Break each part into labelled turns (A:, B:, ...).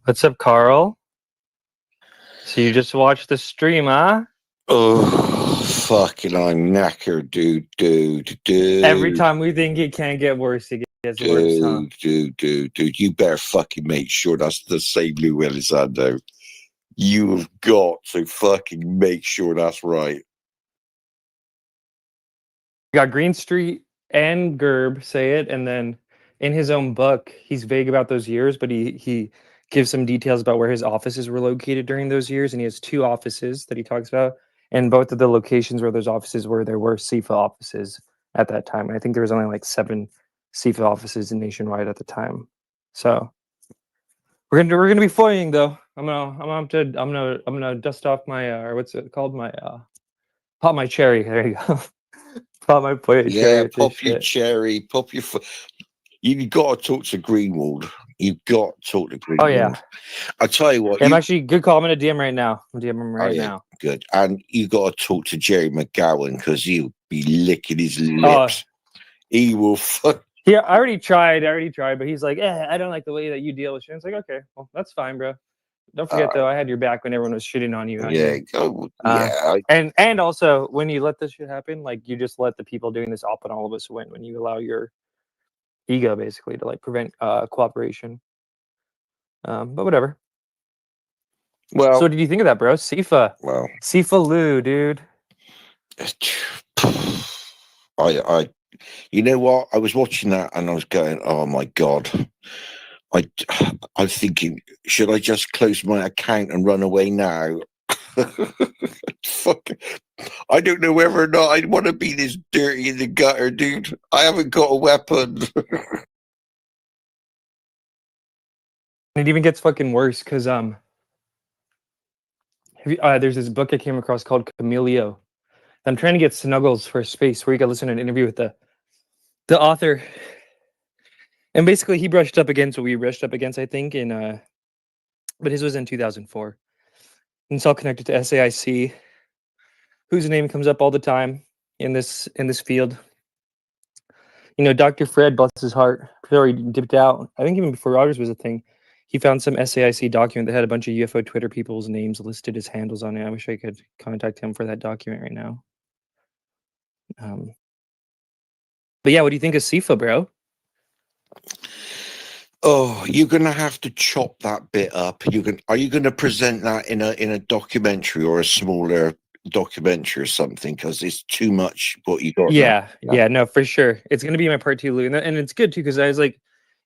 A: What's up, Carl? So you just watched the stream, huh?
B: Oh, fucking, I'm knackered, dude.
A: Every time we think it can't get worse, it gets worse, huh?
B: Dude. You better fucking make sure that's the same Lue Elizondo. You have got to fucking make sure that's right.
A: We got Green Street and Gerb say it, and then in his own book, he's vague about those years, but he gives some details about where his offices were located during those years, and he has 2 offices that he talks about, and both of the locations where those offices were, there were CIFA offices at that time. And I think there was only like 7 CIFA offices nationwide at the time. So we're gonna be flying though. I'm gonna dust off my or what's it called, my pop my cherry. There you go. Pop my cherry.
B: Yeah, pop your cherry, pop your. You got to talk to Greenwald. You've got to talk to Greenwald.
A: Oh yeah.
B: I tell you what.
A: I'm actually good call. I'm gonna DM right now. I'm DM him right now.
B: Good. And you got to talk to Jerry McGowan because he'll be licking his lips. He will fuck.
A: Yeah, I already tried, but he's like, I don't like the way that you deal with shit. It's like, okay, well, that's fine, bro. Don't forget though, I had your back when everyone was shitting on you. And also when you let this shit happen, like you just let the people doing this up and all of us win when you allow your ego basically to like prevent cooperation. But whatever.
B: Well,
A: so what did you think of that, bro? CIFA.
B: Well,
A: CIFA Lou, dude.
B: You know what? I was watching that and I was going, oh my God. I'm thinking, should I just close my account and run away now? Fuck. I don't know whether or not I want to be this dirty in the gutter, dude. I haven't got a weapon.
A: It even gets fucking worse because there's this book I came across called Chameleo. I'm trying to get Snuggles for a space where you can listen to an interview with the author. And basically he brushed up against what we brushed up against, I think, but his was in 2004. And it's all connected to SAIC, whose name comes up all the time in this field. You know, Dr. Fred, bless his heart, before he dipped out, I think even before Rogers was a thing, he found some SAIC document that had a bunch of UFO Twitter people's names listed as handles on it. I wish I could contact him for that document right now. But yeah, what do you think of CIFA, bro?
B: Oh, you're gonna have to chop that bit up. Are you gonna present that in a documentary or a smaller documentary or something? Because it's too much what you got.
A: Yeah, no, for sure. It's gonna be my part 2, Lou, and it's good too because I was like,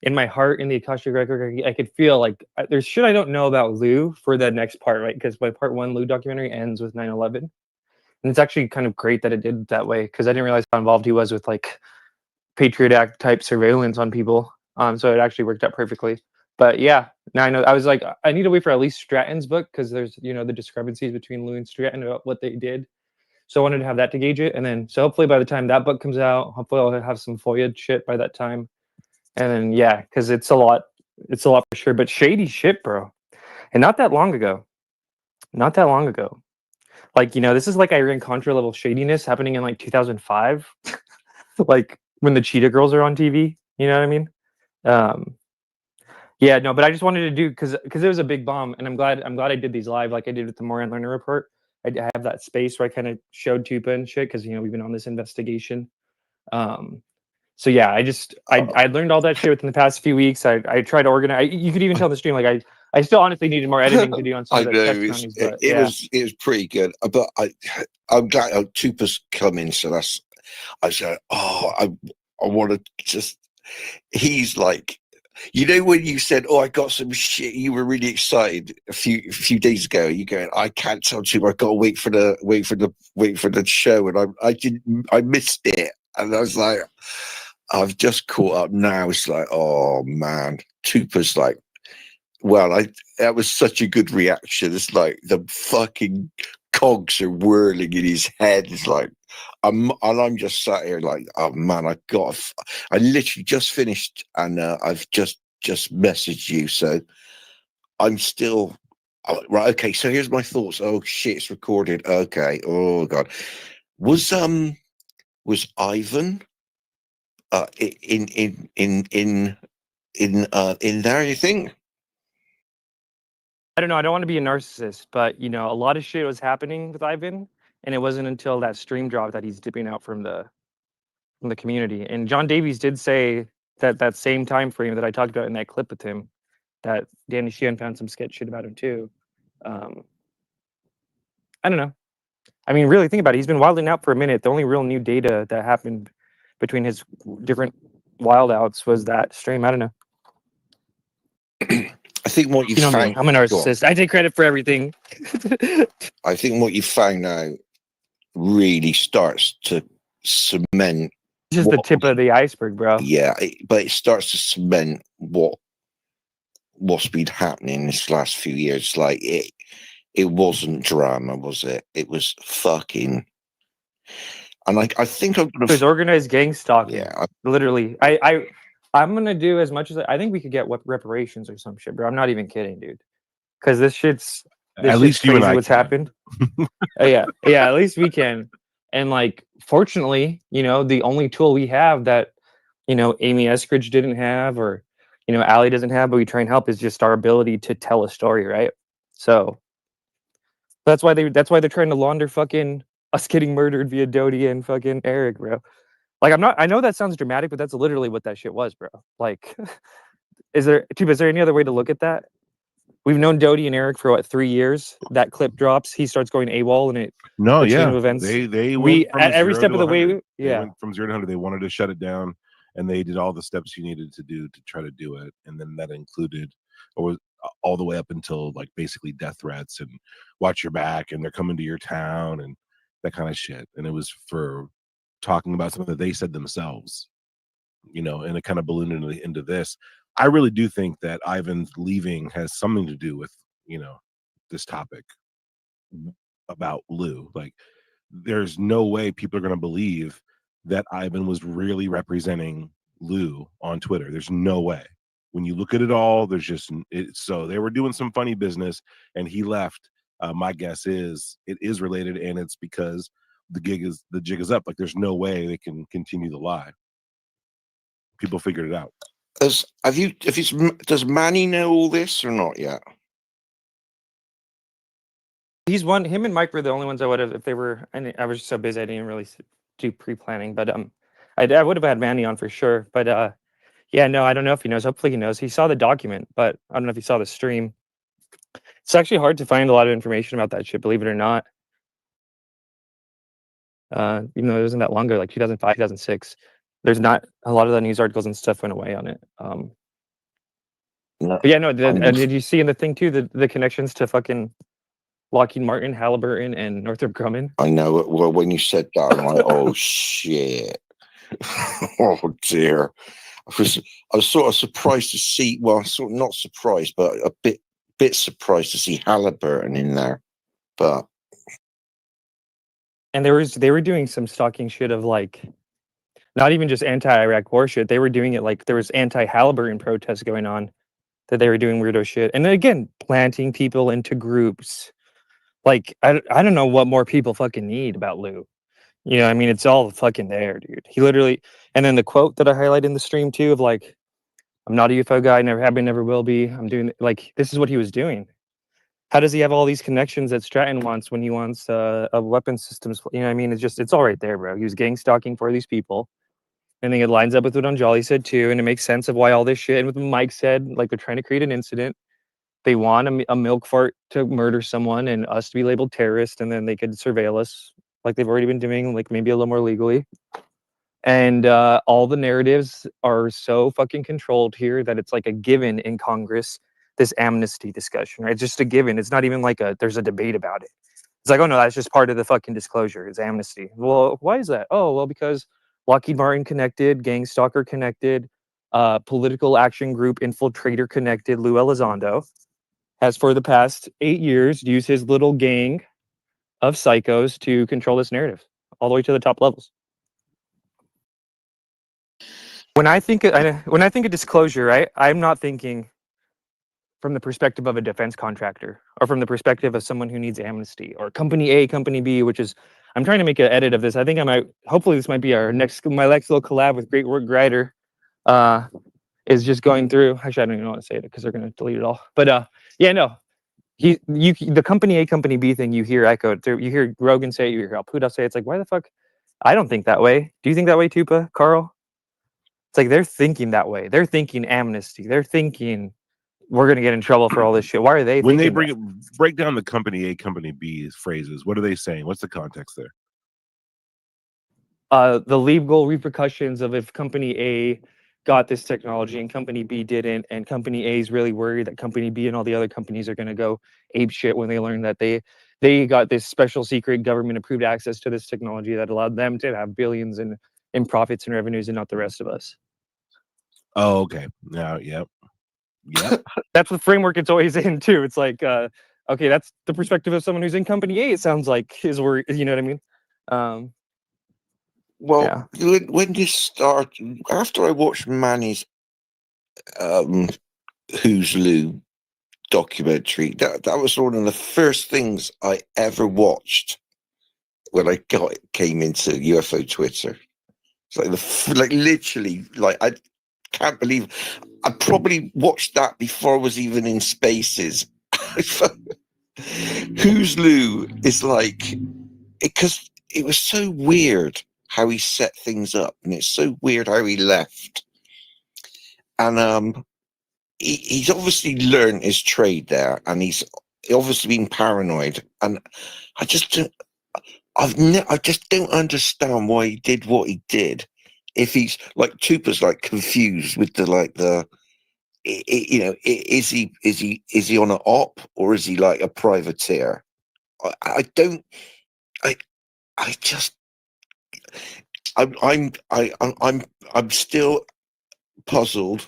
A: in my heart, in the Akashic record, I could feel like there's shit I don't know about Lou for the next part, right? Because my part 1 Lou documentary ends with 9/11, and it's actually kind of great that it did that way because I didn't realize how involved he was with like Patriot Act type surveillance on people. So it actually worked out perfectly. But yeah, now I know. I was like, I need to wait for at least Stratton's book because there's the discrepancies between Lou and Stratton about what they did. So I wanted to have that to gauge it, and then so hopefully by the time that book comes out, hopefully I'll have some FOIA shit by that time. And then yeah, because it's a lot for sure. But shady shit, bro. And not that long ago. Like this is like Iran Contra level shadiness happening in like 2005, like when the Cheetah Girls are on TV. You know what I mean? Yeah, no, but I just wanted to do because it was a big bomb, and I'm glad I did these live like I did with the Moran Learner Report. I have that space where I kind of showed Tupa and shit because we've been on this investigation. So yeah, I learned all that shit within the past few weeks. I tried to organize. You could even tell in the stream like I still honestly needed more editing to do on some of the testimonies.
B: It was pretty good, but I'm glad Tupa's come in. So I said, I want to just. He's like, when you said, "Oh, I got some shit," you were really excited a few days ago. You going, "I can't tell you. I got to wait for the show," and I missed it, and I was like, I've just caught up now. It's like, oh man, Tupa's like, well, that was such a good reaction. It's like the fucking cogs are whirling in his head. It's like, I'm just sat here like, oh man, I literally just finished, and I've just messaged you, so I'm still right. Okay, so here's my thoughts. Oh shit, it's recorded. Okay. Oh god, was Ivan in there? You think?
A: I don't know. I don't want to be a narcissist, but a lot of shit was happening with Ivan, and it wasn't until that stream dropped that he's dipping out from the community. And John Davies did say that same time frame that I talked about in that clip with him, that Danny Sheehan found some sketch shit about him too. I don't know. I mean, really think about it. He's been wilding out for a minute. The only real new data that happened between his different wild outs was that stream. I don't know.
B: I think what you
A: You know me.
B: found.
A: I'm a narcissist. I take credit for everything.
B: I think what you found out really starts to cement.
A: Just the tip of the iceberg, bro.
B: Yeah, but it starts to cement what's been happening this last few years. Like it wasn't drama, was it? It was fucking. And I think I'm gonna.
A: It was organized gang stalking.
B: Yeah,
A: literally. I'm gonna do as much as I think we could get reparations or some shit, bro. I'm not even kidding, dude. Because this shit's
C: at least you and I
A: what's
C: can.
A: happened. Yeah. At least we can. And like, fortunately, the only tool we have that Amy Eskridge didn't have, or Allie doesn't have, but we try and help, is just our ability to tell a story, right? So that's why they're trying to launder fucking us getting murdered via Dodie and fucking Eric, bro. Like, I know that sounds dramatic, but that's literally what that shit was, bro. Like, is there any other way to look at that? We've known Dodie and Eric for what, 3 years? That clip drops, he starts going AWOL, and it
C: No,
A: the chain
C: yeah,
A: of events.
C: they
A: We
C: went from
A: at every
C: 0
A: step
C: to
A: of the
C: 100.
A: way.
C: They
A: Yeah,
C: went from 0 to 100. They wanted to shut it down, and they did all the steps you needed to do to try to do it, and then that included, or all the way up until like basically death threats and watch your back, and they're coming to your town and that kind of shit. And it was for talking about something that they said themselves, and it kind of ballooned into this. I really do think that Ivan's leaving has something to do with this topic about Lue. Like, there's no way people are going to believe that Ivan was really representing Lue on Twitter. There's no way. When you look at it all, there's just so they were doing some funny business, and he left. My guess is it is related, and it's because the jig is up. Like, there's no way they can continue the lie. People figured it out.
B: Does Manny know all this or not yet?
A: he's one. Him and Mike were the only ones I would have, if they were. And I was so busy, I didn't really do pre-planning. But I would have had Manny on for sure. But yeah, no, I don't know if he knows. Hopefully he knows. He saw the document, but I don't know if he saw the stream. It's actually hard to find a lot of information about that shit, believe it or not. Even though it wasn't that long ago, like 2005, 2006. There's not a lot of the news articles and stuff went away on it.
B: No.
A: But yeah, no. Did you see in the thing too the connections to fucking Lockheed Martin, Halliburton, and Northrop Grumman?
B: I know. Well, when you said that, I'm like, oh shit. Oh dear. I was sort of surprised to see. Well, sort of not surprised, but a bit surprised to see Halliburton in there. But
A: And they were doing some stalking shit of like, not even just anti-Iraq war shit. They were doing it like there was anti-Halliburton protests going on, that they were doing weirdo shit. And then again, planting people into groups. Like, I don't know what more people fucking need about Lue. I mean, it's all fucking there, dude. He literally, and then the quote that I highlight in the stream too of like, I'm not a UFO guy, never have been, never will be. I'm doing, like, this is what he was doing. How does he have all these connections that Stratton wants when he wants a weapon systems? I mean, it's all right there, bro. He was gang stalking for these people. And then it lines up with what Anjali said too, and it makes sense of why all this shit. And what Mike said, like, they're trying to create an incident. They want a milk fart to murder someone and us to be labeled terrorist, and then they could surveil us like they've already been doing, like maybe a little more legally. And all the narratives are so fucking controlled here that it's like a given in Congress, this amnesty discussion, right? It's just a given. It's not even like there's a debate about it. It's like, oh no, that's just part of the fucking disclosure. It's amnesty. Well, why is that? Oh, well, because Lockheed Martin connected, gang stalker connected, political action group infiltrator connected, Lue Elizondo has for the past 8 years used his little gang of psychos to control this narrative all the way to the top levels. When I think of disclosure, right, I'm not thinking from the perspective of a defense contractor or from the perspective of someone who needs amnesty, or company A, company B, which is, I'm trying to make an edit of this. I think hopefully this might be my next little collab with Great Work Grider, is just going through, actually I don't even want to say it because they're going to delete it all. But yeah, no, the company A, company B thing you hear echoed. You hear Rogan say it, you hear Alpuda say it. It's like, why the fuck? I don't think that way. Do you think that way, Tupa, Carl? It's like they're thinking that way. They're thinking amnesty. They're thinking we're gonna get in trouble for all this shit. Why are they
C: when they
A: thinking
C: break down the company A, company B phrases? What are they saying? What's the context there?
A: The legal repercussions of if company A got this technology and company B didn't, and company A is really worried that company B and all the other companies are going to go ape shit when they learn that they got this special secret government approved access to this technology that allowed them to have billions in profits and revenues and not the rest of us.
C: Oh, okay. Now, yep.
A: That's the framework it's always in too. It's like, okay, that's the perspective of someone who's in company A. It sounds like is worried. You know what I mean?
B: Well, when you start, after I watched Manny's Who's Lou documentary, that was one of the first things I ever watched when I came into UFO Twitter. It's like literally, like I can't believe I probably watched that before I was even in Spaces. Who's Lou is like, because it was so weird how he set things up, and it's so weird how he left. And he's obviously learned his trade there, and he's obviously been paranoid. And I just don't, I just don't understand why he did what he did. If he's like Tupa's like confused with is he on an op, or is he like a privateer? I don't. I just. I'm still puzzled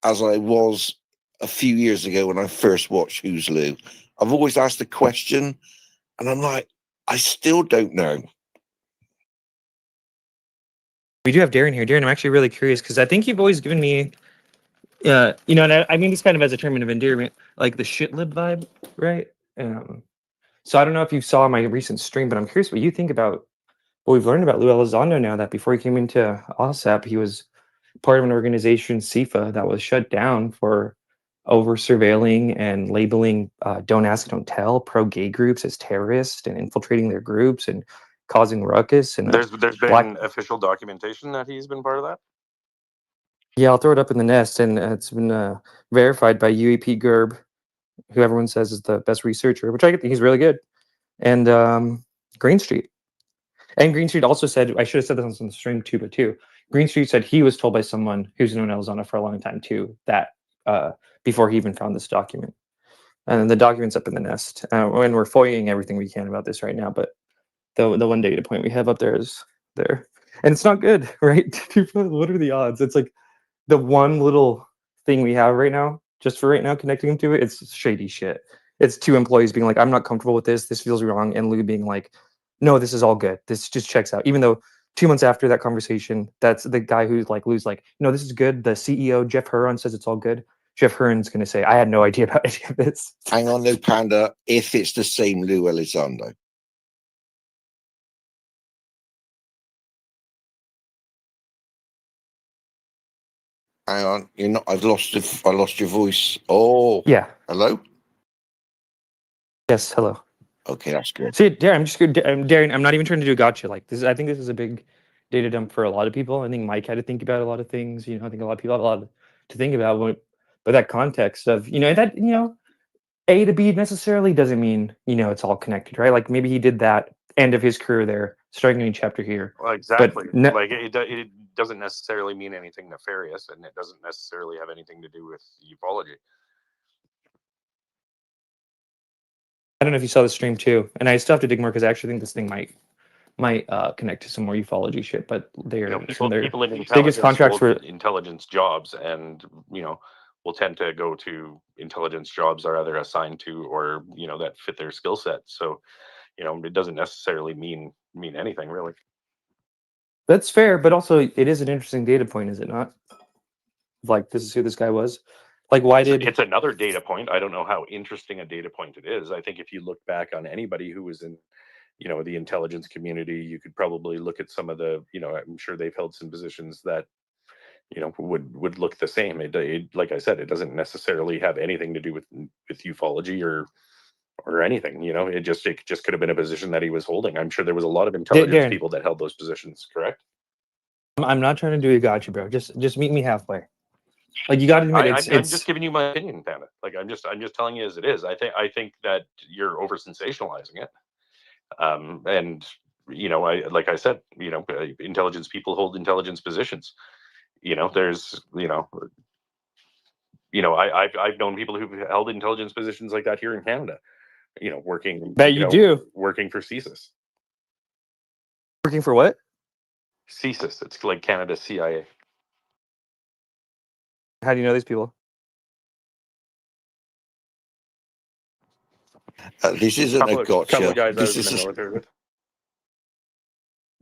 B: as I was a few years ago when I first watched Who's Lou. I've always asked the question, and I'm like, I still don't know.
A: We do have Darren here. Darren, I'm actually really curious because I think you've always given me, and I mean this kind of as a term of endearment, like the shitlib vibe, right? So I don't know if you saw my recent stream, but I'm curious what you think about what we've learned about Lue Elizondo now that before he came into OSAP, he was part of an organization, CIFA, that was shut down for over surveilling and labeling Don't Ask, Don't Tell pro-gay groups as terrorists and infiltrating their groups and causing ruckus. And
D: there's been official documentation that he's been part of that.
A: Yeah, I'll throw it up in the nest, and it's been verified by UAP Gerb, who everyone says is the best researcher, which I think he's really good, and Green Street. And Green Street also said, I should have said this on the stream too, but too, Green Street said he was told by someone who's known Elizondo for a long time too, that before he even found this document. And the document's up in the nest. And we're FOIAing everything we can about this right now, but the one data point we have up there is there. And it's not good, right? What are the odds? It's like the one little thing we have right now, just for right now, connecting him to it, it's shady shit. It's two employees being like, I'm not comfortable with this. This feels wrong. And Lou being like, no, this is all good. This just checks out. Even though 2 months after that conversation, that's the guy who's like, Lou's like, no, this is good. The CEO, Jeff Huron, says it's all good. Jeff Huron's going to say, I had no idea about any of this.
B: Hang on, no Panda, if it's the same Lue Elizondo. Hang on, you're not. I lost your voice. Oh,
A: Yeah.
B: Hello.
A: Yes. Hello.
B: Okay, that's good.
A: See, Darren, I'm just good. Darren, I'm not even trying to do a gotcha. Like this, I think this is a big data dump for a lot of people. I think Mike had to think about a lot of things. I think a lot of people have a lot to think about. But that context of, that A to B necessarily doesn't mean it's all connected, right? Like maybe he did that end of his career there, starting a new chapter here.
D: Well, exactly.
A: But
D: Like it doesn't necessarily mean anything nefarious, and it doesn't necessarily have anything to do with ufology.
A: I don't know if you saw the stream too, and I still have to dig more because I actually think this thing might connect to some more ufology shit. But they're
D: People in
A: biggest contracts for
D: intelligence jobs, and will tend to go to intelligence jobs are either assigned to or that fit their skill set. So it doesn't necessarily mean anything really.
A: That's fair, but also it is an interesting data point, is it not? Like this is who this guy was. Like why
D: it's another data point. I don't know how interesting a data point it is. I think if you look back on anybody who was in the intelligence community, you could probably look at some of the I'm sure they've held some positions that would look the same. It like I said, it doesn't necessarily have anything to do with ufology or or anything. It just could have been a position that he was holding. I'm sure there was a lot of intelligence
A: Darren,
D: people that held those positions. Correct.
A: I'm not trying to do a gotcha, bro. Just meet me halfway. Like, you got to admit,
D: I'm just giving you my opinion, Panda. Like, I'm just telling you as it is. I think that you're over sensationalizing it. And like I said, intelligence people hold intelligence positions. There's I've known people who've held intelligence positions like that here in Canada. Working.
A: Bet you do.
D: Working for CSIS.
A: Working for what?
D: CSIS. It's like Canada's CIA.
A: How do you know these people?
B: This isn't a gotcha.
D: Couple of guys
B: This
D: I was in
B: is
D: the military with.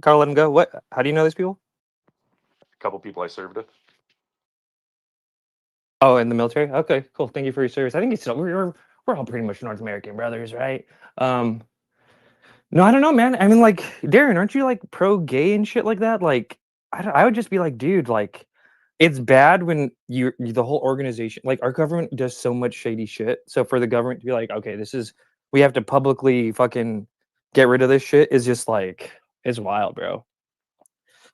A: Carl, let him go. What? How do you know these people?
D: A couple people I served with.
A: Oh, in the military. Okay, cool. Thank you for your service. I think we're all pretty much North American brothers, right? No, I don't know, man. I mean, like, Darren, aren't you like pro gay and shit like that? Like, I would just be like, dude, like, it's bad when you the whole organization, like, our government does so much shady shit. So for the government to be like, okay, we have to publicly fucking get rid of this shit is just like, it's wild, bro.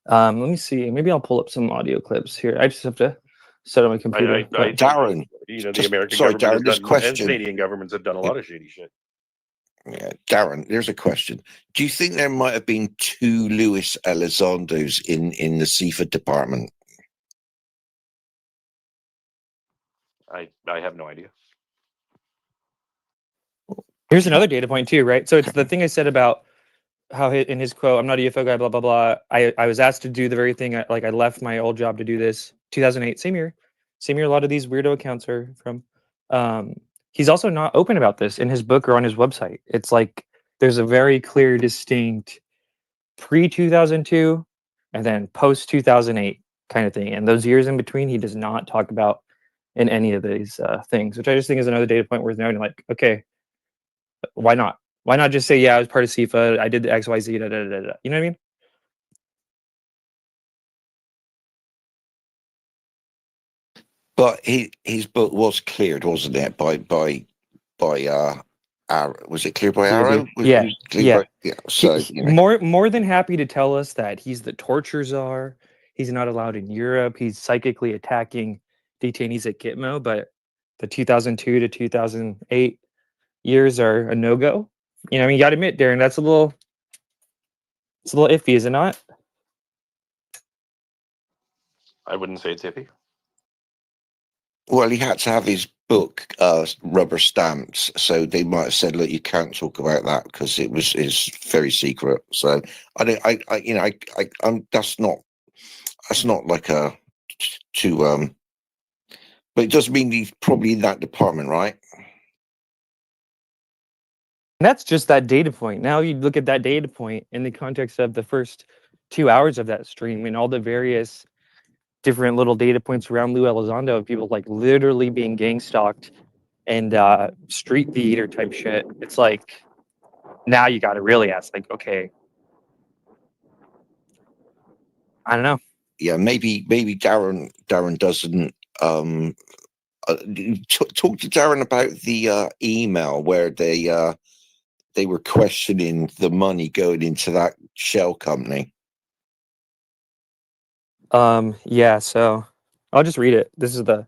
A: Let me see. Maybe I'll pull up some audio clips here. I just have to set up my computer.
B: Darren.
D: The American
B: sorry,
D: government
B: Darren, this
D: and Canadian governments have done a lot of shady shit.
B: Yeah, Darren, there's a question. Do you think there might have been 2 Lue Elizondos in the CIFA department?
D: I have no idea.
A: Here's another data point too, right? So it's the thing I said about how in his quote, I'm not a UFO guy, blah, blah, blah. I was asked to do the very thing. I left my old job to do this. 2008, same year. A lot of these weirdo accounts are from. He's also not open about this in his book or on his website. It's like there's a very clear, distinct pre-2002 and then post-2008 kind of thing. And those years in between, he does not talk about in any of these things, which I just think is another data point worth noting. Like, okay, why not? Why not just say, yeah, I was part of CIFA, I did the XYZ, da, da, da, da. You know what I mean?
B: But his book was cleared, wasn't it? By Arrow. Was it cleared by Arrow?
A: Yeah.
B: Yeah. So
A: more than happy to tell us that he's the torture czar. He's not allowed in Europe. He's psychically attacking detainees at Gitmo, but the 2002 to 2008 years are a no-go. You know, I mean, you got to admit, Darren, it's a little iffy, is it not?
D: I wouldn't say it's iffy.
B: Well, he had to have his book rubber stamped, so they might have said, "Look, you can't talk about that because it's very secret." So that's not like a to but it does mean he's probably in that department, right?
A: And that's just that data point. Now you look at that data point in the context of the first 2 hours of that stream and all the various different little data points around Lue Elizondo of people like literally being gang stalked and street theater type shit. It's like, now you got to really ask, like, okay, I don't know.
B: Yeah, maybe Darren doesn't talk to Darren about the email where they were questioning the money going into that shell company.
A: Yeah, so I'll just read it. This is the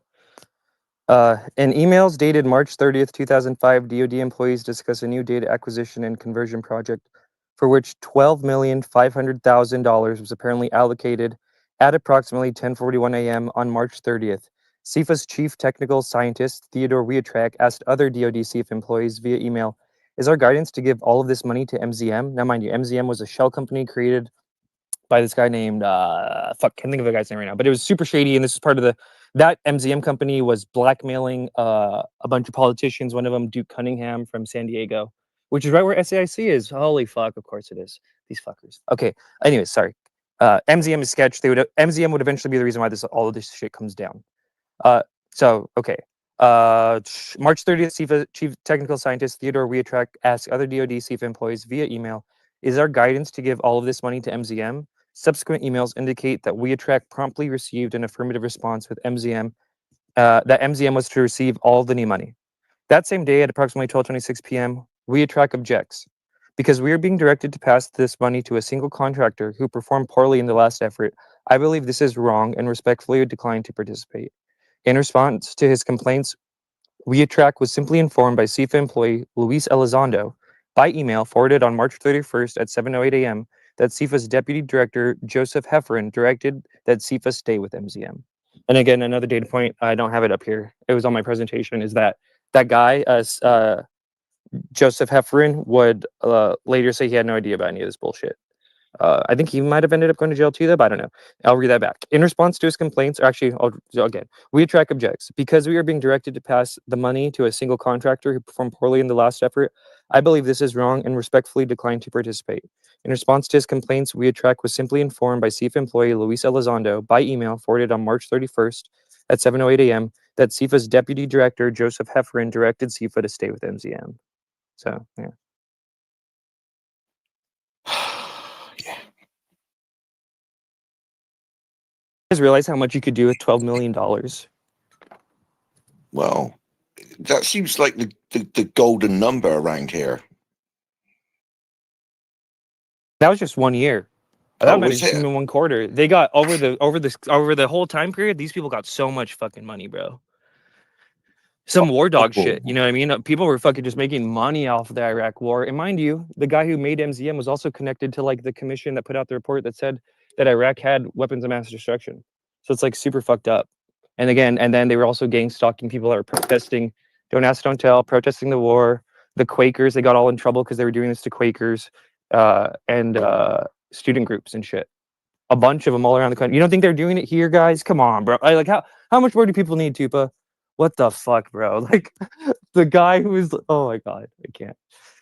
A: in emails dated March 30th, 2005, DoD employees discuss a new data acquisition and conversion project for which $12,500,000 was apparently allocated at approximately 10:41 a.m. on March 30th. CIFA's chief technical scientist, Theodore Wiatrak, asked other DoD CIFA employees via email, is our guidance to give all of this money to MZM? Now, mind you, MZM was a shell company created by this guy named, can't think of the guy's name right now, but it was super shady, and this is part of that MZM company was blackmailing a bunch of politicians, one of them, Duke Cunningham from San Diego, which is right where SAIC is. Holy fuck, of course it is. These fuckers. Okay, anyways, sorry. MZM is sketch. MZM would eventually be the reason why all of this shit comes down. So, okay. March 30th, CIFA Chief Technical Scientist Theodore Wiatrak asked other DoD CIFA employees via email, is our guidance to give all of this money to MZM? Subsequent emails indicate that Wiatrak promptly received an affirmative response with MZM, that MZM was to receive all of the new money. That same day at approximately 12:26 p.m., WeAttrack objects. Because we are being directed to pass this money to a single contractor who performed poorly in the last effort, I believe this is wrong and respectfully decline to participate. In response to his complaints, WeAttrack was simply informed by CIFA employee Lue Elizondo by email forwarded on March 31st at 7:08 a.m. that CIFA's deputy director, Joseph Hefferon, directed that CIFA stay with MZM. And again, another data point, I don't have it up here, it was on my presentation, is that guy, Joseph Hefferon, would later say he had no idea about any of this bullshit. I think he might have ended up going to jail too, though, but I don't know. I'll read that back. In response to his complaints, or actually, again, WeAttrack objects. Because we are being directed to pass the money to a single contractor who performed poorly in the last effort, I believe this is wrong and respectfully decline to participate. In response to his complaints, WeAttrack was simply informed by CIFA employee Luis Elizondo by email forwarded on March 31st at 7:08 a.m. that CIFA's deputy director, Joseph Hefferon, directed CIFA to stay with MZM. So, yeah.
B: Yeah.
A: You guys realize how much you could do with $12 million?
B: Well, that seems like the golden number around here.
A: That was just 1 year. That
B: Oh,
A: might
B: was
A: have just
B: it?
A: been 1 quarter. They got over the whole time period. These people got so much fucking money, bro. Some war dog shit, you know what I mean? People were fucking just making money off of the Iraq war. And mind you, the guy who made MZM was also connected to like the commission that put out the report that said that Iraq had weapons of mass destruction. So it's like super fucked up. And again, and then they were also gang stalking people that were protesting, don't ask, don't tell, protesting the war. The Quakers, they got all in trouble because they were doing this to Quakers and student groups and shit. A bunch of them all around the country. You don't think they're doing it here, guys? Come on, bro. Like how much more do people need, Tupa? What the fuck, bro? Like the guy who is, oh my god, I can't.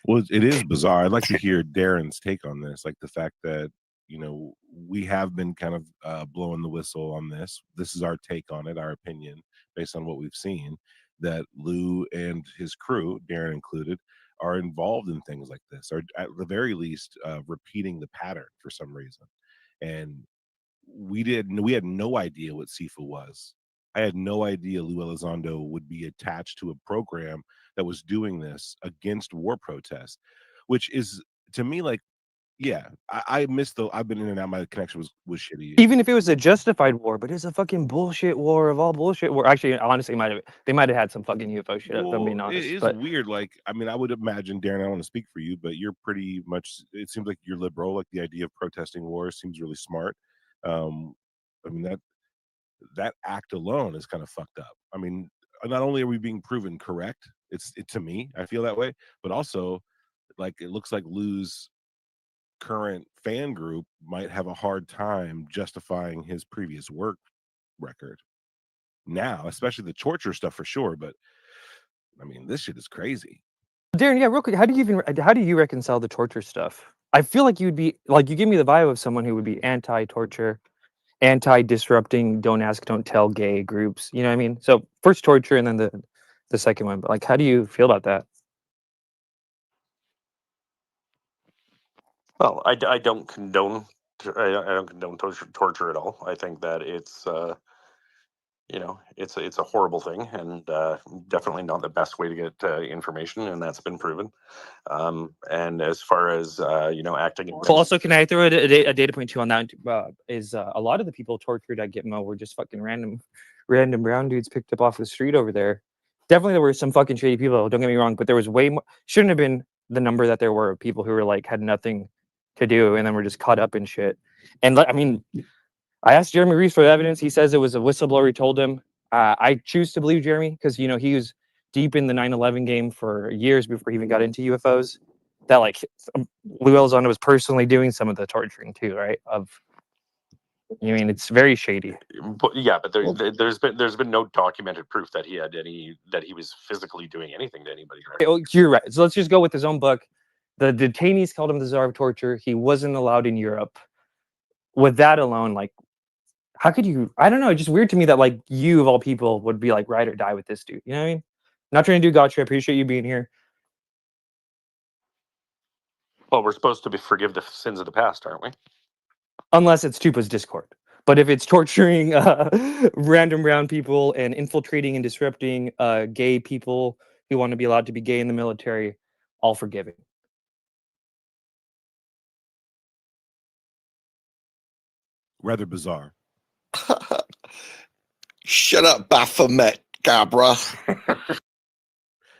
C: Well, it is bizarre. I'd like to hear Darren's take on this, like the fact that, you know, we have been kind of blowing the whistle on this. This is our take on it, our opinion, based on what we've seen, that Lue and his crew, Darren included, are involved in things like this, or at the very least repeating the pattern for some reason. And we had no idea what CIFA was. I had no idea Lue Elizondo would be attached to a program that was doing this against war protests, which is, to me, like, yeah, I missed I've been in and out. My connection was shitty.
A: Even if it was a justified war, but it's a fucking bullshit war of all bullshit war. Actually, honestly, they might have had some fucking UFO shit. If I'm being honest,
C: it is
A: but
C: weird. Like, I mean, I would imagine, Darren, I don't want to speak for you, but you're pretty much. It seems like you're liberal. Like the idea of protesting wars seems really smart. I mean that act alone is kind of fucked up. I mean, not only are we being proven correct, to me, I feel that way, but also, like, it looks like Lue's current fan group might have a hard time justifying his previous work record now, especially the torture stuff for sure. But I mean, this shit is crazy.
A: Darren, yeah, real quick, how do you reconcile the torture stuff? I feel like you'd be like, you give me the vibe of someone who would be anti-torture, anti-disrupting, don't ask, don't tell gay groups. You know what I mean? So first torture and then the second one. But like, how do you feel about that?
D: Well, I don't condone torture at all. I think that it's it's a horrible thing, and definitely not the best way to get information, and that's been proven. And as far as acting in
A: Well, also, can I throw a data point too on that? Is a lot of the people tortured at Gitmo were just fucking random brown dudes picked up off the street over there. Definitely, there were some fucking shady people. Don't get me wrong, but there was way more. Shouldn't have been the number that there were of people who were like had nothing to do and then were just caught up in shit. And I mean, I asked Jeremy Reeves for the evidence. He says it was a whistleblower who told him. I choose to believe Jeremy because he was deep in the 9/11 game for years before he even got into UFOs. That like Lue Elizondo was personally doing some of the torturing too, right? I mean, it's very shady.
D: But there's been no documented proof that he was physically doing anything to anybody. Right?
A: Oh, you're right. So let's just go with his own book. The detainees called him the czar of torture. He wasn't allowed in Europe. With that alone, like, how could you? I don't know. It's just weird to me that like you of all people would be like ride or die with this dude. You know what I mean? Not trying to do gotcha. I appreciate you being here.
D: Well, we're supposed to forgive the sins of the past, aren't we?
A: Unless it's Tupa's Discord. But if it's torturing random brown people and infiltrating and disrupting gay people who want to be allowed to be gay in the military, all forgiving.
C: Rather bizarre.
B: Shut up, Baphomet, Gabra.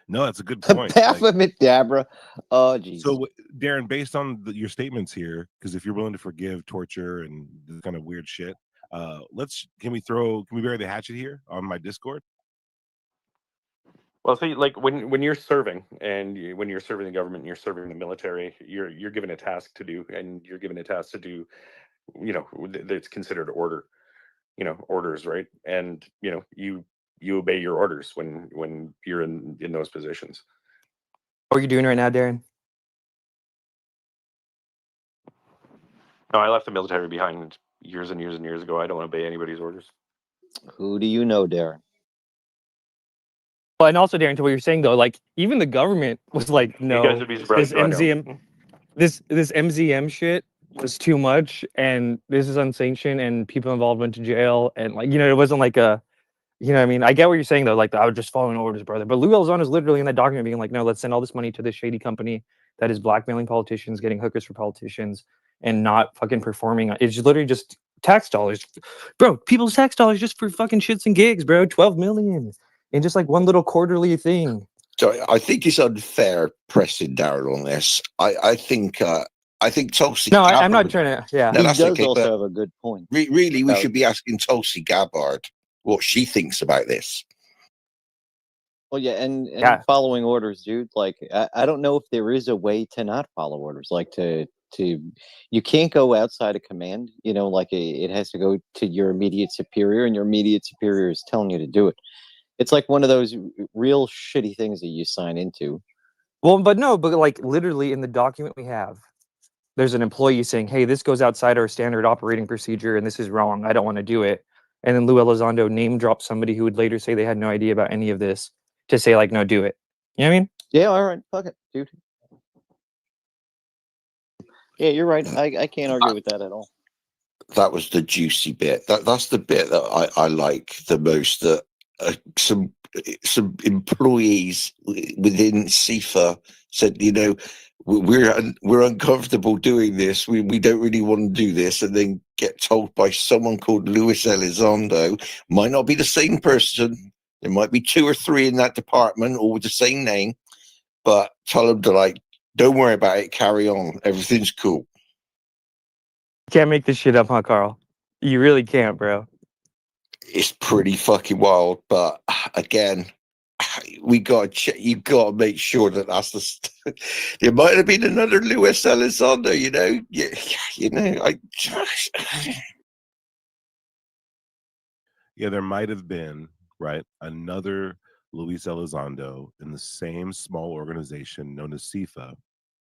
C: No, that's a good point.
E: Baphomet, Dabra. Oh, geez.
C: So, Darren, based on your statements here, because if you're willing to forgive torture and this kind of weird shit, can we bury the hatchet here on my Discord?
D: Well, see, like when you're serving and when you're serving the government, and you're serving the military, you're given a task to do, and you're given a task to do, that's considered orders, right? And you obey your orders when you're in those positions.
A: What are you doing right now, Darren?
D: No, I left the military behind years and years and years ago. I don't obey anybody's orders.
E: Who do you know, Darren?
A: Well, and also, Darren, to what you're saying though, like even the government was like, no,
D: You guys would be surprised.
A: this MZM, this MZM shit was too much, and this is unsanctioned, and people involved went to jail, and like it wasn't like a, what I mean. I get what you're saying though, like I was just following orders, brother. But Lue Elizondo is literally in that document being like, no, let's send all this money to this shady company that is blackmailing politicians, getting hookers for politicians, and not fucking performing. It's literally just tax dollars, bro. People's tax dollars just for fucking shits and gigs, bro. 12 million. In just like one little quarterly thing.
B: So I think it's unfair pressing Darren on this. I think Tulsi.
A: No, I'm
B: Gabbard,
A: not trying to. Yeah,
B: No,
E: He
B: that's
E: does
B: okay,
E: also
B: but
E: have a good point.
B: really, we
E: about-
B: should be asking Tulsi Gabbard what she thinks about this.
E: Well, yeah, and
A: Yeah.
E: following orders, dude. Like, I don't know if there is a way to not follow orders. Like you can't go outside of command. Like it has to go to your immediate superior, and your immediate superior is telling you to do it. It's like one of those real shitty things that you sign into.
A: well, but like literally in the document we have, there's an employee saying, "Hey, this goes outside our standard operating procedure, and this is wrong. I don't want to do it." And then Lue Elizondo name dropped somebody who would later say they had no idea about any of this to say like, "No, do it." You know what I mean?
E: Yeah, all right, fuck it, dude. Yeah, you're right. I can't argue with that at all.
B: That was the juicy bit. That's the bit that I like the most. That some employees within CIFA said, we're uncomfortable doing this. We don't really want to do this, and then get told by someone called Lue Elizondo, might not be the same person. There might be 2 or 3 in that department, all with the same name, but tell them to like, don't worry about it. Carry on. Everything's cool.
A: Can't make this shit up, huh, Carl? You really can't, bro.
B: It's pretty fucking wild, but again, you got to make sure that that's there might have been another Lue Elizondo,
C: Yeah, there might have been, right, another Luis Elizondo in the same small organization known as CIFA,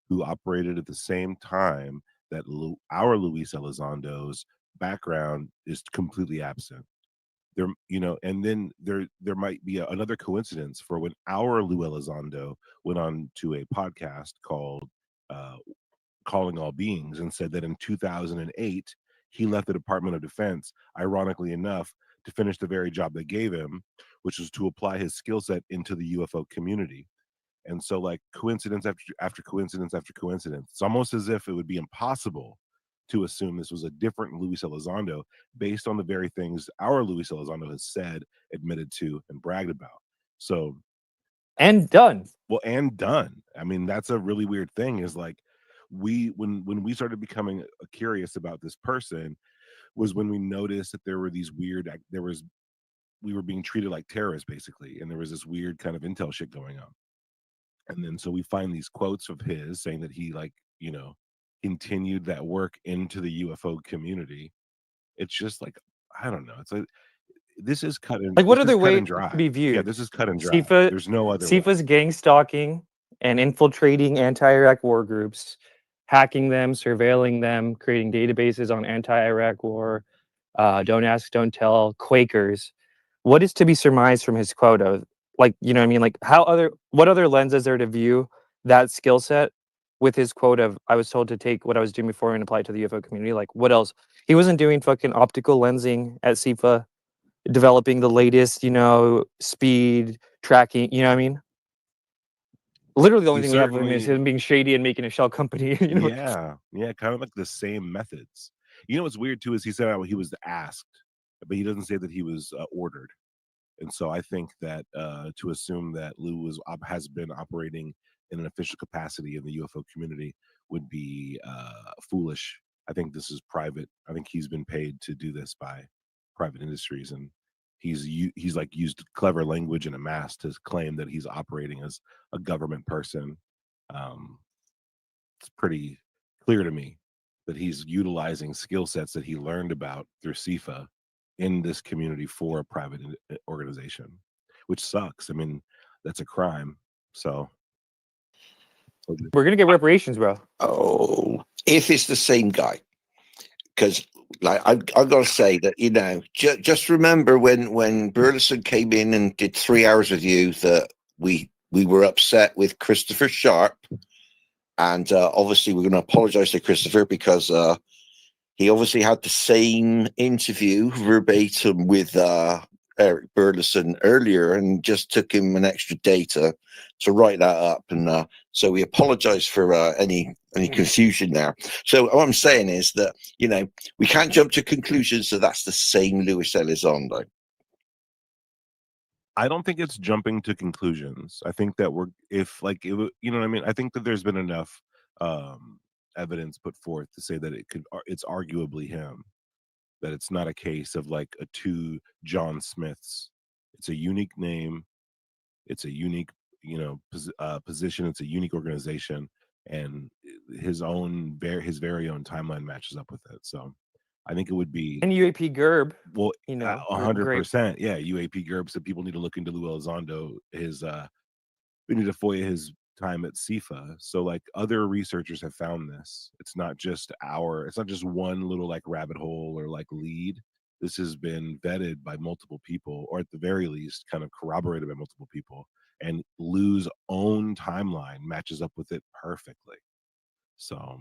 C: who operated at the same time that our Luis Elizondo's background is completely absent. There, and then there might be another coincidence for when our Lue Elizondo went on to a podcast called Calling All Beings and said that in 2008 he left the Department of Defense, ironically enough, to finish the very job they gave him, which was to apply his skill set into the UFO community. And so, like, coincidence after coincidence after coincidence, it's almost as if it would be impossible to assume this was a different Luis Elizondo based on the very things our Luis Elizondo has said, admitted to, and bragged about. So,
A: And done.
C: well, and done. I mean, that's a really weird thing. Is like when we started becoming curious about this person was when we noticed that there were these weird. We were being treated like terrorists basically, and there was this weird kind of intel shit going on. And then so we find these quotes of his saying that he continued that work into the UFO community. It's just like, I don't know. It's like, this is cut and
A: Like, what
C: this
A: other
C: is cut
A: way
C: and dry.
A: to be viewed?
C: Yeah, this is cut and dry.
A: CIFA
C: There's no other way.
A: CIFA's gang stalking and infiltrating anti-Iraq war groups, hacking them, surveilling them, creating databases on anti-Iraq war, don't ask, don't tell, Quakers. What is to be surmised from his quote of, like, you know what I mean? Like, what other lens is there to view that skill set with his quote of, I was told to take what I was doing before and apply it to the UFO community? Like, what else? He wasn't doing fucking optical lensing at CIFA, developing the latest, speed tracking, you know what I mean? Literally, the only
C: He
A: thing we have of him is
C: certainly-
A: him being shady and making a shell company. You know?
C: Yeah, kind of like the same methods. You know what's weird too is he said he was asked, but he doesn't say that he was ordered. And so I think that to assume that Lue has been operating in an official capacity in the UFO community would be foolish. I think this is private. I think he's been paid to do this by private industries, and he's like used clever language and a mask to claim that he's operating as a government person. It's pretty clear to me that he's utilizing skill sets that he learned about through CIFA in this community for a private organization, which sucks. I mean, that's a crime. So
A: We're gonna get reparations, bro.
B: Oh, if it's the same guy, because like I've got to say that just remember when Burleson came in and did 3 hours with you that we were upset with Christopher Sharp, and obviously we're going to apologize to Christopher because he obviously had the same interview verbatim with Eric Burleson earlier, and just took him an extra day to write that up, and so we apologize for any confusion there. So what I'm saying is that we can't jump to conclusions that that's the same Lue Elizondo.
C: I don't think it's jumping to conclusions. I think that you know what I mean? I think that there's been enough evidence put forth to say that it's arguably him, that it's not a case of like two John Smiths. It's a unique name. It's a unique, position. It's a unique organization, and his very own timeline matches up with it. So I think it would be.
A: And UAP Gerb.
C: Well,
A: you know,
C: 100%. Yeah, UAP Gerb said people need to look into Lue Elizondo. We need to FOIA his time at CIFA. So like other researchers have found this. It's not just one little like rabbit hole or like lead. This has been vetted by multiple people, or at the very least kind of corroborated by multiple people. And Lue's own timeline matches up with it perfectly. So,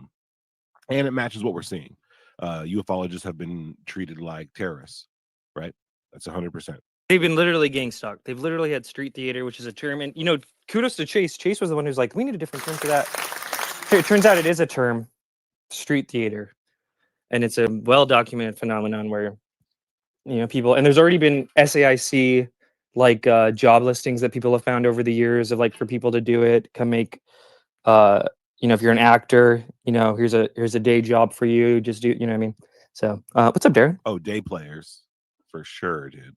C: and it matches what we're seeing. Ufologists have been treated like terrorists, right? That's 100%.
A: They've been literally gang stalked. They've literally had street theater, which is a term. And, kudos to Chase. Chase was the one who's like, we need a different term for that. It turns out it is a term, street theater. And it's a well-documented phenomenon where, people, and there's already been SAIC, like job listings that people have found over the years of like, for people to do it, come make, if you're an actor, here's a day job for you. Just do, what I mean? So what's up, Darren?
C: Oh, day players. For sure, dude.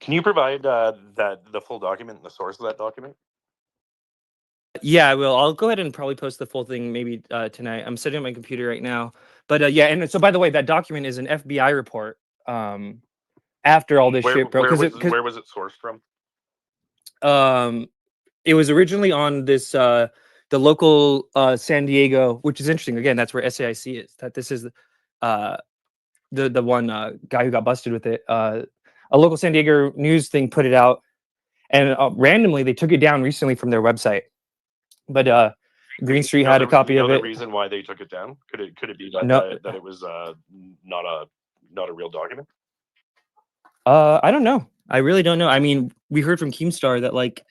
D: Can you provide the full document and the source of that document?
A: Yeah, I will. I'll go ahead and probably post the full thing maybe tonight. I'm sitting at my computer right now. But yeah, and so by the way, that document is an FBI report after all this shit, bro.
D: Where was it sourced from?
A: It was originally on this the local San Diego, which is interesting. Again, that's where SAIC is. That this is the one guy who got busted with it. A local San Diego news thing put it out, and randomly they took it down recently from their website. But Green Street had a copy of it.
D: The reason why they took it down? Could it be that it was not a real document?
A: I don't know. I really don't know. I mean, we heard from Keemstar that like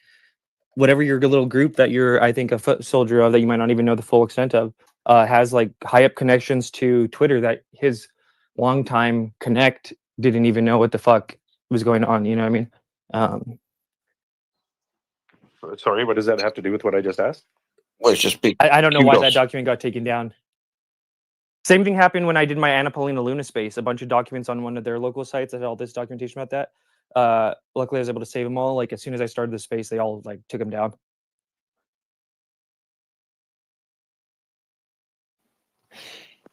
A: whatever your little group that you're, I think, a foot soldier of that you might not even know the full extent of, has like high up connections to Twitter that his longtime connect didn't even know what the fuck was going on. You know what I mean?
D: Sorry, what does that have to do with what I just asked?
B: Well, it's just big.
A: I don't know why that document got taken down. Same thing happened when I did my Anapolina Luna space. A bunch of documents on one of their local sites that had all this documentation about that. Luckily, I was able to save them all. Like as soon as I started the space, they all like took them down.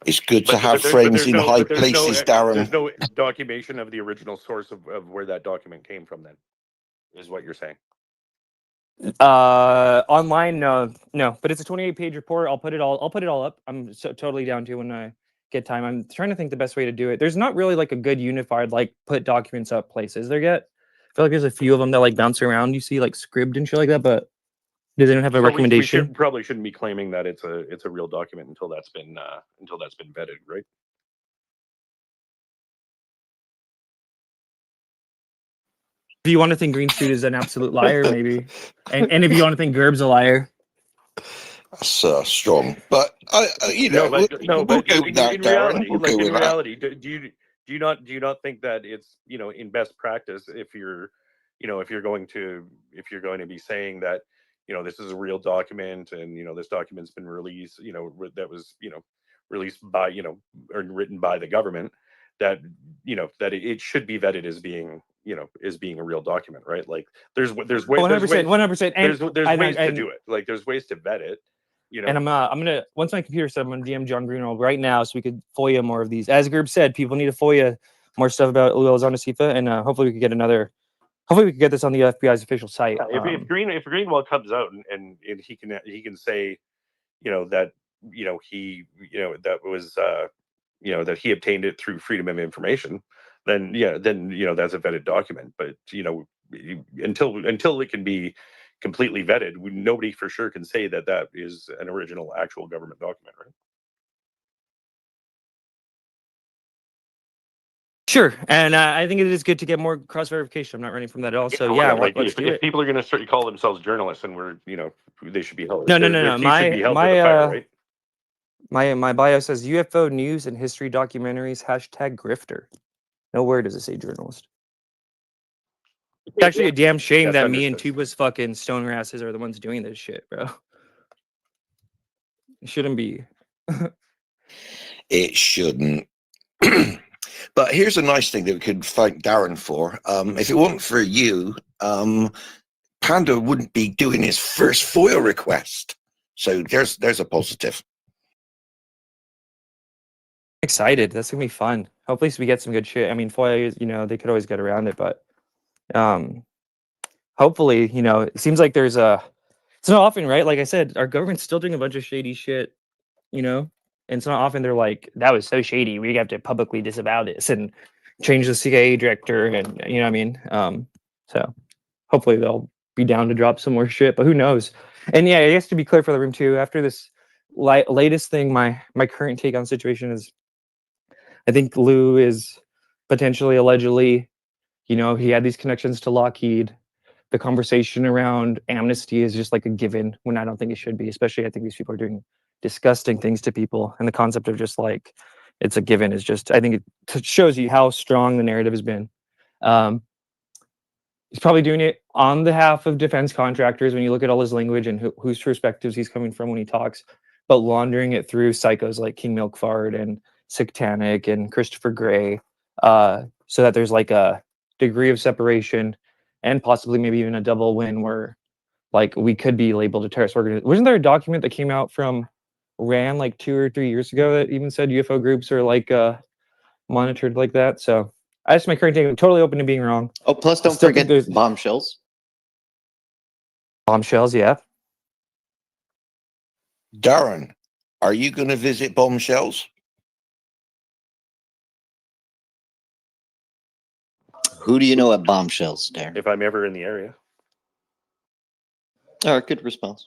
B: It's good to have friends in high places, Darren.
D: There's no documentation of the original source of where that document came from. Then, is what you're saying?
A: Online, no, but it's a 28-page report. I'll put it all up. I'm totally down to when I get time. I'm trying to think the best way to do it. There's not really like a good unified like put documents up place, is there yet? I feel like there's a few of them that like bounce around. You see like Scribd and shit like that, but do they don't have a recommendation?
D: We probably shouldn't be claiming that it's a real document until that's been vetted, right?
A: If you want to think Green Suit is an absolute liar, maybe, and if you want to think Gerb's a liar,
B: That's strong. But you
D: No,
B: know,
D: but no,
B: we'll
D: but
B: go with that,
D: in
B: Darren.
D: reality,
B: We'll
D: like
B: go
D: in
B: with that.
D: reality, do you not think that it's, you know, in best practice, if you're, you know, if you're going to be saying that, you know, this is a real document, and, you know, this document's been released, you know, that was, you know, released by, you know, or written by the government, that, you know, that it should be vetted as being, you know, as being a real document, right? Like there's ways,
A: 100%, 100%, and
D: there's ways to do it. Like there's ways to vet it, you know.
A: And I'm gonna, once my computer set, I'm gonna DM John Greenwald right now so we could FOIA more of these. As Gerb said, people need to FOIA more stuff about Lue Elizondo CIFA, and hopefully we could get another. Hopefully we could get this on the FBI's official site.
D: If Greenwald comes out and he can say, you know, that, you know, he, you know, that was you know, that he obtained it through freedom of information, then yeah, then, you know, that's a vetted document. But, you know, until it can be completely vetted, nobody for sure can say that that is an original actual government document, right?
A: Sure, and I think it is good to get more cross verification. I'm not running from that at all. So yeah,
D: like
A: let's do
D: if
A: it.
D: people are going to start to call themselves journalists, and we're, you know, they should be held.
A: No.
D: They should be held to the fire, right?
A: My bio says UFO news and history documentaries #grifter. Nowhere does it say journalist. It's actually a damn shame
D: That's
A: that me and
D: understood.
A: Tuba's fucking stoner asses are the ones doing this shit, bro. It shouldn't be.
B: It shouldn't. But here's a nice thing that we could thank Darren for. If it weren't for you, Panda wouldn't be doing his first FOIA request. So there's a positive.
A: Excited. That's gonna be fun. Hopefully we get some good shit. I mean, FOIA, you know, they could always get around it, but hopefully, you know, it seems like there's it's not often, right? Like I said, our government's still doing a bunch of shady shit, you know, and it's not often they're like, that was so shady, we have to publicly disavow this and change the CIA director, and you know what I mean? So hopefully they'll be down to drop some more shit, but who knows? And yeah, I guess to be clear for the room too, after this latest thing, my current take on the situation is, I think Lou is potentially, allegedly, you know, he had these connections to Lockheed. The conversation around amnesty is just like a given when I don't think it should be, especially I think these people are doing disgusting things to people. And the concept of just like, it's a given is just, I think it shows you how strong the narrative has been. He's probably doing it on behalf of defense contractors when you look at all his language and whose perspectives he's coming from when he talks, but laundering it through psychos like King Milkfard and Sictanic and Christopher Gray, so that there's like a degree of separation and possibly maybe even a double win where like we could be labeled a terrorist organization. Wasn't there a document that came out from RAND like 2 or 3 years ago that even said UFO groups are like monitored like that? So I just my current take. I'm totally open to being wrong.
E: Oh, plus don't
A: Still think
E: forget
A: there's
E: bombshells.
A: bombshells. Yeah.
B: Darren, are you going to visit Bombshells?
E: Who do you know at bombshells, Darren?
D: If I'm ever in the area.
E: All right, good response.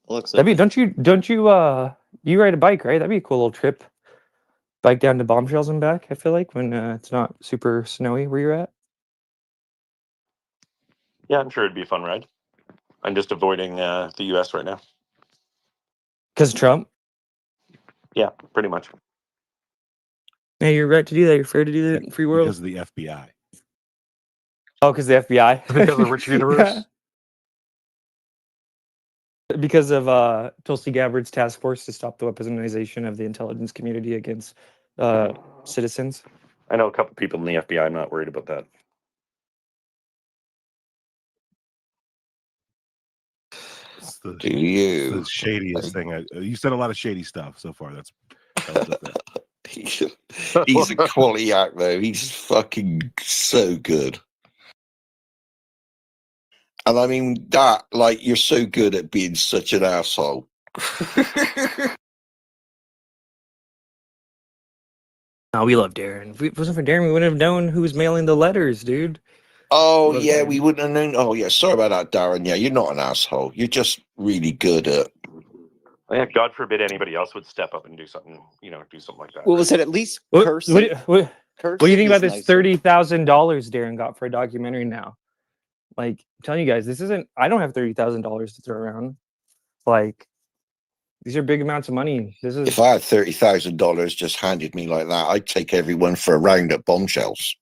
E: Alexa.
A: That'd be, don't you you ride a bike, right? That'd be a cool little trip. Bike down to Bombshells and back, I feel like, when it's not super snowy where you're at.
D: Yeah, I'm sure it'd be a fun ride. I'm just avoiding the US right now.
A: Because of Trump?
D: Yeah, pretty much.
A: Yeah, you're right to do that. You're fair to do that in free world.
C: Because of the FBI.
A: Oh, because the FBI?
D: Because of the rich universe?
A: Because of Tulsi Gabbard's task force to stop the weaponization of the intelligence community against citizens.
D: I know a couple people in the FBI. I'm not worried about that.
C: It's the,
B: Do you?
C: it's the shadiest thing. You said a lot of shady stuff so far. That was up there.
B: He's a quality actor. He's fucking so good. And I mean that, like, you're so good at being such an asshole.
A: Oh, we love Darren. If it wasn't for Darren, we wouldn't have known who was mailing the letters, dude.
B: Oh,
A: Love
B: yeah,
A: Darren.
B: we wouldn't have known. Oh, yeah, sorry about that, Darren. Yeah, you're not an asshole. You're just really good at...
D: Yeah, God forbid anybody else would step up and do something, do something like that.
E: Well, was it at least
A: What
E: cursing?
A: do you think about
E: Cursing
A: this
E: is nicer.
A: $30,000 Darren got for a documentary now? Like, I'm telling you guys, this isn't. I don't have $30,000 to throw around. Like, these are big amounts of money. This is.
B: If I had $30,000 just handed me like that, I'd take everyone for a round at Bombshells.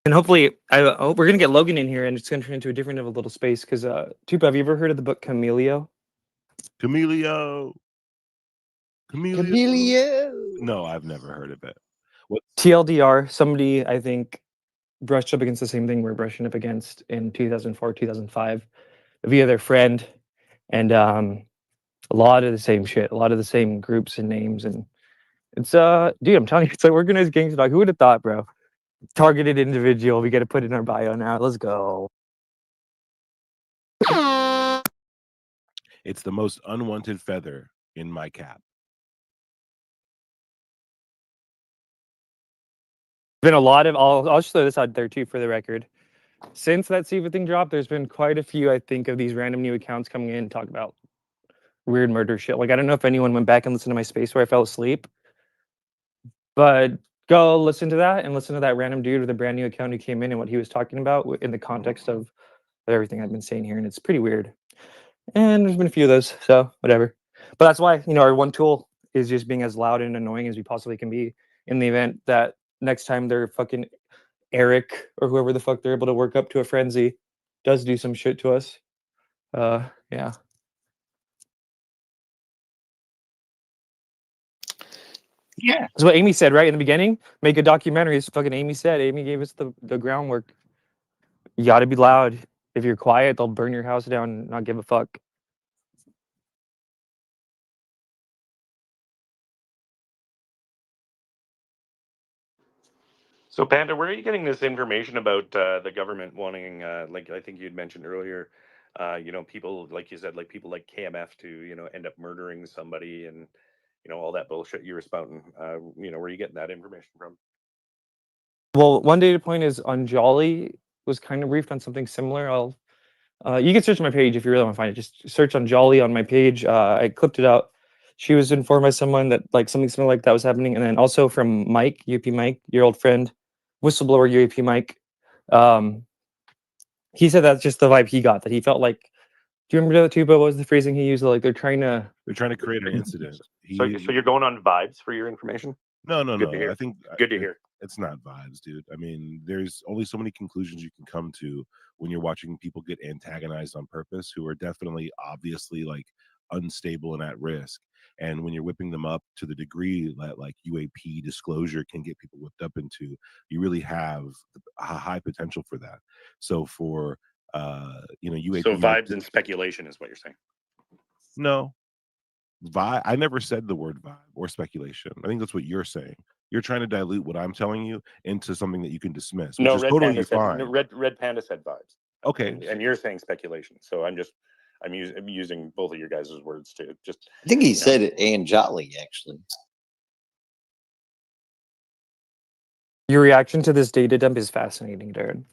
A: And hopefully, I hope we're gonna get Logan in here, and it's gonna turn into a different of a little space. Because, Tupa, have you ever heard of the book Chameleo?
C: Chameleo.
E: Chameleo.
C: No, I've never heard of it. What?
A: TLDR, somebody I think brushed up against the same thing we're brushing up against in 2004, 2005, via their friend, and a lot of the same shit, a lot of the same groups and names, and it's dude, I'm telling you, it's like organized gangs. Dog. Who would have thought, bro? Targeted individual. We got to put it in our bio now. Let's go.
C: It's the most unwanted feather in my cap.
A: Been a lot of. I'll just throw this out there too for the record. Since that CIFA thing dropped, there's been quite a few, I think, of these random new accounts coming in and talk about weird murder shit. Like, I don't know if anyone went back and listened to my space where I fell asleep, but go listen to that and listen to that random dude with a brand new account who came in and what he was talking about in the context of everything I've been saying here, and it's pretty weird. And there's been a few of those, so whatever. But that's why, our one tool is just being as loud and annoying as we possibly can be in the event that next time they're fucking Eric or whoever the fuck they're able to work up to a frenzy does do some shit to us. Yeah.
B: Yeah.
A: That's what Amy said, right? In the beginning, make a documentary. It's fucking Amy said. Amy gave us the groundwork. You gotta be loud. If you're quiet, they'll burn your house down and not give a fuck.
D: So, Panda, where are you getting this information about the government wanting, like I think you'd mentioned earlier, people, like you said, like people like KMF to, end up murdering somebody and, all that bullshit you were spouting. Where are you getting that information from?
A: Well, one data point is Anjali was kind of briefed on something similar. You can search my page if you really want to find it. Just search Anjali on my page. I clipped it out. She was informed by someone that like something similar like that was happening, and then also from Mike, UP Mike, your old friend, whistleblower UAP Mike. He said that's just the vibe he got. That he felt like. Do you remember that too? But what was the phrasing he used? Like they're trying to
C: create an incident.
D: So you're going on vibes for your information?
C: No.
D: Good to hear.
C: I think
D: Good to hear.
C: It's not vibes, dude. I mean, there's only so many conclusions you can come to when you're watching people get antagonized on purpose, who are definitely, obviously, like unstable and at risk. And when you're whipping them up to the degree that like UAP disclosure can get people whipped up into, you really have a high potential for that. So for UAP.
D: So vibes and speculation is what you're saying.
C: No. Vibe. I never said the word vibe or speculation. I think that's what you're saying. You're trying to dilute what I'm telling you into something that you can dismiss. Which
D: No,
C: is
D: Red
C: totally
D: Panda
C: fine.
D: said Red Panda said vibes.
C: Okay.
D: And you're saying speculation. So I'm using both of your guys' words to just.
E: I think he said it Anjali, actually.
A: Your reaction to this data dump is fascinating, Darren.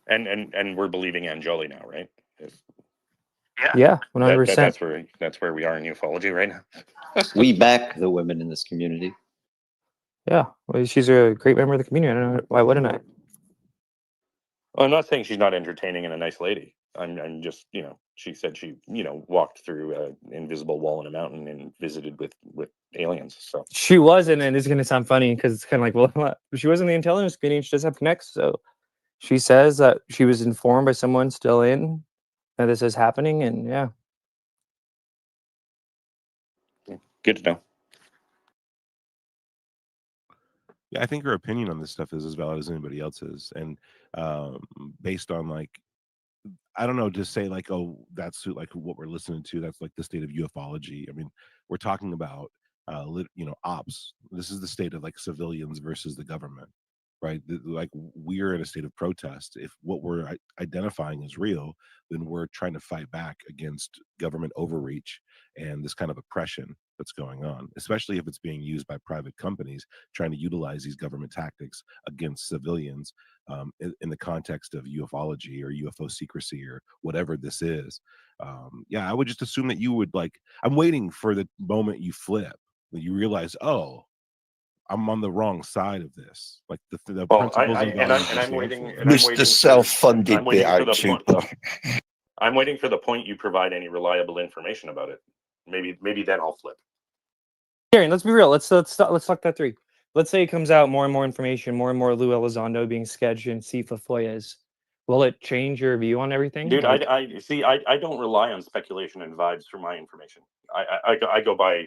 D: And we're believing Anjali now, right?
A: Yeah, 100%.
D: That's where we are in ufology right now.
E: We back the women in this community.
A: Yeah, well, she's a great member of the community. I don't know why wouldn't I?
D: Well, I'm not saying she's not entertaining and a nice lady. I'm just, she said she, walked through an invisible wall in a mountain and visited with aliens. So
A: She wasn't, and it's gonna sound funny because it's kind of like, well, she was in the intelligence community. She does have connects, so she says that she was informed by someone still in that this is happening, and yeah.
D: Good to know.
C: Yeah, I think her opinion on this stuff is as valid as anybody else's, and based on like, I don't know, just say like, oh, that's like what we're listening to. That's like the state of ufology. I mean, we're talking about ops. This is the state of like civilians versus the government, right? Like we're in a state of protest. If what we're identifying is real, then we're trying to fight back against government overreach and this kind of oppression that's going on, especially if it's being used by private companies trying to utilize these government tactics against civilians in the context of ufology or UFO secrecy or whatever this is. Yeah, I would just assume that you would like. I'm waiting for the moment you flip, that you realize, oh, I'm on the wrong side of this. Like the
D: Well,
C: principles and values you
D: I'm
C: stand
D: waiting,
C: for.
D: and I'm
B: Mr.
D: waiting
B: Self-funded
D: I'm
B: bit
D: waiting for
B: out
D: the point.
B: Chupa.
D: I'm waiting for the point you provide any reliable information about it. Maybe then I'll flip.
A: Darren, let's be real. Let's talk that through. Let's say it comes out more and more information, more and more Lue Elizondo being sketched in CIFA FOIAs. Will it change your view on everything?
D: Dude,
A: Like,
D: I see. I don't rely on speculation and vibes for my information. I go by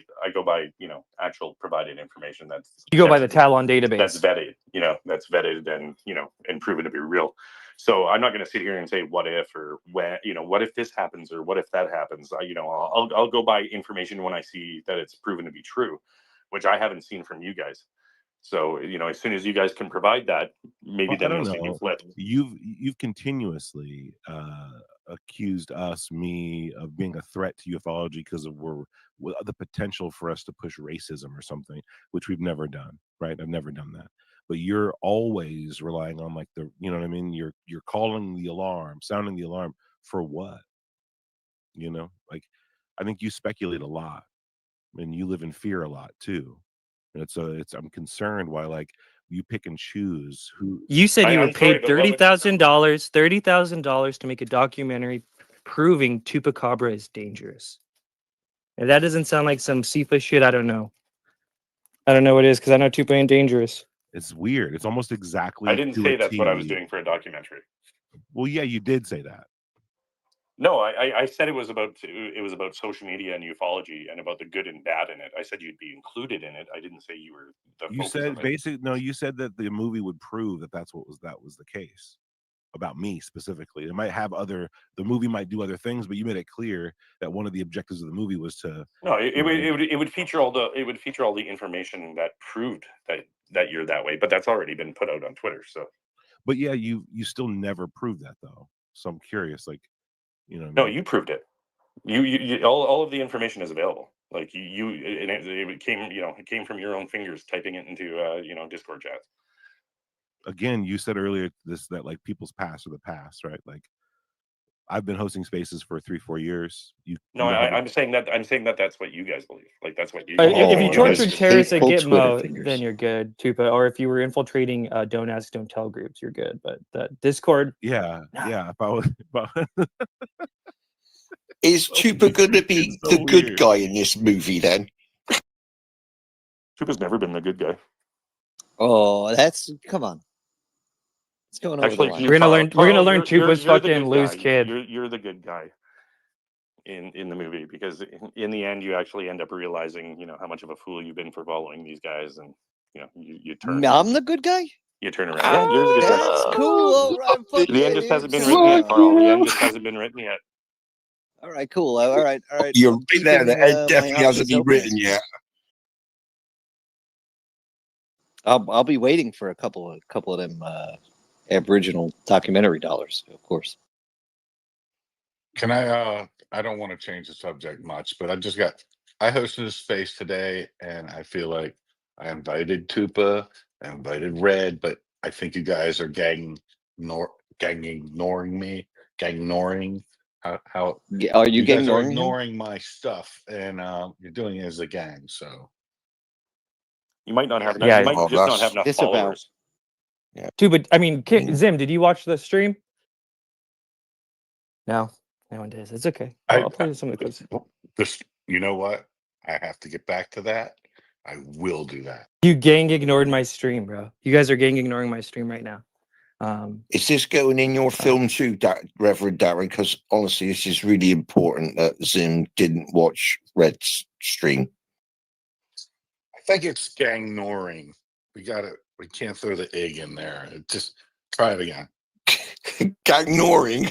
D: actual provided information
A: you go by
D: that's
A: the Talon
D: that's
A: database.
D: vetted, that's vetted and proven to be real. So I'm not going to sit here and say what if or when, what if this happens or what if that happens. I'll go by information when I see that it's proven to be true, which I haven't seen from you guys. So as soon as you guys can provide that, maybe
C: Well, I
D: then
C: don't
D: you'll see me
C: know.
D: flip.
C: You've continuously accused me of being a threat to ufology because of the potential for us to push racism or something, which we've never done. Right? I've never done that. But you're always relying on like you know what I mean. You're calling the alarm, sounding the alarm for what? Like I think you speculate a lot, and you live in fear a lot too. And I'm concerned why like you pick and choose who.
A: You said you were
D: I'm sorry,
A: paid
D: but what
A: $30,000 to make a documentary proving Chupacabra is dangerous. And that doesn't sound like some CIFA shit. I don't know. I don't know what it is because I know Tupa ain't dangerous.
C: It's weird. It's almost exactly.
D: I didn't
C: to
D: say
C: a
D: that's what I was
C: T.
D: doing for a documentary.
C: Well, yeah, you did say that.
D: No, I said it was about social media and ufology and about the good and bad in it. I said you'd be included in it. I didn't say you were the
C: You
D: focus
C: said
D: of it.
C: you said that the movie would prove that that was the case about me specifically. It might have the movie might do other things, but you made it clear that one of the objectives of the movie was to.
D: No, it would feature all the information that proved that you're that way, but that's already been put out on Twitter. So,
C: But yeah, you still never proved that though. So I'm curious, like, what I
D: no,
C: mean?
D: you proved it. You all of the information is available. Like it came from your own fingers typing it into Discord chats.
C: Again, you said earlier that like people's past are the past, right? Like I've been hosting spaces for 3-4 years.
D: No,
C: haven't.
D: I'm saying that that's what you guys believe. Like that's what you.
A: If you
B: Oh,
A: tortured
B: those
A: terrorists at
B: hateful Twitter
A: Gitmo,
B: fingers.
A: then you're good, Tupa. Or if you were infiltrating Don't Ask, Don't Tell groups, you're good. But the Discord,
C: Yeah. If I was,
B: Is Chupa going to be
C: It's so
B: the good
C: weird.
B: guy in this movie then?
D: Chupa's never been the good guy.
E: Oh, come on. It's going over
D: Actually,
E: the line.
A: we're gonna learn. We're gonna learn
D: You're
A: Chupa's
D: the
A: fucking
D: good
A: loose
D: guy.
A: kid.
D: You're the good guy in the movie because in the end you actually end up realizing how much of a fool you've been for following these guys, and you turn.
E: I'm the good guy?
D: You turn around. Yeah, you're the good guy.
E: That's cool. All right. Fuck
D: The end
E: yeah,
D: just hasn't been
E: dude.
D: written yet,
B: Fuck
D: Carl. The
B: yeah.
D: end just hasn't been written yet.
E: All right, cool. All right.
B: You're
E: I'm
B: right there.
E: keeping,
B: The end
E: my
B: definitely hasn't
E: options
B: been
E: open.
B: written yet.
E: I'll be waiting for a couple of them Aboriginal documentary dollars, of course.
F: Can I don't want to change the subject much, but I hosted a space today and I feel like I invited Tupa, I invited Red, but I think you guys are gang ignoring me. How
E: Are you
F: you guys are
E: ignoring him?
F: ignoring my stuff and you're doing it as a gang, so
D: You might not have.
A: Yeah.
D: You might
B: Well,
D: just not
B: that's-
D: have enough
E: Disavow.
D: followers.
A: Tupa, I mean, Zim, did you watch the stream? No, no one does. It's okay. I'll play some of the clips.
F: This, you know what? I have to get back to that. I will do that.
A: You gang ignored my stream, bro. You guys are gang ignoring my stream right now.
B: Is this going in your film too, Reverend Darren? Because honestly, this is really important that Zim didn't watch Red's stream.
F: I think it's gang-noring. We can't throw the egg in there. Just try it again.
B: Gagnoring.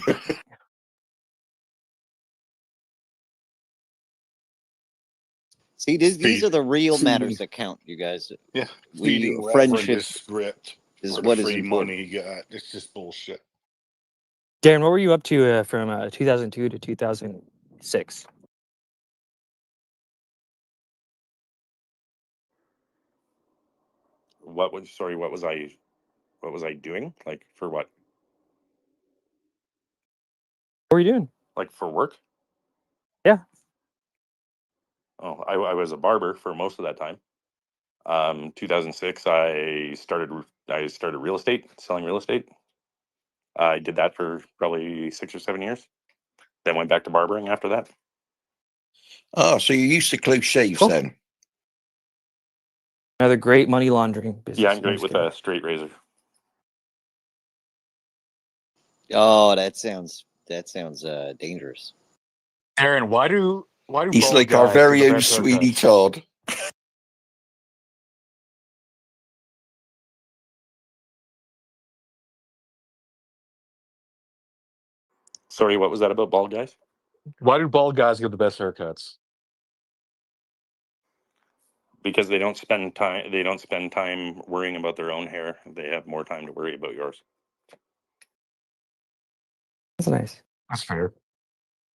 E: See, these are the real matters that count, you guys.
F: Yeah.
E: We
F: Feeding
E: friendship
F: this script
E: is
F: for
E: what
F: the
E: is
F: free
E: important.
F: money you got. It's just bullshit.
A: Darren, what were you up to from 2002 to 2006?
D: What was I doing? Like for what?
A: What were you doing?
D: Like for work?
A: Yeah.
D: Oh, I was a barber for most of that time. 2006, I started real estate, selling real estate. I did that for probably 6 or 7 years. Then went back to barbering after that.
B: Oh, so you used to close shaves
A: Cool.
B: then?
A: Another great money laundering business.
D: Yeah, I'm
A: No,
D: great
A: just
D: with
A: kidding.
D: a straight razor.
E: Oh, that sounds dangerous.
F: Aaron, why do
B: He's
F: bald
B: like our
F: guys
B: very
F: get the
B: own
F: best
B: Sweeney
F: haircuts?
B: Todd.
D: Sorry, what was that about bald guys?
F: Why do bald guys get the best haircuts?
D: Because they don't spend time worrying about their own hair. They have more time to worry about yours.
A: That's nice.
F: That's fair.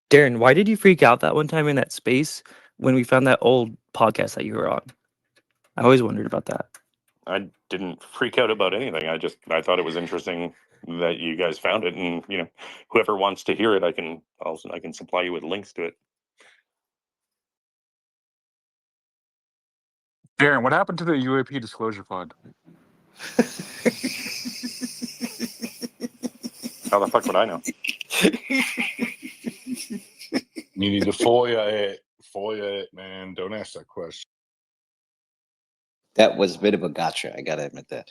A: Darren, why did you freak out that one time in that space when we found that old podcast that you were on? I always wondered about that.
D: I didn't freak out about anything. I thought it was interesting that you guys found it, and whoever wants to hear it, I can supply you with links to it.
F: Darren, what happened to the UAP disclosure fund?
D: How the fuck would I know?
F: You need to FOIA it, man. Don't ask that question.
E: That was a bit of a gotcha. I gotta admit that.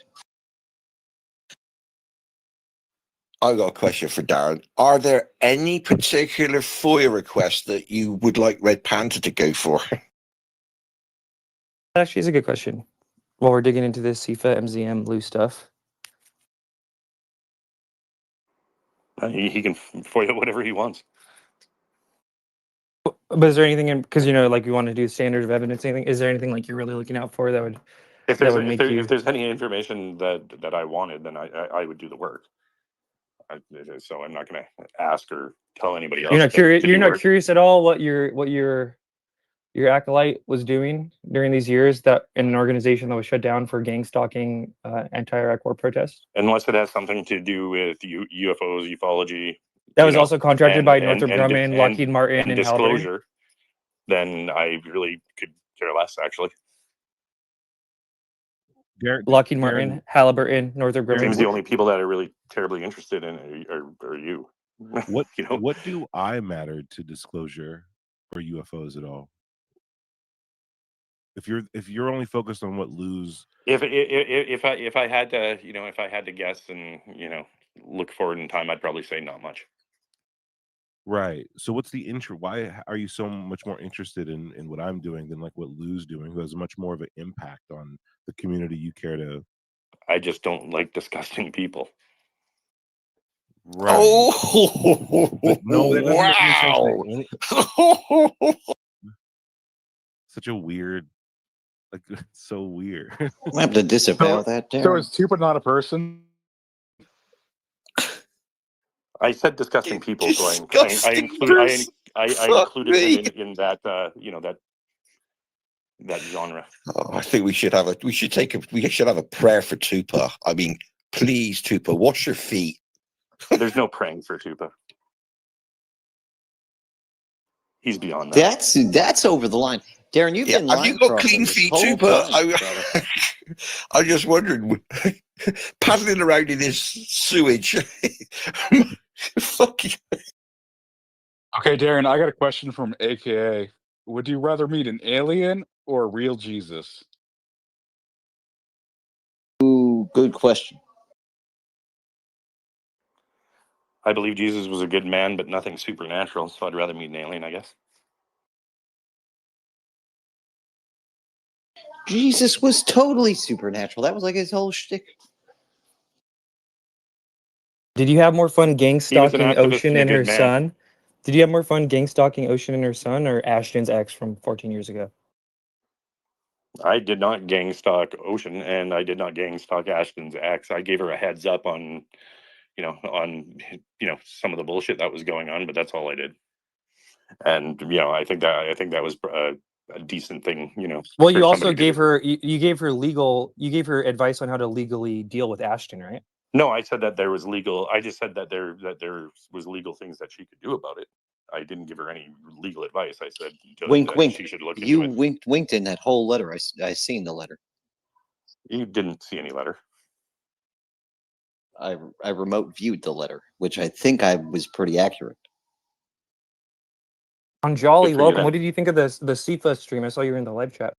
B: I've got a question for Darren. Are there any particular FOIA requests that you would like Red Panther to go for?
A: That actually is a good question. While we're digging into this CIFA, MZM, Lue stuff.
D: He can FOIA whatever he wants.
A: But is there anything in, because like we want to do standard of evidence, anything? Is there anything like you're really looking out for that would
D: If
A: that would make you?
D: if there's any information that I wanted, then I would do the work. So I'm not going to ask or tell anybody else.
A: You're not curious.
D: to do
A: You're not
D: work.
A: curious at all what your acolyte was doing during these years that in an organization that was shut down for gang stalking, anti-Iraq war protests.
D: Unless it has something to do with UFOs, ufology.
A: That was also contracted by Northrop
D: and
A: Grumman, Lockheed Martin, and Halliburton.
D: disclosure. Then I really could care less, actually.
A: Lockheed Martin, Halliburton, Northrop Grumman.
D: Seems the only people that are really terribly interested in it are you.
C: What
D: You know?
C: what do I matter to disclosure for UFOs at all? If you're only focused on what Lue's,
D: If I had to, if I had to guess and look forward in time, I'd probably say not much.
C: right? So what's the interest? Why are you so much more interested in what I'm doing than like what Lue's doing, who has much more of an impact on the community you care to?
D: I just don't like disgusting people.
C: Right.
B: Oh,
C: But no, that doesn't make any sense.
B: wow.
C: Such a weird, like it's so weird.
E: I have to disavow that,
F: So
E: Darren.
F: is Tupa not a person?
D: I said disgusting people, so I
B: Disgusting
D: included
B: Fuck me.
D: them in that that genre.
B: Oh, I think we should have a prayer for Tupa. I mean, please, Tupa, wash your feet.
D: There's no praying for Tupa. He's beyond that.
E: That's over the line. Darren, you've been
B: have
E: lying
B: you got
E: crossing
B: clean
E: this
B: feet,
E: whole
B: Tupa?
E: time, brother.
B: I just wondered, paddling around in this sewage. Fuck you.
F: Okay, Darren, I got a question from AKA. Would you rather meet an alien or a real Jesus?
E: Ooh, good question.
D: I believe Jesus was a good man, but nothing supernatural, so I'd rather meet an alien, I guess.
E: Jesus was totally supernatural. That was like his whole shtick.
A: Did you have more fun gang
D: He was an
A: stalking
D: activist
A: Ocean
D: and a
A: and her
D: good man.
A: son? Did you have more fun gang stalking Ocean and her son, or Ashton's ex from 14 years ago?
D: I did not gang stalk Ocean, and I did not gang stalk Ashton's ex. I gave her a heads up on some of the bullshit that was going on, but that's all I did. And I think that was a decent thing,
A: Well,
D: for
A: you also
D: somebody to
A: gave
D: do.
A: her you gave her advice on how to legally deal with Ashton, right?
D: No, I said that there was legal. I just said that there was legal things that she could do about it. I didn't give her any legal advice. I said
E: Wink,
D: that
E: wink.
D: she should look
E: You
D: into it.
E: winked in that whole letter. I seen the letter.
D: You didn't see any letter.
E: I remote viewed the letter, which I think I was pretty accurate.
A: Anjali,
D: Good for you
A: welcome.
D: then.
A: What did you think of the CIFA stream? I saw you were in the live chat.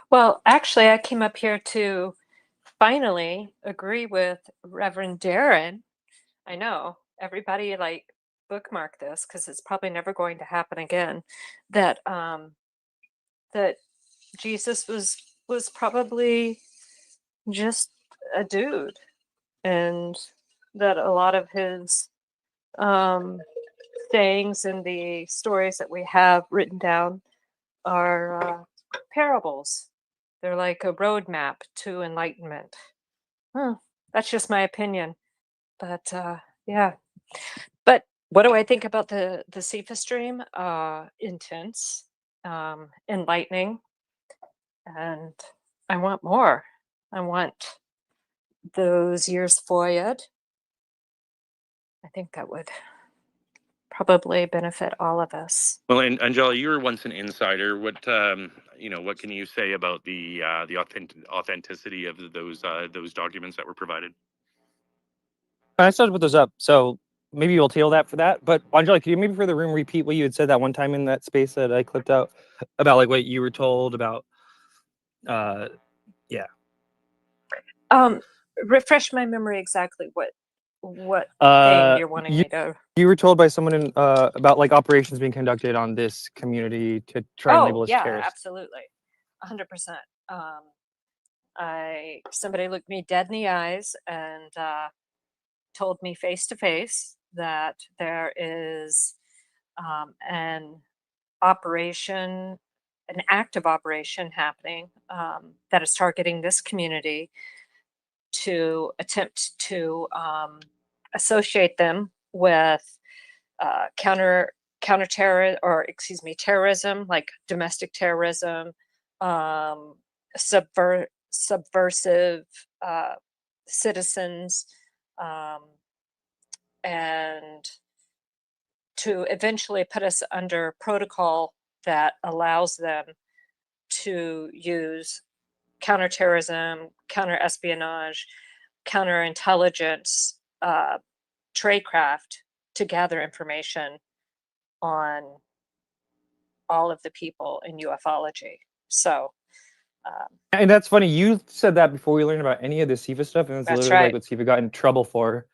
G: Well, actually, I came up here to finally agree with Reverend Darren. I know everybody like bookmark this because it's probably never going to happen again. That that Jesus was probably just a dude, and that a lot of his sayings and the stories that we have written down are parables. They're like a roadmap to enlightenment. That's just my opinion. But yeah. But what do I think about the CIFA stream? Intense, enlightening, and I want more. I want those years FOIA'd. I think that would probably benefit all of us.
D: Well, and Anjali, you were once an insider. What what can you say about the authenticity of those documents that were provided?
A: I started to put those up, so maybe you'll tail that for that. But Anjali, could you maybe for the room repeat what you had said that one time in that space that I clipped out about like what you were told about? Yeah.
G: Refresh my memory exactly what thing you're wanting me to.
A: You were told by someone in, about like operations being conducted on this community to try and label as terrorists.
G: Absolutely, 100%. Somebody looked me dead in the eyes and told me face to face that there is an operation, an active operation happening that is targeting this community to attempt to associate them with terrorism, like domestic terrorism, subversive citizens, and to eventually put us under protocol that allows them to use counterterrorism, counterespionage, counterintelligence, tradecraft to gather information on all of the people in ufology. So,
A: and that's funny. You said that before we learned about any of the CIFA stuff, and it's
G: That's
A: literally
G: right.
A: like what CIFA got in trouble for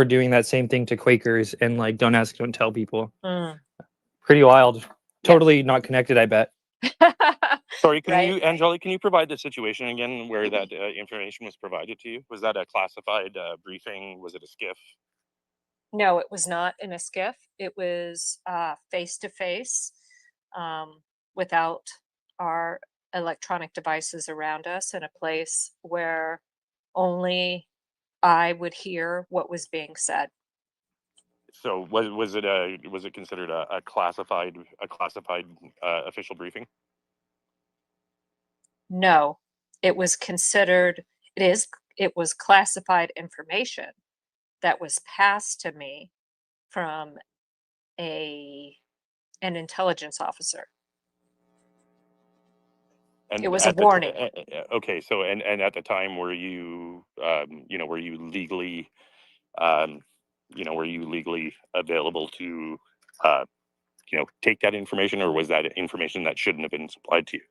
A: doing that same thing to Quakers and like don't ask, don't tell people. Pretty wild. Totally not connected, I bet.
D: Sorry,
G: Right.
D: Anjali, can you provide the situation again where that information was provided to you? Was that a classified briefing? Was it a skiff?
G: No, it was not in a skiff. It was face to face, without our electronic devices around us, in a place where only I would hear what was being said.
D: So was it considered a classified official briefing?
G: No, it was considered. It was classified information that was passed to me from an intelligence officer.
D: And
G: it was a warning.
D: Okay, so and at the time, were you legally available to take that information, or was that information that shouldn't have been supplied to you?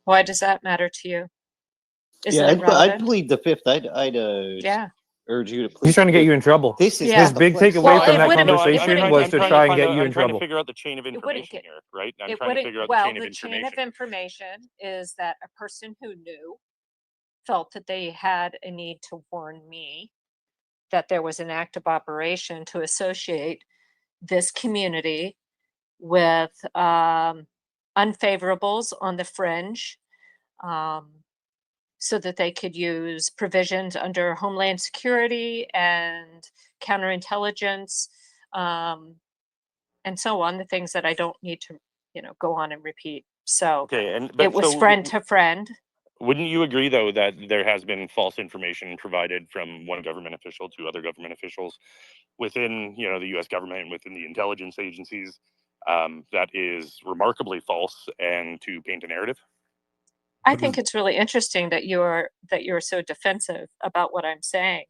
G: Why does that matter to you? Isn't
E: Yeah,
G: it
E: I
G: relevant?
E: plead the fifth. I'd
G: Yeah.
E: urge you to plead.
A: He's trying to get you in trouble.
E: This is
G: Yeah.
A: His
E: not the
A: big
E: place.
A: takeaway
G: Well,
A: from
G: it
A: that
G: wouldn't- it
A: conversation
G: wouldn't
A: was
G: get-
A: to
G: I'm
A: try and get you in
D: I'm trying
A: trouble.
D: to figure out the chain of
G: wouldn't
D: information
G: get-
D: here, right? I'm
G: It
D: trying to
G: wouldn't.
D: figure out
G: Well,
D: the chain of
G: chain of
D: information.
G: information is that a person who knew felt that they had a need to warn me that there was an active operation to associate this community with unfavorables on the fringe, so that they could use provisions under Homeland Security and counterintelligence and so on. The things that I don't need to, go on and repeat. So
D: Okay,
G: it was friend to friend.
D: Wouldn't you agree, though, that there has been false information provided from one government official to other government officials within, the U.S. government and within the intelligence agencies, that is remarkably false and to paint a narrative?
G: I think it's really interesting that you're so defensive about what I'm saying.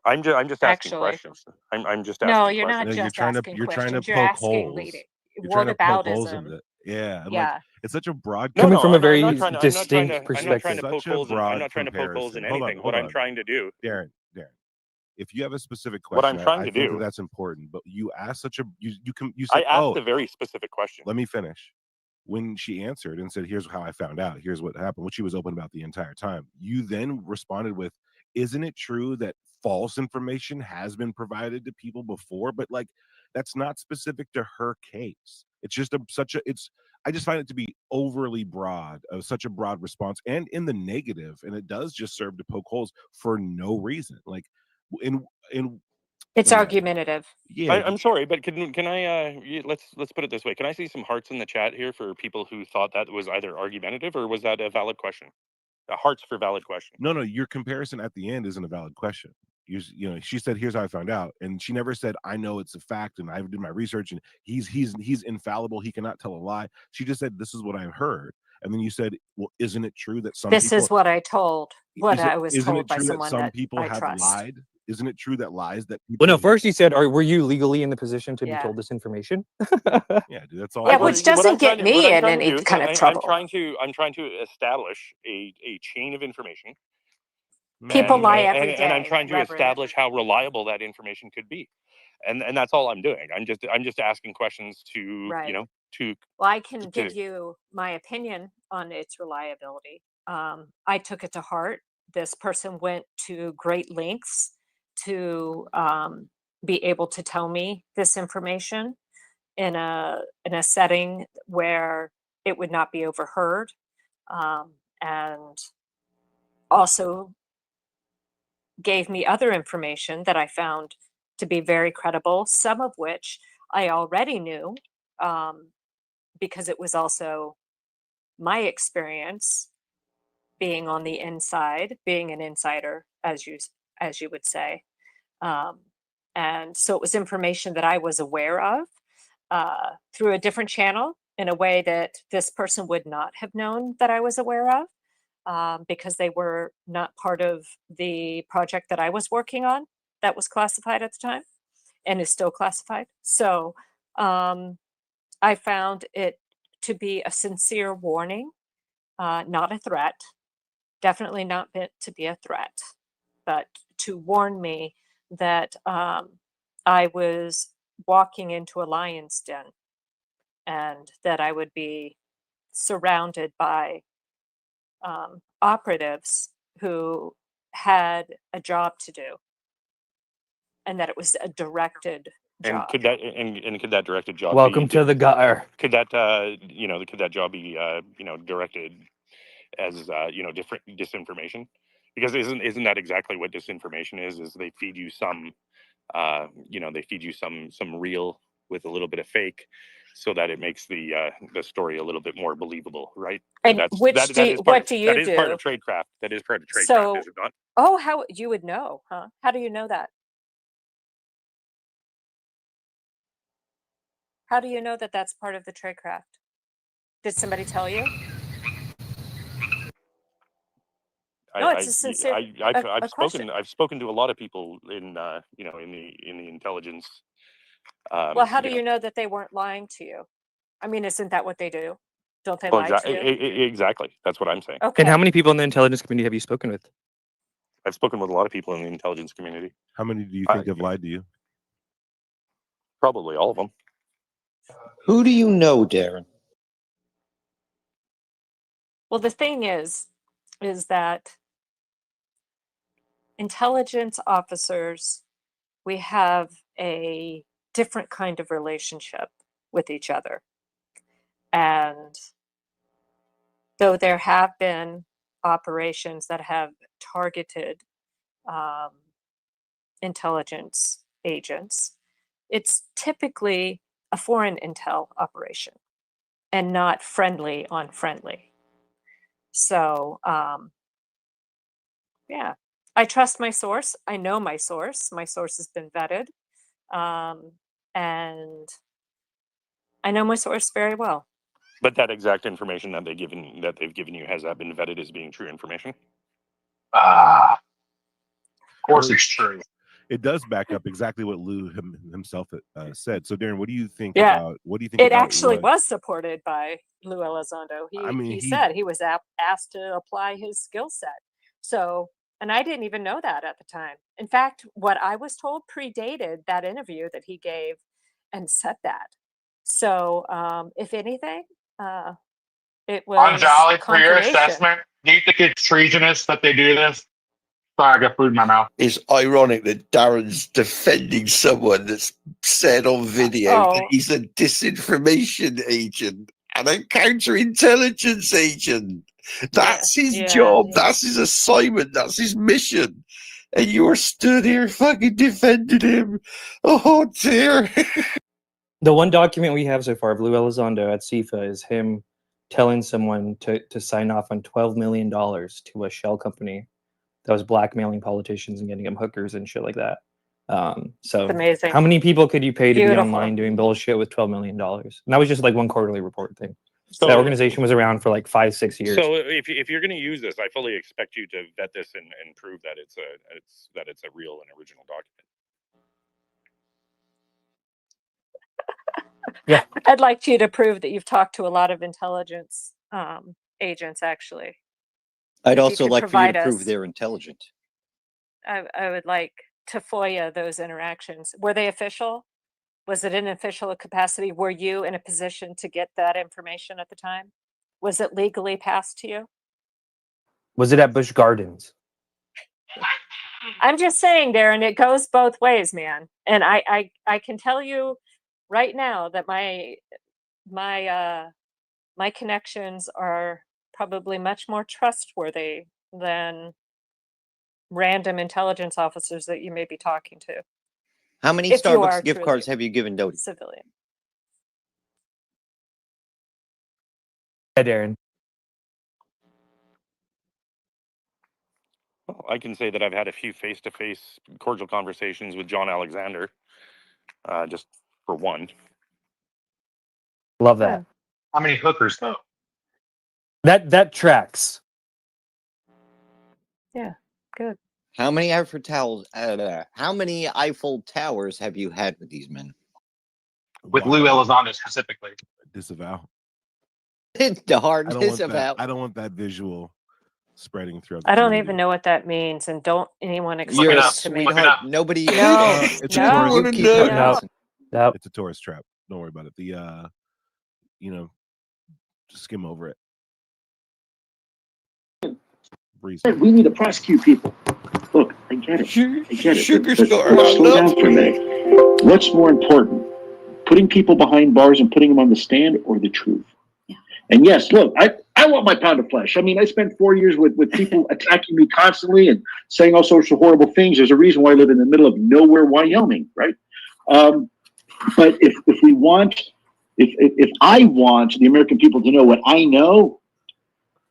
D: I'm just asking
G: Actually.
D: questions. I'm just
G: No,
D: asking
G: you're not
D: questions.
C: No,
G: just asking
C: you're trying to
G: questions. You're
C: poke
G: asking
C: holes.
G: leading.
C: You're trying to poke holes
G: Whataboutism.
C: in it. Yeah, and like
G: Yeah.
C: it's such a broad.
A: Coming
D: No,
A: from a
D: I'm
A: very
D: not trying to.
A: distinct
D: I'm not trying
A: perspective.
D: to poke
C: Such a
D: holes. I'm
C: broad
D: not trying to poke holes in
C: comparison.
D: anything. What I'm trying to do.
C: Darren, if you have a specific
D: What I'm
C: question,
D: trying
C: I
D: to
C: think
D: do.
C: that's important. But you asked you
D: I
C: said,
D: asked a very specific question.
C: let me finish. When she answered and said, here's how I found out, here's what happened, which she was open about the entire time, you then responded with, isn't it true that false information has been provided to people before? But like, that's not specific to her case. It's just I just find it to be overly broad, such a broad response, and in the negative, and it does just serve to poke holes for no reason. Like, in
G: It's argumentative.
C: yeah,
D: I'm sorry, but can I? Let's put it this way. Can I see some hearts in the chat here for people who thought that was either argumentative or was that a valid question? Hearts for valid question.
C: No, your comparison at the end isn't a valid question. She said, here's how I found out, and she never said, I know it's a fact and I did my research and he's infallible, he cannot tell a lie. She just said, this is what I've heard. And then you said, well, isn't it true that some
G: This
C: people
G: is what I told. What I was
C: isn't
G: told
C: it
G: by
C: true that
G: someone
C: some
G: that
C: people
G: I
C: have
G: trust.
C: lied? Isn't it true that lies that people
A: Well, no. First, you said, "Were you legally in the position to be
G: Yeah.
A: told this information?"
C: Yeah, dude, that's all.
G: Yeah,
C: it
G: which
C: is.
G: doesn't get me in any kind of trouble.
D: I'm trying to establish a chain of information.
G: People lie every day.
D: And I'm trying to
G: Reverend.
D: establish how reliable that information could be. And that's all I'm doing. I'm just asking questions to,
G: Right.
D: to
G: Well, I can give you my opinion on its reliability. I took it to heart. This person went to great lengths to be able to tell me this information in a setting where it would not be overheard, and also gave me other information that I found to be very credible, some of which I already knew, because it was also my experience being on the inside, being an insider, as you would say. And so it was information that I was aware of through a different channel in a way that this person would not have known that I was aware of, because they were not part of the project that I was working on that was classified at the time and is still classified. So I found it to be a sincere warning, not a threat, definitely not meant to be a threat, but to warn me that I was walking into a lion's den and that I would be surrounded by operatives who had a job to do, and that it was a directed job.
D: And could that directed job
A: Welcome
D: be,
A: to the gutter.
D: could that could that job be directed as different disinformation? Because isn't that exactly what disinformation is they feed you some some real with a little bit of fake, so that it makes the story a little bit more believable, right?
G: And what do you do?
D: That is part of tradecraft. That is part of tradecraft,
G: So,
D: is it not?
G: oh, how you would know, huh? How do you know that? How do you know that that's part of the tradecraft? Did somebody tell you? No, it's a sincere
D: I've spoken to a lot of people in in the intelligence.
G: Well, how do you know that they weren't lying to you? I mean, isn't that what they do? Don't they
D: Well,
G: lie to you?
D: exactly. That's what I'm saying.
G: Okay.
A: And how many people in the intelligence community have you spoken with?
D: I've spoken with a lot of people in the intelligence community.
C: How many do you think have lied to you?
D: Probably all of them.
E: Who do you know, Darren?
G: Well, the thing is that intelligence officers, we have a different kind of relationship with each other. And though there have been operations that have targeted intelligence agents, it's typically a foreign intel operation and not friendly on friendly. So, yeah, I trust my source. I know my source. My source has been vetted. And I know my source very well.
D: But that exact information that they've given you, has that been vetted as being true information?
H: Of course
C: Well,
H: it's true.
C: It does back up exactly what Lue himself said. So, Darren, what do you think
G: Yeah.
C: about? What do you think?
G: It
C: about
G: actually
C: what,
G: was supported by Lue Elizondo. He said he was asked to apply his skill set. So, and I didn't even know that at the time. In fact, what I was told predated that interview that he gave and said that. So, if anything, it was
H: Anjali, for your
G: confirmation.
H: assessment, do you think it's treasonous that they do this? Sorry, I got food in my mouth.
B: It's ironic that Darren's defending someone that's said on video that he's a disinformation agent and a counterintelligence agent. That's his job.
G: Yeah.
B: That's his assignment. That's his mission. And you're stood here fucking defending him. Oh dear.
A: The one document we have so far of Lue Elizondo at CIFA is him telling someone to sign off on $12 million to a shell company that was blackmailing politicians and getting them hookers and shit like that. So
G: It's amazing.
A: how many people could you pay to
G: Beautiful.
A: be online doing bullshit with $12 million? And that was just like one quarterly report thing.
D: So
A: that organization was around for like 5-6 years.
D: So if you're going to use this, I fully expect you to vet this and prove that it's a real and original document.
A: Yeah,
G: I'd like you to prove that you've talked to a lot of intelligence agents, actually.
E: I'd
G: If you
E: also
G: could
E: like for you to
G: provide
E: prove
G: us-
E: they're intelligent.
G: I would like to FOIA those interactions. Were they official? Was it in official capacity? Were you in a position to get that information at the time? Was it legally passed to you?
A: was it at Busch Gardens?
G: I'm just saying, Darren, it goes both ways, man. And I can tell you right now that my connections are probably much more trustworthy than random intelligence officers that you may be talking to.
E: How many
G: If you are
E: Starbucks gift
G: truly
E: cards have you given Doty?
G: Civilian.
A: Yeah, Darren.
D: Well, I can say that I've had a few face-to-face cordial conversations with John Alexander, just for one.
A: Love that.
H: How many hookers though?
A: That tracks.
G: Yeah, good.
E: How many Eiffel Towers have you had with these men?
H: With Lue Elizondo specifically.
C: Disavow.
E: The hard
C: I don't want
E: disavow.
C: that. I don't want that visual spreading throughout. The
G: I don't
C: community.
G: even know what that means, and don't anyone
H: Look
G: explain
H: it
E: You're
G: it
E: a
H: up.
G: to me.
H: Look it
E: sweetheart.
H: up.
E: Nobody.
G: No,
C: It's a
G: no,
C: tourist.
B: wanna
E: keep
B: know.
E: her
A: No.
E: dancing.
A: Nope.
C: It's a tourist trap. Don't worry about it. Just skim over it. Breeze.
I: We need to prosecute people. Look, I get it. I get it.
B: Sugar's
I: Let's
B: got her hand
I: slow down
B: up.
I: for a minute. What's more important, putting people behind bars and putting them on the stand, or the truth? Yeah. And yes, look, I want my pound of flesh. I mean, I spent 4 years with people attacking me constantly and saying all sorts of horrible things. There's a reason why I live in the middle of nowhere, Wyoming, right? But if I want the American people to know what I know,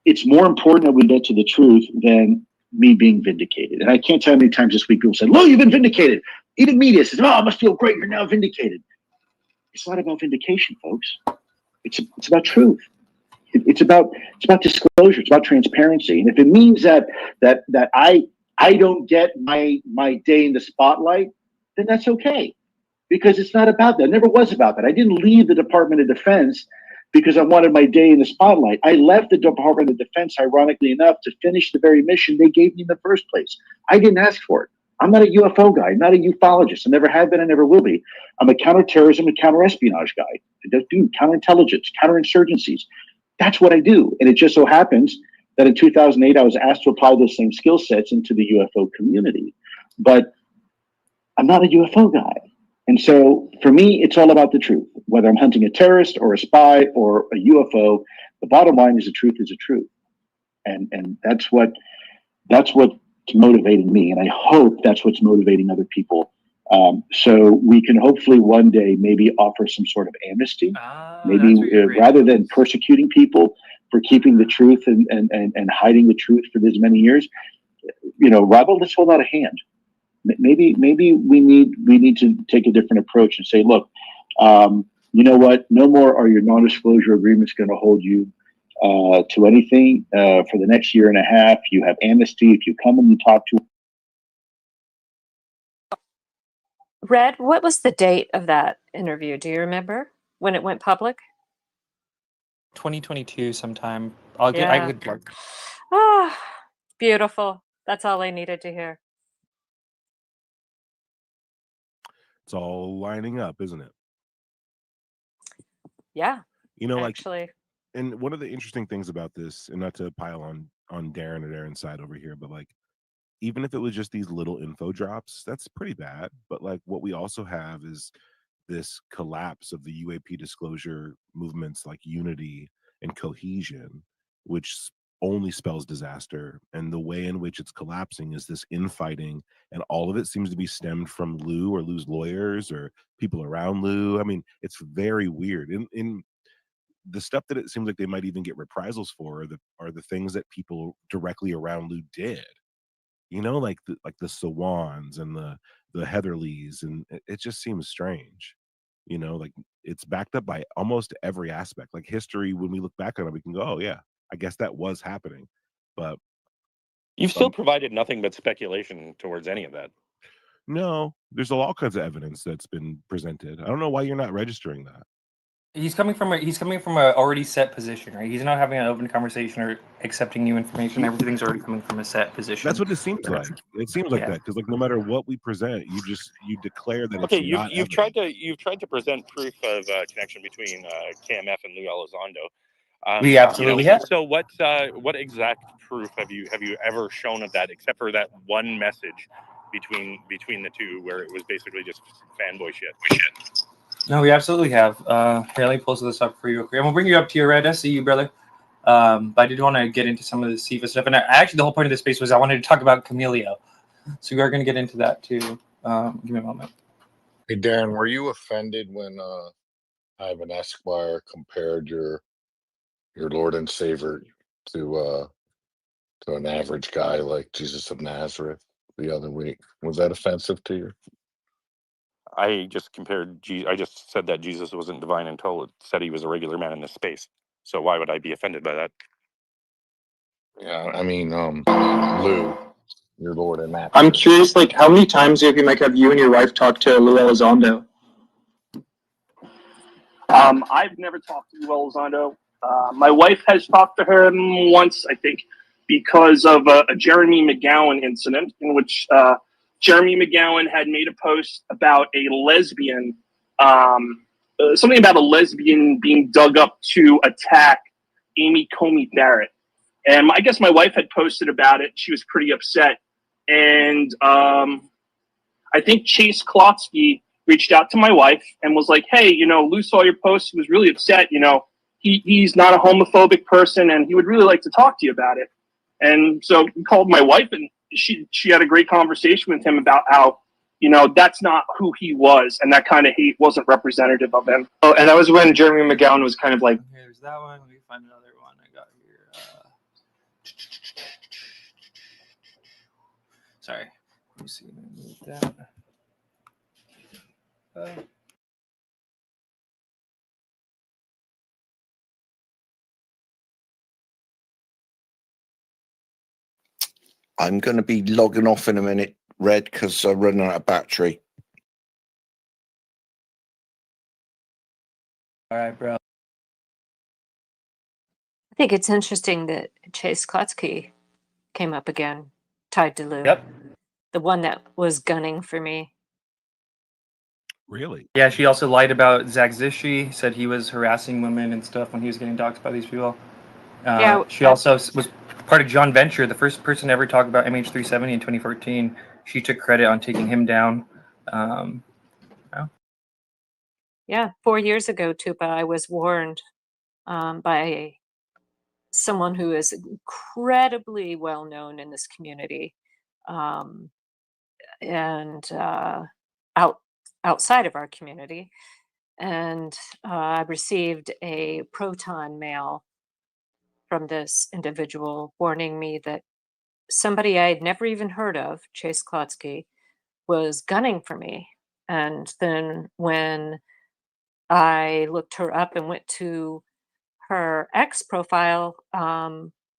I: it's more important that we get to the truth than me being vindicated. And I can't tell how many times this week people said, "Lo, you've been vindicated." Even media says, "Oh, it must feel great. You're now vindicated." It's not about vindication, folks. It's about truth. It's about disclosure. It's about transparency. And if it means that I don't get my day in the spotlight, then that's okay. Because it's not about that. It never was about that. I didn't leave the Department of Defense because I wanted my day in the spotlight. I left the Department of Defense, ironically enough, to finish the very mission they gave me in the first place. I didn't ask for it. I'm not a UFO guy. I'm not a ufologist. I never have been. I never will be. I'm a counterterrorism and counterespionage guy. I do counterintelligence, counterinsurgencies. That's what I do. And it just so happens that in 2008, I was asked to apply those same skill sets into the UFO community. But I'm not a UFO guy. And so for me, it's all about the truth. Whether I'm hunting a terrorist or a spy or a UFO, the bottom line is the truth is the truth. And that's what's motivating me. And I hope that's what's motivating other people So we can hopefully one day maybe offer some sort of amnesty, maybe rather than persecuting people for keeping the truth and hiding the truth for this many years. Robert, let's hold out a hand. Maybe we need to take a different approach and say, look, you know what? No more are your non-disclosure agreements going to hold you to anything for the next year and a half. You have amnesty if you come and you talk to.
G: Red, what was the date of that interview? Do you remember when it went public?
A: 2022 sometime. I could look.
G: Ah, beautiful. That's all I needed to hear.
C: It's all lining up, isn't it?
G: Yeah.
C: Actually. And one of the interesting things about this, and not to pile on Darren or Darren's side over here, but even if it was just these little info drops, that's pretty bad. But what we also have is this collapse of the UAP disclosure movements like unity and cohesion, which only spells disaster. And the way in which it's collapsing is this infighting, and all of it seems to be stemmed from Lue or Lue's lawyers or people around Lue. I mean, it's very weird. In the stuff that it seems like they might even get reprisals for are the things that people directly around Lue did. Like the Sawans and the Heatherleys, and it just seems strange. It's backed up by almost every aspect. Like history, when we look back on it, we can go, oh yeah, I guess that was happening. But
D: you've still provided nothing but speculation towards any of that.
C: No, there's all kinds of evidence that's been presented. I don't know why you're not registering that.
A: He's coming from a already set position, right? He's not having an open conversation or accepting new information. Everything's already coming from a set position.
C: That's what it seems like. It seems like that because no matter what we present, you declare that
D: okay,
C: it's not.
D: You've tried to present proof of connection between KMF and Lue Elizondo.
A: We absolutely have.
D: So what exact proof have you ever shown of that, except for that one message between the two where it was basically just fanboy shit?
A: No, we absolutely have. Here, let me pull this up for you. I'm gonna bring you up to your red. I see you, brother. But I did want to get into some of the CIFA stuff, and actually, the whole point of this space was I wanted to talk about Chameleo. So we are going to get into that too. Give me a moment.
F: Hey, Darren, were you offended when Ivan Esquire compared your Lord and Savior to an average guy like Jesus of Nazareth the other week? Was that offensive to you?
D: I just I just said that Jesus wasn't divine until it said he was a regular man in this space. So why would I be offended by that?
F: Yeah, I mean, Lue, your Lord and Master.
J: I'm curious, how many times have you and your wife talked to Lue Elizondo?
K: I've never talked to Lue Elizondo. My wife has talked to her once, I think, because of a Jeremy McGowan incident in which Jeremy McGowan had made a post about a lesbian, something about a lesbian being dug up to attack Amy Comey Barrett. And I guess my wife had posted about it. She was pretty upset. And I think Chase Klotsky reached out to my wife and was like, hey, Lue saw your post. He was really upset. He's not a homophobic person, and he would really like to talk to you about it. And so we called my wife, and she had a great conversation with him about how, that's not who he was, and that kind of hate wasn't representative of him.
J: Oh, and that was when Jeremy McGowan was kind of like...
A: Here's that one. Let me find another one I got here. Sorry. Let me see. Move that.
B: I'm going to be logging off in a minute, Red, because I'm running out of battery.
A: All right, bro.
G: I think it's interesting that Chase Klotsky came up again, tied to Lue.
A: Yep.
G: The one that was gunning for me.
C: Really?
A: Yeah, she also lied about Zach Zishi, said he was harassing women and stuff when he was getting doxxed by these people. She also was part of John Venture, the first person to ever talk about MH370 in 2014. She took credit on taking him down.
G: Yeah, 4 years ago, Tupa, I was warned by someone who is incredibly well known in this community. And I outside of our community. And I received a proton mail from this individual warning me that somebody I had never even heard of, Chase Klotsky, was gunning for me. And then when I looked her up and went to her X profile,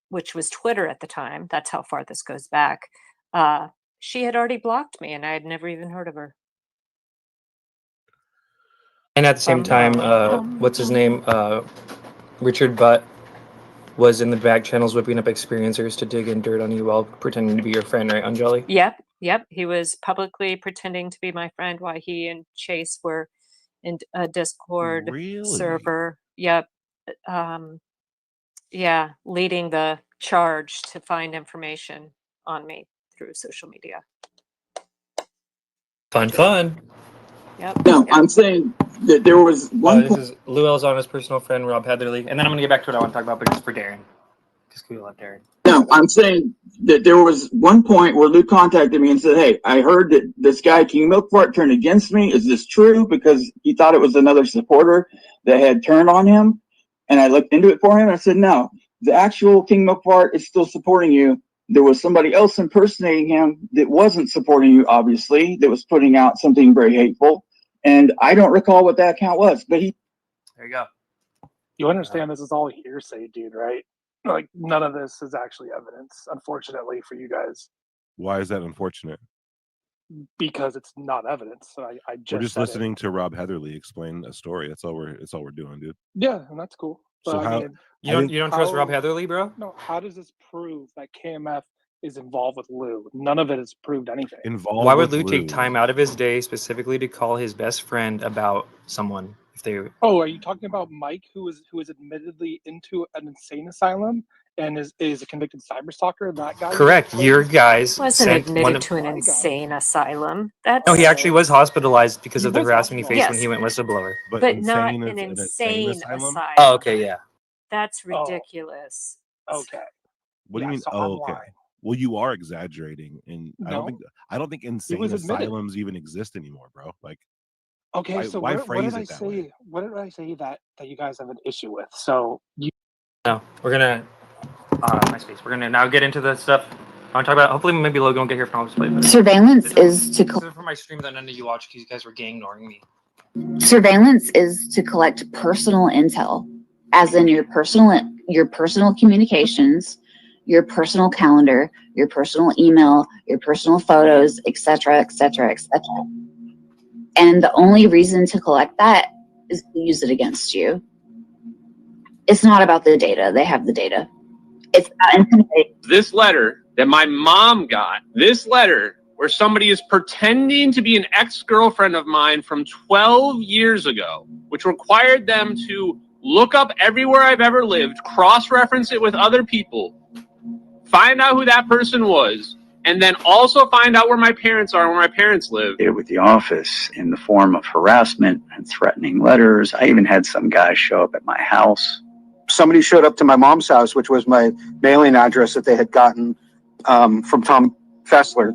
G: which was Twitter at the time, that's how far this goes back, she had already blocked me and I had never even heard of her.
A: And at the same time, what's his name? Richard Butt was in the back channels whipping up experiencers to dig in dirt on you while pretending to be your friend, right, Anjali?
G: Yep. He was publicly pretending to be my friend while he and Chase were in a Discord server. Yep. Yeah, leading the charge to find information on me through social media.
A: Fun.
G: Yep.
J: No, I'm saying that there was one
A: This is Lue Elizondo's personal friend, Rob Heatherly. And then I'm going to get back to what I want to talk about, but just for Darren. Because we love Darren.
J: No, I'm saying that there was one point where Lou contacted me and said, hey, I heard that this guy, King Milkfart, turned against me. Is this true? Because he thought it was another supporter that had turned on him. And I looked into it for him. And I said, no, the actual King Milkfart is still supporting you. There was somebody else impersonating him that wasn't supporting you, obviously, that was putting out something very hateful. And I don't recall what that account was, but
A: There you go.
K: You understand this is all hearsay, dude, right? Like, none of this is actually evidence, unfortunately, for you guys.
C: Why is that unfortunate?
K: Because it's not evidence. So I
C: We're just
K: said
C: listening to Rob Heatherly explain a story. That's all we're doing, dude.
K: Yeah, and that's cool. But
C: So
K: I
C: how
K: mean,
A: you don't trust Rob Heatherly, bro?
K: No, how does this prove that KMF is involved with Lou? None of it has proved anything.
C: Involved?
A: Why would Lou take time out of his day specifically to call his best friend about someone? If they
K: Oh, are you talking about Mike, who is admittedly into an insane asylum and is a convicted cyberstalker? That guy.
A: Correct. Your guys
G: Wasn't
A: sent
G: admitted to an insane asylum. That's
A: No, he actually was hospitalized because
K: He
A: of the
K: was
A: harassment he faced when
G: Yes.
A: he went whistleblower.
G: but not
C: insane
G: an
C: is
G: insane
C: asylum?
G: asylum.
A: Oh, okay, yeah.
G: That's
K: Oh.
G: ridiculous.
K: Okay.
C: What do you mean?
K: So
C: Oh,
K: I'm
C: okay.
K: lying.
C: Well, you are exaggerating, and I
K: No.
C: don't think insane
K: was admitted.
C: asylums even exist anymore, bro. Like,
K: Okay,
C: why,
K: so
C: why
K: what
C: phrase
K: did I
C: it that
K: say?
C: way?
K: What did I say that you guys have an issue with? So you
A: No, we're gonna MySpace. We're gonna now get into the stuff I want to talk about. Hopefully, maybe Logan will get here from I'll play.
L: Surveillance is to
A: This is for my stream that none of you watch because you guys were gang ignoring me.
L: surveillance is to collect personal intel, as in your personal communications, your personal calendar, your personal email, your personal photos, etc., etc., etc. And the only reason to collect that is to use it against you. It's not about the data. They have the data. It's not intimidating.
M: This letter that my mom got, this letter where somebody is pretending to be an ex-girlfriend of mine from 12 years ago, which required them to look up everywhere I've ever lived, cross-reference it with other people, find out who that person was, and then also find out where my parents are and where my parents live.
N: With the office in the form of harassment and threatening letters. I even had some guy show up at my house.
J: somebody showed up to my mom's house, which was my mailing address that they had gotten from Tom Fessler,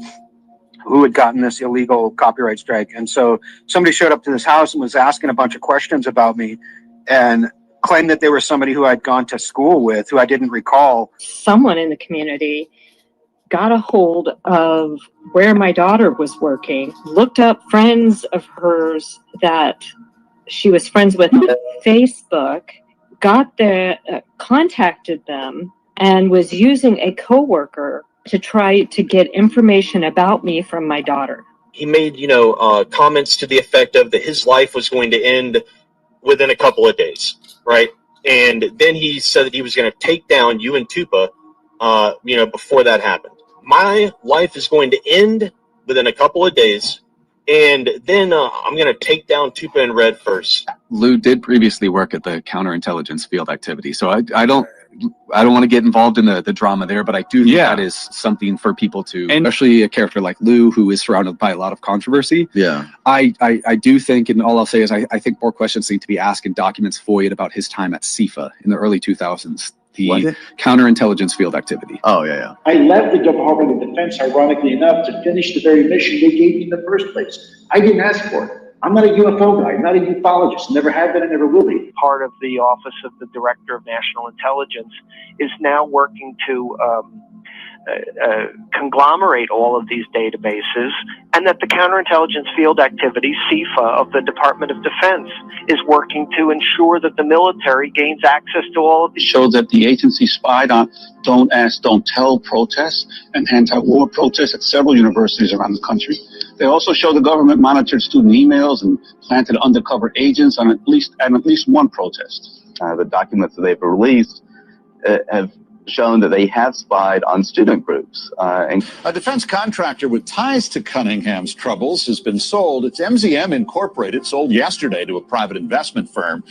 J: who had gotten this illegal copyright strike. And so somebody showed up to this house and was asking a bunch of questions about me and claimed that they were somebody who I'd gone to school with, who I didn't recall.
O: Someone in the community got a hold of where my daughter was working, looked up friends of hers that she was friends with on Facebook, contacted them, and was using a coworker to try to get information about me from my daughter.
P: He made, comments to the effect of that his life was going to end within a couple of days, right? And then he said that he was going to take down you and Tupa, before that happened. My life is going to end within a couple of days, and then I'm going to take down Tupa and Red first.
Q: Lou did previously work at the counterintelligence field activity, so I don't want to get involved in the drama there, but I do think that is something for people to, and especially a character like Lou, who is surrounded by a lot of controversy. Yeah, I do think, and all I'll say is I think more questions need to be asked and documents void about his time at CIFA in the early 2000s. the counterintelligence field activity.
N: Oh, yeah.
I: I left the Department of Defense, ironically enough, to finish the very mission they gave me in the first place. I didn't ask for it. I'm not a UFO guy. I'm not a ufologist. Never have been and never will be.
R: Part of the Office of the Director of National Intelligence is now working to conglomerate all of these databases, and that the counterintelligence field activity, CIFA, of the Department of Defense is working to ensure that the military gains access to all of these.
S: Showed that the agency spied on don't ask, don't tell protests and anti-war protests at several universities around the country. They also show the government monitored student emails and planted undercover agents on at least one protest.
N: The documents that they've released have shown that they have spied on student groups.
T: A defense contractor with ties to Cunningham's troubles has been sold. It's MZM Incorporated, sold yesterday to a private investment firm.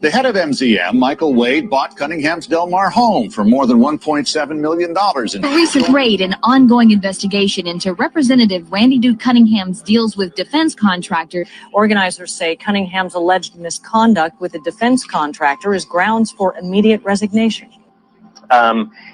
T: The head of MZM, Michael Wade, bought Cunningham's Del Mar home for more than $1.7 million.
U: A recent raid and ongoing investigation into Representative Randy Duke Cunningham's deals with defense contractor.
V: Organizers say Cunningham's alleged misconduct with a defense contractor is grounds for immediate resignation.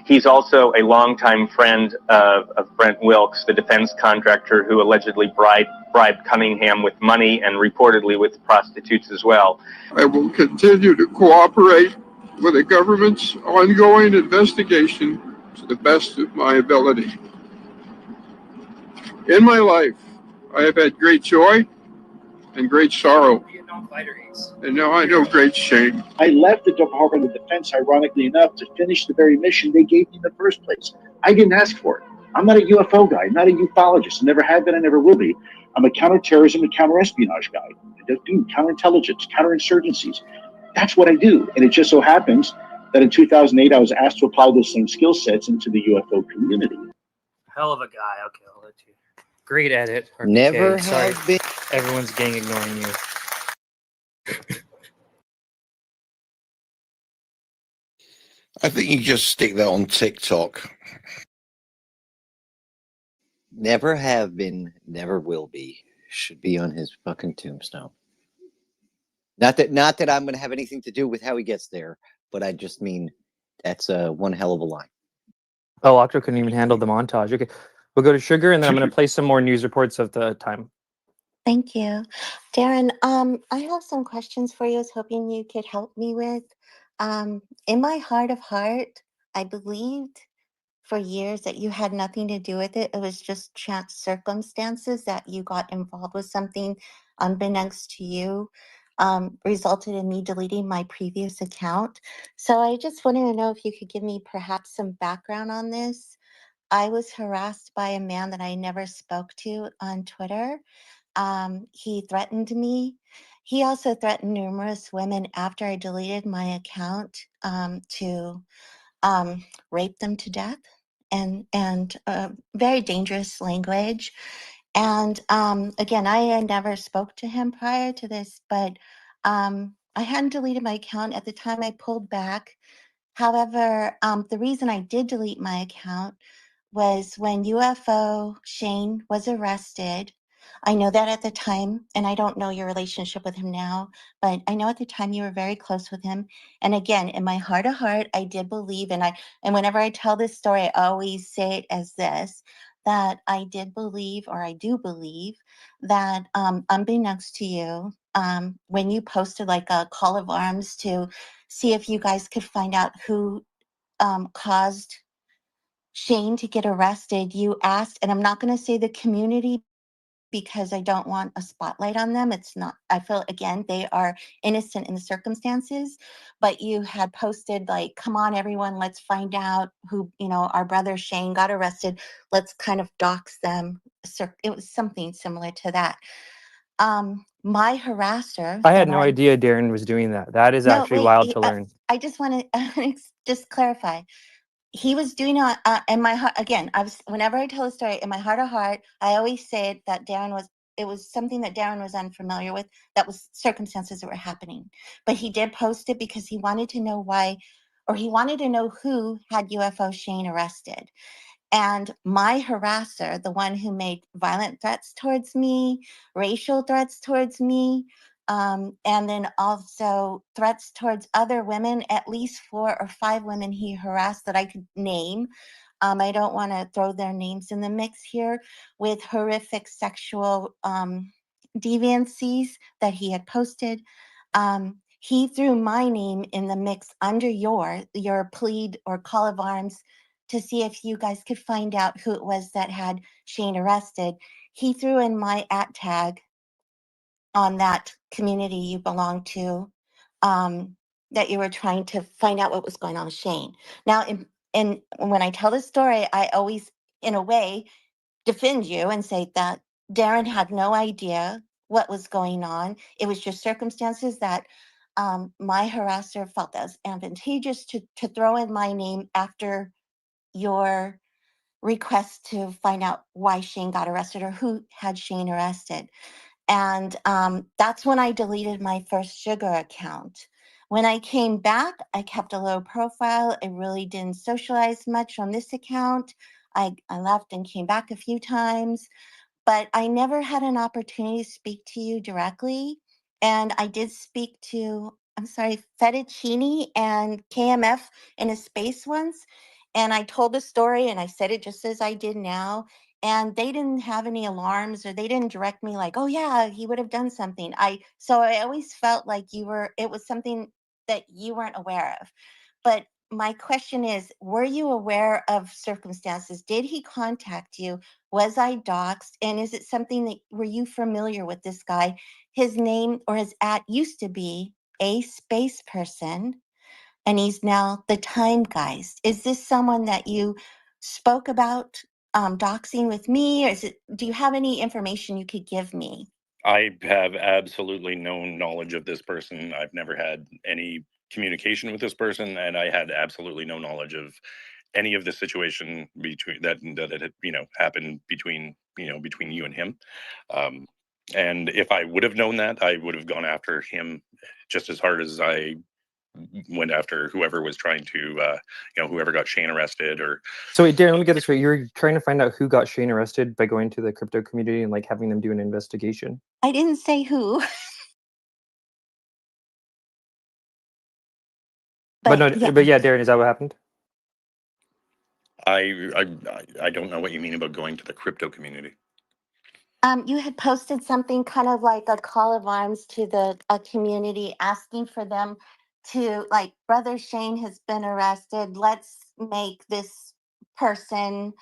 P: He's also a longtime friend of Brent Wilkes, the defense contractor who allegedly bribed Cunningham with money and reportedly with prostitutes as well.
W: I will continue to cooperate with the government's ongoing investigation to the best of my ability. In my life, I have had great joy and great sorrow. And now I know great shame.
I: I left the Department of Defense, ironically enough, to finish the very mission they gave me in the first place. I didn't ask for it. I'm not a UFO guy. I'm not a ufologist. I never have been and never will be. I'm a counterterrorism and counterespionage guy. I do counterintelligence, counterinsurgencies. That's what I do. And it just so happens that in 2008, I was asked to apply those same skill sets into the UFO community.
A: Hell of a guy. Okay, I'll let you. Great edit. RPK.
E: Never
A: Sorry.
E: have been.
A: Everyone's gang ignoring you.
B: I think you just stick that on TikTok.
E: Never have been, never will be. Should be on his fucking tombstone. Not that I'm going to have anything to do with how he gets there, but I just mean that's one hell of a line.
A: Oh, Octo couldn't even handle the montage. Okay, we'll go to Sugar, and then I'm going to play some more news reports of the time.
X: Thank you. Darren, I have some questions for you. I was hoping you could help me with. In my heart of heart, I believed for years that you had nothing to do with it. It was just chance circumstances that you got involved with something unbeknownst to you, resulted in me deleting my previous account. So I just wanted to know if you could give me perhaps some background on this. I was harassed by a man that I never spoke to on Twitter. He threatened me. He also threatened numerous women after I deleted my account to rape them to death and very dangerous language. And again, I had never spoke to him prior to this, but I hadn't deleted my account at the time. I pulled back. However, the reason I did delete my account was when UFO Shane was arrested. I know that at the time, and I don't know your relationship with him now, but I know at the time you were very close with him. And again, in my heart of heart, I did believe, and whenever I tell this story, I always say it as this, that I did believe, or I do believe, that unbeknownst to you, when you posted like a call of arms to see if you guys could find out who caused Shane to get arrested, you asked, and I'm not going to say the community because I don't want a spotlight on them. It's not, I feel, again, they are innocent in the circumstances, but you had posted like, come on, everyone, let's find out who, our brother Shane got arrested. Let's kind of dox them. It was something similar to that. My harasser.
A: I had no idea Darren was doing that. That is actually wild to learn.
X: I just want to just clarify. He was doing it in my heart. Again, whenever I tell a story, in my heart of heart, I always say that it was something that Darren was unfamiliar with. That was circumstances that were happening. But he did post it because he wanted to know why, or he wanted to know who had UFO Shane arrested. And my harasser, the one who made violent threats towards me, racial threats towards me, And then also threats towards other women, at least 4 or 5 women he harassed that I could name. I don't want to throw their names in the mix here, with horrific sexual deviancies that he had posted. He threw my name in the mix under your plead or call of arms to see if you guys could find out who it was that had Shane arrested. He threw in my @ tag on that community you belong to, that you were trying to find out what was going on with Shane. Now, and when I tell this story, I always, in a way, defend you and say that Darren had no idea what was going on. It was just circumstances that my harasser felt that was advantageous to throw in my name after your request to find out why Shane got arrested or who had Shane arrested. And that's when I deleted my first Sugar account. When I came back, I kept a low profile. I really didn't socialize much on this account. I left and came back a few times, but I never had an opportunity to speak to you directly. And I did speak to, I'm sorry, Fettuccini and KMF in a space once. And I told the story and I said it just as I did now. And they didn't have any alarms, or they didn't direct me like, oh yeah, he would have done something. So I always felt like it was something that you weren't aware of. But my question is, were you aware of circumstances? Did he contact you? Was I doxxed? And is it something that, were you familiar with this guy? His name or his @ used to be a space person, and he's now the Time Geist. Is this someone that you spoke about doxing with me, or do you have any information you could give me?
D: I have absolutely no knowledge of this person. I've never had any communication with this person, and I had absolutely no knowledge of any of the situation between that had happened between you and him. And if I would have known that, I would have gone after him just as hard as I went after whoever was trying to whoever got Shane arrested. Or
A: So wait, Darren, let me get this right. You're trying to find out who got Shane arrested by going to the crypto community and like having them do an investigation.
X: I didn't say who.
A: But yeah, Darren, is that what happened?
D: I don't know what you mean about going to the crypto community.
X: You had posted something kind of like a call of arms to the community, asking for them to, like, Brother Shane has been arrested. Let's make this person.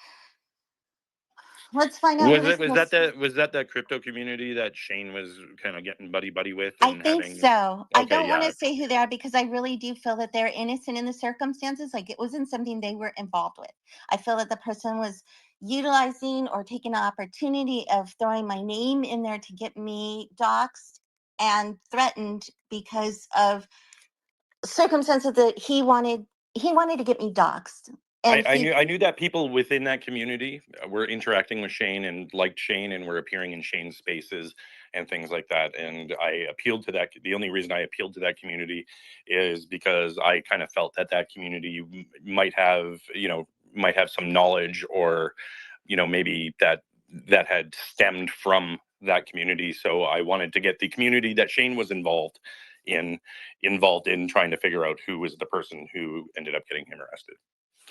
X: Let's find out.
D: Was that the crypto community that Shane was kind of getting buddy with?
X: I
D: And
X: think
D: having,
X: so. I
D: Okay,
X: don't want
D: yeah.
X: to say who they are because I really do feel that they're innocent in the circumstances. Like, it wasn't something they were involved with. I feel that the person was utilizing or taking an opportunity of throwing my name in there to get me doxxed and threatened because of circumstances that he wanted to get me doxxed. And
D: I knew that people within that community were interacting with Shane and liked Shane and were appearing in Shane's spaces and things like that. And I appealed to that. The only reason I appealed to that community is because I kind of felt that that community might have some knowledge, or maybe that had stemmed from that community. So I wanted to get the community that Shane was involved in trying to figure out who was the person who ended up getting him arrested.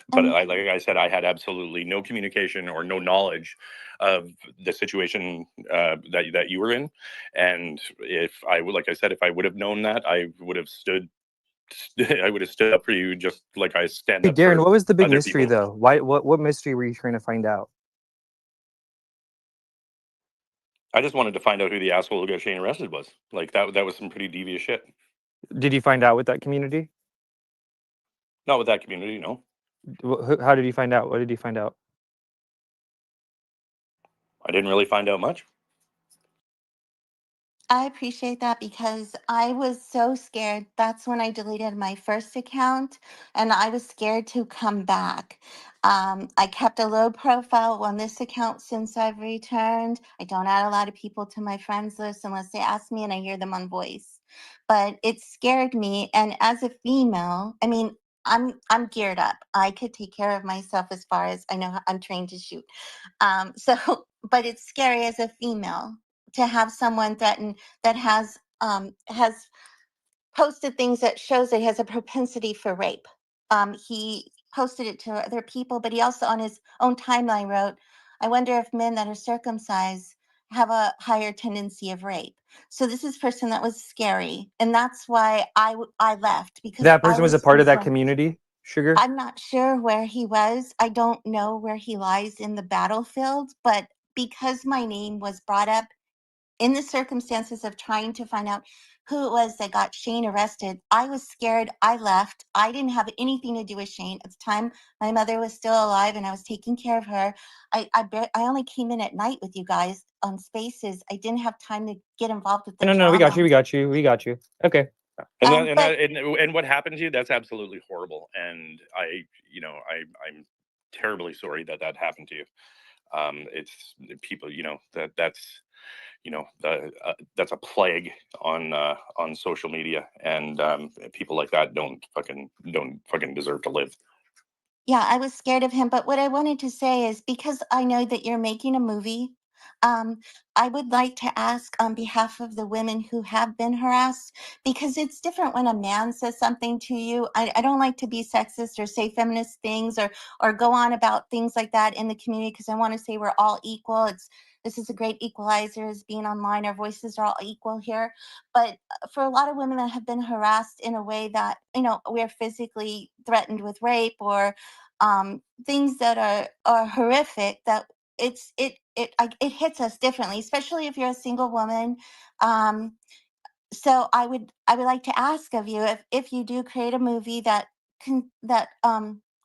D: But like I said, I had absolutely no communication or no knowledge of the situation that you were in. And if I would have known that, I would have stood up for you, just like I stand
A: Hey,
D: up.
A: Darren,
D: for
A: what was the big
D: other
A: mystery
D: people.
A: though? What mystery were you trying to find out?
D: I just wanted to find out who the asshole who got Shane arrested was. Like that was some pretty devious shit.
A: Did you find out with that community?
D: Not with that community, no.
A: How did you find out? What did you find out?
D: I didn't really find out much.
X: I appreciate that because I was so scared. That's when I deleted my first account and I was scared to come back. I kept a low profile on this account since I've returned. I don't add a lot of people to my friends list unless they ask me and I hear them on voice. But it scared me. And as a female, I mean, I'm geared up. I could take care of myself as far as I know. I'm trained to shoot. But it's scary as a female to have someone threaten that has has posted things that shows that he has a propensity for rape. He posted it to other people, but he also on his own timeline wrote, I wonder if men that are circumcised have a higher tendency of rape. So this is a person that was scary. And that's why I left, because
A: That
X: I
A: person was a part of that
X: concerned.
A: community, Sugar?
X: I'm not sure where he was. I don't know where he lies in the battlefield, but because my name was brought up in the circumstances of trying to find out who it was that got Shane arrested, I was scared. I left. I didn't have anything to do with Shane. At the time, my mother was still alive and I was taking care of her. I only came in at night with you guys on Spaces. I didn't have time to get involved with the
A: No,
X: drama.
A: we got you. Okay.
D: And what happened to you, that's absolutely horrible. And I'm terribly sorry that happened to you. It's people, that's a plague on social media, and people like that don't fucking deserve to live.
X: Yeah, I was scared of him. But what I wanted to say is, because I know that you're making a movie, I would like to ask on behalf of the women who have been harassed, because it's different when a man says something to you. I don't like to be sexist or say feminist things or go on about things like that in the community, because I want to say we're all equal. This is a great equalizer, is being online. Our voices are all equal here. But for a lot of women that have been harassed in a way that, we're physically threatened with rape or things that are horrific, that it hits us differently, especially if you're a single woman. So I would like to ask of you, if you do create a movie that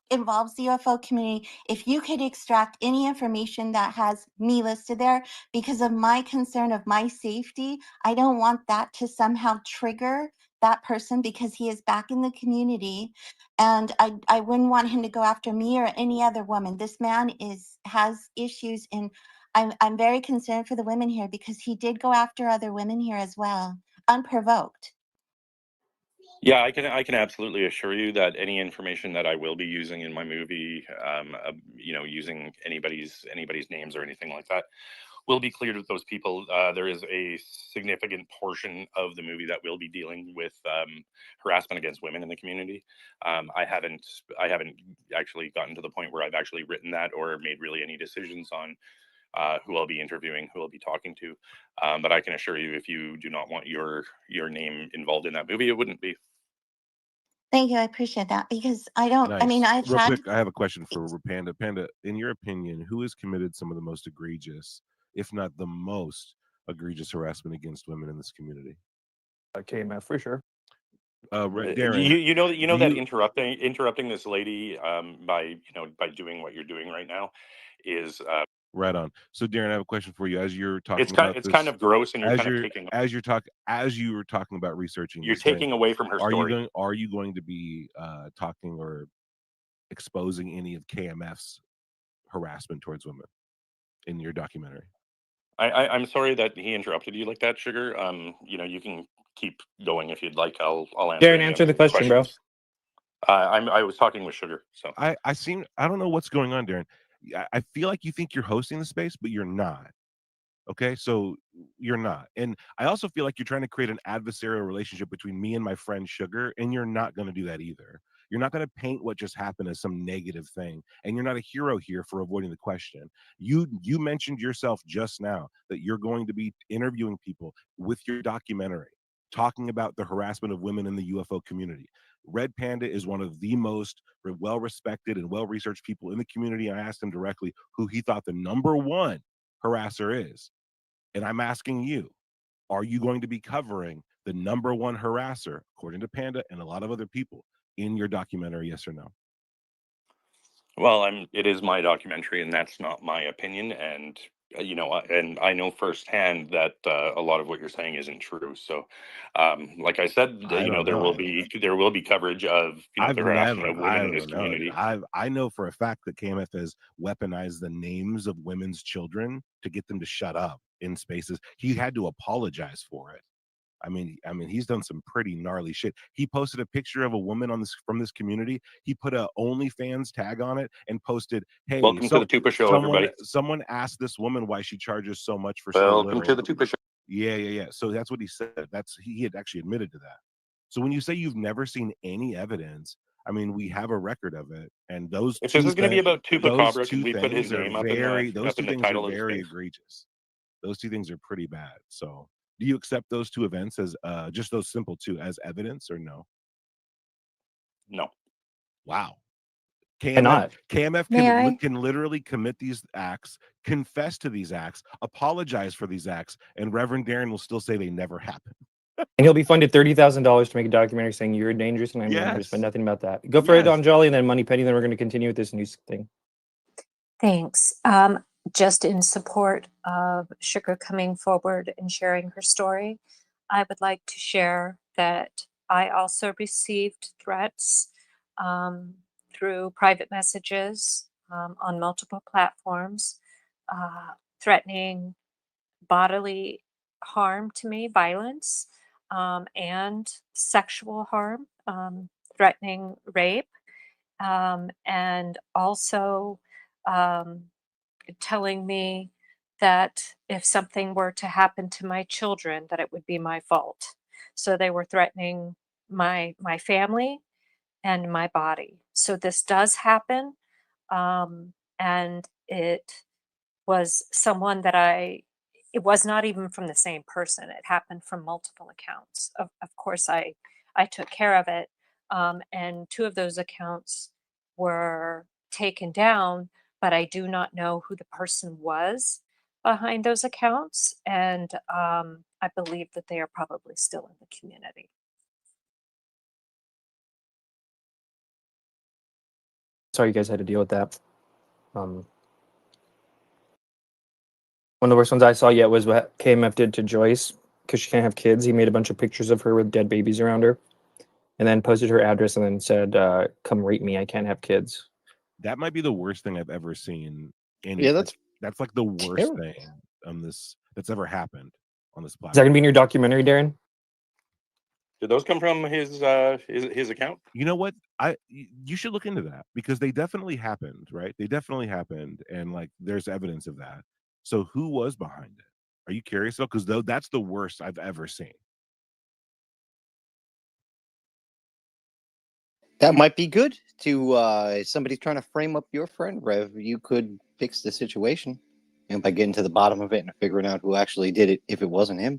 X: involves the UFO community, if you could extract any information that has me listed there, because of my concern of my safety. I don't want that to somehow trigger that person, because he is back in the community, and I wouldn't want him to go after me or any other woman. This man has issues, and I'm very concerned for the women here, because he did go after other women here as well, unprovoked.
D: Yeah, I can absolutely assure you that any information that I will be using in my movie, using anybody's names or anything like that, will be cleared with those people. There is a significant portion of the movie that will be dealing with harassment against women in the community. I haven't actually gotten to the point where I've actually written that or made really any decisions on who I'll be interviewing, who I'll be talking to. But I can assure you, if you do not want your name involved in that movie, it wouldn't be.
X: Thank you. I appreciate that, because I don't,
C: Nice.
X: I mean, I've
C: Real
X: had.
C: quick, I have a question for Panda. Panda, in your opinion, who has committed some of the most egregious, if not the most egregious, harassment against women in this community?
A: KMF for sure.
C: Darren,
D: you know that interrupting this lady by doing what you're doing right now is
C: right on. So Darren, I have a question for you. As you're talking
D: it's
C: about this,
D: kind of gross, and
C: as you were talking about researching,
D: you're
C: this
D: taking
C: thing,
D: away from her story.
C: Are you going to be talking or exposing any of KMF's harassment towards women in your documentary?
D: I'm sorry that he interrupted you like that, Sugar. You can keep going if you'd like. I'll answer.
A: Darren, answer the question, bro.
D: I was talking with Sugar, so
C: I don't know what's going on, Darren. I feel like you think you're hosting the space, but you're not. Okay, so you're not. And I also feel like you're trying to create an adversarial relationship between me and my friend Sugar, and you're not going to do that either. You're not going to paint what just happened as some negative thing, and you're not a hero here for avoiding the question. You mentioned yourself just now that you're going to be interviewing people with your documentary, talking about the harassment of women in the UFO community. Red Panda is one of the most well-respected and well-researched people in the community. I asked him directly who he thought the number one harasser is. And I'm asking you, are you going to be covering the number one harasser, according to Panda and a lot of other people, in your documentary, yes or no?
D: Well, it is my documentary, and that's not my opinion. And and I know firsthand that a lot of what you're saying isn't true. So, like I said, there will be coverage of the harassment of women in this community.
C: I know for a fact that KMF has weaponized the names of women's children to get them to shut up in spaces. He had to apologize for it. I mean, he's done some pretty gnarly shit. He posted a picture of a woman from this community. He put a OnlyFans tag on it and posted, "Hey,
D: welcome to the Tupa Show, everybody."
C: Someone asked this woman why she charges so much for.
D: Welcome to the Tupa Show.
C: Yeah. So that's what he said. He had actually admitted to that. So when you say you've never seen any evidence, I mean, we have a record of it, and those
D: If this is going to be about
C: those
D: Chupacabra, can
C: two
D: we put his
C: things are
D: name up
C: very those
D: up
C: two
D: in the
C: things are
D: title of the
C: very
D: space?
C: egregious. Those two things are pretty bad. So do you accept those two events as just those simple two as evidence or no?
D: No.
C: Wow.
A: Cannot.
C: KMF
O: May I?
C: can literally commit these acts, confess to these acts, apologize for these acts, and Reverend Darren will still say they never happened.
A: And he'll be funded $30,000 to make a documentary saying you're dangerous and I'm dangerous, but nothing about that. Go for it, Anjali, and then Money Penny. Then we're going to continue with this news thing.
F: Thanks. Just in support of Sugar coming forward and sharing her story, I would like to share that I also received threats through private messages on multiple platforms, threatening bodily harm to me, violence, and sexual harm, threatening rape, and also telling me that if something were to happen to my children, that it would be my fault. So they were threatening my family and my body. So this does happen, and it was someone that it was not even from the same person. It happened from multiple accounts. Of course, I took care of it, and 2 of those accounts were taken down, but I do not know who the person was behind those accounts, and I believe that they are probably still in the community.
A: Sorry you guys had to deal with that. One of the worst ones I saw yet was what KMF did to Joyce because she can't have kids. He made a bunch of pictures of her with dead babies around her and then posted her address and then said, come rape me. I can't have kids.
C: That might be the worst thing I've ever seen.
A: Yeah, that's
C: like the worst thing on this that's ever happened on this platform.
A: Is that going to be in your documentary, Darren?
D: Did those come from his account?
C: You know what? You should look into that because they definitely happened, right? They definitely happened, and like there's evidence of that. So who was behind it? Are you curious though? Because that's the worst I've ever seen.
E: That might be good to if somebody's trying to frame up your friend, Rev. You could fix the situation, and by getting to the bottom of it and figuring out who actually did it, if it wasn't him.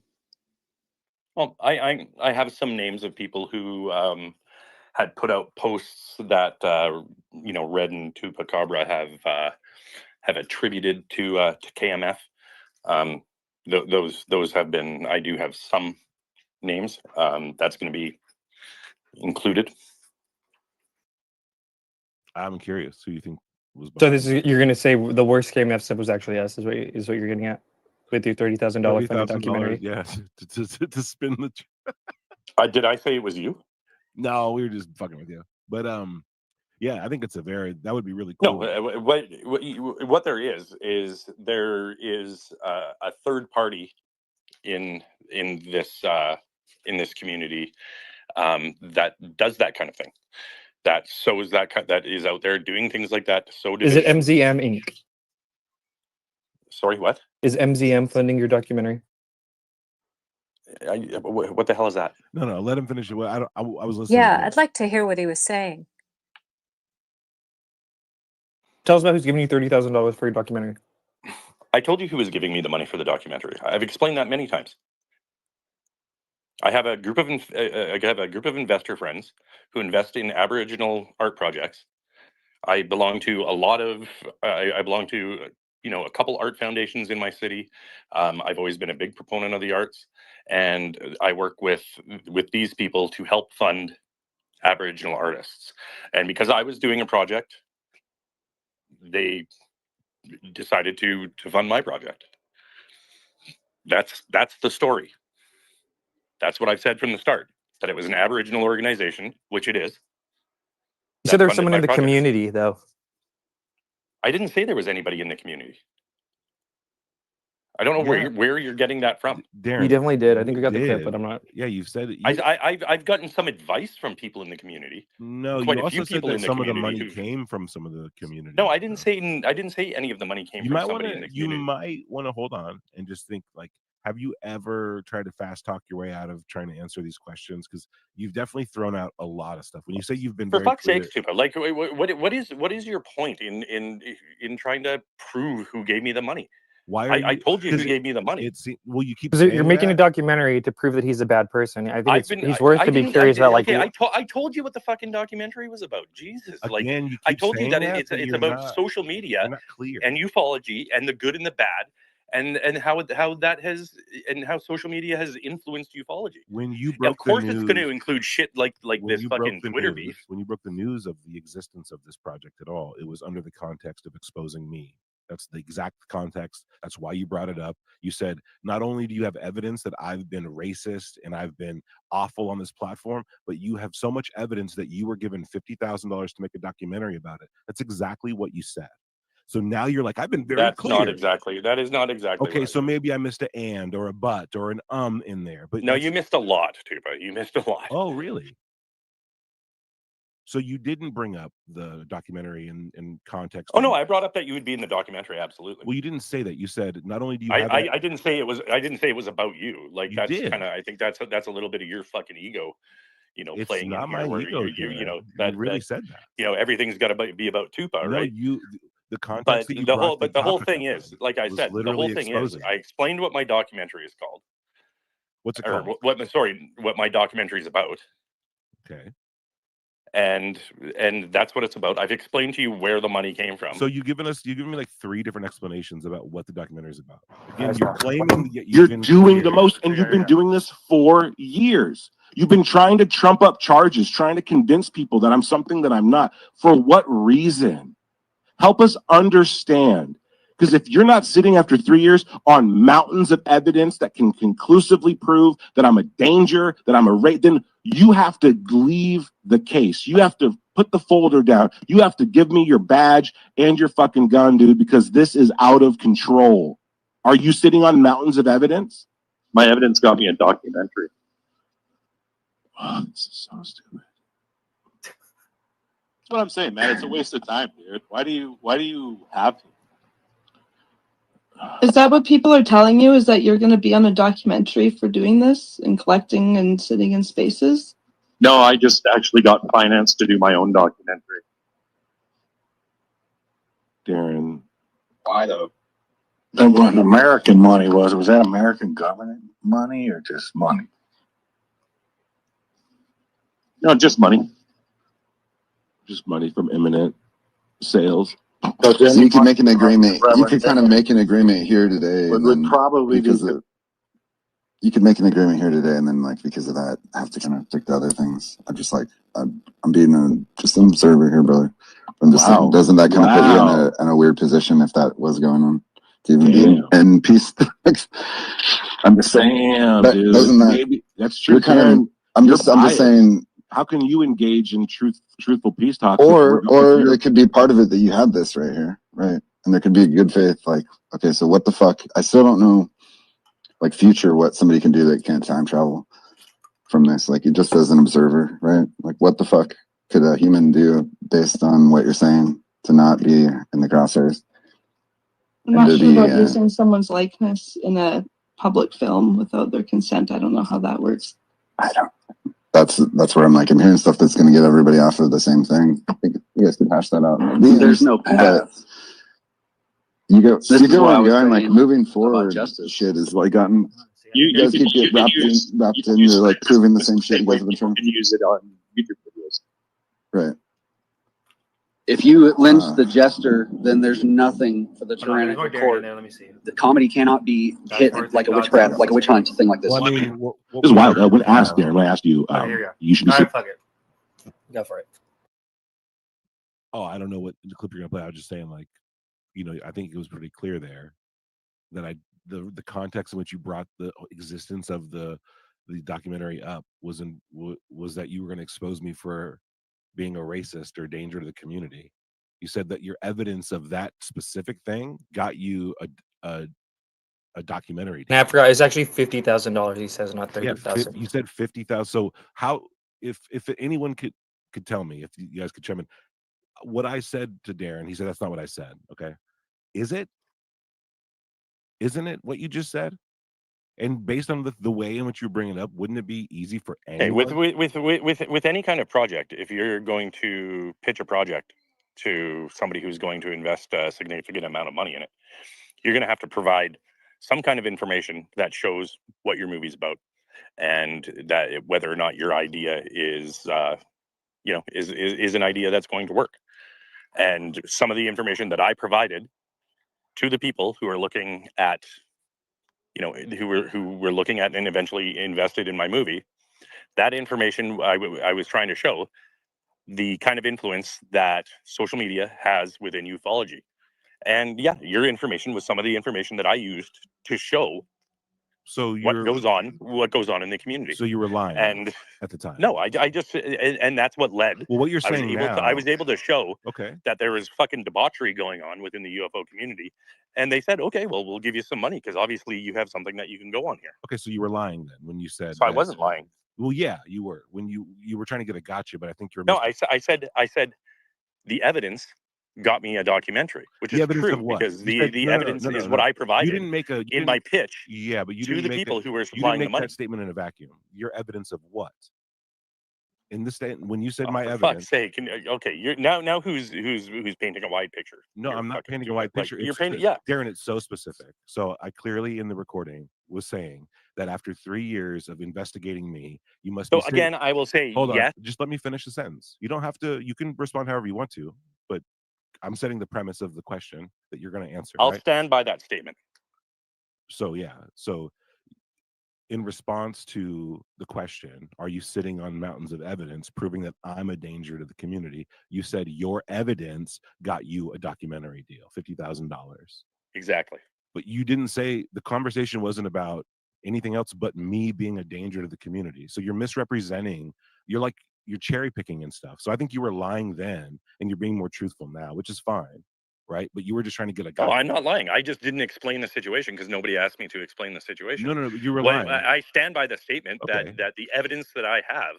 D: Well, I have some names of people who had put out posts that Red and Chupacabra have attributed to KMF. Those have been. I do have some names. That's going to be included.
C: I'm curious who you think was.
A: So you're going to say the worst KMF stuff was actually us? Is what you're getting at with your $30,000 funded documentary?
C: Yeah, to spin the.
D: Did I say it was you?
C: No, we were just fucking with you. But yeah, I think it's that would be really cool.
D: No, what there is a third party in this community that does that kind of thing. That is out there doing things like that.
A: Is it MZM Inc?
D: Sorry, what?
A: Is MZM funding your documentary?
D: What the hell is that?
C: No, let him finish it. I was listening.
F: Yeah, I'd like to hear what he was saying.
A: Tell us about who's giving you $30,000 for your documentary.
D: I told you who was giving me the money for the documentary. I've explained that many times. I have a group of investor friends who invest in Aboriginal art projects. I belong to a couple art foundations in my city. I've always been a big proponent of the arts, and I work with these people to help fund Aboriginal artists. And because I was doing a project, they decided to fund my project. That's the story. That's what I've said from the start, that it was an Aboriginal organization, which it is.
A: You said there was someone in the community, though.
D: I didn't say there was anybody in the community. I don't know where you're getting that from.
C: Darren,
A: you definitely did. I think we got the clip, but I'm not.
C: Yeah, you've said it.
D: I've gotten some advice from people in the community.
C: No,
D: quite
C: you
D: a few
C: also said
D: people
C: that
D: in the
C: some of the
D: community
C: money came from some of the community.
D: No, I didn't say any of the money came from somebody in the community.
C: You might want to hold on and just think like Have you ever tried to fast talk your way out of trying to answer these questions? Because you've definitely thrown out a lot of stuff. When you say you've been
D: For
C: very
D: fuck's
C: clear,
D: sake, Tupa, like what is your point in trying to prove who gave me the money?
C: why are
D: I
C: you?
D: told you who
C: Because
D: gave me the money.
C: it's well, you keep
A: Because
C: saying
A: you're making a
C: that.
A: documentary to prove that he's a bad person. I think
D: I've
A: it's
D: been.
A: he's worth
D: I
A: to be
D: didn't.
A: curious about. Like,
D: Okay, I told you what the fucking documentary was about. Jesus, like
C: Again, you
D: I
C: keep
D: told you
C: saying
D: that
C: that,
D: it's
C: but
D: it's
C: you're
D: about
C: not.
D: social media
C: You're not clear.
D: and ufology and the good and the bad, and how that has and how social media has influenced ufology.
C: When you
D: Now, of
C: broke the
D: course, it's going to
C: news,
D: include shit like
C: when
D: this
C: you broke
D: fucking
C: the
D: Twitter
C: news,
D: beef.
C: when you broke the news of the existence of this project at all, it was under the context of exposing me. That's the exact context. That's why you brought it up. You said, not only do you have evidence that I've been racist and I've been awful on this platform, but you have so much evidence that you were given $50,000 to make a documentary about it. That's exactly what you said. So now you're like, I've been very
D: That's
C: clear.
D: not exactly. That is not exactly.
C: Okay,
D: what I
C: so
D: said.
C: maybe I missed an and or a but or an in there. But
D: No,
C: that's,
D: you missed a lot, Tupa. You missed a lot.
C: oh, really? So you didn't bring up the documentary in context.
D: Oh
C: of-
D: no, I brought up that you would be in the documentary. Absolutely.
C: Well, you didn't say that. You said not only do you have
D: I didn't say it was. I didn't say it was about you. Like
C: You
D: that's
C: did.
D: kind of. I think that's a little bit of your fucking ego.
C: It's
D: Playing
C: not
D: in
C: my
D: here where
C: ego,
D: you know
C: Darren.
D: that
C: You really
D: that,
C: said that.
D: everything's got to be about Tupa,
C: No,
D: right?
C: the context
D: But
C: that you
D: the
C: brought
D: whole
C: the
D: the whole
C: topic
D: thing
C: up
D: is,
C: in
D: like I
C: was
D: said, the
C: literally
D: whole thing is,
C: exposing.
D: I explained what my documentary is called.
C: What's it
D: Or
C: called?
D: what my documentary is about.
C: Okay.
D: And that's what it's about. I've explained to you where the money came from.
C: So you've given me like 3 different explanations about what the documentary is about. Again,
A: That's
C: you're
A: not-
C: claiming that
G: You're
C: you've been
G: doing the
C: clear.
G: most, and you've been doing this for years. You've been trying to trump up charges, trying to convince people that I'm something that I'm not. For what reason? Help us understand. Because if you're not sitting after 3 years on mountains of evidence that can conclusively prove that I'm a danger, that I'm a rate, then you have to leave the case. You have to put the folder down. You have to give me your badge and your fucking gun, dude, because this is out of control. Are you sitting on mountains of evidence?
H: My evidence got me a documentary.
G: Oh, this is so stupid. That's what I'm saying, man. It's a waste of time, dude. Why do you have to?
K: Is that what people are telling you? Is that you're going to be on a documentary for doing this and collecting and sitting in spaces?
H: No, I just actually got financed to do my own documentary.
G: Darren.
T: Why though? That wasn't American money, was it? Was that American government money or just money?
H: No, just money.
G: Just money from imminent sales.
Q: So you can make an agreement. You could kind of make an agreement here today, and then
T: probably
Q: because of, you could make an agreement here today, and then like because of that, have to kind of stick to other things. I'm just like I'm being just an observer here, brother. I'm just saying, doesn't that kind of put you in a weird position if that was going on? To even be in peace. I'm just saying.
G: Damn, dude.
Q: Doesn't that?
G: Maybe that's true.
Q: I'm just saying.
G: How can you engage in truthful peace talks?
Q: Or it could be part of it that you had this right here, right? And there could be a good faith, like, okay, so what the fuck? I still don't know, like, future what somebody can do that can't time travel from this. Like, just as an observer, right? Like, what the fuck could a human do based on what you're saying to not be in the crosshairs?
K: I'm not sure about using someone's likeness in a public film without their consent. I don't know how that works.
Q: I don't. That's where I'm like, I'm hearing stuff that's going to get everybody off of the same thing. I think you guys can hash that out.
N: There's no path.
Q: You go
N: This is
Q: where
N: why I
Q: I'm
N: was
Q: going, like
N: saying
Q: moving forward.
N: about justice.
Q: Shit is like gotten.
H: You
Q: guys
H: can-
Q: keep
H: you
Q: getting
H: can
Q: wrapped in.
H: use
Q: You're like proving the same
H: the
Q: shit you
H: way
Q: guys have been
H: people
Q: trying.
H: can use it on YouTube videos.
Q: Right.
N: If you lynch the jester, then there's nothing for the tyrannical court.
A: Let me see.
N: The comedy cannot be hit like a witchcraft, like a witch hunt, thing like this.
G: Well, I mean, this is wild. When I asked Darren, when I asked you, you should be.
A: All right, fuck it. Go for it.
C: Oh, I don't know what the clip you're gonna play. I was just saying, like, I think it was pretty clear there that the context in which you brought the existence of the documentary up was that you were going to expose me for being a racist or danger to the community. You said that your evidence of that specific thing got you a documentary.
A: I forgot. It's actually $50,000. He says, not 30,000.
C: You said 50,000. So how, if anyone could tell me, if you guys could chime in, what I said to Darren, he said that's not what I said. Okay, is it? Isn't it what you just said? And based on the way in which you bring it up, wouldn't it be easy for
D: Hey,
C: anyone?
D: with any kind of project, if you're going to pitch a project to somebody who's going to invest a significant amount of money in it, you're going to have to provide some kind of information that shows what your movie's about, and that whether or not your idea is is an idea that's going to work. And some of the information that I provided to the people who are looking at, who were looking at and eventually invested in my movie, that information I was trying to show the kind of influence that social media has within ufology. And yeah, your information was some of the information that I used to show what goes on in the community.
C: So you were lying
D: and
C: at the time.
D: No, I just and that's what led.
C: Well, what you're saying
D: I was able to show
C: okay,
D: that there was fucking debauchery going on within the UFO community, and they said, okay, well, we'll give you some money because obviously you have something that you can go on here.
C: Okay, so you were lying then when you said.
D: So I wasn't lying.
C: Well, yeah, you were when you were trying to get a gotcha, but I think you're.
D: No, I said the evidence got me a documentary, which is true because the evidence is what I provided.
C: You didn't make in
D: my pitch.
C: Yeah, but you
D: to
C: didn't
D: the
C: make
D: people who were
C: you
D: supplying
C: didn't
D: the
C: make
D: money.
C: that statement in a vacuum. Your evidence of what? In the state, when you said my
D: For
C: evidence.
D: Fuck's sake! Okay, you're now who's painting a wide picture?
C: No, I'm not painting a wide picture.
D: You're painting,
C: Darren, it's so specific. So I clearly in the recording was saying that after 3 years of investigating me, you must.
D: So again, I will say
C: hold
D: yes.
C: on. Just let me finish the sentence. You don't have to. You can respond however you want to, but I'm setting the premise of the question that you're going to answer.
D: I'll stand by that statement.
C: So yeah. So in response to the question, are you sitting on mountains of evidence proving that I'm a danger to the community? You said your evidence got you a documentary deal, $50,000.
D: Exactly.
C: But you didn't say the conversation wasn't about anything else but me being a danger to the community. So you're misrepresenting. You're cherry picking and stuff. So I think you were lying then, and you're being more truthful now, which is fine, right? But you were just trying to get a guy.
D: No, I'm not lying. I just didn't explain the situation because nobody asked me to explain the situation.
C: No, you were lying.
D: I stand by the statement that the evidence that I have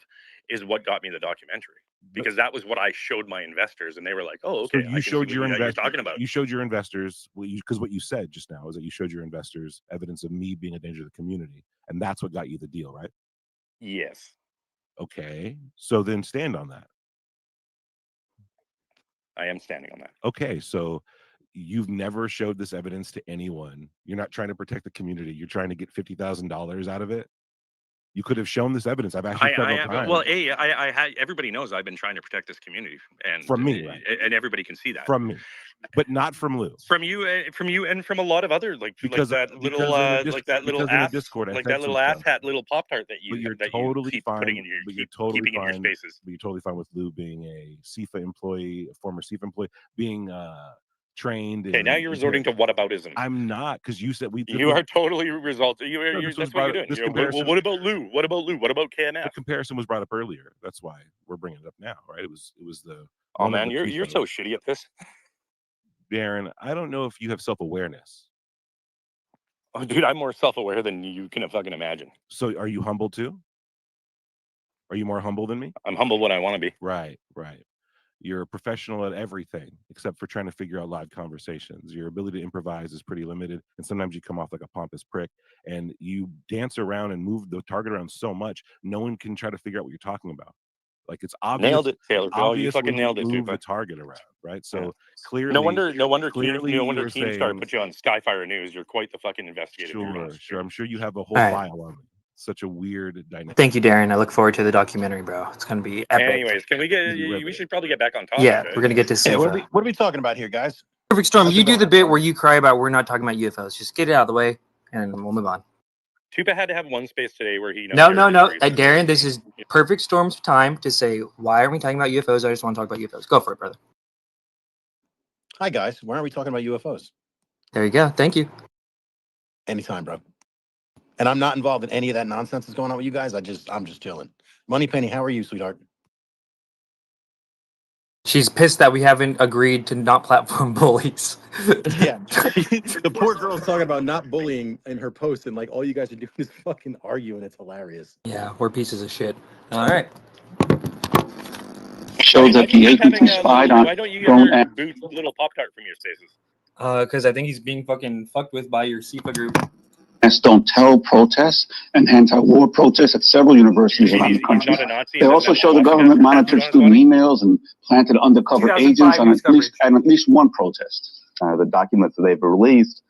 D: is what got me the documentary, because that was what I showed my investors, and they were like, "Oh, okay."
C: So you showed your investors.
D: Talking about.
C: You showed your investors because what you said just now is that you showed your investors evidence of me being a danger to the community, and that's what got you the deal, right?
D: Yes.
C: Okay, so then stand on that.
D: I am standing on that.
C: Okay, so you've never showed this evidence to anyone. You're not trying to protect the community. You're trying to get $50,000 out of it. You could have shown this evidence. I've actually times.
D: Well, I had. Everybody knows I've been trying to protect this community, and
C: from me, right?
D: And everybody can see that
C: from me, but not from Lou.
D: From you, and from a lot of other
C: because
D: that little ass
C: Discord,
D: little Pop-Tart that you
C: totally fine.
D: Putting in your,
C: but you're totally
D: keeping
C: fine.
D: In your spaces.
C: But you're totally fine with Lou being a CIFA employee, a former CIFA employee, being trained.
D: Okay, now you're resorting to whataboutism.
C: I'm not, because you said
D: you are totally resulting. That's what you're doing. Well, what about Lou? What about Lou? What about KNF?
C: The comparison was brought up earlier. That's why we're bringing it up now, right? It was the.
D: Oh man, you're so shitty at this,
C: Darren. I don't know if you have self-awareness.
D: Oh, dude, I'm more self-aware than you can fucking imagine.
C: So, are you humble too? Are you more humble than me?
D: I'm humble when I want to be.
C: Right. You're a professional at everything except for trying to figure out live conversations. Your ability to improvise is pretty limited, and sometimes you come off like a pompous prick, and you dance around and move the target around so much, no one can try to figure out what you're talking about. Like, it's obvious.
D: Nailed it, Taylor. Oh, you fucking nailed it,
C: move the target around, right? So clearly,
D: no wonder
C: Keemstar
D: put you on Skyfire News. You're quite the fucking investigator.
C: Sure. I'm sure you have a whole file on me. Such a weird dynamic.
A: Thank you, Darren. I look forward to the documentary, bro. It's gonna be epic.
D: Anyways, can we get? We should probably get back on topic.
A: Yeah, we're gonna get to CIFA.
J: Hey, what are we talking about here, guys?
A: Perfect Storm. You do the bit where you cry about we're not talking about UFOs. Just get it out of the way, and we'll move on.
D: Tupa had to have one space today where he.
A: No. Darren, this is Perfect Storm's time to say why are we talking about UFOs? I just want to talk about UFOs. Go for it, brother.
J: Hi, guys. Why aren't we talking about UFOs?
A: There you go. Thank you.
J: Anytime, bro. And I'm not involved in any of that nonsense that's going on with you guys. I'm just chilling. Moneypenny, how are you, sweetheart?
A: She's pissed that we haven't agreed to not platform bullies.
J: Yeah. The poor girl's talking about not bullying in her post, and like all you guys are doing is fucking arguing. It's hilarious.
A: Yeah, we're pieces of shit. All right.
S: Shows that the agents are spied on.
D: Why don't you ever boot little Pop-Tart from your spaces?
A: Because I think he's being fucking fucked with by your CIFA group.
S: Don't Tell protests and anti-war protests at several universities around the country.
D: not a Nazi
S: They
D: and
S: also
D: doesn't
S: show
D: have
S: the
D: a
S: government
D: swastika
S: monitored
D: tattooed on his
S: student
D: body?
S: emails and planted undercover agents on at least one protest.
L: The documents that they've released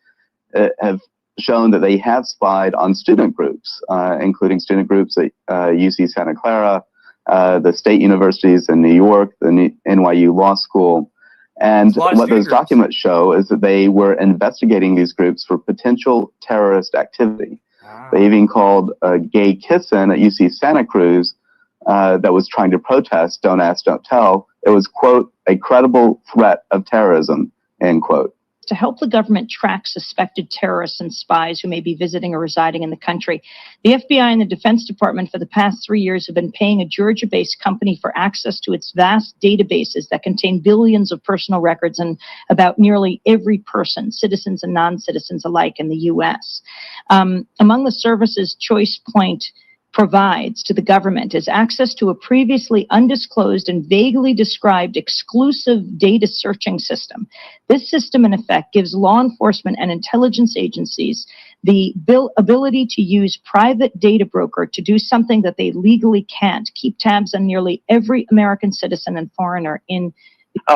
L: have shown that they have spied on student groups, including student groups at UC Santa Clara, the state universities in New York, the NYU Law School. And what those documents show is that they were investigating these groups for potential terrorist activity. They even called a gay kissin at UC Santa Cruz that was trying to protest Don't Ask, Don't Tell. It was, quote, a credible threat of terrorism, end quote.
M: To help the government track suspected terrorists and spies who may be visiting or residing in the country, the FBI and the Defense Department for the past 3 years have been paying a Georgia-based company for access to its vast databases that contain billions of personal records and about nearly every person, citizens and non-citizens alike in the U.S. Among the services Choice Point provides to the government is access to a previously undisclosed and vaguely described exclusive data searching system. This system, in effect, gives law enforcement and intelligence agencies the ability to use private data broker to do something that they legally can't, keep tabs on nearly every American citizen and foreigner in.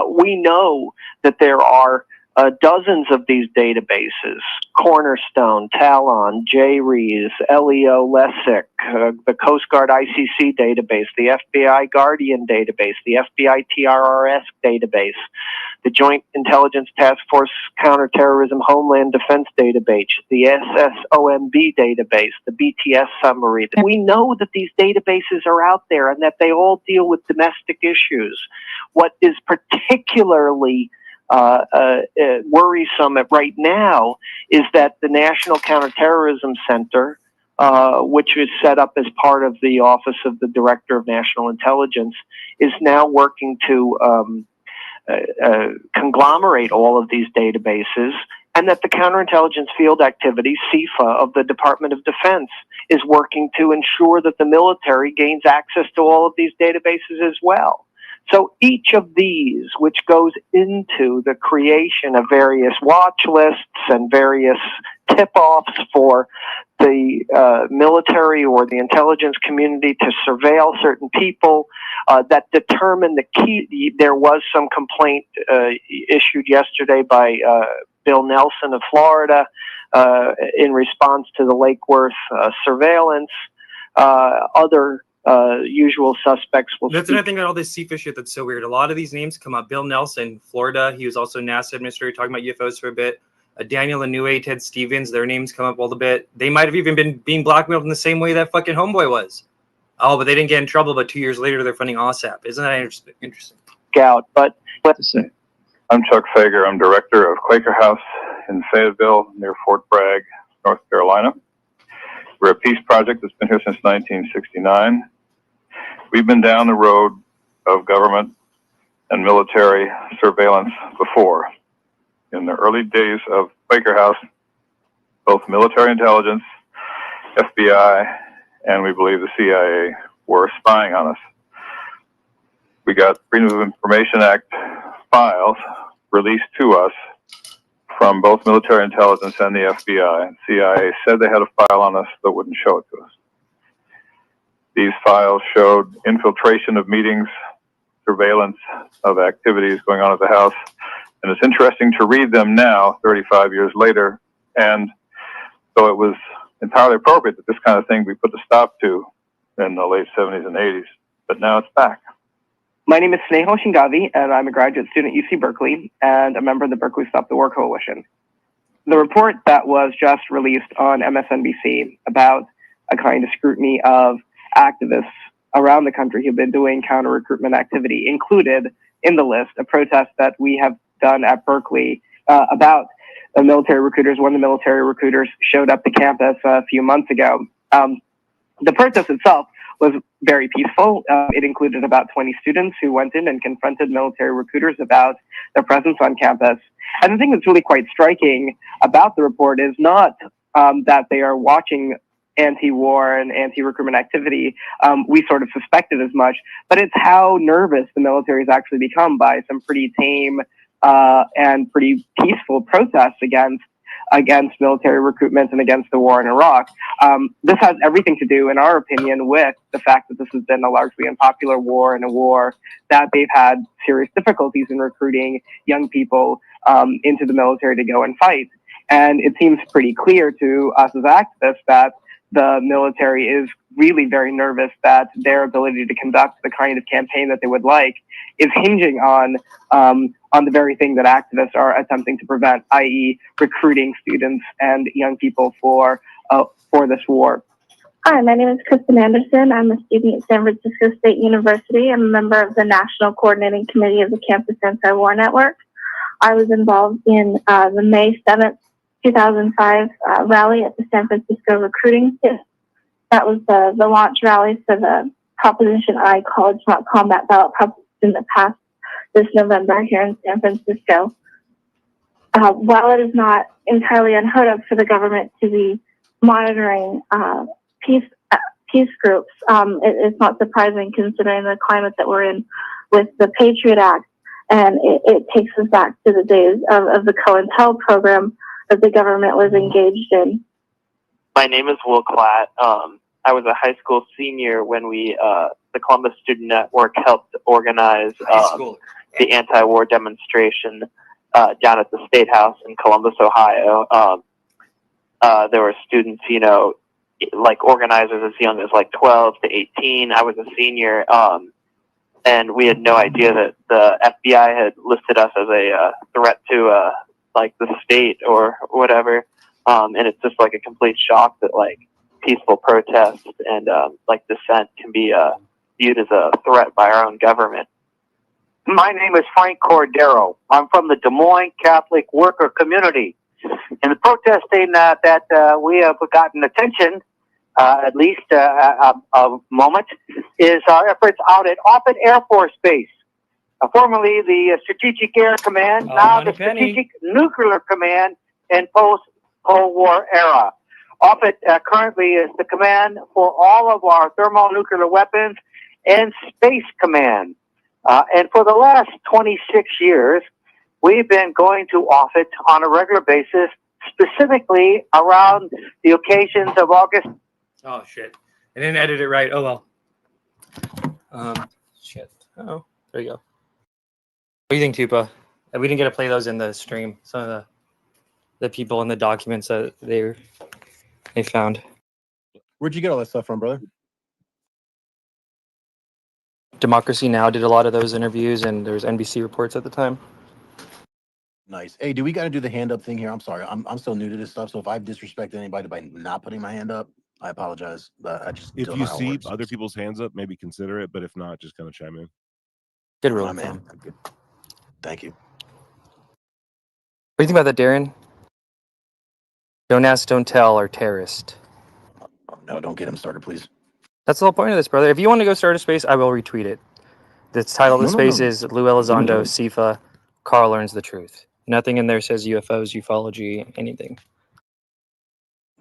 R: We know that there are dozens of these databases: Cornerstone, Talon, JREES, LEO, LESIC, the Coast Guard ICC database, the FBI Guardian database, the FBI TRRS database, the Joint Intelligence Task Force Counterterrorism Homeland Defense database, the SSOMB database, the BTS summary. We know that these databases are out there and that they all deal with domestic issues. What is particularly worrisome right now is that the National Counterterrorism Center, which is set up as part of the Office of the Director of National Intelligence, is now working to conglomerate all of these databases, and that the Counterintelligence Field Activity, CIFA, of the Department of Defense is working to ensure that the military gains access to all of these databases as well. So each of these, which goes into the creation of various watch lists and various tip-offs for the military or the intelligence community to surveil certain people, that determine the key. There was some complaint issued yesterday by Bill Nelson of Florida in response to the Lake Worth surveillance. Other usual suspects will
A: That's
R: speak.
A: another thing about all this CIFA shit that's so weird. A lot of these names come up. Bill Nelson, Florida. He was also NASA administrator talking about UFOs for a bit. Daniel Inouye, Ted Stevens, their names come up all the bit. They might have even been being blackmailed in the same way that fucking homeboy was. Oh, but they didn't get in trouble. But 2 years later, they're funding OSAP. Isn't that interesting?
R: Out, but
U: I'm Chuck Fager. I'm director of Quaker House in Fayetteville near Fort Bragg, North Carolina. We're a peace project that's been here since 1969. We've been down the road of government and military surveillance before. In the early days of Quaker House, both military intelligence, FBI, and we believe the CIA were spying on us. We got Freedom of Information Act files released to us from both military intelligence and the FBI. CIA said they had a file on us but wouldn't show it to us. These files showed infiltration of meetings, surveillance of activities going on at the House. And it's interesting to read them now, 35 years later. And so it was entirely appropriate that this kind of thing be put a stop to in the late 70s and 80s. But now it's back.
Y: My name is Snehal Shingavi, and I'm a graduate student at UC Berkeley and a member of the Berkeley Stop the War Coalition. The report that was just released on MSNBC about a kind of scrutiny of activists around the country who've been doing counter-recruitment activity included in the list a protest that we have done at Berkeley about military recruiters. One of the military recruiters showed up to campus a few months ago. The protest itself was very peaceful. It included about 20 students who went in and confronted military recruiters about their presence on campus. And the thing that's really quite striking about the report is not that they are watching anti-war and anti-recruitment activity. We sort of suspected as much, but it's how nervous the military has actually become by some pretty tame and pretty peaceful protests against against military recruitment and against the war in Iraq. This has everything to do, in our opinion, with the fact that this has been a largely unpopular war and a war that they've had serious difficulties in recruiting young people into the military to go and fight. And it seems pretty clear to us as activists that the military is really very nervous that their ability to conduct the kind of campaign that they would like is hinging on the very thing that activists are attempting to prevent, i.e., recruiting students and young people for this war.
B: Hi, my name is Kristen Anderson. I'm a student at San Francisco State University. I'm a member of the National Coordinating Committee of the Campus Anti-War Network. I was involved in the May 7th, 2005 rally at the San Francisco Recruiting Center. That was the launch rally for the Proposition I College Not Combat Ballot proposition that passed this November here in San Francisco. While it is not entirely unheard of for the government to be monitoring peace groups, it's not surprising considering the climate that we're in with the Patriot Act, and it takes us back to the days of the COINTEL program that the government was engaged in.
I: My name is Will Klatt. I was a high school senior when the Columbus Student Network helped organize the anti-war demonstration down at the State House in Columbus, Ohio. There were students, like organizers as young as like 12 to 18. I was a senior, and we had no idea that the FBI had listed us as a threat to like the state or whatever. And it's just like a complete shock that like peaceful protest and like dissent can be viewed as a threat by our own government.
P: My name is Frank Cordero. I'm from the Des Moines Catholic worker community. And the protesting that we have gotten attention, at least a moment, is our efforts out at Offutt Air Force Base. Formerly the Strategic Air Command, now the Strategic Nuclear Command in post-Cold War era. Offutt currently is the command for all of our thermonuclear weapons and Space Command. And for the last 26 years, we've been going to Offutt on a regular basis, specifically around the occasions of August.
A: Oh, shit. I didn't edit it right. Oh, well. Shit. Oh, there you go. What do you think, Tupa? We didn't get to play those in the stream. Some of the people in the documents that they found.
J: Where'd you get all that stuff from, brother?
A: Democracy Now! Did a lot of those interviews, and there was NBC reports at the time.
J: Nice. Hey, do we got to do the hand up thing here? I'm sorry. I'm still new to this stuff, so if I've disrespected anybody by not putting my hand up, I apologize. But I just
C: if
J: don't
C: you
J: know how it
C: see
J: works.
C: other people's hands up, maybe consider it. But if not, just kind of chime in.
A: Good rule,
J: man. Thank you.
A: What do you think about that, Darren? Don't ask, don't tell, or terrorist.
J: Oh, no, don't get him started, please.
A: That's the whole point of this, brother. If you want to go start a space, I will retweet it. The title of the space is Lue Elizondo, CIFA, Carl Learns the Truth. Nothing in there says UFOs, ufology, anything.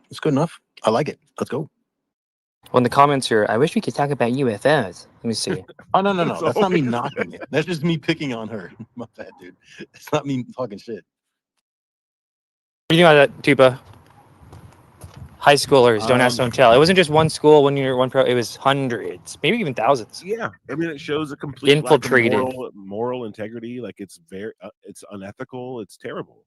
J: It's good enough. I like it. Let's go.
A: Well, in the comments here, I wish we could talk about UFOs. Let me see.
J: Oh, no. That's not me knocking it. That's just me picking on her. My bad, dude. It's not me talking shit.
A: What do you know about that, Tupa? High schoolers, don't ask, don't tell. It wasn't just one school, one pro. It was hundreds, maybe even thousands.
C: Yeah, I mean, it shows a complete
A: infiltrated
C: lack of moral integrity. Like it's it's unethical. It's terrible.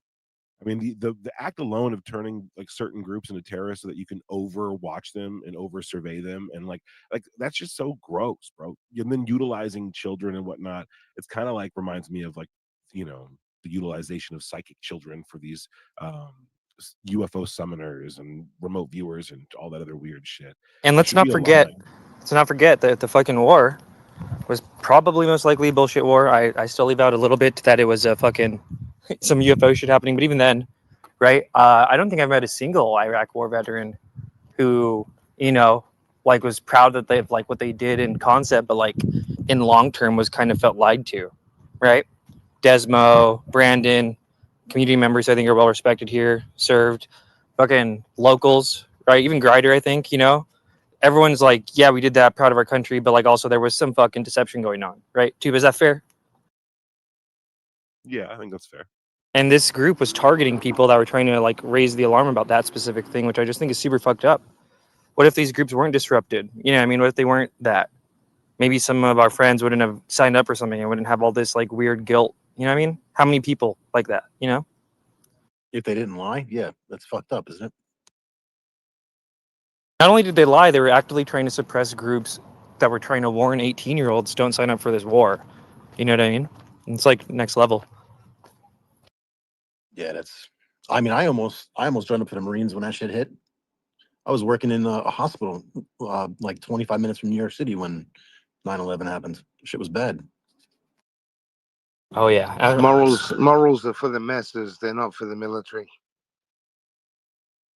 C: I mean, the act alone of turning like certain groups into terrorists so that you can overwatch them and over survey them and like that's just so gross, bro. And then utilizing children and whatnot. It's kind of like reminds me of like the utilization of psychic children for these UFO summoners and remote viewers and all that other weird shit.
A: And let's not forget that the fucking war was probably most likely a bullshit war. I still leave out a little bit that it was a fucking some UFO shit happening, but even then, right? I don't think I've met a single Iraq war veteran who, like was proud that they've like what they did in concept, but like in long term was kind of felt lied to, right? Desmo, Brandon, community members I think are well respected here, served, fucking locals, right? Even Grider, I think, everyone's like, yeah, we did that, proud of our country, but like also there was some fucking deception going on, right? Tube, is that fair?
C: Yeah, I think that's fair.
A: And this group was targeting people that were trying to like raise the alarm about that specific thing, which I just think is super fucked up. What if these groups weren't disrupted? You know, I mean, what if they weren't that? Maybe some of our friends wouldn't have signed up or something and wouldn't have all this like weird guilt. You know what I mean? How many people like that, you know?
J: If they didn't lie, yeah, that's fucked up, isn't it?
A: Not only did they lie, they were actively trying to suppress groups that were trying to warn 18-year-olds don't sign up for this war. You know what I mean? It's like next level.
J: Yeah, that's. I mean, I almost joined up for the Marines when that shit hit. I was working in a hospital, like 25 minutes from New York City when 9/11 happened. Shit was bad.
A: Oh yeah,
E: Morals are for the masses. They're not for the military.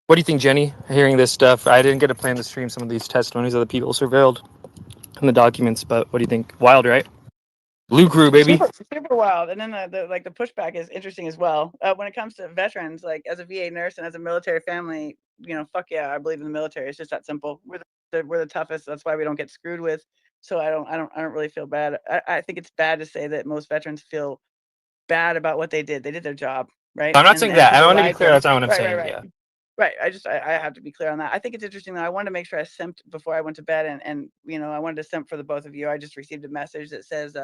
A: What do you think, Jenny? Hearing this stuff, I didn't get to plan to stream some of these testimonies of the people surveilled in the documents, but what do you think? Wild, right? Blue crew, baby.
O: Super wild. And then the pushback is interesting as well. When it comes to veterans, like as a VA nurse and as a military family, fuck yeah, I believe in the military. It's just that simple. We're the toughest. That's why we don't get screwed with. So I don't really feel bad. I think it's bad to say that most veterans feel bad about what they did. They did their job, right?
A: I'm not saying that. I want to be clear.
O: Them.
A: That's not what I'm saying.
O: Right.
A: Yeah.
O: Right. I have to be clear on that. I think it's interesting though. I wanted to make sure I simped before I went to bed, and I wanted to simp for the both of you. I just received a message that says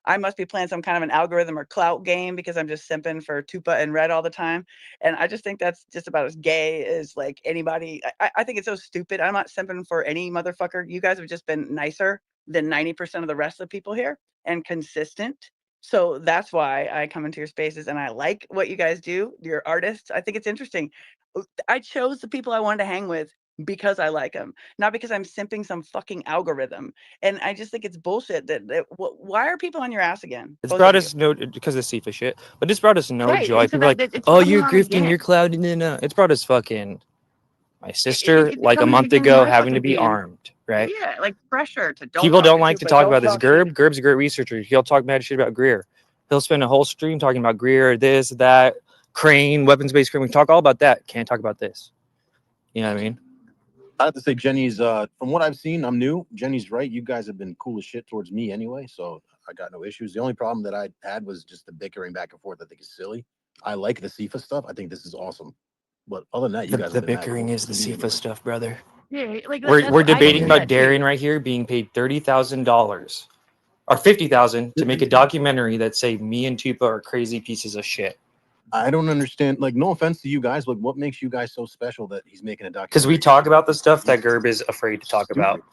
O: I must be playing some kind of an algorithm or clout game because I'm just simping for Tupa and Red all the time. And I just think that's just about as gay as like anybody. I think it's so stupid. I'm not simping for any motherfucker. You guys have just been nicer than 90% of the rest of the people here and consistent. So that's why I come into your spaces and I like what you guys do. You're artists. I think it's interesting. I chose the people I wanted to hang with because I like them, not because I'm simping some fucking algorithm. And I just think it's bullshit why are people on your ass again?
A: It's brought us no, because of CIFA shit, but it's brought us no
O: Right,
A: joy.
O: and so
A: People are
O: that-
A: like,
O: it's
A: oh,
O: coming
A: you're
O: on
A: grifting,
O: again.
A: you're clouding, and it's brought us fucking my sister
O: It
A: like a
O: comes
A: month
O: again in
A: ago
O: my
A: having to
O: fucking
A: be
O: feed.
A: armed, right?
O: Yeah, like pressure to don't
A: People
O: talk
A: don't
O: to
A: like to
O: Tupa,
A: talk
O: don't
A: about this.
O: talk shit.
A: Gerb's a great researcher. He'll talk mad shit about Greer. He'll spend a whole stream talking about Greer, this, that, Crane, weapons-based Crane. We talk all about that. Can't talk about this. You know what I mean?
J: I have to say, Jenny's. From what I've seen, I'm new. Jenny's right. You guys have been cool as shit towards me anyway, so I got no issues. The only problem that I had was just the bickering back and forth. I think is silly. I like the CIFA stuff. I think this is awesome. But other than that, you guys
A: The
J: have been
A: bickering
J: cool
A: is the
J: to me
A: CIFA
J: anyway.
A: stuff, brother.
O: Yeah, like
A: We're
O: that's what I
A: debating
O: see
A: about
O: that
A: Darren
O: too.
A: right here being paid $30,000 or $50,000 to make a documentary that say me and Tupa are crazy pieces of shit.
J: I don't understand. Like, no offense to you guys, like, what makes you guys so special that he's making a documentary?
A: Because we talk about the stuff that Gerb is afraid to talk about.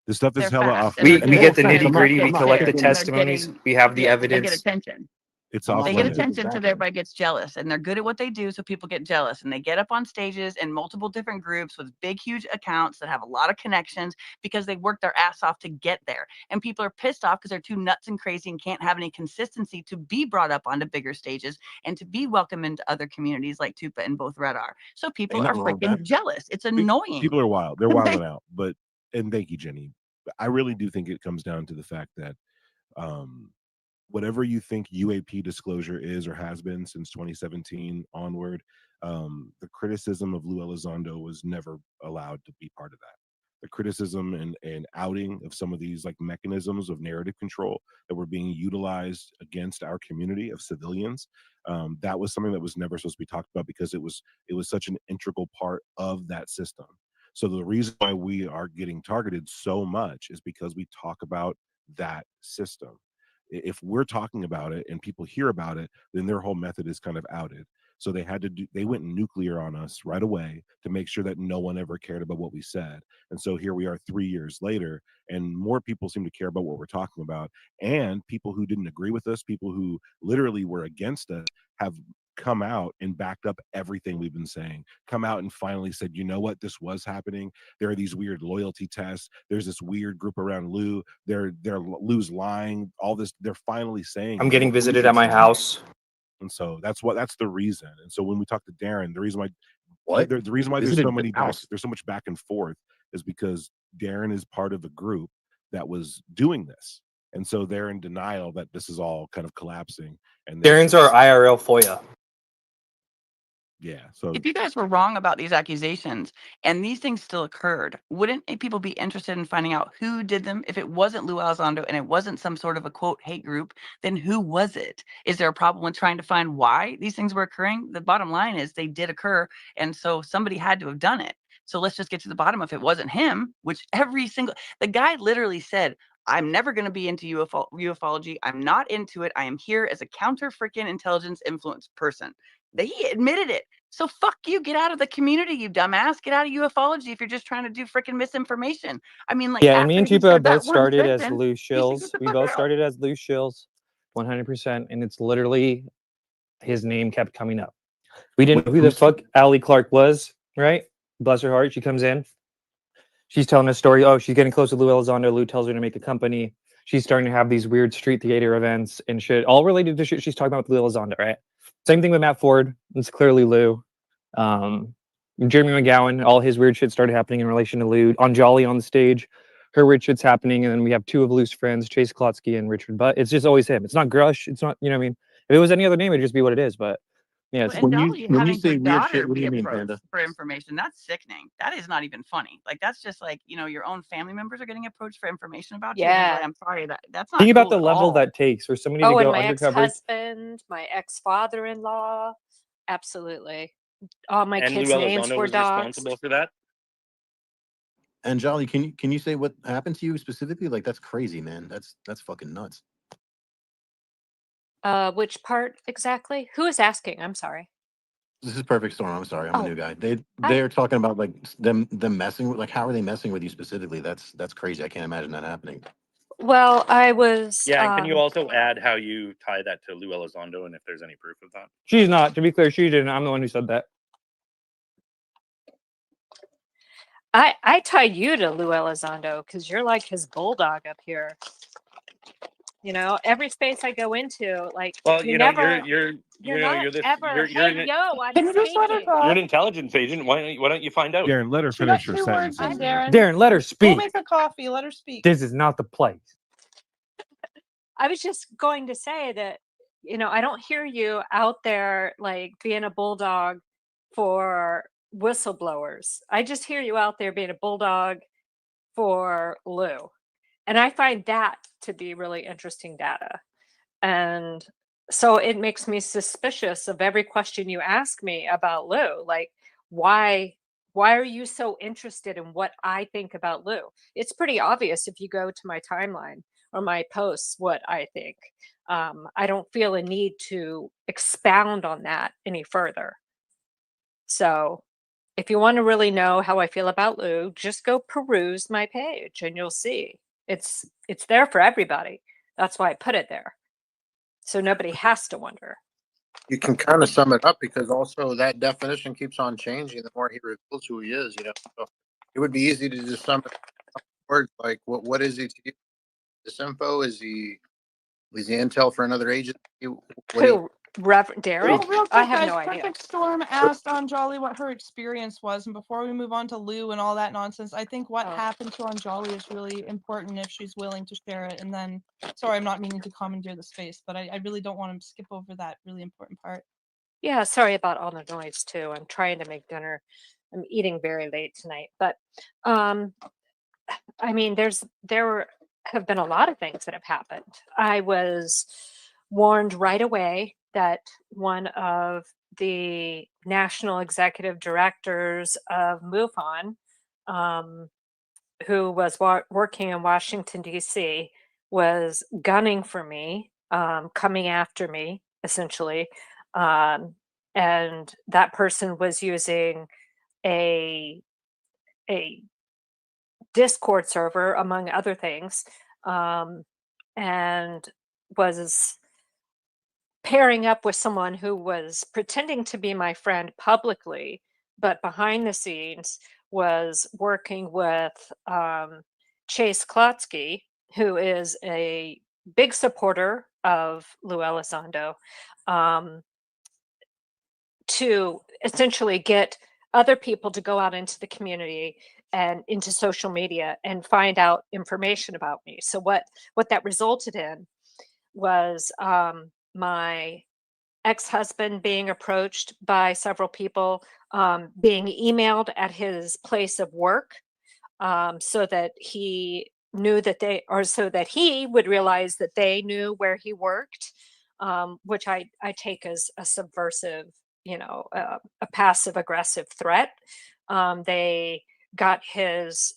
C: The stuff
O: They're
C: is hella
O: fast,
C: off.
O: and they're
A: We
O: good
A: get the
O: at it,
A: nitty gritty.
O: and
A: We
O: they
A: collect the
O: care, and they're
A: testimonies.
O: getting-
A: We have the
O: They get
A: evidence.
O: attention.
C: It's
O: They
C: off
O: get
C: limits.
O: attention, so everybody gets jealous, and they're good at what they do, so people get jealous, and they get up on stages in multiple different groups with big, huge accounts that have a lot of connections because they work their ass off to get there. And people are pissed off because they're too nuts and crazy and can't have any consistency to be brought up onto bigger stages and to be welcomed into other communities like Tupa and both Red are. So people are freaking jealous. It's annoying.
C: People are wild. They're wilding out. But and thank you, Jenny. I really do think it comes down to the fact that whatever you think UAP disclosure is or has been since 2017 onward, the criticism of Lue Elizondo was never allowed to be part of that. The criticism and outing of some of these like mechanisms of narrative control that were being utilized against our community of civilians, that was something that was never supposed to be talked about because it was such an integral part of that system. So the reason why we are getting targeted so much is because we talk about that system. If we're talking about it and people hear about it, then their whole method is kind of outed. So they went nuclear on us right away to make sure that no one ever cared about what we said. And so here we are 3 years later, and more people seem to care about what we're talking about. And people who didn't agree with us, people who literally were against us, have come out and backed up everything we've been saying, come out and finally said, you know what, this was happening. There are these weird loyalty tests. There's this weird group around Lue. They're Lue's lying, all this. They're finally saying,
A: I'm getting visited at my house.
C: And so that's the reason. And so when we talk to Darren, the reason why
J: Visited
C: there's so much back and forth is because Darren is part of a group that was doing this. And so they're in denial that this is all kind of collapsing. And
A: Darren's our IRL FOIA.
C: Yeah. So
O: If you guys were wrong about these accusations and these things still occurred, wouldn't people be interested in finding out who did them? If it wasn't Lue Elizondo and it wasn't some sort of a quote hate group, then who was it? Is there a problem with trying to find why these things were occurring? The bottom line is they did occur, and so somebody had to have done it. So let's just get to the bottom. If it wasn't him, which the guy literally said, I'm never going to be into ufology. I'm not into it. I am here as a counter freaking intelligence influence person. He admitted it. So fuck you. Get out of the community, you dumbass. Get out of ufology if you're just trying to do freaking misinformation. I mean, like,
A: Yeah, and me and
O: after he
A: Chipa
O: said that
A: both
O: one
A: started as
O: sentence,
A: Lou
O: you should
A: Shills.
O: get the
A: We
O: fuck
A: both
O: out.
A: started as Lou Shills, 100%, and it's literally his name kept coming up. We didn't know who the fuck Allie Clark was, right? Bless her heart. She comes in. She's telling a story. Oh, she's getting close to Lue Elizondo. Lou tells her to make a company. She's starting to have these weird street theater events and shit, all related to shit she's talking about with Lue Elizondo, right? Same thing with Matt Ford. It's clearly Lou. Jeremy McGowan, all his weird shit started happening in relation to Lou. Anjali on the stage, her weird shit's happening. And then we have two of Lou's friends, Chase Klotsky and Richard Butt. It's just always him. It's not Grush. It's not, you know what I mean? If it was any other name, it'd just be what it is. But yeah, it's,
O: And Dolly
J: when you
O: having
J: say
O: her
J: weird
O: daughter
J: shit, what do
O: be
J: you mean,
O: approached
J: Panda?
O: for information, that's sickening. That is not even funny. Like, that's just like, your own family members are getting approched for information about you.
F: Yeah.
O: And I'm sorry, that's not
A: think about
O: cool
A: the
O: at
A: level
O: all.
A: that takes for somebody to
F: Oh, and
A: go
F: my
A: undercover.
F: ex-husband, my ex-father-in-law, absolutely. All my
D: And Lue
F: kids' names
D: Elizondo
F: were
D: was
F: doxed.
D: responsible for that.
J: Anjali, can you say what happened to you specifically? Like, that's crazy, man. That's fucking nuts.
F: Which part exactly? Who is asking? I'm sorry.
J: This is Perfect Storm. I'm sorry, I'm a
F: Oh,
J: new guy.
F: hi.
J: They're talking about like them messing with, like, how are they messing with you specifically? That's crazy. I can't imagine that happening.
F: Well, I was.
D: Yeah, and can you also add how you tie that to Lue Elizondo and if there's any proof of that?
A: She's not. To be clear, she didn't. I'm the one who said that.
F: I tied you to Lue Elizondo because you're like his bulldog up here. Every space I go into, like,
D: Well,
F: you never.
D: you're
F: Not
D: this
F: ever.
D: you're
F: Yo, I'm
O: Can you just let her
F: speaking.
D: you're
O: talk?
D: an intelligence agent. Why don't you find out?
C: Darren, let her
O: She got
C: finish her
O: 2 words
C: sentence.
O: in, Darren.
A: Darren, let her
O: Go
A: speak.
O: make a coffee. Let her speak.
A: This is not the place.
F: I was just going to say that, I don't hear you out there like being a bulldog for whistleblowers. I just hear you out there being a bulldog for Lou. And I find that to be really interesting data. And so it makes me suspicious of every question you ask me about Lou. Like, why are you so interested in what I think about Lou? It's pretty obvious if you go to my timeline or my posts what I think. I don't feel a need to expound on that any further. So if you want to really know how I feel about Lou, just go peruse my page and you'll see. It's there for everybody. That's why I put it there. So nobody has to wonder.
T: You can kind of sum it up because also that definition keeps on changing the more he reveals who he is, So it would be easy to just sum it up in words like what is he to you? This info? Is he intel for another agency?
F: Who? Reverend Darren?
O: Real
F: I
O: quick,
F: have
O: guys.
F: no idea.
O: Perfect Storm asked Anjali what her experience was, and before we move on to Lou and all that nonsense, I think what happened to Anjali is really important if she's willing to share it. And then, sorry, I'm not meaning to commandeer the space, but I really don't want to skip over that really important part.
F: Yeah, sorry about all the noise too. I'm trying to make dinner. I'm eating very late tonight, but I mean, there have been a lot of things that have happened. I was warned right away that one of the national executive directors of MUFON, who was working in Washington, D.C., was gunning for me, coming after me, essentially. And that person was using a Discord server, among other things, and was pairing up with someone who was pretending to be my friend publicly, but behind the scenes was working with Chase Klotsky, who is a big supporter of Lue Elizondo, to essentially get other people to go out into the community and into social media and find out information about me. So what that resulted in was my ex-husband being approached by several people, being emailed at his place of work, so that he knew that so that he would realize that they knew where he worked, which I take as a subversive, a passive aggressive threat. They got his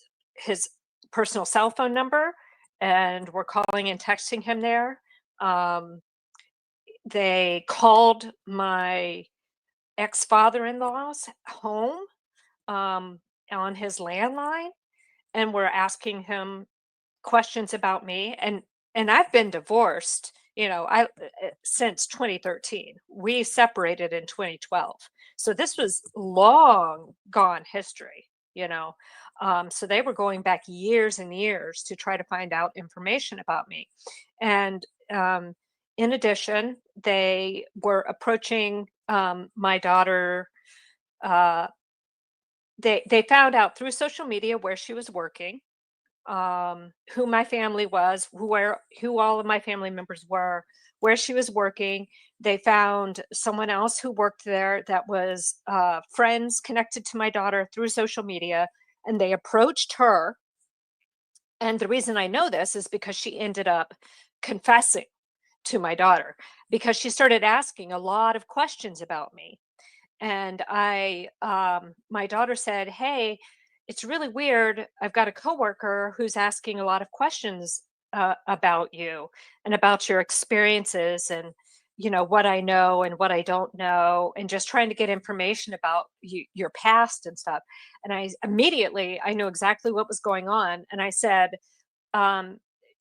F: personal cell phone number and were calling and texting him there. They called my ex-father-in-law's home, on his landline, and were asking him questions about me. And I've been divorced, since 2013. We separated in 2012. So this was long gone history, so they were going back years and years to try to find out information about me. And in addition, they were approaching my daughter. They found out through social media where she was working, who my family was, who all of my family members were, where she was working. They found someone else who worked there that was friends connected to my daughter through social media, and they approached her. And the reason I know this is because she ended up confessing to my daughter, because she started asking a lot of questions about me. And my daughter said, "Hey, it's really weird. I've got a coworker who's asking a lot of questions about you and about your experiences, and what I know and what I don't know, and just trying to get information about your past and stuff." And I knew exactly what was going on, and I said,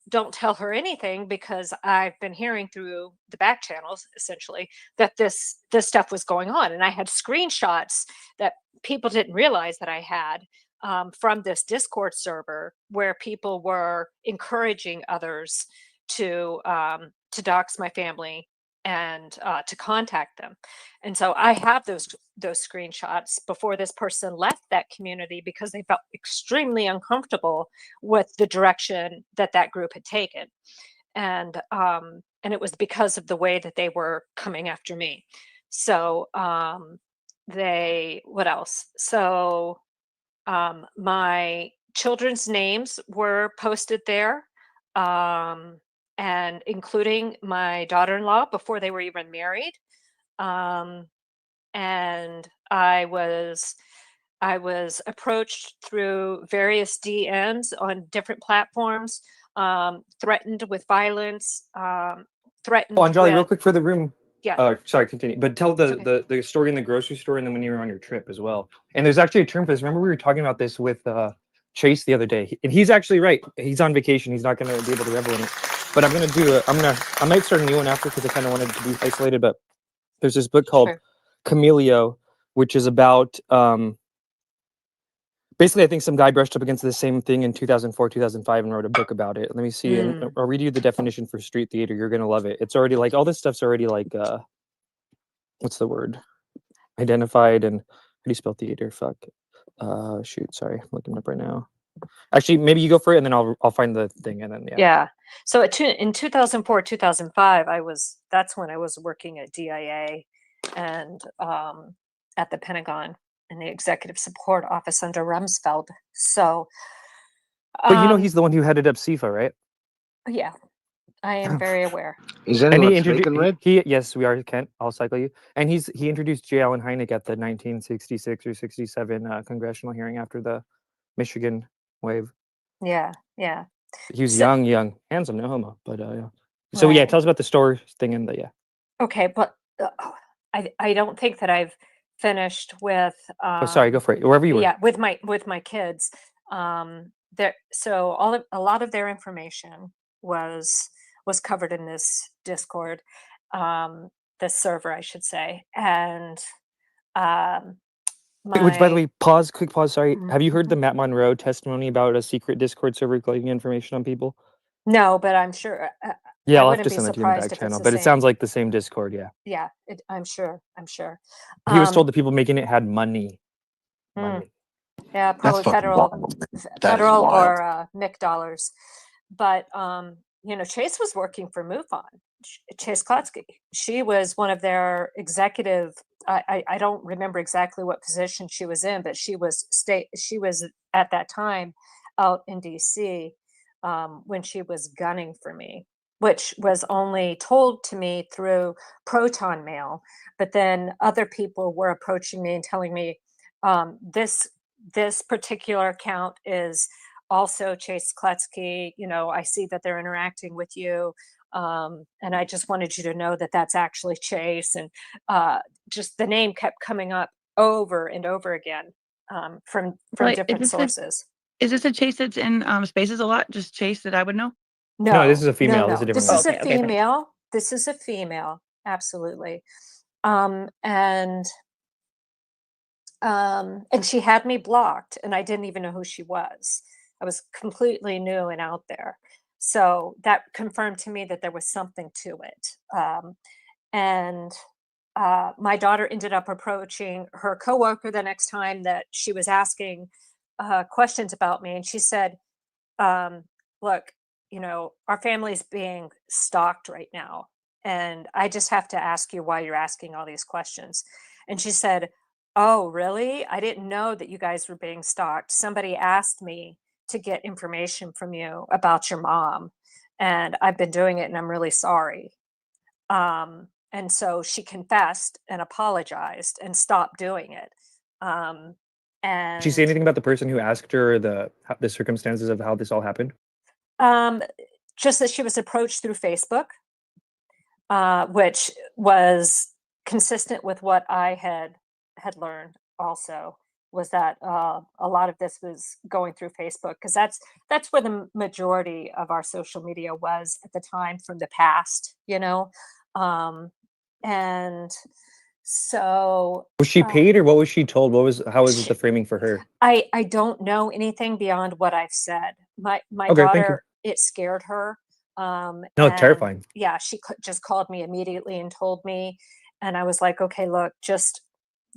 F: "Don't tell her anything, because I've been hearing through the back channels, essentially, that this stuff was going on." And I had screenshots that people didn't realize that I had, from this Discord server, where people were encouraging others to dox my family and to contact them. And so I have those screenshots before this person left that community, because they felt extremely uncomfortable with the direction that group had taken. And it was because of the way that they were coming after me. So what else? So my children's names were posted there, and including my daughter-in-law before they were even married. And I was approached through various DMs on different platforms, threatened with violence, threatened
A: Anjali, real
F: with,
A: quick for the room.
F: yeah.
A: Sorry, continue. But tell
F: It's okay.
A: the story in the grocery store, and then when you were on your trip as well. And there's actually a term for this. Remember we were talking about this with Chase the other day, and he's actually right. He's on vacation. He's not going to be able to revel in it. But I might start a new one after, because I kind of wanted to be isolated. But there's this book called Chameleo, which is about basically, I think some guy brushed up against the same thing in 2004, 2005 and wrote a book about it. Let me see. And I'll read you the definition for street theater. You're going to love it. It's already like, all this stuff's already like, what's the word? Identified. And how do you spell theater? Fuck. Shoot. Sorry. I'm looking it up right now. Actually, maybe you go for it, and then I'll find the thing, and then
F: Yeah. So in 2004, 2005, that's when I was working at DIA and at the Pentagon in the executive support office under Rumsfeld. So,
A: but he's the one who headed up CIFA, right?
F: Yeah, I am very aware.
E: Is anyone speaking, Red?
A: Yes, we are, Kent. I'll cycle you. And he introduced J. Allen Hynek at the 1966 or 67 congressional hearing after the Michigan wave.
F: Yeah.
A: He was young, handsome, no homo. But yeah. So
F: Right.
A: tell us about the store thing and the
F: Okay, but I don't think that I've finished with.
A: Oh, sorry, go for it. Wherever you were.
F: Yeah, with my kids. So a lot of their information was covered in this Discord, this server, I should say, and
A: Which, by the way, quick pause. Sorry, have you heard the Matt Monroe testimony about a secret Discord server collecting information on people?
F: No, but I'm sure.
A: Yeah,
F: I
A: I'll have
F: wouldn't
A: to
F: be
A: send that to you in the
F: surprised
A: back
F: if
A: channel.
F: it's
A: But
F: the
A: it sounds
F: same.
A: like the same Discord. Yeah.
F: Yeah, I'm sure.
A: He was told the people making it had money.
F: Yeah, probably federal or MIC dollars. But Chase was working for MUFON. Chase Klotsky. She was one of their executive. I don't remember exactly what position she was in, but she was at that time out in DC when she was gunning for me, which was only told to me through proton mail. But then other people were approaching me and telling me this particular account is also Chase Klotsky. I see that they're interacting with you. And I just wanted you to know that that's actually Chase. And just the name kept coming up over and over again from
O: Wait,
F: different sources.
O: Is this a Chase that's in Spaces a lot? Just Chase that I would know?
A: No, this is a female. This is a different
F: This is
A: one.
F: a female. This is a female. Absolutely. And she had me blocked, and I didn't even know who she was. I was completely new and out there. So that confirmed to me that there was something to it. And my daughter ended up approaching her coworker the next time that she was asking questions about me. And she said, look, our family's being stalked right now. And I just have to ask you why you're asking all these questions. And she said, oh, really? I didn't know that you guys were being stalked. Somebody asked me to get information from you about your mom, and I've been doing it, and I'm really sorry. And so she confessed and apologized and stopped doing it. And
A: Did she say anything about the person who asked her, the circumstances of how this all happened?
F: Just that she was approached through Facebook, which was consistent with what I had learned also, was that a lot of this was going through Facebook, because that's where the majority of our social media was at the time from the past, and so
A: Was she paid, or what was she told? How was the framing for her?
F: I don't know anything beyond what I've said. My
A: Okay, thank you.
F: daughter, it scared her.
A: No,
F: And
A: terrifying.
F: yeah, she just called me immediately and told me, and I was like, okay, look, just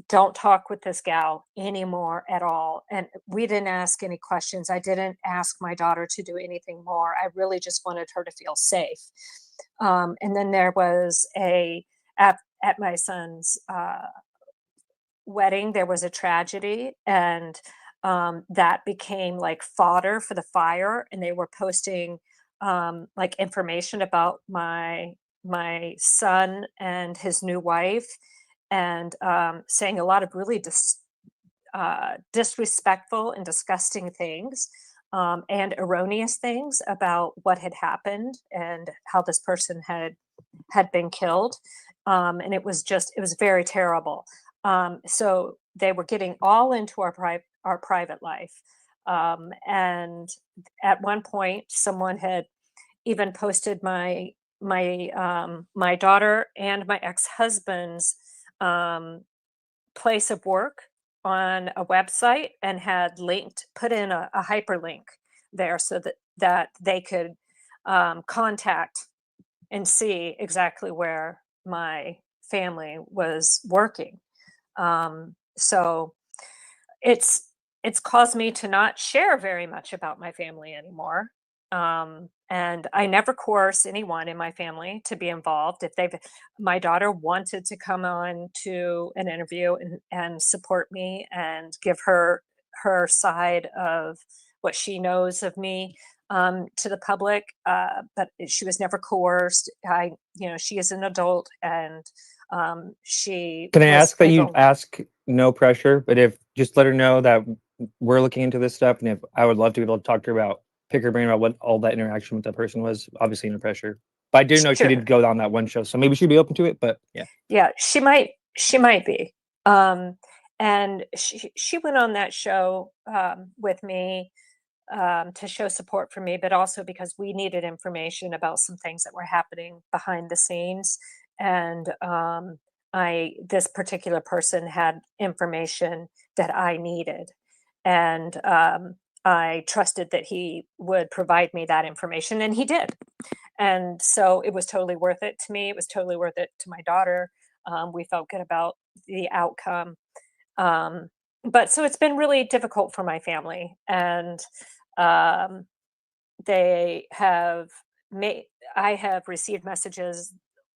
F: don't talk with this gal anymore at all. And we didn't ask any questions. I didn't ask my daughter to do anything more. I really just wanted her to feel safe. And then there was at my son's wedding, there was a tragedy, and that became like fodder for the fire. And they were posting like information about my son and his new wife, and saying a lot of really disrespectful and disgusting things, and erroneous things about what had happened and how this person had been killed. And it was very terrible. So they were getting all into our private life. And at one point, someone had even posted my daughter and my ex-husband's place of work on a website, and had put in a hyperlink there so that they could contact and see exactly where my family was working. So it's caused me to not share very much about my family anymore. And I never coerce anyone in my family to be involved. If my daughter wanted to come on to an interview and support me and give her side of what she knows of me to the public, but she was never coerced. She is an adult, and she
A: Can I
F: was
A: ask that you
F: able-
A: ask no pressure, but if just let her know that we're looking into this stuff, and if I would love to be able to talk to her about, pick her brain about what all that interaction with that person was. Obviously, no pressure. But I did know she
F: Sure.
A: did go on that one show, so maybe she'd be open to it. But yeah.
F: Yeah, she might be. And she went on that show with me to show support for me, but also because we needed information about some things that were happening behind the scenes. And this particular person had information that I needed, and I trusted that he would provide me that information, and he did. And so it was totally worth it to me. It was totally worth it to my daughter. We felt good about the outcome. But so it's been really difficult for my family, and they have I have received messages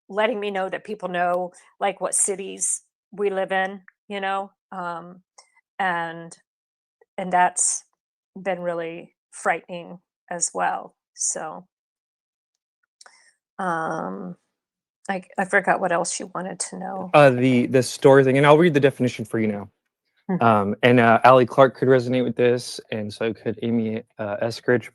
F: letting me know that people know like what cities we live in, you know, and that's been really frightening as well. So, I forgot what else you wanted to know.
A: The store thing, and I'll read the definition for you now. And Allie Clark could resonate with this, and so could Amy Eskridge.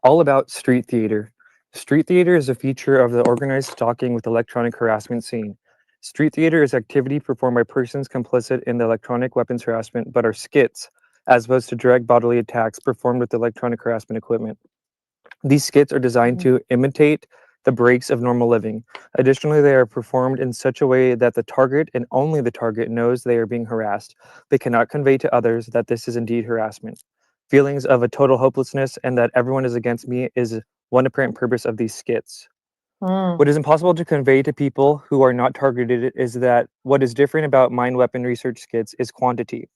A: All about street theater. Street theater is a feature of the organized stalking with electronic harassment scene. Street theater is activity performed by persons complicit in the electronic weapons harassment, but are skits, as opposed to direct bodily attacks performed with electronic harassment equipment. These skits are designed to imitate the breaks of normal living. Additionally, they are performed in such a way that the target and only the target knows they are being harassed. They cannot convey to others that this is indeed harassment. Feelings of a total hopelessness and that everyone is against me is one apparent purpose of these skits. What is impossible to convey to people who are not targeted is that what is different about mind weapon research skits is quantity.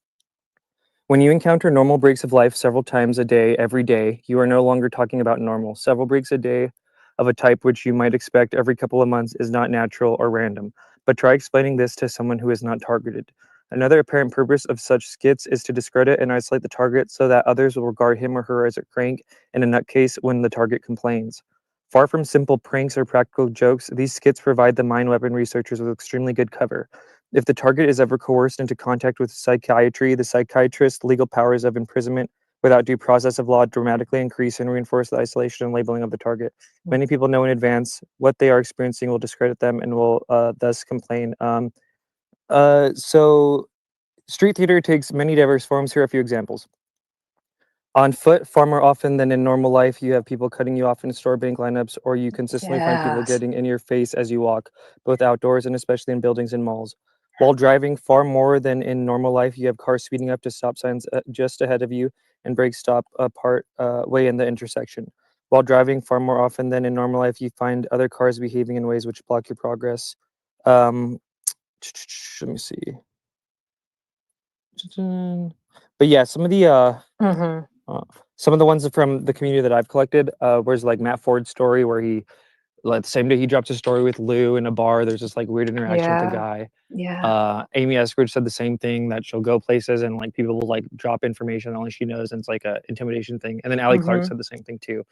A: When you encounter normal breaks of life several times a day, every day, you are no longer talking about normal. Several breaks a day of a type which you might expect every couple of months is not natural or random, but try explaining this to someone who is not targeted. Another apparent purpose of such skits is to discredit and isolate the target so that others will regard him or her as a crank and a nutcase when the target complains. Far from simple pranks or practical jokes, these skits provide the mind weapon researchers with extremely good cover. If the target is ever coerced into contact with psychiatry, the psychiatrist's legal powers of imprisonment without due process of law dramatically increase and reinforce the isolation and labeling of the target. Many people know in advance what they are experiencing will discredit them and will thus complain. So street theater takes many diverse forms. Here are a few examples. On foot, far more often than in normal life, you have people cutting you off in store bank lineups, or you consistently find people
F: Yes.
A: getting in your face as you walk, both outdoors and especially in buildings and malls. While driving, far more than in normal life, you have cars speeding up to stop signs just ahead of you and brakes stop part way in the intersection. While driving, far more often than in normal life, you find other cars behaving in ways which block your progress. Let me see. But yeah, some of the some of the ones from the community that I've collected, where's like Matt Ford's story where he, like the same day he drops a story with Lou in a bar, there's this like weird interaction with the guy. Amy Eskridge said the same thing, that she'll go places and like people will like drop information that only she knows, and it's like a intimidation thing. And then Allie Clark said the same thing too.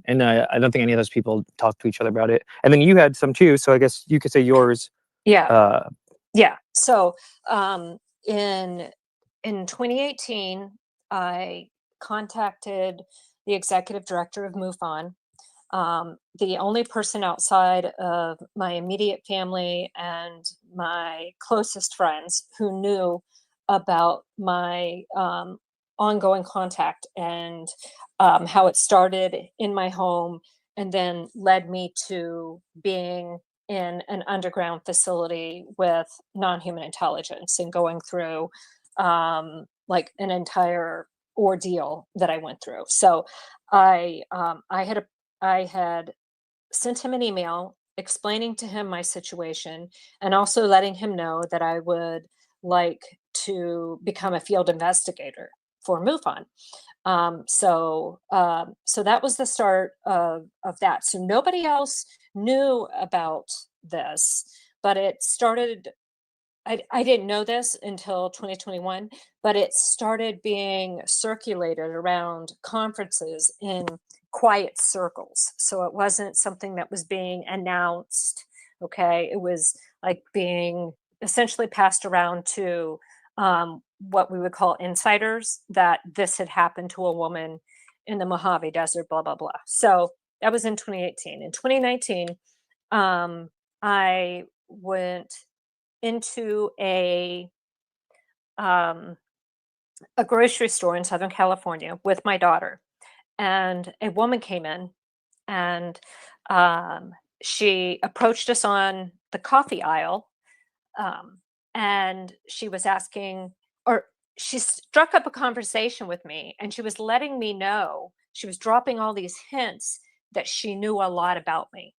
A: And I don't think any of those people talk to each other about it. And then you had some too, so I guess you could say yours.
F: Yeah. Yeah. So in 2018, I contacted the executive director of MUFON, the only person outside of my immediate family and my closest friends who knew about my ongoing contact and how it started in my home and then led me to being in an underground facility with non-human intelligence and going through like an entire ordeal that I went through. So I had sent him an email explaining to him my situation and also letting him know that I would like to become a field investigator for MUFON. So that was the start of that. So nobody else knew about this, but it started. I didn't know this until 2021, but it started being circulated around conferences in quiet circles. So it wasn't something that was being announced. Okay. It was like being essentially passed around to what we would call insiders, that this had happened to a woman in the Mojave Desert, blah, blah, blah. So that was in 2018. In 2019, I went into a grocery store in Southern California with my daughter, and a woman came in, and she approached us on the coffee aisle, and she was asking, or she struck up a conversation with me, and she was letting me know, she was dropping all these hints that she knew a lot about me.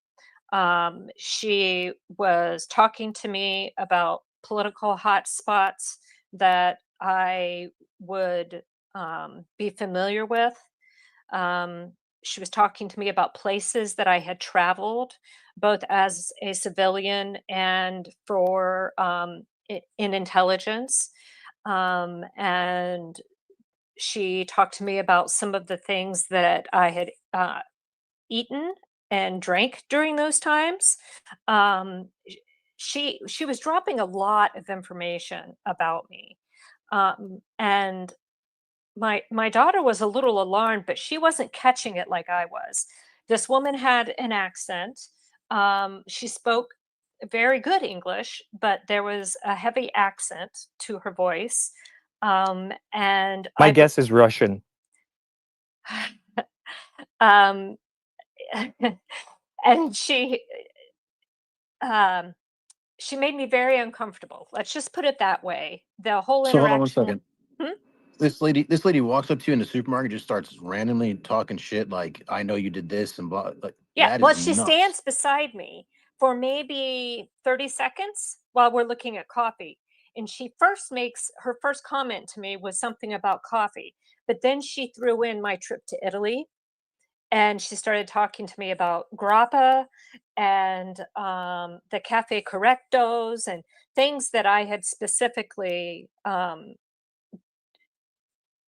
F: She was talking to me about political hot spots that I would be familiar with. she was talking to me about places that I had traveled, both as a civilian and for in intelligence. And she talked to me about some of the things that I had eaten and drank during those times. Um, she was dropping a lot of information about me, and my daughter was a little alarmed, but she wasn't catching it like I was. This woman had an accent. She spoke very good English, but there was a heavy accent to her voice. And
A: My guess is Russian.
F: um, and um, she made me very uncomfortable. Let's just put it that way. The whole
J: So hold on one
F: interaction.
J: second.
F: Hmm?
J: This lady walks up to you in the supermarket, just starts randomly talking shit like, "I know you did this," and blah. Like,
F: Yeah,
J: that
F: well,
J: is
F: she
J: nuts.
F: stands beside me for maybe 30 seconds while we're looking at coffee. And she first makes her first comment to me was something about coffee, but then she threw in my trip to Italy, and she started talking to me about grappa and the cafe correctos and things that I had specifically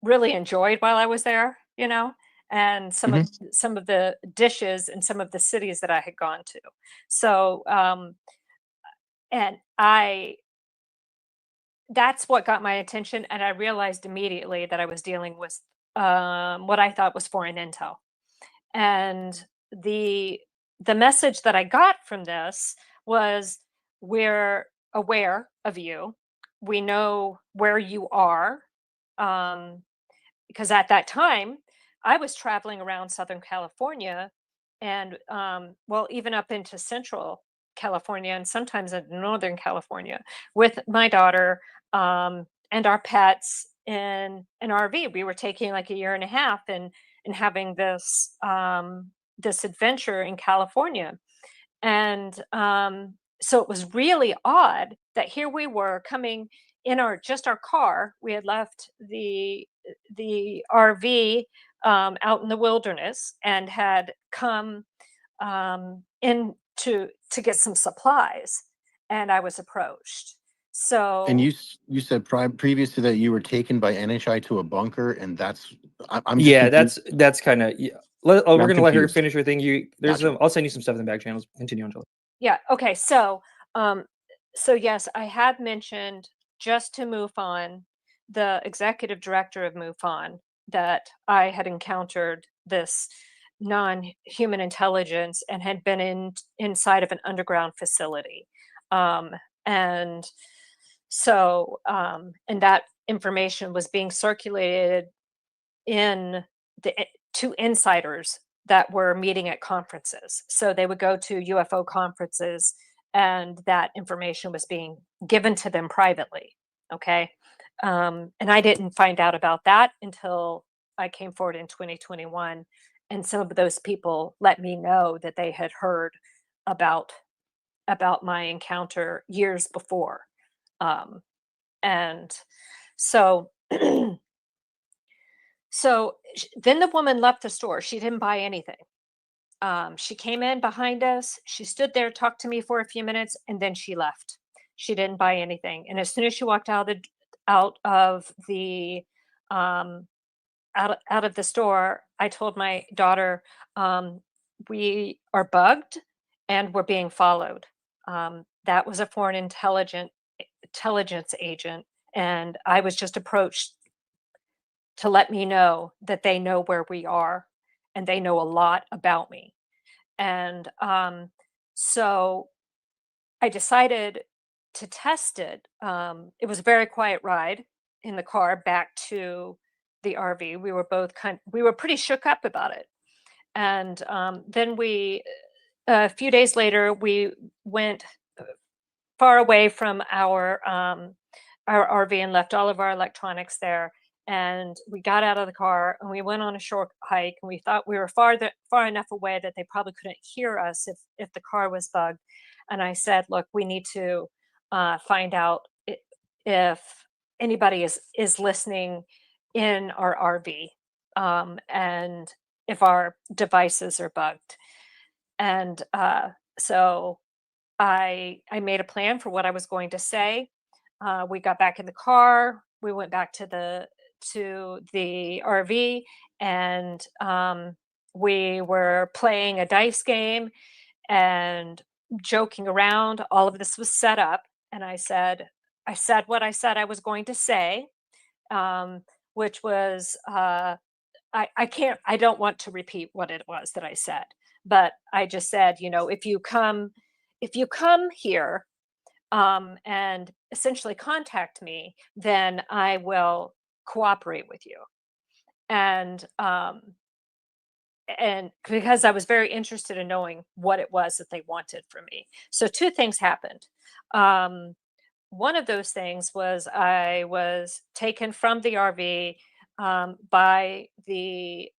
F: really enjoyed while I was there, you know, and some of the dishes and some of the cities that I had gone to. So and that's what got my attention, and I realized immediately that I was dealing with what I thought was foreign intel. And the the message that I got from this was, we're aware of you. We know where you are. Um, because at that time I was traveling around Southern California and well, even up into Central California and sometimes in Northern California with my daughter and our pets in an RV. We were taking like a year and a half and having this adventure in California. And so it was really odd that here we were coming in our car. We had left the RV out in the wilderness and had come in to get some supplies, and I was approached.
J: And
F: So
J: you said previous to that you were taken by NHI to a bunker, and that's I'm just
A: Yeah,
J: confused.
A: that's kind of yeah. We're
J: I'm
A: gonna let her
J: confused.
A: finish her thing. There's
J: Gotcha.
A: I'll send you some stuff in the back channels. Continue, Anjali.
F: yeah, okay. Um, so yes, I had mentioned just to MUFON, the executive director of MUFON, that I had encountered this non-human intelligence and had been inside of an underground facility. Um, and and that information was being circulated in to insiders that were meeting at conferences. So they would go to UFO conferences and that information was being given to them privately. Okay. And I didn't find out about that until I came forward in 2021. And some of those people let me know that they had heard about my encounter years before. And so then the woman left the store. She didn't buy anything. She came in behind us. She stood there, talked to me for a few minutes, and then she left. She didn't buy anything. And as soon as she walked out of the um, out of the store, I told my daughter, "We are bugged, and we're being followed." That was a foreign intelligence agent, and I was just approached to let me know that they know where we are and they know a lot about me. And so I decided to test it. It was a very quiet ride in the car back to the RV. We were pretty shook up about it. And then a few days later, we went far away from our RV and left all of our electronics there. And we got out of the car and we went on a short hike. And we thought we were far enough away that they probably couldn't hear us if the car was bugged. And I said, "Look, we need to find out if anybody is listening in our RV." And if our devices are bugged. And so I made a plan for what I was going to say. We got back in the car. We went back to the RV, and we were playing a dice game and joking around. All of this was set up, and I said what I said I was going to say, which was I don't want to repeat what it was that I said, but I just said, if you come here and essentially contact me, then I will cooperate with you. And because I was very interested in knowing what it was that they wanted from me. So two things happened. One of those things was I was taken from the RV by the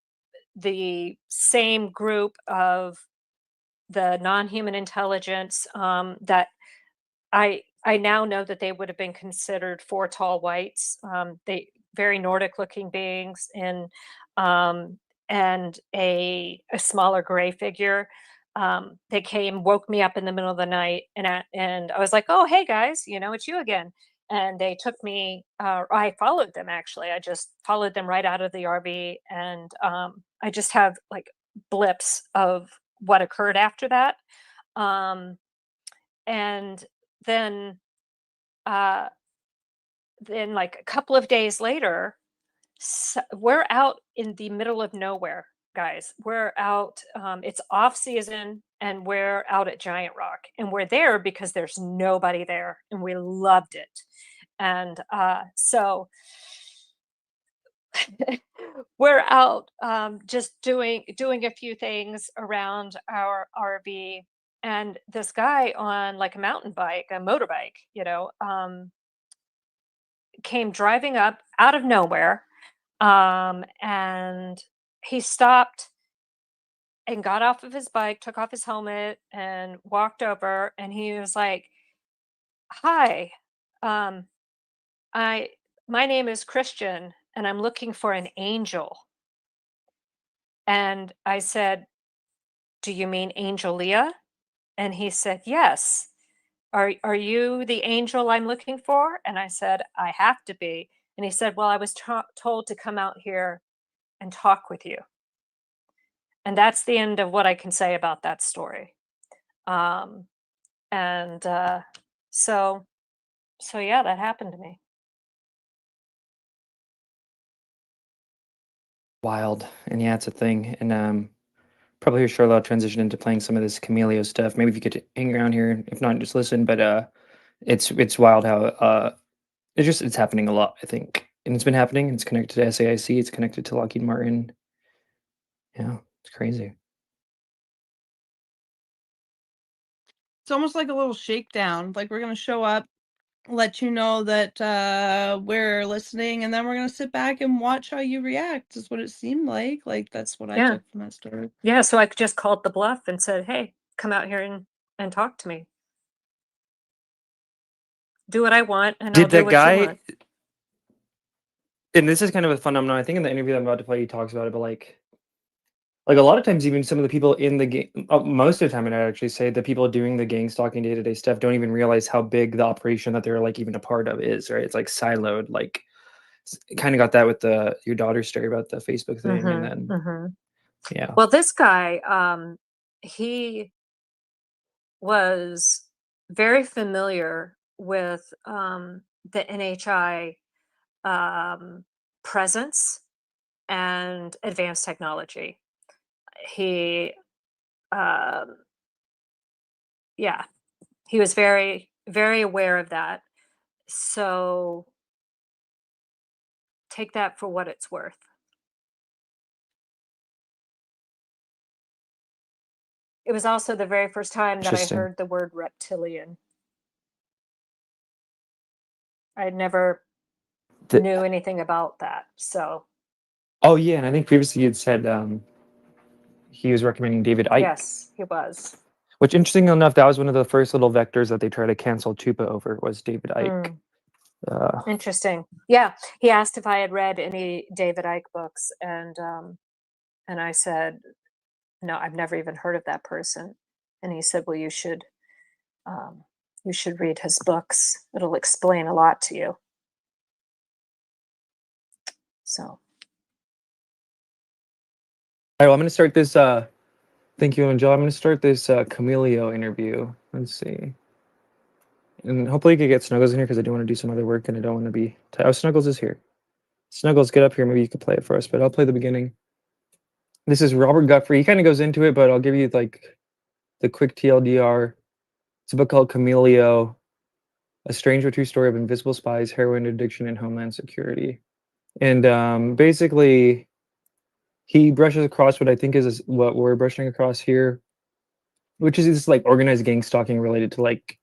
F: same group of the non-human intelligence that I now know that they would have been considered 4 tall whites. They very Nordic looking beings, and a smaller gray figure. They came, woke me up in the middle of the night, and I was like, "Oh, hey guys, it's you again." And they took me. I followed them, actually. I just followed them right out of the RV, and I just have like blips of what occurred after that. And then like a couple of days later, we're out in the middle of nowhere, guys. We're out, it's off season, and we're out at Giant Rock, and we're there because there's nobody there, and we loved it. And so we're out just doing a few things around our RV, and this guy on like a mountain bike, a motorbike, came driving up out of nowhere, and he stopped and got off of his bike, took off his helmet, and walked over, and he was like, "Hi, my name is Christian, and I'm looking for an angel." And I said, "Do you mean Angel Leah?" And he said, "Yes. Are you the angel I'm looking for?" And I said, "I have to be." And he said, "Well, I was told to come out here and talk with you." And that's the end of what I can say about that story. And so yeah, that happened to me.
A: Wild. And yeah, it's a thing. And probably here shortly I'll transition into playing some of this Chameleo stuff. Maybe if you could hang around here, if not, just listen. But it's wild how it's happening a lot, I think. And it's been happening. It's connected to SAIC. It's connected to Lockheed Martin. Yeah, it's crazy.
H: It's almost like a little shakedown. Like we're gonna show up, let you know that we're listening, and then we're gonna sit back and watch how you react. Is what it seemed like. Like that's what I
F: Yeah.
H: took from that story.
F: Yeah, so I just called the bluff and said, "Hey, come out here and talk to me. Do what I want, and I'll
A: Did
F: do
A: that
F: what you
A: guy,
F: want."
A: and this is kind of a phenomenon, I think in the interview that I'm about to play, he talks about it, but like a lot of times, even some of the people in the game, most of the time, and I actually say the people doing the gang stalking day-to-day stuff don't even realize how big the operation that they're like even a part of is, right? It's like siloed, like kind of got that with your daughter's story about the Facebook thing, and then yeah.
F: Well, this guy, he was very familiar with the NHI presence and advanced technology. He, yeah, he was very, very aware of that. So take that for what it's worth. It was also the very first time that I
A: Interesting.
F: heard the word reptilian. I never knew anything about that. So
A: Oh yeah, and I think previously you'd said he was recommending David Icke.
F: yes, he was.
A: Which, interesting enough, that was one of the first little vectors that they tried to cancel Tupa over, was David Icke.
F: Interesting. Yeah, he asked if I had read any David Icke books, and And I said, no, I've never even heard of that person. And he said, well, you should read his books. It'll explain a lot to you. So.
A: All right, well, I'm going to start this. Thank you, Anjali. I'm going to start this Chameleo interview. Let's see. And hopefully you can get Snuggles in here because I do want to do some other work and I don't want to be... Oh, Snuggles is here. Snuggles, get up here. Maybe you could play it for us, but I'll play the beginning. This is Robert Guthrie. He kind of goes into it, but I'll give you like the quick TLDR. It's a book called Chameleo, A Strange but True Story of Invisible Spies, Heroin Addiction, and Homeland Security. And basically, he brushes across what I think is what we're brushing across here, which is this like organized gang stalking related to like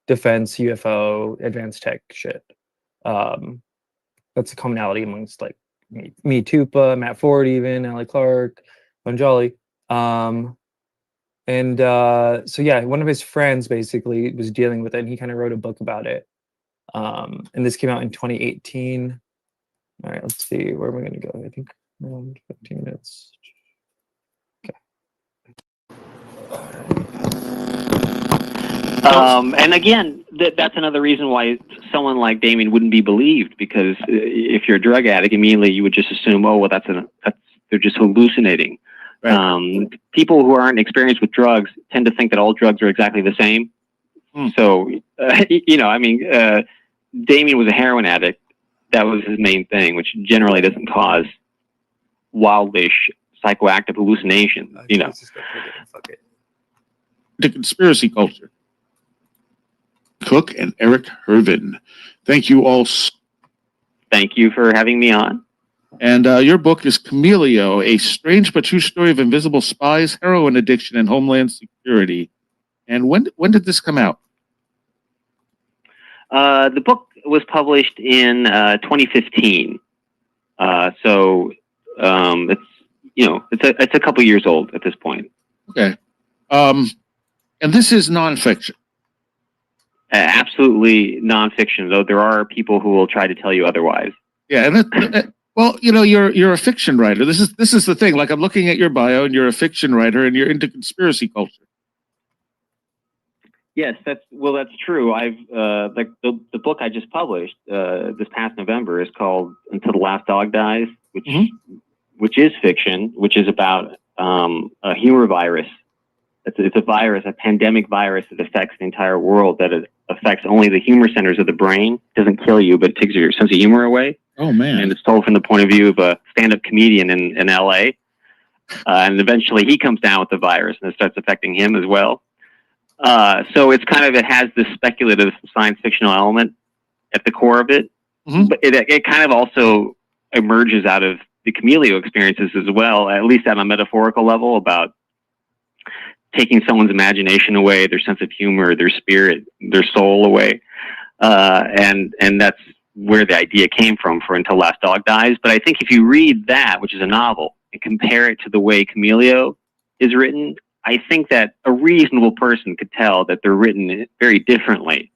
A: defense, UFO, advanced tech shit. That's a commonality amongst like me, Tupa, Matt Ford, even Ali Clark, Anjali. So yeah, one of his friends basically was dealing with it, and he kind of wrote a book about it. And this came out in 2018. All right, let's see, where am I going to go? I think around 15 minutes.
K: And again, that's another reason why someone like Damien wouldn't be believed, because if you're a drug addict, immediately you would just assume, oh, well, they're just hallucinating. Right. People who aren't experienced with drugs tend to think that all drugs are exactly the same. So, you know, I mean, Damien was a heroin addict. That was his main thing, which generally doesn't cause wildish psychoactive hallucinations, you know.
Q: The conspiracy culture. Cook and Eric Hervin. Thank you all.
K: Thank you for having me on.
Q: And your book is Chameleo, A Strange but True Story of Invisible Spies, Heroin Addiction, and Homeland Security. And when did this come out?
K: The book was published in 2015. So it's, you know, it's a couple years old at this point.
Q: Okay. And this is nonfiction.
K: Absolutely nonfiction, though there are people who will try to tell you otherwise.
Q: Yeah, and well, you know, you're a fiction writer. This is the thing. Like, I'm looking at your bio, and you're a fiction writer, and you're into conspiracy culture.
K: Yes, that's true. I've like the book I just published this past November is called Until the Last Dog Dies, which is fiction, which is about a humor virus. It's a virus, a pandemic virus that affects the entire world, that it affects only the humor centers of the brain. It doesn't kill you, but it takes your sense of humor away.
Q: Oh, man.
K: And it's told from the point of view of a stand-up comedian in LA. And eventually he comes down with the virus and it starts affecting him as well. So it's kind of, it has this speculative science fictional element at the core of it. But it kind of also emerges out of the Chameleo experiences as well, at least at a metaphorical level, about taking someone's imagination away, their sense of humor, their spirit, their soul away. And that's where the idea came from for Until Last Dog Dies. But I think if you read that, which is a novel, and compare it to the way Chameleo is written, I think that a reasonable person could tell that they're written very differently.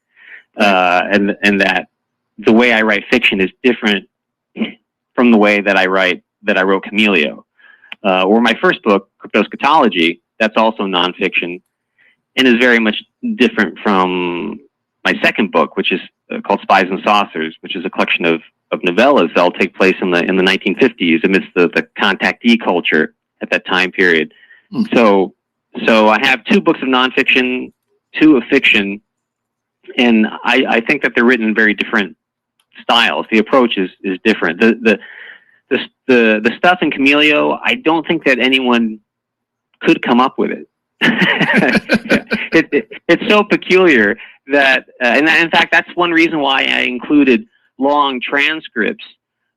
K: And that the way I write fiction is different from the way that I wrote Chameleo. Or my first book, Cryptoschatology, that's also nonfiction and is very much different from my second book, which is called Spies and Saucers, which is a collection of novellas that all take place in the 1950s amidst the contactee culture at that time period. So I have 2 books of nonfiction, 2 of fiction, and I think that they're written in very different styles. The approach is different. The stuff in Chameleo, I don't think that anyone could come up with it. It's so peculiar that, and in fact, that's one reason why I included long transcripts,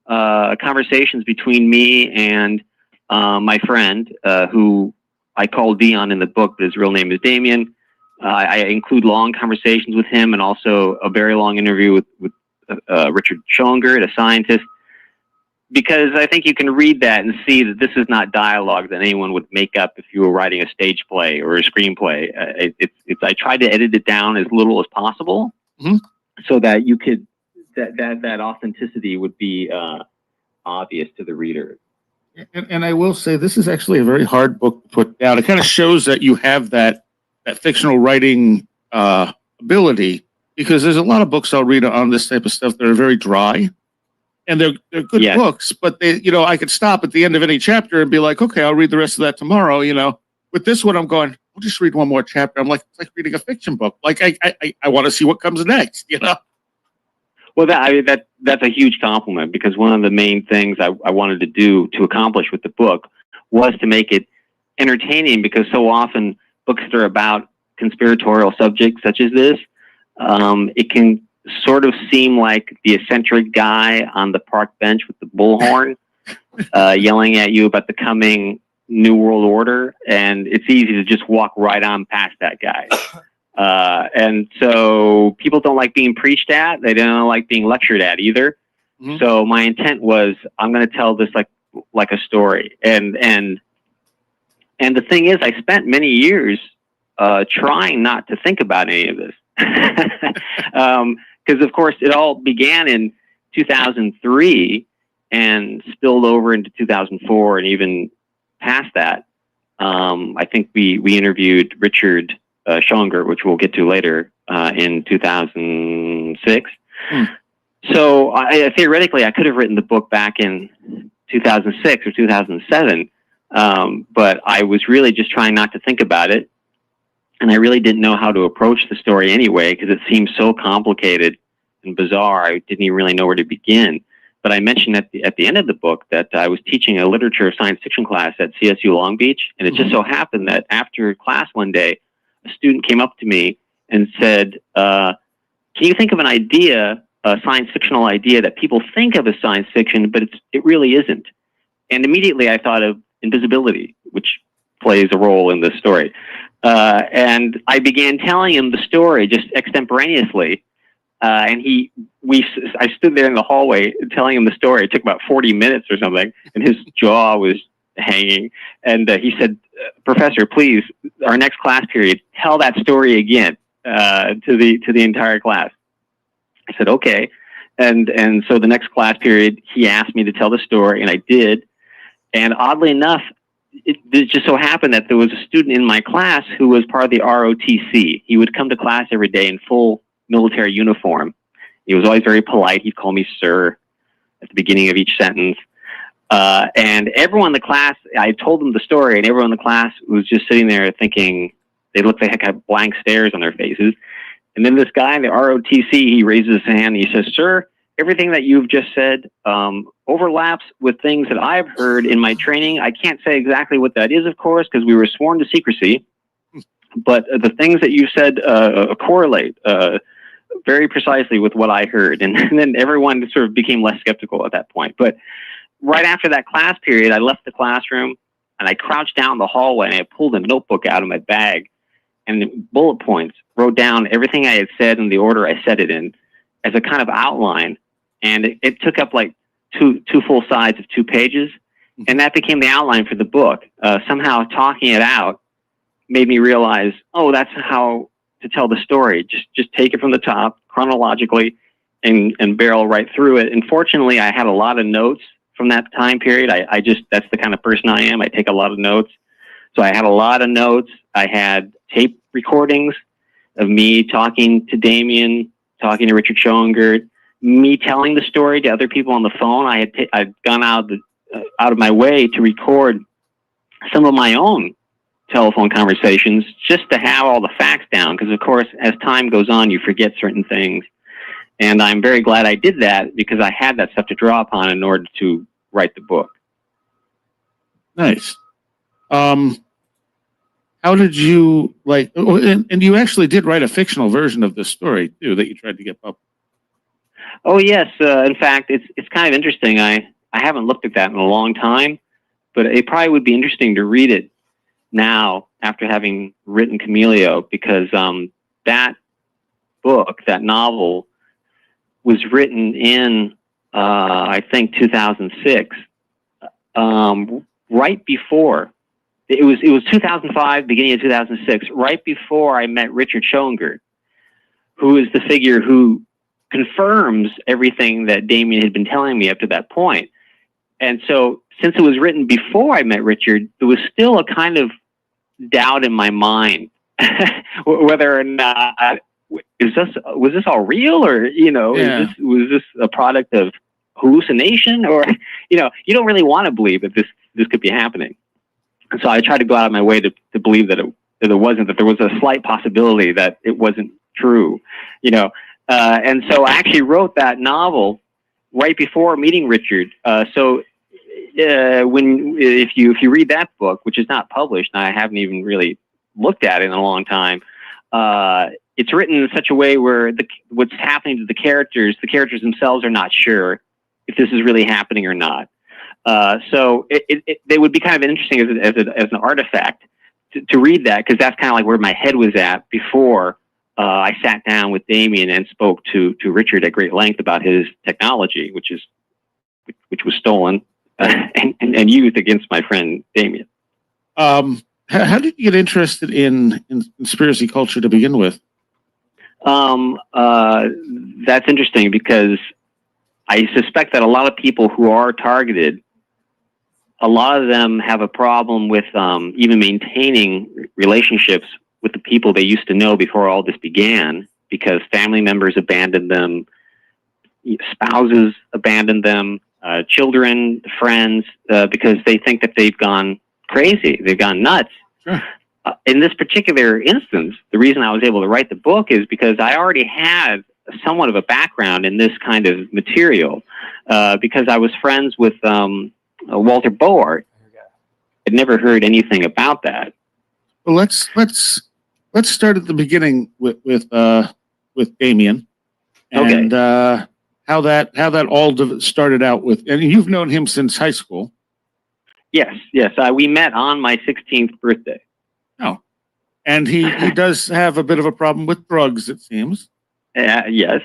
K: conversations between me and my friend, who I call Dion in the book, but his real name is Damien. I include long conversations with him and also a very long interview with Richard Schoengert, a scientist, because I think you can read that and see that this is not dialogue that anyone would make up if you were writing a stage play or a screenplay. I tried to edit it down as little as possible, so that you could that authenticity would be obvious to the reader.
Q: And I will say this is actually a very hard book to put down. It kind of shows that you have that fictional writing ability, because there's a lot of books I'll read on this type of stuff that are very dry, and they're good
K: Yes.
Q: books, but they, I could stop at the end of any chapter and be like, okay, I'll read the rest of that tomorrow. With this one, I'm going, I'll just read one more chapter. I'm like, it's like reading a fiction book. Like I want to see what comes next.
K: Well, that's a huge compliment, because one of the main things I wanted to do to accomplish with the book was to make it entertaining, because so often books that are about conspiratorial subjects such as this, it can sort of seem like the eccentric guy on the park bench with the bullhorn yelling at you about the coming New World Order, and it's easy to just walk right on past that guy. And so people don't like being preached at. They don't like being lectured at either. Mm-hmm. So my intent was, I'm going to tell this like a story. And the thing is, I spent many years trying not to think about any of this. Because of course it all began in 2003 and spilled over into 2004 and even past that. I think we interviewed Richard Schoengert, which we'll get to later, in 2006. So theoretically, I could have written the book back in 2006 or 2007, but I was really just trying not to think about it, and I really didn't know how to approach the story anyway, because it seemed so complicated and bizarre. I didn't even really know where to begin. But I mentioned at the end of the book that I was teaching a literature science fiction class at CSU Long Beach, and it just so happened that after class one day, a student came up to me and said, can you think of an idea, a science fictional idea that people think of as science fiction, but it really isn't? And immediately I thought of invisibility, which plays a role in this story. And I began telling him the story just extemporaneously. And I stood there in the hallway telling him the story. It took about 40 minutes or something, and his jaw was hanging. And he said, "Professor, please, our next class period, tell that story again to the entire class." I said, "Okay." And so the next class period, he asked me to tell the story, and I did. And oddly enough, it just so happened that there was a student in my class who was part of the ROTC. He would come to class every day in full military uniform. He was always very polite. He'd call me sir at the beginning of each sentence. And everyone in the class, I told them the story, and everyone in the class was just sitting there thinking, they looked like they had blank stares on their faces. And then this guy in the ROTC, he raises his hand and he says, "Sir, everything that you've just said overlaps with things that I've heard in my training. I can't say exactly what that is, of course, because we were sworn to secrecy. But the things that you said correlate very precisely with what I heard." And then everyone sort of became less skeptical at that point. But right after that class period, I left the classroom and I crouched down the hallway and I pulled a notebook out of my bag and bullet points, wrote down everything I had said in the order I said it in as a kind of outline. And it took up like two full sides of 2 pages. And that became the outline for the book. Somehow talking it out made me realize, oh, that's how to tell the story. Just take it from the top chronologically and barrel right through it. And fortunately, I had a lot of notes from that time period. That's the kind of person I am. I take a lot of notes. So I had a lot of notes. I had tape recordings of me talking to Damien, talking to Richard Schoengert, me telling the story to other people on the phone. I'd gone out of my way to record some of my own telephone conversations just to have all the facts down, because of course as time goes on you forget certain things, and I'm very glad I did that because I had that stuff to draw upon in order to write the book.
Q: Nice. How did you and you actually did write a fictional version of this story too that you tried to get published?
K: Oh yes, in fact it's kind of interesting. I haven't looked at that in a long time, but it probably would be interesting to read it now after having written Chameleo, because that book, that novel, was written in I think 2006, right before it was 2005, beginning of 2006, right before I met Richard Schoengert, who is the figure who confirms everything that Damien had been telling me up to that point. And so since it was written before I met Richard, there was still a kind of doubt in my mind whether or not was this all real, or was this a product of hallucination, or you don't really want to believe that this could be happening. And so I tried to go out of my way to believe that it wasn't, that there was a slight possibility that it wasn't true, and so I actually wrote that novel right before meeting Richard. If you read that book, which is not published, and I haven't even really looked at it in a long time, it's written in such a way where what's happening to the characters themselves are not sure if this is really happening or not. So they would be kind of interesting as an artifact to read that, because that's kind of like where my head was at before I sat down with Damien and spoke to Richard at great length about his technology, which was stolen and used against my friend Damien.
Q: How did you get interested in conspiracy culture to begin with?
K: That's interesting, because I suspect that a lot of people who are targeted, a lot of them have a problem with even maintaining relationships with the people they used to know before all this began, because family members abandoned them, spouses abandoned them, children, friends, because they think that they've gone crazy, they've gone nuts. Sure. In this particular instance, the reason I was able to write the book is because I already had somewhat of a background in this kind of material, because I was friends with Walter Boart. I'd never heard anything about that.
Q: Well, let's start at the beginning with Damien, and how that all started out with. And you've known him since high school.
K: Yes. We met on my 16th birthday.
Q: Oh, and he does have a bit of a problem with drugs, it seems.
K: Yes,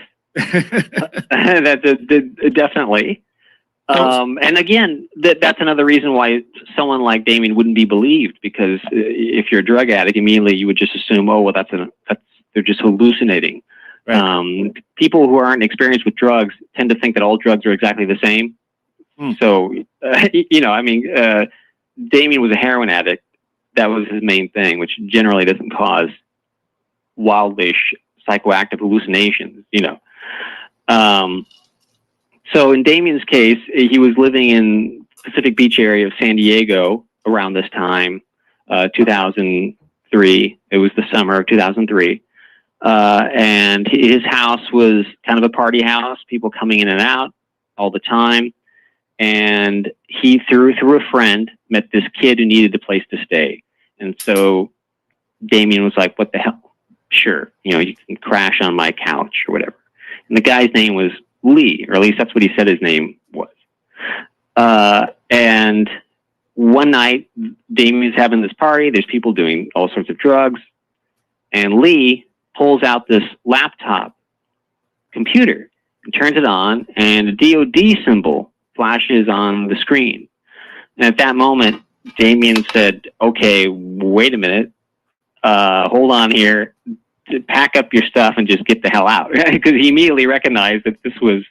K: definitely. And again, that's another reason why someone like Damien wouldn't be believed, because if you're a drug addict, immediately you would just assume, oh, well, they're just hallucinating. Right. People who aren't experienced with drugs tend to think that all drugs are exactly the same. So, Damien was a heroin addict. That was his main thing, which generally doesn't cause wildly psychoactive hallucinations, So in Damien's case, he was living in Pacific Beach area of San Diego around this time, 2003. It was the summer of 2003. And his house was kind of a party house, people coming in and out all the time. And he, through a friend, met this kid who needed a place to stay. And so Damien was like, what the hell? Sure, you can crash on my couch or whatever. And the guy's name was Lee, or at least that's what he said his name was. And one night, Damien's having this party. There's people doing all sorts of drugs. And Lee pulls out this laptop computer and turns it on, and a DOD symbol flashes on the screen. And at that moment, Damien said, okay, wait a minute. Hold on here. Pack up your stuff and just get the hell out. Because he immediately recognized that this was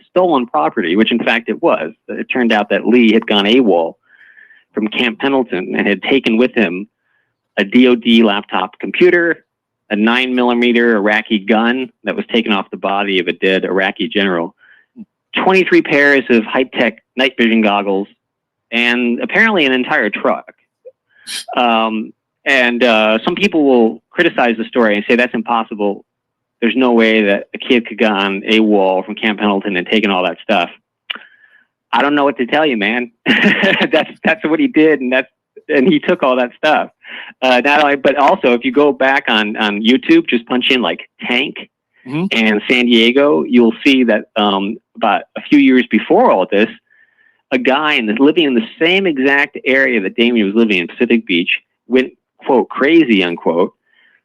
K: stolen property, which in fact it was. It turned out that Lee had gone AWOL from Camp Pendleton and had taken with him a DOD laptop computer, a 9mm Iraqi gun that was taken off the body of a dead Iraqi general, 23 pairs of high-tech night vision goggles, and apparently an entire truck. And some people will criticize the story and say that's impossible. There's no way that a kid could have gone AWOL from Camp Pendleton and taken all that stuff. I don't know what to tell you, man. that's what he did, and he took all that stuff. But also, if you go back on YouTube, just punch in like tank and San Diego, you'll see that about a few years before all this, a guy living in the same exact area that Damien was living in, Pacific Beach, went, quote, crazy, unquote,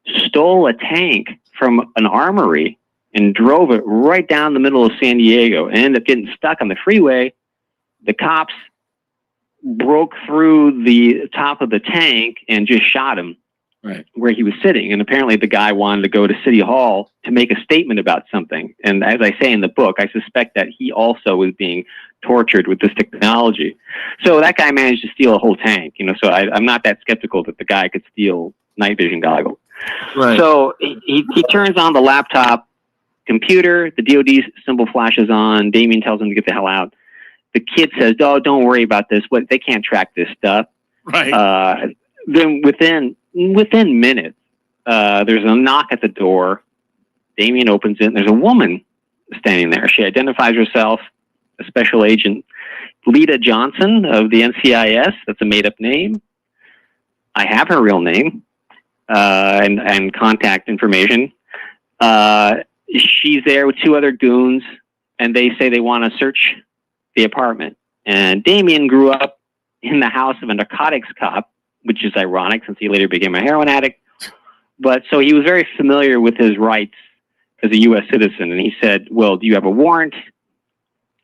K: stole a tank from an armory and drove it right down the middle of San Diego and ended up getting stuck on the freeway. The cops broke through the top of the tank and just shot him where he was sitting. And apparently the guy wanted to go to City Hall to make a statement about something. And as I say in the book, I suspect that he also was being tortured with this technology. So that guy managed to steal a whole tank, so I'm not that skeptical that the guy could steal night vision goggles.
Q: Right.
K: So he turns on the laptop computer, the DoD symbol flashes on, Damien tells him to get the hell out. The kid says, "Oh, don't worry about this. They can't track this stuff."
Q: Right.
K: Then within minutes, there's a knock at the door. Damien opens it, and there's a woman standing there. She identifies herself, a special agent, Lita Johnson of the NCIS. That's a made-up name. I have her real name and contact information. She's there with two other goons, and they say they want to search the apartment. And Damien grew up in the house of a narcotics cop, which is ironic since he later became a heroin addict. But so he was very familiar with his rights as a U.S. citizen. And he said, "Well, do you have a warrant?"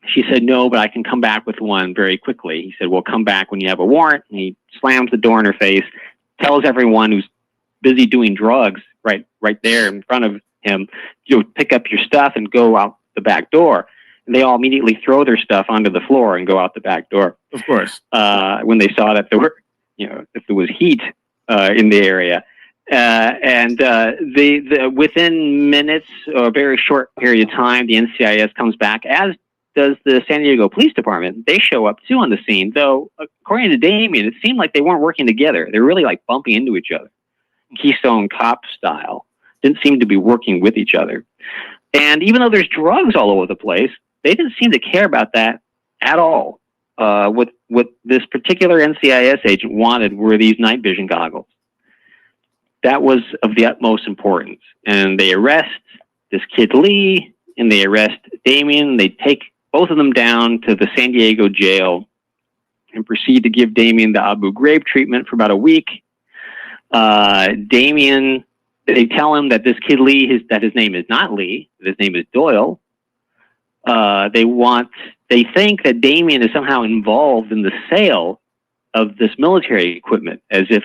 K: She said, "No, but I can come back with one very quickly." He said, "Well, come back when you have a warrant." And he slams the door in her face, tells everyone who's busy doing drugs right there in front of him, pick up your stuff and go out the back door. And they all immediately throw their stuff onto the floor and go out the back door.
Q: Of course.
K: When they saw that there were, if there was heat in the area. Within minutes or a very short period of time, the NCIS comes back, as does the San Diego Police Department. They show up too on the scene, though according to Damien, it seemed like they weren't working together. They were really like bumping into each other, Keystone Cop style. Didn't seem to be working with each other. And even though there's drugs all over the place, they didn't seem to care about that at all. What this particular NCIS agent wanted were these night vision goggles. That was of the utmost importance. And they arrest this kid Lee, and they arrest Damien. They take both of them down to the San Diego jail and proceed to give Damien the Abu Ghraib treatment for about a week. Damien, they tell him that this kid Lee, that his name is not Lee, that his name is Doyle. They think that Damien is somehow involved in the sale of this military equipment, as if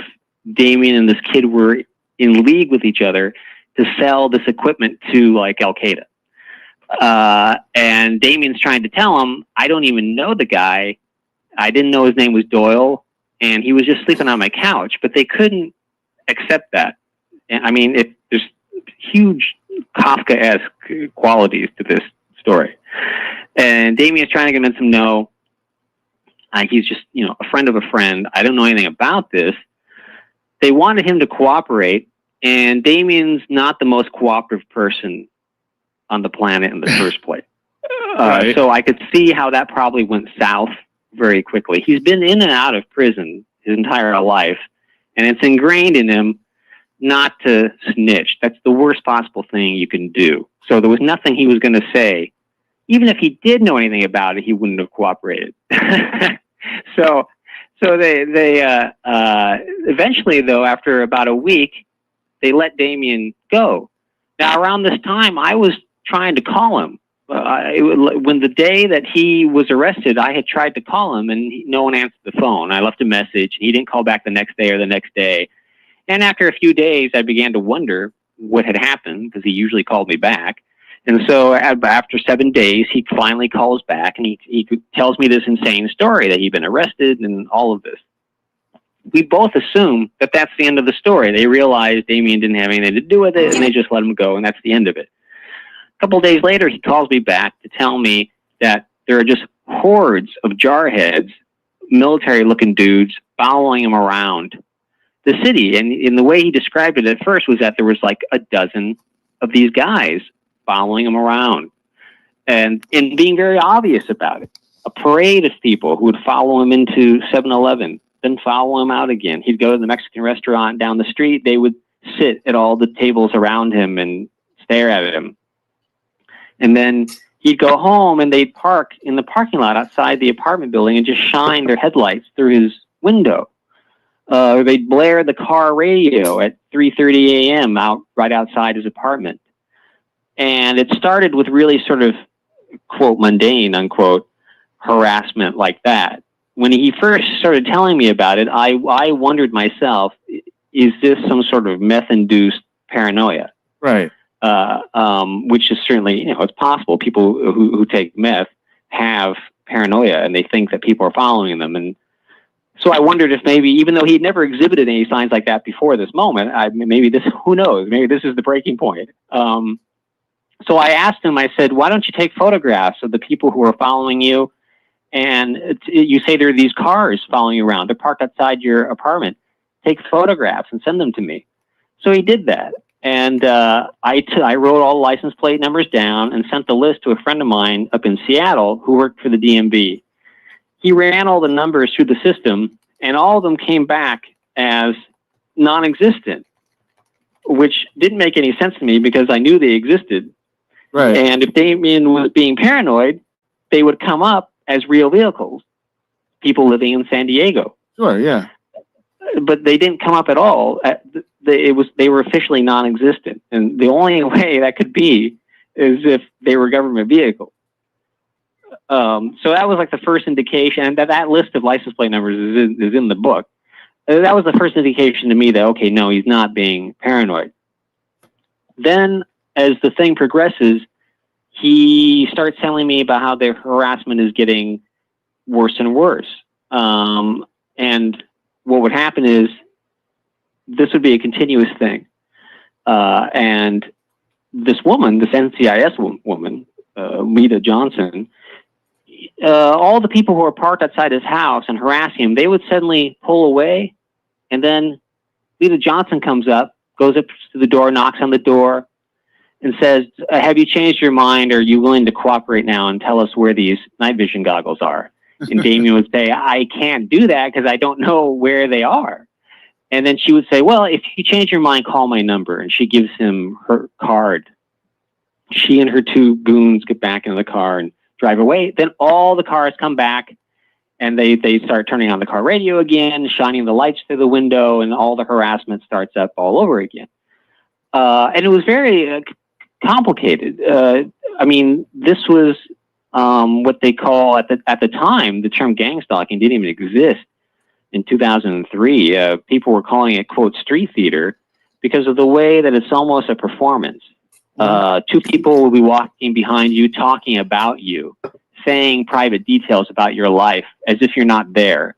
K: Damien and this kid were in league with each other to sell this equipment to like Al Qaeda. And Damien's trying to tell him, "I don't even know the guy. I didn't know his name was Doyle, and he was just sleeping on my couch." But they couldn't accept that. I mean, there's huge Kafka-esque qualities to this story. And Damien's trying to convince him, no, he's just, a friend of a friend. I don't know anything about this. They wanted him to cooperate, and Damien's not the most cooperative person on the planet in the first place.
Q: Right.
K: So I could see how that probably went south very quickly. He's been in and out of prison his entire life, and it's ingrained in him not to snitch. That's the worst possible thing you can do. So there was nothing he was going to say. Even if he did know anything about it, he wouldn't have cooperated. So they eventually, though, after about a week, they let Damien go. Now, around this time, I was trying to call him. When the day that he was arrested, I had tried to call him, and no one answered the phone. I left a message. He didn't call back the next day or the next day. And after a few days, I began to wonder what had happened, because he usually called me back. And so after 7 days, he finally calls back, and he tells me this insane story that he'd been arrested and all of this. We both assume that that's the end of the story. They realized Damien didn't have anything to do with it, and they just let him go, and that's the end of it. A couple of days later, he calls me back to tell me that there are just hordes of jarheads, military-looking dudes, following him around the city. And in the way he described it at first was that there was like a dozen of these guys following him around and being very obvious about it. A parade of people who would follow him into 7-Eleven, then follow him out again. He'd go to the Mexican restaurant down the street. They would sit at all the tables around him and stare at him. And then he'd go home, and they'd park in the parking lot outside the apartment building and just shine their headlights through his window. Or they'd blare the car radio at 3:30 a.m. right outside his apartment. And it started with really sort of, quote, mundane, unquote, harassment like that. When he first started telling me about it, I wondered myself, is this some sort of meth-induced paranoia?
Q: Right.
K: Which is certainly, it's possible. People who take meth have paranoia and they think that people are following them. And so I wondered if maybe, even though he'd never exhibited any signs like that before this moment, maybe this, who knows, maybe this is the breaking point. So I asked him, I said, why don't you take photographs of the people who are following you? And you say there are these cars following you around. They're parked outside your apartment. Take photographs and send them to me. So he did that. And I wrote all the license plate numbers down and sent the list to a friend of mine up in Seattle who worked for the DMV. He ran all the numbers through the system, and all of them came back as non-existent, which didn't make any sense to me because I knew they existed.
Q: Right.
K: And if Damien was being paranoid, they would come up as real vehicles, people living in San Diego.
Q: Sure, yeah.
K: But they didn't come up at all. They were officially non-existent, and the only way that could be is if they were government vehicles. So that was like the first indication, and that list of license plate numbers is in the book. That was the first indication to me that, okay, no, he's not being paranoid. Then, as the thing progresses, he starts telling me about how the harassment is getting worse and worse. And what would happen is this would be a continuous thing. And this woman, this NCIS woman, Lita Johnson, all the people who were parked outside his house and harassing him, they would suddenly pull away. And then Lita Johnson comes up, goes up to the door, knocks on the door, and says, have you changed your mind? Or are you willing to cooperate now and tell us where these night vision goggles are? And Damien would say, I can't do that because I don't know where they are. And then she would say, well, if you change your mind, call my number. And she gives him her card. She and her two goons get back into the car and drive away. Then all the cars come back and they start turning on the car radio again, shining the lights through the window, and all the harassment starts up all over again. And it was very complicated. I mean, this was what they call at the time, the term gangstalking didn't even exist in 2003. People were calling it, quote, street theater because of the way that it's almost a performance. Two people will be walking behind you, talking about you, saying private details about your life as if you're not there.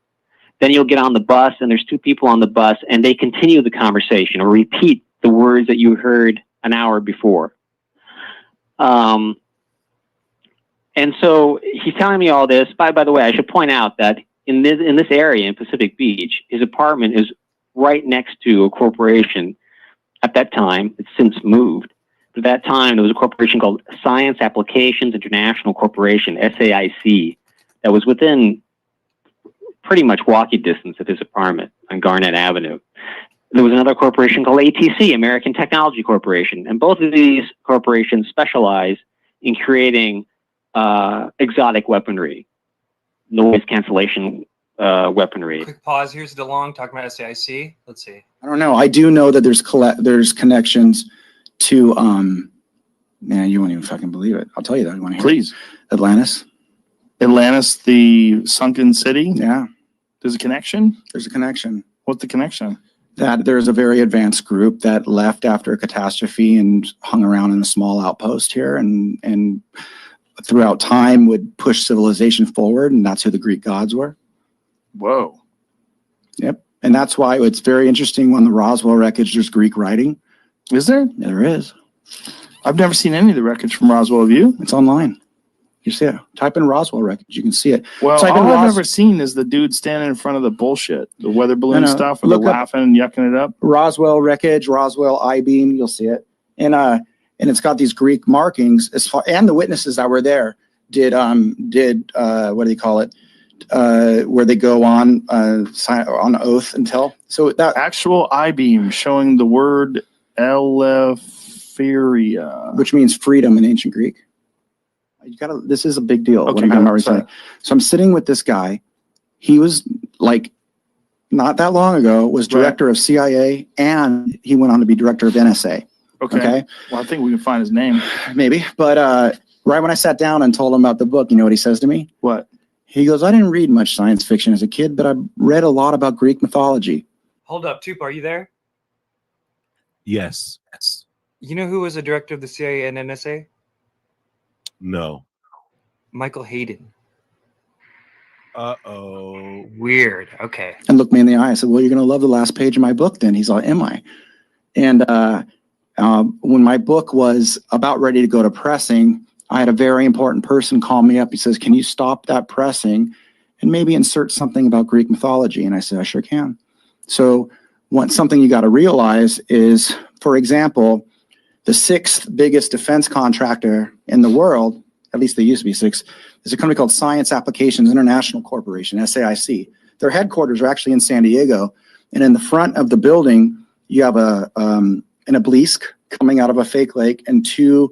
K: Then you'll get on the bus and there's two people on the bus and they continue the conversation or repeat the words that you heard an hour before. And so he's telling me all this. By the way, I should point out that in this area in Pacific Beach, his apartment is right next to a corporation. At that time, it's since moved. At that time, there was a corporation called Science Applications International Corporation, SAIC, that was within pretty much walking distance of his apartment on Garnett Avenue. There was another corporation called ATC, American Technology Corporation, and both of these corporations specialize in creating exotic weaponry, noise cancellation weaponry.
A: Quick pause. Here's DeLong talking about SAIC. Let's see.
G: I don't know. I do know that there's connections to man, you won't even fucking believe it. I'll tell you that. You want to hear?
Q: Please.
G: Atlantis,
Q: the sunken city.
G: Yeah.
Q: There's a connection.
G: There's a connection.
Q: What's the connection?
G: That there's a very advanced group that left after a catastrophe and hung around in a small outpost here, and throughout time would push civilization forward, and that's who the Greek gods were.
Q: Whoa.
G: Yep. And that's why it's very interesting on the Roswell wreckage, there's Greek writing.
Q: Is there?
G: Yeah, there is.
Q: I've never seen any of the wreckage from Roswell. Have you?
G: It's online. You see it. Type in Roswell wreckage. You can see it.
Q: Well,
G: Type
Q: all I've ever seen is the dude standing in front of the bullshit, the weather balloon stuff, and they're laughing and yucking it up.
G: Roswell wreckage, Roswell I-beam. You'll see it. And it's got these Greek markings as far, and the witnesses that were there did what do you call it? Where they go on oath and tell. So that
Q: actual I-beam showing the word Eleftheria,
G: which means freedom in ancient Greek. You gotta. This is a big deal.
Q: Okay,
G: so I'm sitting with this guy. He was like, not that long ago, was director of CIA, and he went on to be director of NSA.
Q: Okay. Well, I think we can find his name.
G: Maybe. But right when I sat down and told him about the book, you know what he says to me?
Q: What?
G: He goes, I didn't read much science fiction as a kid, but I read a lot about Greek mythology.
A: Hold up, Tupa, are you there?
C: Yes.
A: You know who was the director of the CIA and NSA?
C: No.
A: Michael Hayden.
C: Uh-oh.
A: Weird. Okay.
G: And looked me in the eye. I said, well, you're going to love the last page of my book then. He's like, am I? And when my book was about ready to go to pressing, I had a very important person call me up. He says, can you stop that pressing and maybe insert something about Greek mythology? And I said, I sure can. So something you got to realize is, for example, the 6th biggest defense contractor in the world, at least they used to be 6, is a company called Science Applications International Corporation, SAIC. Their headquarters are actually in San Diego. And in the front of the building, you have an obelisk coming out of a fake lake and 2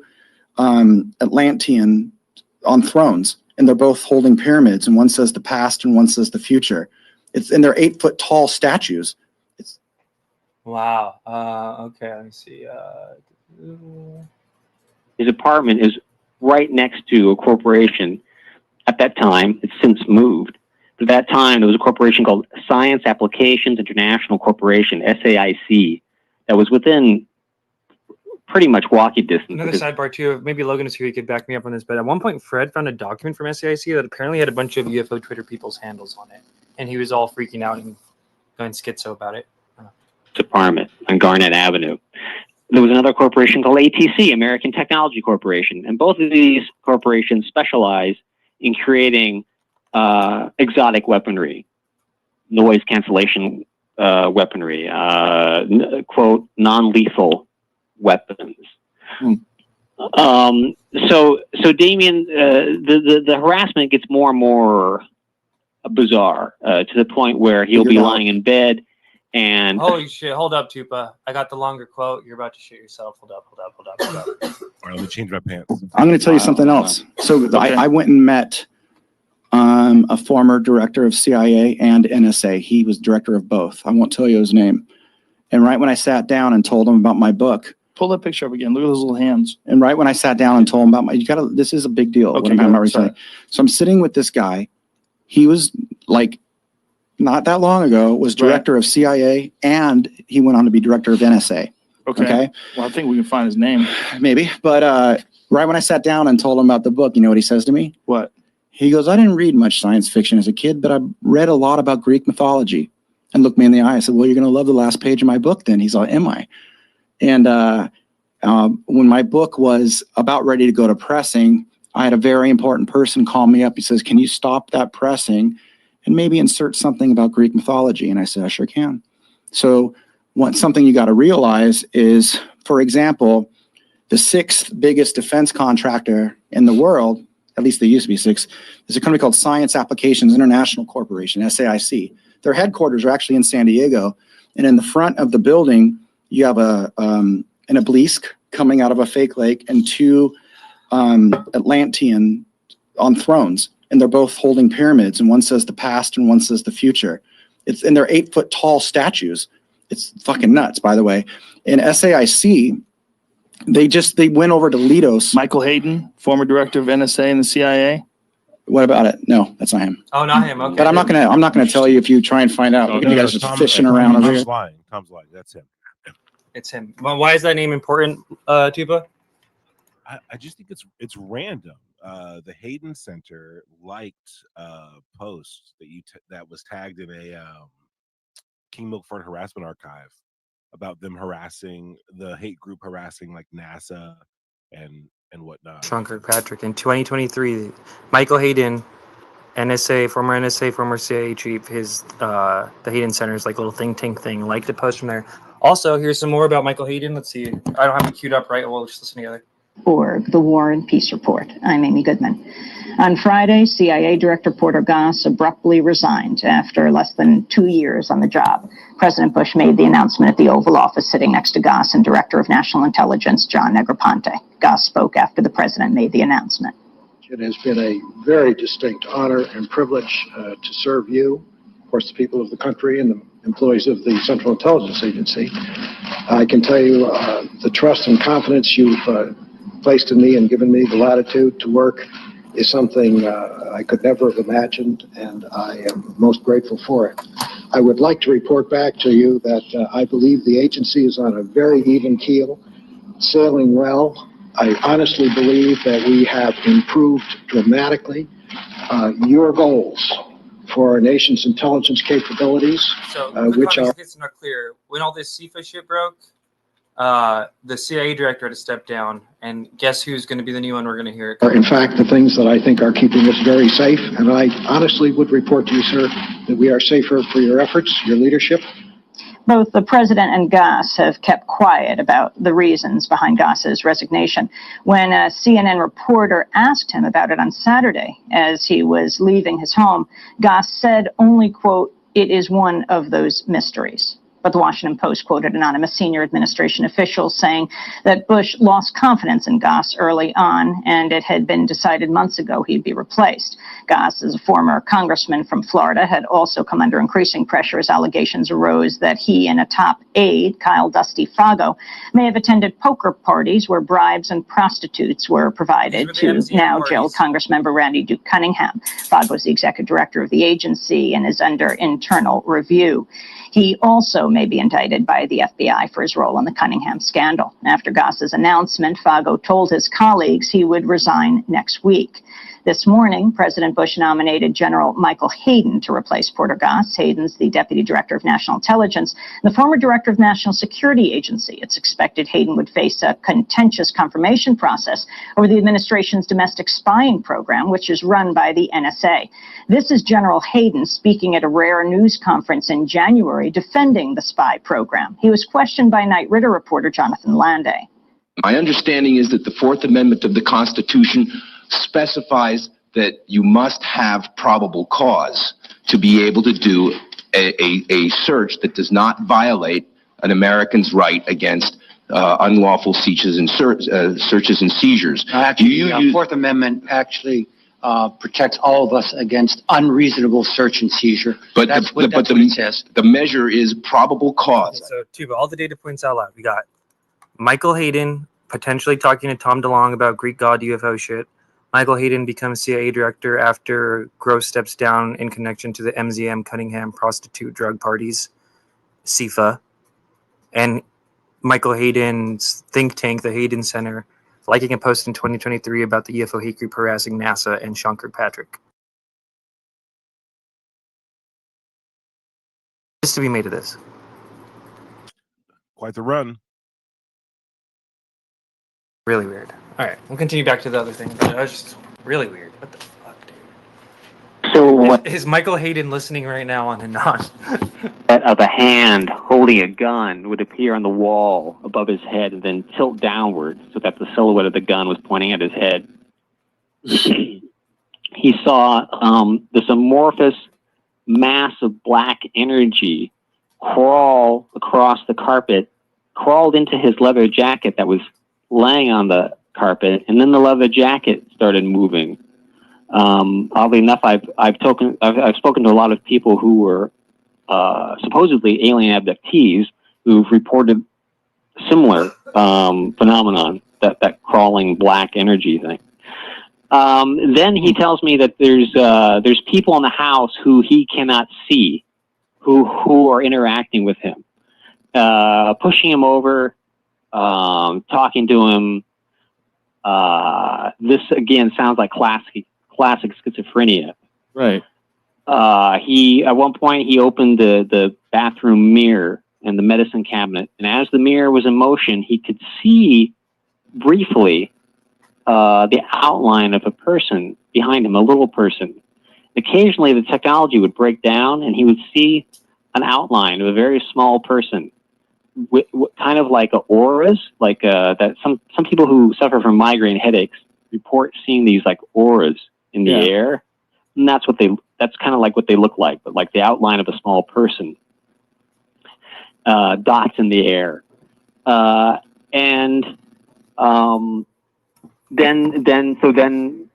G: Atlantean on thrones. And they're both holding pyramids. And one says the past and one says the future. And they're 8-foot tall statues.
A: Wow. Okay, let me see.
K: His apartment is right next to a corporation. At that time, it's since moved. But at that time, there was a corporation called Science Applications International Corporation, SAIC, that was within pretty much walking distance.
A: Another sidebar too, maybe Logan is here, he could back me up on this, but at one point Fred found a document from SAIC that apparently had a bunch of UFO Twitter people's handles on it. And he was all freaking out and going schizo about it.
K: Department on Garnett Avenue. There was another corporation called ATC, American Technology Corporation, and both of these corporations specialize in creating exotic weaponry, noise cancellation weaponry, quote, non-lethal weapons. So Damien, the harassment gets more and more bizarre to the point where he'll be lying in bed and
A: holy shit, hold up, Tupa. I got the longer quote. You're about to shit yourself. Hold up.
C: All right, let me change my pants.
G: I'm going to tell you something else. So I went and met a former director of CIA and NSA. He was director of both. I won't tell you his name. And right when I sat down and told him about my book,
Q: pull that picture up again. Look at those little hands.
G: And right when I sat down and told him about this is a big deal.
Q: Okay,
G: So I'm sitting with this guy. He was like, not that long ago, was director of CIA, and he went on to be director of NSA. Okay.
Q: Well, I think we can find his name.
G: Maybe. But right when I sat down and told him about the book, you know what he says to me?
Q: What?
G: He goes, I didn't read much science fiction as a kid, but I read a lot about Greek mythology. And looked me in the eye. I said, well, you're going to love the last page of my book then. He's like, am I? And when my book was about ready to go to pressing, I had a very important person call me up. He says, can you stop that pressing and maybe insert something about Greek mythology? And I said, I sure can. So something you got to realize is, for example, the 6th biggest defense contractor in the world, at least they used to be 6, is a company called Science Applications International Corporation, SAIC. Their headquarters are actually in San Diego. And in the front of the building, you have an obelisk coming out of a fake lake and 2 Atlantean on thrones. And they're both holding pyramids. And one says the past and one says the future. And they're 8-foot tall statues. It's fucking nuts, by the way. In SAIC, they went over to Lidos.
Q: Michael Hayden, former director of NSA and the CIA.
G: What about it? No, that's not him.
A: Oh, not him. Okay.
G: But I'm not gonna tell you if you try and find out. You guys are fishing around over here.
C: Tom's lying. That's him.
A: It's him. Well, why is that name important, Tupa?
C: I just think it's random. The Hayden Center liked a post that was tagged in a King Milford harassment archive about them harassing the hate group harassing like NASA and whatnot.
A: Sean Kirkpatrick in 2023, Michael Hayden, former CIA chief, the Hayden Center's like little think tank thing, liked the post from there. Also, here's some more about Michael Hayden. Let's see. I don't have it queued up, right? We'll just listen together.
M: Org, the War and Peace Report. I'm Amy Goodman. On Friday, CIA Director Porter Goss abruptly resigned after less than 2 years on the job. President Bush made the announcement at the Oval Office sitting next to Goss and Director of National Intelligence John Negroponte. Goss spoke after the president made the announcement.
N: It has been a very distinct honor and privilege to serve you, of course, the people of the country and the employees of the Central Intelligence Agency. I can tell you the trust and confidence you've placed in me and given me the latitude to work is something I could never have imagined, and I am most grateful for it. I would like to report back to you that I believe the agency is on a very even keel, sailing well. I honestly believe that we have improved dramatically. Your goals for our nation's intelligence capabilities,
A: So,
N: which are...
A: it's not clear. When all this CIFA shit broke, the CIA director had to step down, and guess who's going to be the new one? We're going to hear it.
N: are in fact the things that I think are keeping us very safe. And I honestly would report to you, sir, that we are safer for your efforts, your leadership.
M: Both the president and Goss have kept quiet about the reasons behind Goss's resignation. When a CNN reporter asked him about it on Saturday as he was leaving his home, Goss said only, quote, "It is one of those mysteries." But the Washington Post quoted anonymous senior administration officials saying that Bush lost confidence in Goss early on, and it had been decided months ago he'd be replaced. Goss, as a former congressman from Florida, had also come under increasing pressure as allegations arose that he and a top aide, Kyle Dusty Fago, may have attended poker parties where bribes and prostitutes were provided to now jailed Congressmember Randy Duke Cunningham. Fago is the executive director of the agency and is under internal review. He also may be indicted by the FBI for his role in the Cunningham scandal. After Goss's announcement, Fago told his colleagues he would resign next week. This morning, President Bush nominated General Michael Hayden to replace Porter Goss. Hayden's the Deputy Director of National Intelligence, the former Director of National Security Agency. It's expected Hayden would face a contentious confirmation process over the administration's domestic spying program, which is run by the NSA. This is General Hayden speaking at a rare news conference in January defending the spy program. He was questioned by Knight Ridder reporter Jonathan Landay.
L: My understanding is that the Fourth Amendment of the Constitution specifies that you must have probable cause to be able to do a search that does not violate an American's right against unlawful searches and seizures.
S: Actually, the Fourth Amendment actually protects all of us against unreasonable search and seizure.
L: But
S: that's what it says.
L: The measure is probable cause.
A: So, Tuba, all the data points out loud. We got Michael Hayden potentially talking to Tom DeLonge about Greek god UFO shit. Michael Hayden becomes CIA director after Gross steps down in connection to the MZM Cunningham prostitute drug parties, CIFA. And Michael Hayden's think tank, the Hayden Center, liking a post in 2023 about the UFO hate group harassing NASA and Sean Kirkpatrick. What's to be made of this?
C: Quite the run.
A: Really weird. All right, we'll continue back to the other thing. That was just really weird. What the fuck, dude?
K: So what?
A: Is Michael Hayden listening right now on Anon?
K: Of a hand holding a gun would appear on the wall above his head and then tilt downward so that the silhouette of the gun was pointing at his head. He saw this amorphous mass of black energy crawl across the carpet, crawled into his leather jacket that was laying on the carpet, and then the leather jacket started moving. Oddly enough, I've spoken to a lot of people who were supposedly alien abductees who've reported similar phenomenon, that crawling black energy thing. Then he tells me that there's people in the house who he cannot see, who are interacting with him, pushing him over, talking to him. This again sounds like classic schizophrenia.
Q: Right.
K: He at one point he opened the bathroom mirror and the medicine cabinet, and as the mirror was in motion, he could see briefly the outline of a person behind him, a little person. Occasionally, the technology would break down, and he would see an outline of a very small person, kind of like auras, like that. Some people who suffer from migraine headaches report seeing these like auras in the air, and that's kind of like what they look like, but like the outline of a small person, dots in the air, and then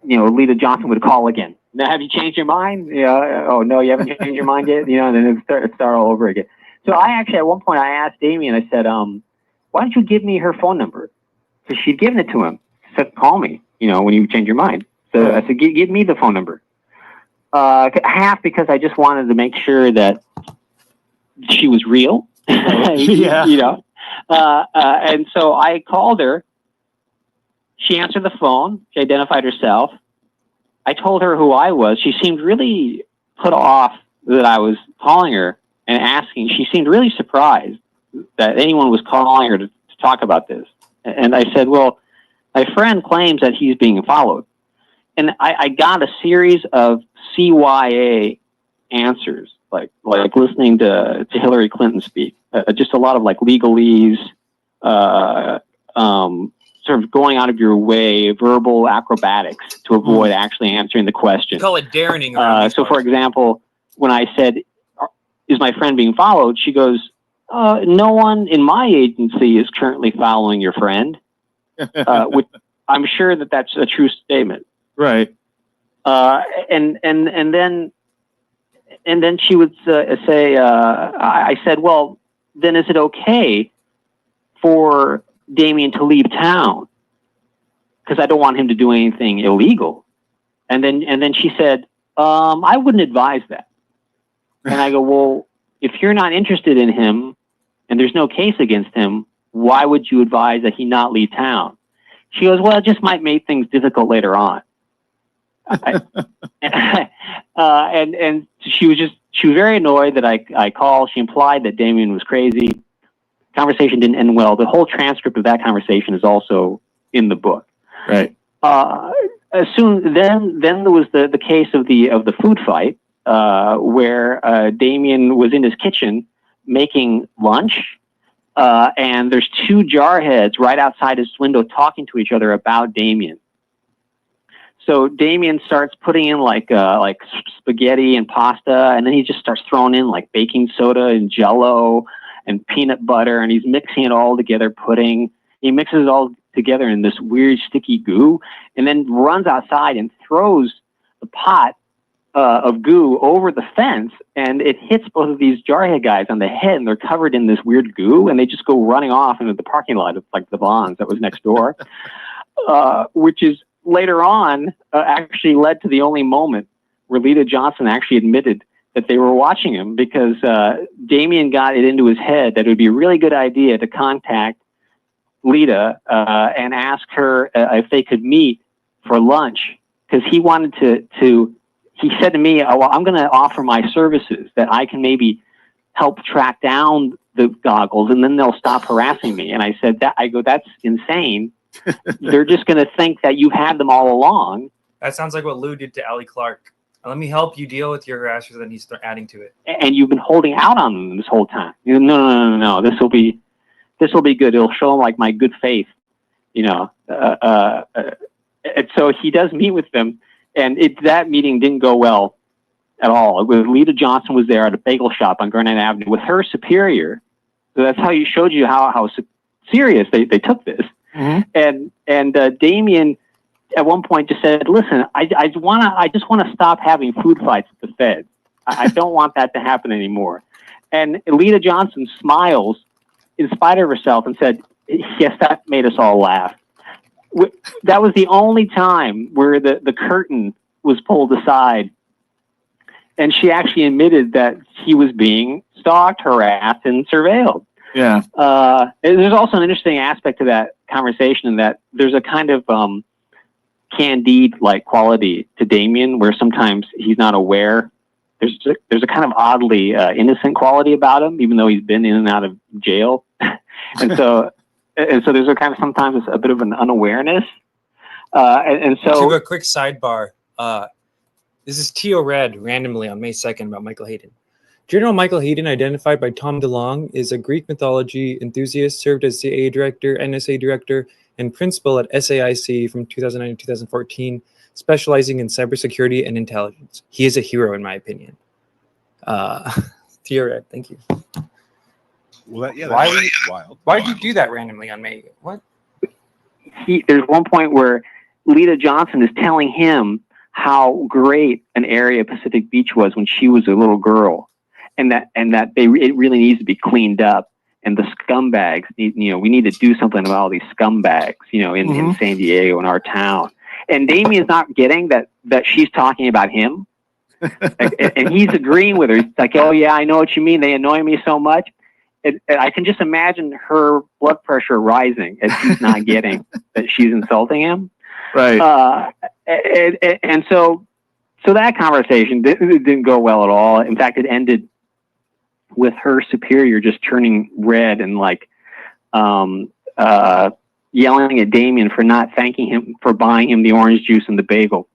K: Lita Johnson would call again. Now, have you changed your mind? Yeah. Oh no, you haven't changed your mind yet. And then it start all over again. So I actually, at one point, I asked Amy, and I said, why don't you give me her phone number? Because she'd given it to him. She said, call me, when you change your mind. So I said, give me the phone number. Half because I just wanted to make sure that she was real.
Q: Yeah.
K: You know, and so I called her. She answered the phone. She identified herself. I told her who I was. She seemed really put off that I was calling her and asking. She seemed really surprised that anyone was calling her to talk about this. And I said, well, my friend claims that he's being followed. And I got a series of CYA answers, like listening to Hillary Clinton speak. Just a lot of like legalese, sort of going out of your way, verbal acrobatics to avoid actually answering the question.
A: Call it Darrening.
K: So, for example, when I said, is my friend being followed? She goes, no one in my agency is currently following your friend. Which I'm sure that that's a true statement.
Q: Right.
K: And then she would say, I said, well, then is it okay for Damien to leave town? Because I don't want him to do anything illegal. And then she said, I wouldn't advise that. And I go, well, if you're not interested in him and there's no case against him, why would you advise that he not leave town? She goes, well, it just might make things difficult later on. And she was very annoyed that I called. She implied that Damien was crazy. Conversation didn't end well. The whole transcript of that conversation is also in the book.
Q: Right.
K: Then there was the case of the food fight, where Damien was in his kitchen making lunch, and there's two jarheads right outside his window talking to each other about Damien. So Damien starts putting in like spaghetti and pasta, and then he just starts throwing in like baking soda and Jell-O and peanut butter, and he's mixing it all together, pudding. He mixes it all together in this weird sticky goo, and then runs outside and throws the pot of goo over the fence, and it hits both of these jarhead guys on the head, and they're covered in this weird goo, and they just go running off into the parking lot of like the Bonds that was next door, which is later on actually led to the only moment where Lita Johnson actually admitted that they were watching him, because Damien got it into his head that it would be a really good idea to contact Lita and ask her if they could meet for lunch, because he wanted to he said to me, well, I'm going to offer my services that I can maybe help track down the goggles and then they'll stop harassing me. And I said, that's insane. They're just going to think that you've had them all along.
A: That sounds like what Lue did to Allie Clark. Let me help you deal with your harassers, and then he's adding to it.
K: And you've been holding out on them this whole time. No. This will be good. It'll show them like my good faith, and so he does meet with them, and that meeting didn't go well at all. Lita Johnson was there at a bagel shop on Garnett Avenue with her superior. So that's how you showed you how serious they took this. Mm-hmm. And Damien at one point just said, listen, I just want to stop having food fights at the Fed. I don't want that to happen anymore. And Lita Johnson smiles in spite of herself and said, yes, that made us all laugh. That was the only time where the curtain was pulled aside. And she actually admitted that he was being stalked, harassed, and surveilled.
Q: Yeah.
K: There's also an interesting aspect to that conversation in that there's a kind of Candide-like quality to Damien, where sometimes he's not aware. There's a kind of oddly innocent quality about him, even though he's been in and out of jail. and so there's a kind of sometimes a bit of an unawareness. And so
A: to a quick sidebar. This is Teo read randomly on May 2nd about Michael Hayden. General Michael Hayden, identified by Tom DeLong, is a Greek mythology enthusiast, served as CIA director, NSA director, and principal at SAIC from 2009 to 2014, specializing in cybersecurity and intelligence. He is a hero, in my opinion. Teo read, thank you.
C: Well, that's wild.
A: Why did you do that randomly on May? What?
K: There's one point where Lita Johnson is telling him how great an area Pacific Beach was when she was a little girl, and that it really needs to be cleaned up, and the scumbags we need to do something about all these scumbags in San Diego, in our town. And Damien's not getting that she's talking about him. And he's agreeing with her. He's like, oh yeah, I know what you mean. They annoy me so much. And I can just imagine her blood pressure rising as he's not getting that she's insulting him.
Q: Right.
K: And so that conversation didn't go well at all. In fact, it ended with her superior just turning red and like yelling at Damien for not thanking him for buying him the orange juice and the bagel,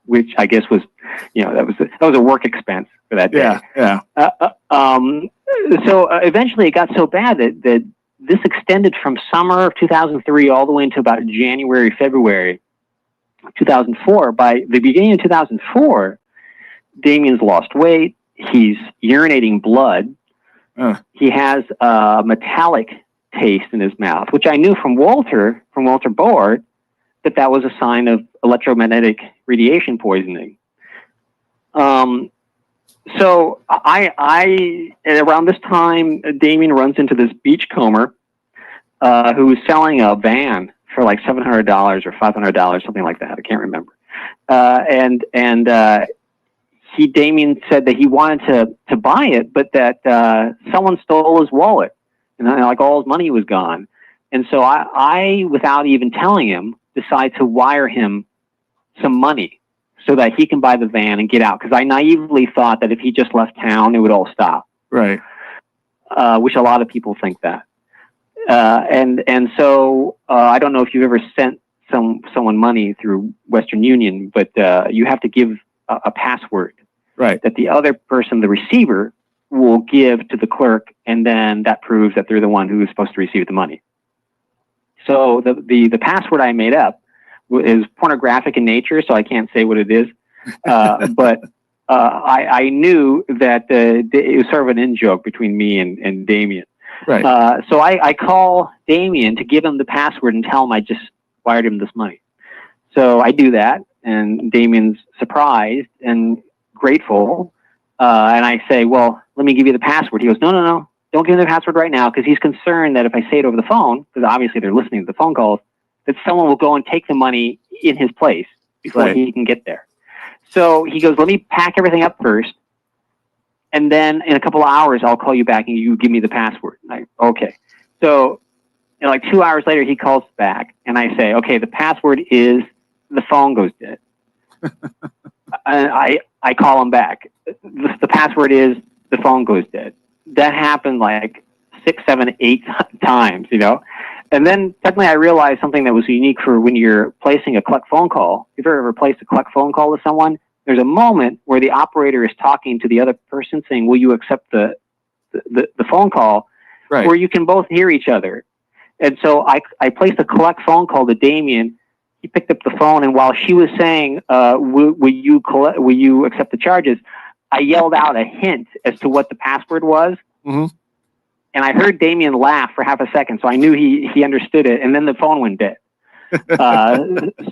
K: which I guess was, that was a work expense for that day.
Q: Yeah.
K: So eventually it got so bad that this extended from summer of 2003 all the way into about January, February 2004. By the beginning of 2004, Damien's lost weight. He's urinating blood. He has a metallic taste in his mouth, which I knew from Walter Board that was a sign of electromagnetic radiation poisoning. So I around this time, Damien runs into this beachcomber who's selling a van for like $700 or $500, something like that. I can't remember. Damien said that he wanted to buy it, but that someone stole his wallet, and like all his money was gone. And so I, without even telling him, decide to wire him some money so that he can buy the van and get out. Because I naively thought that if he just left town, it would all stop.
Q: Right.
K: Which a lot of people think that. So I don't know if you've ever sent someone money through Western Union, but you have to give a password.
Q: Right.
K: That the other person, the receiver, will give to the clerk, and then that proves that they're the one who is supposed to receive the money. So the password I made up is pornographic in nature, so I can't say what it is. But I knew that it was sort of an in-joke between me and Damien.
Q: Right.
K: So I call Damien to give him the password and tell him I just wired him this money. So I do that, and Damien's surprised and grateful. And I say, well, let me give you the password. He goes, no, don't give him the password right now, because he's concerned that if I say it over the phone, because obviously they're listening to the phone calls, that someone will go and take the money in his place before he can get there. So he goes, let me pack everything up first, and then in a couple of hours, I'll call you back and you give me the password. Okay. So like 2 hours later, he calls back, and I say, okay, the password is the phone goes dead. And I call him back. The password is the phone goes dead. That happened like 6, 7, 8 times, And then suddenly I realized something that was unique for when you're placing a collect phone call. If you've ever placed a collect phone call with someone, there's a moment where the operator is talking to the other person saying, will you accept the phone call?
Q: Right.
K: Where you can both hear each other. And so I placed a collect phone call to Damien. He picked up the phone, and while she was saying, will you accept the charges, I yelled out a hint as to what the password was.
Q: Mm-hmm.
K: And I heard Damien laugh for half a second, so I knew he understood it, and then the phone went dead.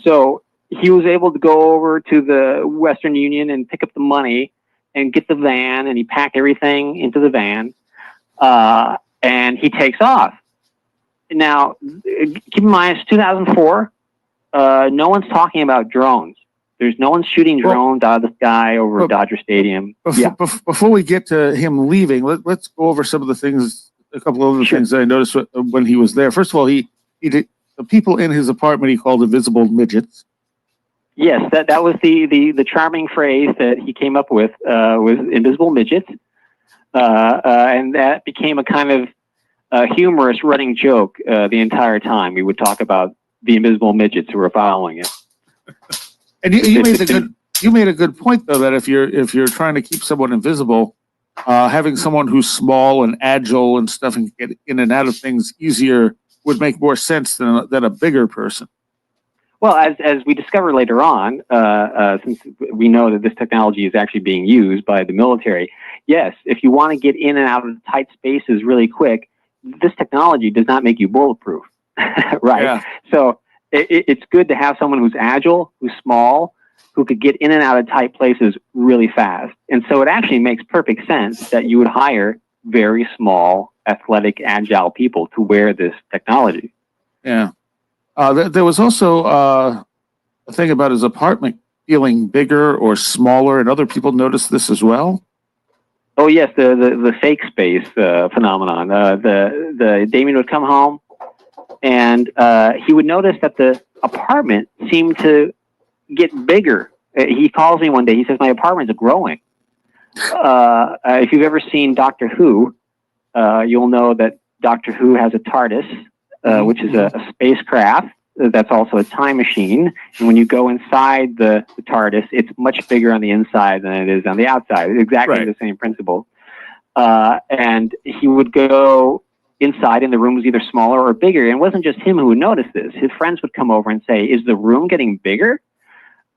K: So he was able to go over to the Western Union and pick up the money and get the van, and he packed everything into the van, and he takes off. Now, keep in mind, it's 2004. No one's talking about drones. There's no one shooting drones out of the sky over Dodger Stadium.
Q: Before we get to him leaving, let's go over some of the things, a couple of other things that I noticed when he was there. First of all, he did, the people in his apartment he called invisible midgets.
K: Yes, that was the charming phrase that he came up with, was invisible midgets. And that became a kind of humorous running joke the entire time. We would talk about the invisible midgets who were following it.
Q: And you made a good point though, that if you're trying to keep someone invisible, having someone who's small and agile and stuff and get in and out of things easier would make more sense than a bigger person.
K: Well, as we discover later on, since we know that this technology is actually being used by the military, yes, if you want to get in and out of tight spaces really quick, this technology does not make you bulletproof, right?
Q: Yeah.
K: So it's good to have someone who's agile, who's small, who could get in and out of tight places really fast. And so it actually makes perfect sense that you would hire very small, athletic, agile people to wear this technology.
Q: Yeah. There was also a thing about his apartment feeling bigger or smaller, and other people notice this as well?
K: Oh yes, the fake space phenomenon. The Damien would come home, and he would notice that the apartment seemed to get bigger. He calls me one day. He says, "My apartment's growing." If you've ever seen Doctor Who, you'll know that Doctor Who has a TARDIS, which is a spacecraft that's also a time machine. And when you go inside the TARDIS, it's much bigger on the inside than it is on the outside. It's exactly the same principle. And he would go inside, and the room was either smaller or bigger. And it wasn't just him who would notice this. His friends would come over and say, "Is the room getting bigger?"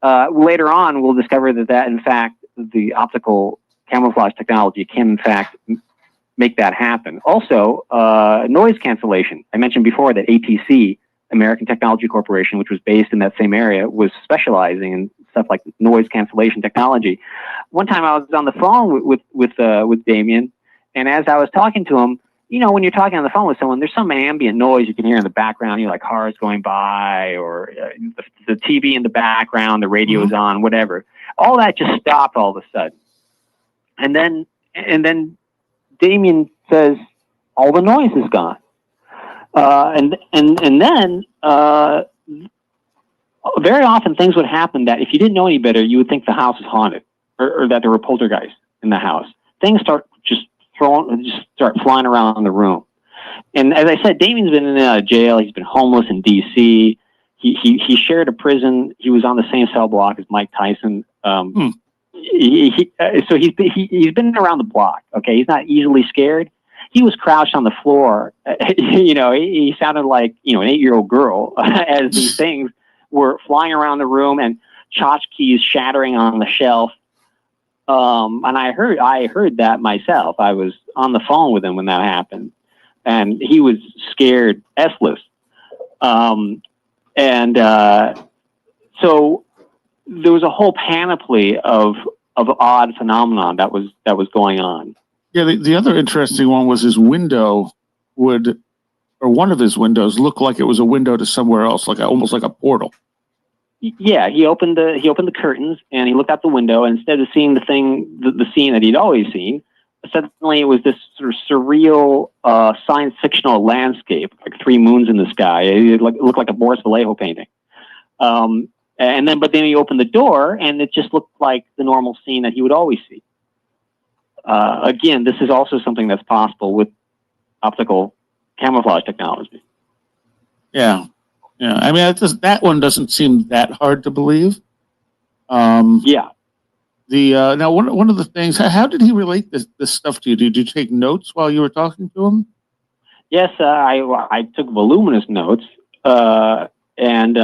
K: Later on, we'll discover that, in fact, the optical camouflage technology can, in fact, make that happen. Also, noise cancellation. I mentioned before that ATC, American Technology Corporation, which was based in that same area, was specializing in stuff like noise cancellation technology. One time I was on the phone with Damien, and as I was talking to him, you know, when you're talking on the phone with someone, there's some ambient noise you can hear in the background, you know, like cars going by, or the TV in the background, the radio is on, whatever. All that just stopped all of a sudden. And then Damien says, all the noise is gone. And then very often things would happen that if you didn't know any better, you would think the house is haunted, or that there were poltergeists in the house. Things start flying around the room. And as I said, Damien's been in and out of jail. He's been homeless in D.C. He shared a prison. He was on the same cell block as Mike Tyson. So he's been around the block. Okay, he's not easily scared. He was crouched on the floor. You know, he sounded like, you know, an 8-year-old girl as these things were flying around the room and tchotchkes shattering on the shelf. And I heard that myself. I was on the phone with him when that happened, and he was scared S-less. So there was a whole panoply of odd phenomenon that was going on.
Q: Yeah, the other interesting one was his window or one of his windows looked like it was a window to somewhere else, almost like a portal.
K: Yeah, he opened the curtains and he looked out the window, and instead of seeing the scene that he'd always seen, suddenly it was this sort of surreal science fictional landscape, like 3 moons in the sky. It looked like a Boris Vallejo painting. But then he opened the door and it just looked like the normal scene that he would always see. Again, this is also something that's possible with optical camouflage technology.
Q: Yeah. Yeah, I mean, that one doesn't seem that hard to believe.
K: Yeah.
Q: Now, one of the things, how did he relate this stuff to you? Did you take notes while you were talking to him?
K: Yes, I took voluminous notes, and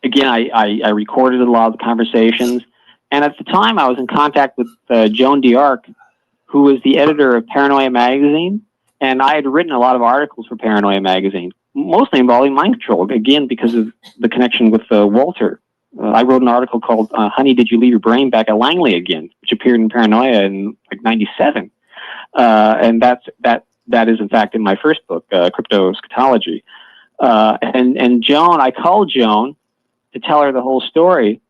K: again, I recorded a lot of the conversations. And at the time, I was in contact with Joan D'Arc, who was the editor of Paranoia magazine. And I had written a lot of articles for Paranoia magazine, mostly involving mind control, again, because of the connection with Walter. I wrote an article called Honey, Did You Leave Your Brain Back at Langley Again, which appeared in Paranoia in like 97. And that is, in fact, in my first book, Crypto Scatology. And Joan, I called Joan to tell her the whole story.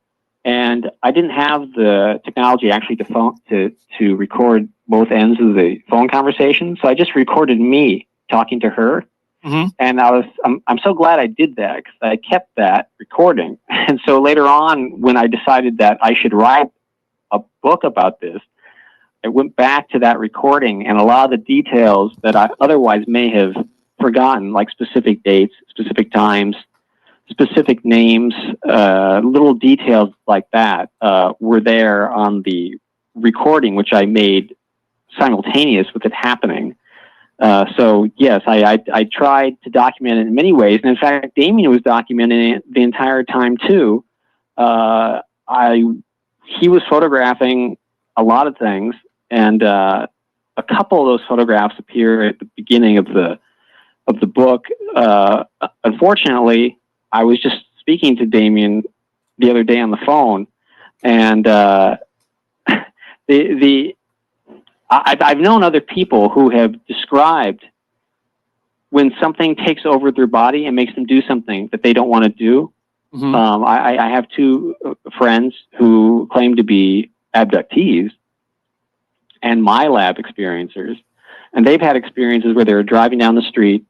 K: And I didn't have the technology actually to record both ends of the phone conversation, so I just recorded me talking to her. Mm-hmm. And I'm so glad I did that, because I kept that recording. And so later on, when I decided that I should write a book about this, I went back to that recording, and a lot of the details that I otherwise may have forgotten, like specific dates, specific times, specific names, little details like that, were there on the recording, which I made simultaneous with it happening. So yes, I tried to document it in many ways. And in fact, Damien was documenting it the entire time too. He was photographing a lot of things, and a couple of those photographs appear at the beginning of the book. Unfortunately, I was just speaking to Damien the other day on the phone, and I've known other people who have described when something takes over their body and makes them do something that they don't want to do. I have two friends who claim to be abductees and my lab experiencers, and they've had experiences where they were driving down the street,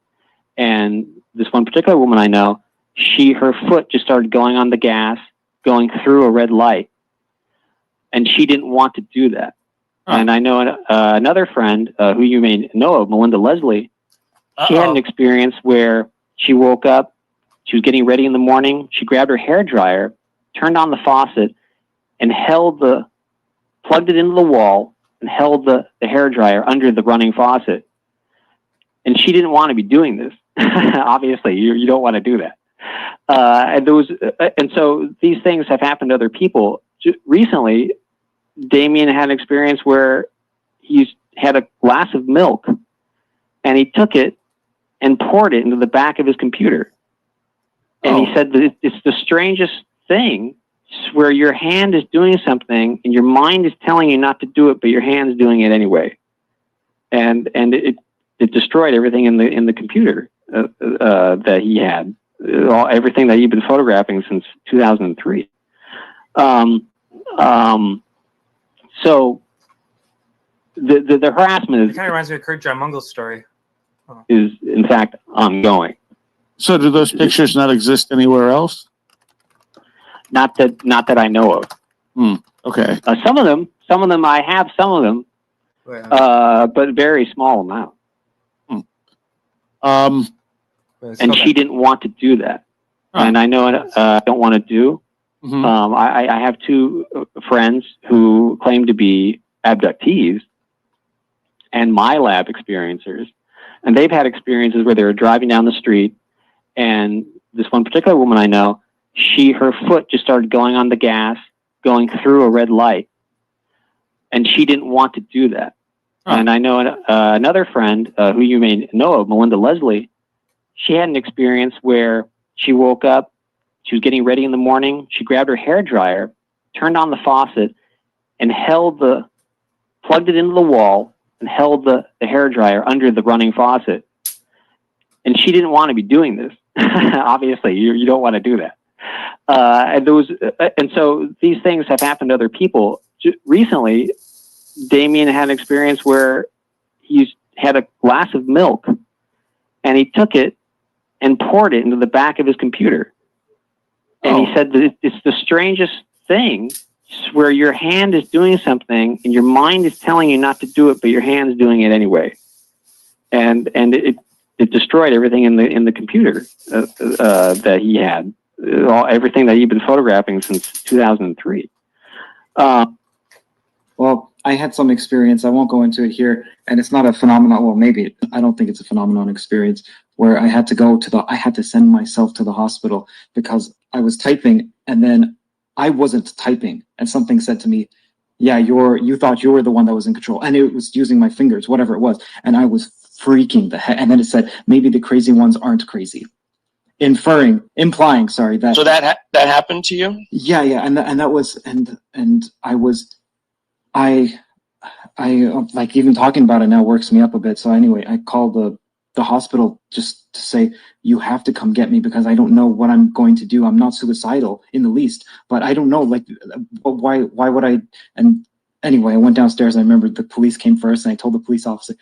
K: and this one particular woman I know, her foot just started going on the gas, going through a red light, and she didn't want to do that. And I know another friend who you may know of, Melinda Leslie. She had an experience where she woke up, she was getting ready in the morning, she grabbed her hair dryer, turned on the faucet, and plugged it into the wall and held the hair dryer under the running faucet. And she didn't want to be doing this. Obviously, you don't want to do that. And so these things have happened to other people. Recently, Damien had an experience where he had a glass of milk and he took it and poured it into the back of his computer. And he said that it's the strangest thing where your hand is doing something and your mind is telling you not to do it, but your hand's doing it anyway. And it destroyed everything in the computer that he had, everything that he'd been photographing since 2003. So the harassment
A: It kind of reminds me of Kurt John Mungle's story.
K: is in fact ongoing.
Q: So do those pictures not exist anywhere else?
K: Not that I know of.
Q: Okay.
K: Some of them I have some of them, but very small amount. And she didn't want to do that. And I know I don't want to do. I have two friends who claim to be abductees and my lab experiencers. And they've had experiences where they were driving down the street, and this one particular woman I know, her foot just started going on the gas, going through a red light. And she didn't want to do that. And I know another friend who you may know of, Melinda Leslie. She had an experience where she woke up, she was getting ready in the morning, she grabbed her hair dryer, turned on the faucet, and plugged it into the wall and held the hair dryer under the running faucet. And she didn't want to be doing this. Obviously, you don't want to do that. And so these things have happened to other people. Recently, Damien had an experience where he had a glass of milk and he took it and poured it into the back of his computer. And he said that it's the strangest thing where your hand is doing something and your mind is telling you not to do it, but your hand's doing it anyway. And it destroyed everything in the computer that he had, everything that he'd been photographing since 2003.
G: Well, I had some experience. I won't go into it here, and it's not a phenomenon. Well, maybe I don't think it's a phenomenon experience where I had to I had to send myself to the hospital because I was typing and then I wasn't typing, and something said to me, "Yeah, you thought you were the one that was in control," and it was using my fingers, whatever it was, and I was freaking the heck. And then it said, "Maybe the crazy ones aren't crazy," implying, that.
R: So that happened to you?
G: Yeah, and that was I like even talking about it now works me up a bit. So anyway, I called the hospital just to say, you have to come get me because I don't know what I'm going to do. I'm not suicidal in the least, but I don't know, like, why would I? And anyway, I went downstairs. I remember the police came first, and I told the police officer,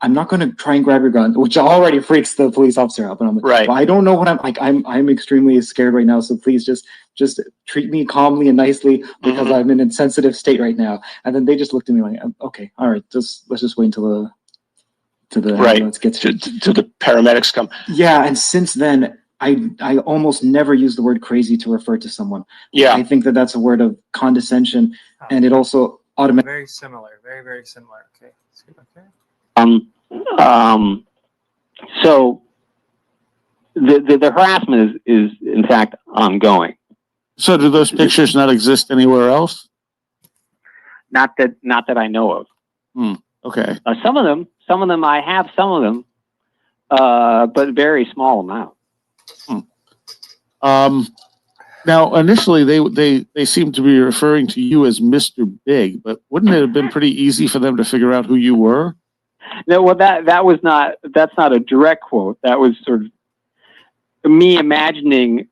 G: I'm not going to try and grab your gun, which already freaks the police officer out. But I'm like,
R: right.
G: Well, I don't know what I'm like. I'm extremely scared right now. So please just treat me calmly and nicely because I'm in a sensitive state right now. And then they just looked at me like, okay, all right, let's just wait until the
R: right.
G: ambulance gets here.
R: Till the paramedics come.
G: Yeah, and since then, I almost never use the word crazy to refer to someone.
R: Yeah,
G: I think that's a word of condescension, and it also automatically.
A: Very similar. Very, very similar. Okay. Okay.
K: So the harassment is in fact ongoing.
Q: So do those pictures not exist anywhere else?
K: Not that I know of.
Q: Okay.
K: Some of them I have some of them, but very small amount.
Q: Now, initially, they seem to be referring to you as Mr. Big, but wouldn't it have been pretty easy for them to figure out who you were?
K: No, well, that's not a direct quote. That was sort of me imagining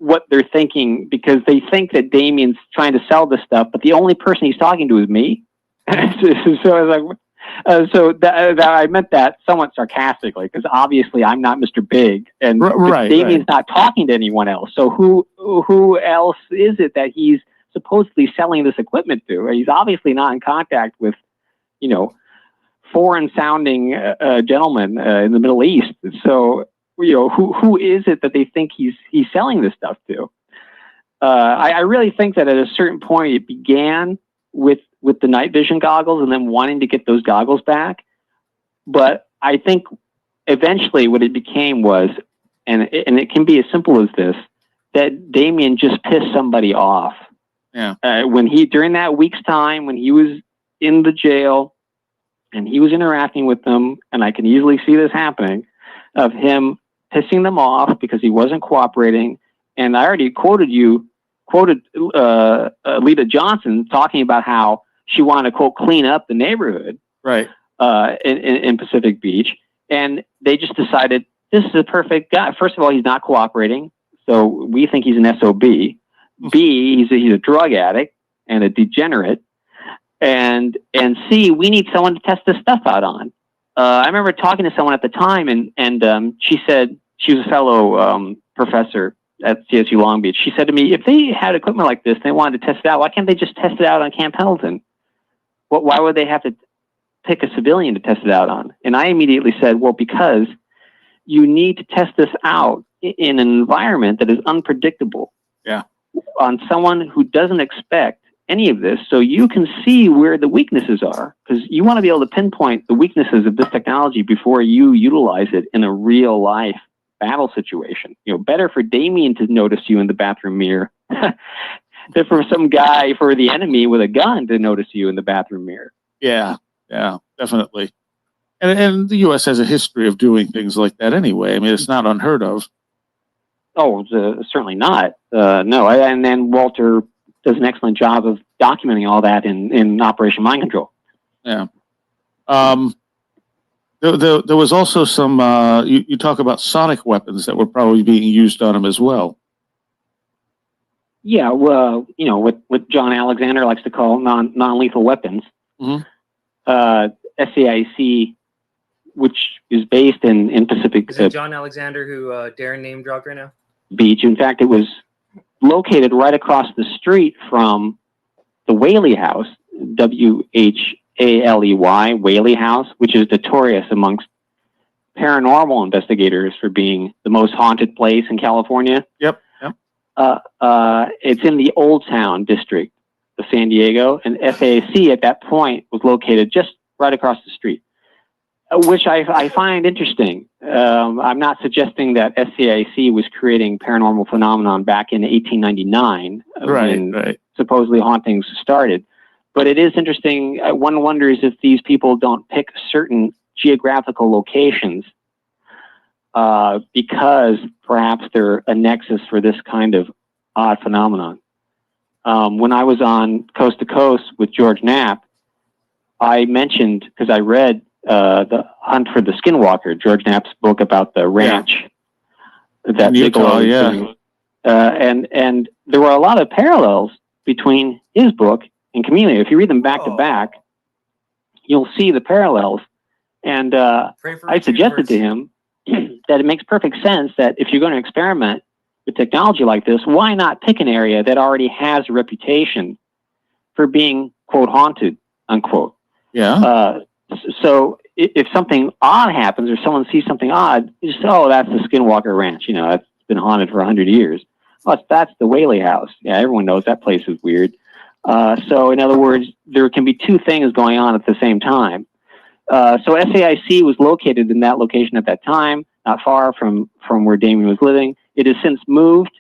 K: what they're thinking, because they think that Damien's trying to sell this stuff, but the only person he's talking to is me. So I was like, that I meant that somewhat sarcastically, because obviously I'm not Mr. Big, and Damien's not talking to anyone else. So who else is it that he's supposedly selling this equipment to? He's obviously not in contact with, foreign sounding gentlemen in the Middle East. So, who is it that they think he's selling this stuff to? I really think that at a certain point it began with the night vision goggles and then wanting to get those goggles back. But I think eventually what it became was, and it can be as simple as this, that Damien just pissed somebody off.
Q: Yeah.
K: During that week's time, when he was in the jail and he was interacting with them, and I can easily see this happening, of him pissing them off because he wasn't cooperating. And I already quoted Lita Johnson talking about how she wanted to, quote, clean up the neighborhood,
Q: right,
K: in Pacific Beach. And they just decided, this is a perfect guy. First of all, he's not cooperating, so we think he's an SOB. B, he's a drug addict and a degenerate. And C, we need someone to test this stuff out on. I remember talking to someone at the time, and she said, she was a fellow professor at CSU Long Beach. She said to me, if they had equipment like this, they wanted to test it out, why can't they just test it out on Camp Pendleton? Why would they have to pick a civilian to test it out on? And I immediately said, well, because you need to test this out in an environment that is unpredictable.
Q: Yeah.
K: On someone who doesn't expect any of this, so you can see where the weaknesses are, because you want to be able to pinpoint the weaknesses of this technology before you utilize it in a real life battle situation. Better for Damien to notice you in the bathroom mirror than for some guy, for the enemy with a gun, to notice you in the bathroom mirror.
Q: Yeah, definitely. And the U.S. has a history of doing things like that anyway. I mean, it's not unheard of.
K: Oh, certainly not. No, and then Walter does an excellent job of documenting all that in Operation Mind Control.
Q: Yeah. There was also some, you talk about sonic weapons that were probably being used on him as well.
K: Yeah, well, what John Alexander likes to call non-lethal weapons.
Q: Mm-hmm.
K: SAIC, which is based in Pacific
A: Is it John Alexander who Darren name dropped right now?
K: Beach. In fact, it was located right across the street from the Whaley House, WHALEY, Whaley House, which is notorious amongst paranormal investigators for being the most haunted place in California.
Q: Yep.
K: It's in the Old Town district of San Diego, and SAIC at that point was located just right across the street, which I find interesting. I'm not suggesting that SAIC was creating paranormal phenomenon back in 1899 when supposedly hauntings started. But it is interesting. One wonders if these people don't pick certain geographical locations because perhaps they're a nexus for this kind of odd phenomenon. When I was on Coast to Coast with George Knapp, I mentioned, because I read The Hunt for the Skinwalker, George Knapp's book about the ranch that Bigelow is doing. And there were a lot of parallels between his book and Chameleo. If you read them back to back, you'll see the parallels. And I suggested to him that it makes perfect sense that if you're going to experiment with technology like this, why not pick an area that already has a reputation for being, quote, haunted, unquote.
Q: Yeah.
K: So if something odd happens or someone sees something odd, you just, oh, that's the Skinwalker Ranch. It's been haunted for 100 years. Well, that's the Whaley House. Yeah, everyone knows that place is weird. So in other words, there can be two things going on at the same time. So SAIC was located in that location at that time, not far from where Damien was living. It has since moved,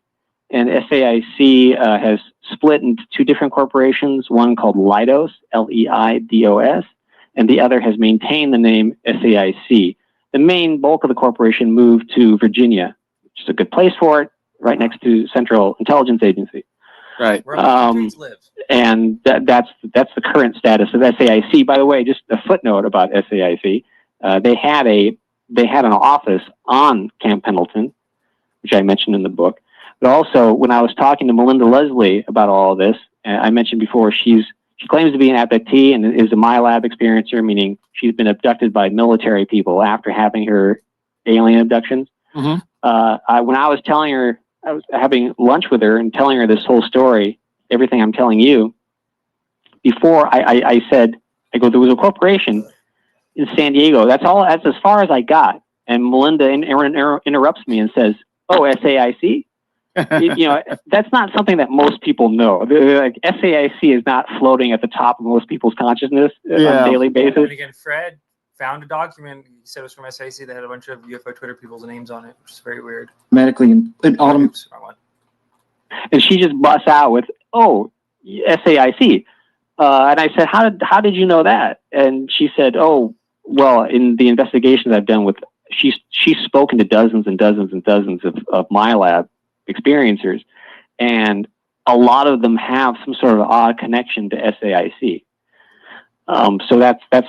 K: and SAIC has split into two different corporations, one called Leidos, Leidos, and the other has maintained the name SAIC. The main bulk of the corporation moved to Virginia, which is a good place for it, right next to Central Intelligence Agency.
Q: Right.
K: And that's the current status of SAIC. By the way, just a footnote about SAIC. They had an office on Camp Pendleton, which I mentioned in the book. But also, when I was talking to Melinda Leslie about all of this, I mentioned before, she claims to be an abductee and is a MyLab experiencer, meaning she's been abducted by military people after having her alien abductions.
Q: Mm-hmm.
K: When I was telling her, I was having lunch with her and telling her this whole story, everything I'm telling you, before I said, I go, there was a corporation in San Diego. That's as far as I got. And Melinda interrupts me and says, "Oh, SAIC?" That's not something that most people know. Like, SAIC is not floating at the top of most people's consciousness on a daily basis.
A: And again, Fred found a document. He said it was from SAIC that had a bunch of UFO Twitter people's names on it, which is very weird.
G: Medically and autumn.
K: And she just busts out with, "Oh, SAIC." And I said, how did you know that? And she said, "Oh, well, in the investigations I've done with, she's spoken to dozens and dozens and dozens of MyLab experiencers, and a lot of them have some sort of odd connection to SAIC. So that's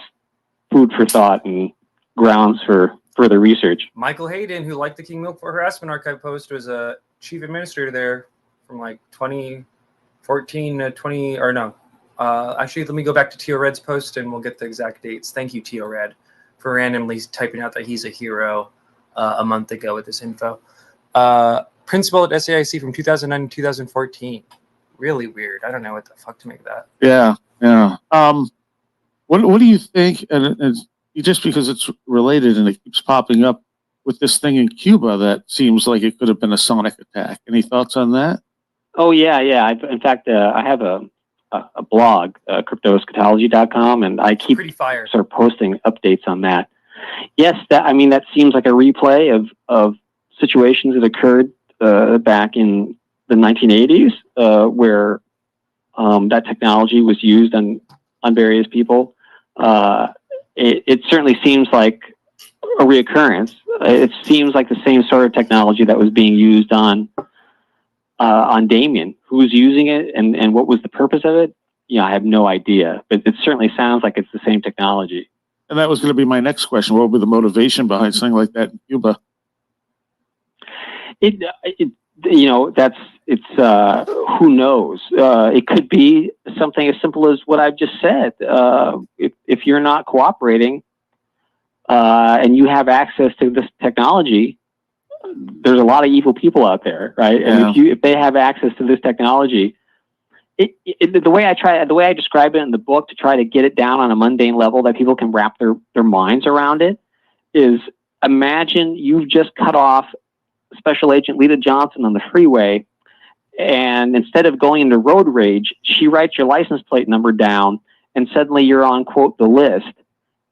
K: food for thought and grounds for further research."
A: Michael Hayden, who liked the King Milk for Harassment Archive post, was a chief administrator there from like 2014 to 20, or no. Actually, let me go back to Tio Red's post and we'll get the exact dates. Thank you, Tio Red, for randomly typing out that he's a hero a month ago with this info. Principal at SAIC from 2009 to 2014. Really weird. I don't know what the fuck to make of that.
Q: Yeah. What do you think? And just because it's related and it keeps popping up with this thing in Cuba that seems like it could have been a sonic attack. Any thoughts on that?
K: Oh yeah. In fact, I have a blog, cryptoeschatology.com, and I keep sort of posting updates on that. Yes, that seems like a replay of situations that occurred back in the 1980s, where that technology was used on various people. It certainly seems like a reoccurrence. It seems like the same sort of technology that was being used on Damien. Who's using it and what was the purpose of it? I have no idea, but it certainly sounds like it's the same technology.
Q: And that was going to be my next question. What would be the motivation behind something like that in Cuba?
K: Who knows? It could be something as simple as what I've just said. If you're not cooperating and you have access to this technology, there's a lot of evil people out there, right?
Q: Yeah.
K: And if they have access to this technology, the way I describe it in the book to try to get it down on a mundane level that people can wrap their minds around it is, imagine you've just cut off Special Agent Lita Johnson on the freeway, and instead of going into road rage, she writes your license plate number down, and suddenly you're on, quote, the list.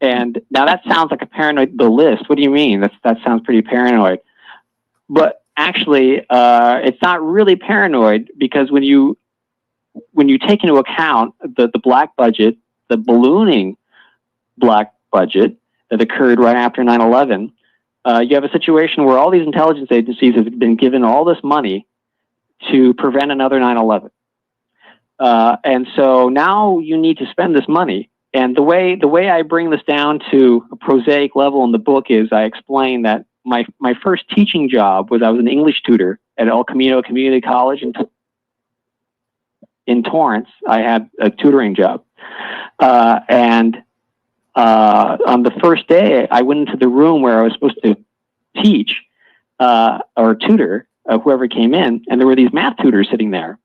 K: And now that sounds like a paranoid, the list. What do you mean? That sounds pretty paranoid. But actually, it's not really paranoid, because when you take into account the black budget, the ballooning black budget that occurred right after 9/11, you have a situation where all these intelligence agencies have been given all this money to prevent another 9/11. And so now you need to spend this money. And the way I bring this down to a prosaic level in the book is I explain that my first teaching job was I was an English tutor at El Camino Community College in Torrance. I had a tutoring job. And on the first day, I went into the room where I was supposed to teach or tutor whoever came in, and there were these math tutors sitting there.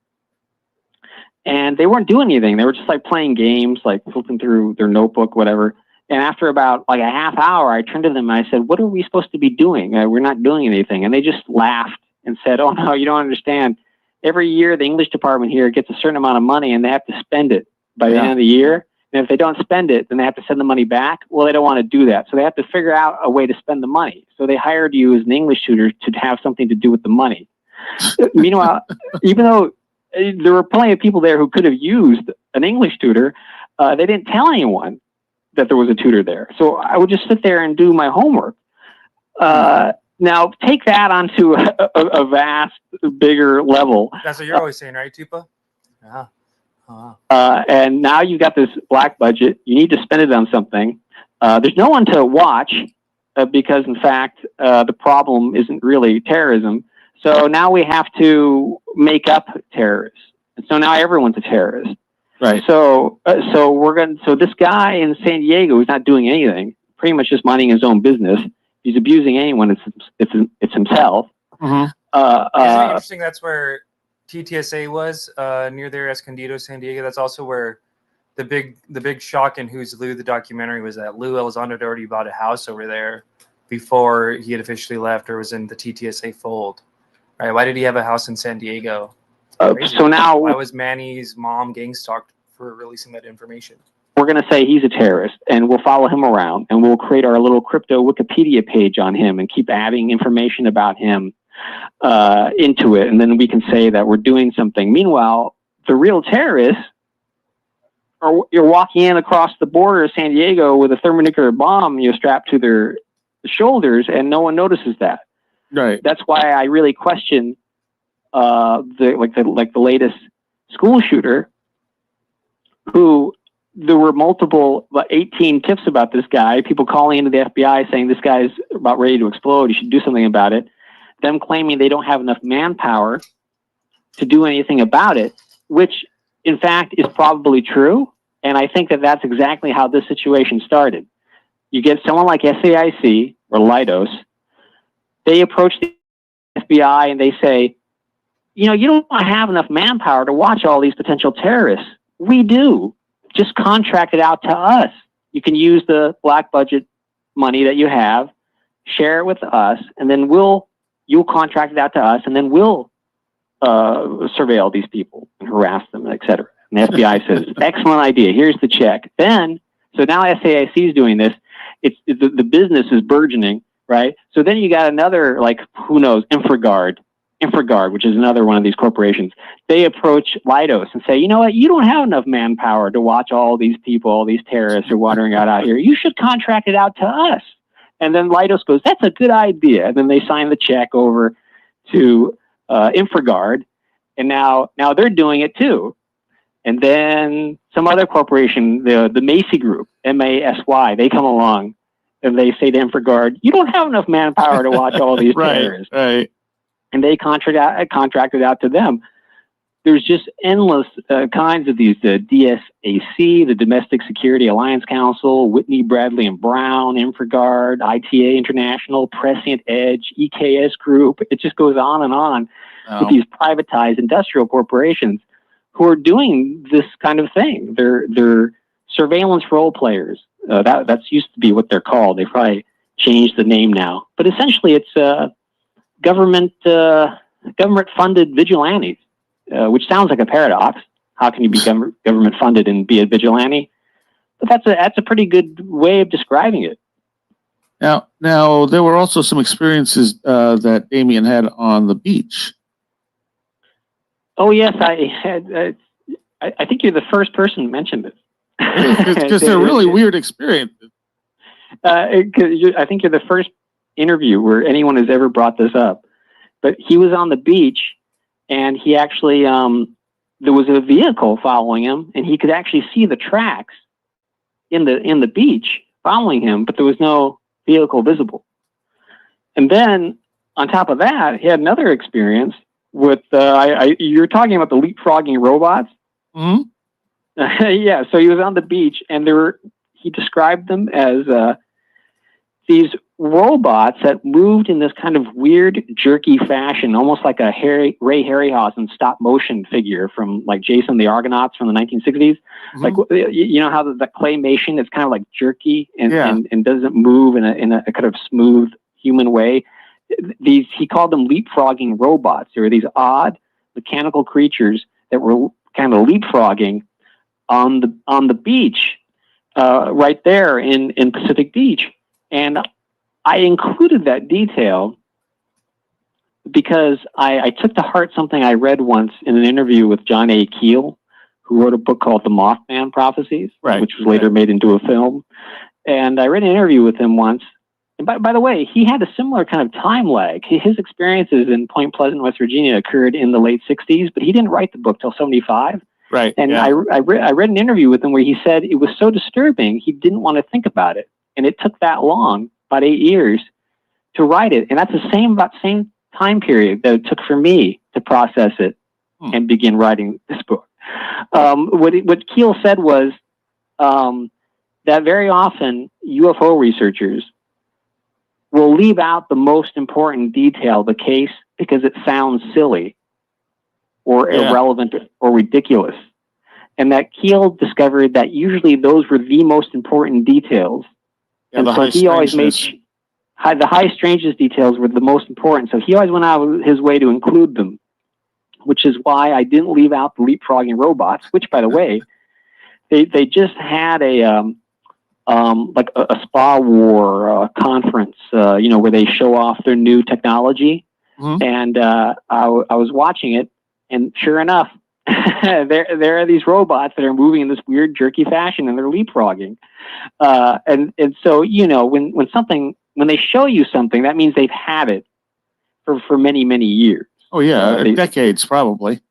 K: And they weren't doing anything. They were just like playing games, like flipping through their notebook, whatever. And after about like a half hour, I turned to them and I said, "What are we supposed to be doing? We're not doing anything." And they just laughed and said, "Oh no, you don't understand. Every year the English department here gets a certain amount of money and they have to spend it by the end of the year. And if they don't spend it, then they have to send the money back." Well, they don't want to do that. So they have to figure out a way to spend the money. So they hired you as an English tutor to have something to do with the money. Meanwhile, even though there were plenty of people there who could have used an English tutor, they didn't tell anyone that there was a tutor there. So I would just sit there and do my homework. Now take that onto a vast, bigger level.
A: That's what you're always saying, right, Tupa? Yeah.
K: And now you've got this black budget. You need to spend it on something. There's no one to watch because, in fact, the problem isn't really terrorism. So now we have to make up terrorists. And so now everyone's a terrorist.
Q: Right.
K: So so this guy in San Diego who's not doing anything, pretty much just minding his own business. He's abusing anyone. It's himself.
A: Isn't it interesting? That's where TTSA was near there, Escondido, San Diego. That's also where the big shock in Who's Lue, the documentary, was that Lue Elizondo had already bought a house over there before he had officially left or was in the TTSA fold. Right? Why did he have a house in San Diego?
K: So now,
A: why was Manny's mom gang-stalked for releasing that information?
K: We're going to say he's a terrorist, and we'll follow him around, and we'll create our little crypto Wikipedia page on him and keep adding information about him into it, and then we can say that we're doing something. Meanwhile, the real terrorists you're walking in across the border of San Diego with a thermonuclear bomb strapped to their shoulders, and no one notices that.
Q: Right.
K: That's why I really question the latest school shooter, who there were multiple 18 tips about this guy, people calling into the FBI saying this guy's about ready to explode, you should do something about it, them claiming they don't have enough manpower to do anything about it, which in fact is probably true. And I think that that's exactly how this situation started. You get someone like SAIC or Leidos, they approach the FBI and they say, you don't have enough manpower to watch all these potential terrorists. We do. Just contract it out to us. You can use the black budget money that you have, share it with us, and then you'll contract it out to us, and then we'll surveil these people and harass them, et cetera. And the FBI says, excellent idea. Here's the check. Then, so now SAIC is doing this. The business is burgeoning, right? So then you got another, who knows, Infraguard, which is another one of these corporations. They approach Leidos and say, you know what? You don't have enough manpower to watch all these people, all these terrorists are wandering out here. You should contract it out to us. And then Leidos goes, that's a good idea. And then they sign the check over to Infraguard. And now they're doing it too. And then some other corporation, the Macy Group, MASY, they come along and they say to Infraguard, you don't have enough manpower to watch all these terrorists.
Q: Right.
K: And they contracted out to them. There's just endless kinds of these, the DSAC, the Domestic Security Alliance Council, Whitney, Bradley and Brown, Infraguard, ITA International, Prescient Edge, EKS Group. It just goes on with these privatized industrial corporations who are doing this kind of thing. They're surveillance role players. That's used to be what they're called. They probably changed the name now. But essentially it's government-funded vigilantes, which sounds like a paradox. How can you be government-funded and be a vigilante? But that's a pretty good way of describing it.
Q: Now there were also some experiences that Damien had on the beach.
K: Oh yes, I had. I think you're the first person to mention this.
Q: Because they're really weird experiences.
K: I think you're the first interview where anyone has ever brought this up. But he was on the beach, and he actually there was a vehicle following him, and he could actually see the tracks in the beach following him, but there was no vehicle visible. And then on top of that, he had another experience with you're talking about the leapfrogging robots.
Q: Mm-hmm.
K: Yeah, so he was on the beach, and he described them as these robots that moved in this kind of weird, jerky fashion, almost like a Ray Harryhausen stop motion figure from like Jason the Argonauts from the 1960s. Mm-hmm. Like, you know how the claymation is kind of like jerky and doesn't move in a kind of smooth human way. He called them leapfrogging robots. There were these odd mechanical creatures that were kind of leapfrogging on the beach right there in Pacific Beach. And I included that detail because I took to heart something I read once in an interview with John A. Keel, who wrote a book called The Mothman Prophecies, which was later made into a film. And I read an interview with him once. And by the way, he had a similar kind of time lag. His experiences in Point Pleasant, West Virginia occurred in the late 60s, but he didn't write the book till 75.
Q: Right.
K: And I read an interview with him where he said it was so disturbing, he didn't want to think about it. And it took that long, about 8 years, to write it. And that's about the same time period that it took for me to process it and begin writing this book. What Keel said was that very often UFO researchers will leave out the most important detail of the case because it sounds silly or irrelevant or ridiculous. And that Keel discovered that usually those were the most important details. And so he always made the high strangeness details were the most important. So he always went out of his way to include them, which is why I didn't leave out the leapfrogging robots, which, by the way, they just had like a Spa War conference, where they show off their new technology. And I was watching it, and sure enough, there are these robots that are moving in this weird jerky fashion, and they're leapfrogging. And so, when they show you something, that means they've had it for many, many years.
Q: Oh yeah, decades probably.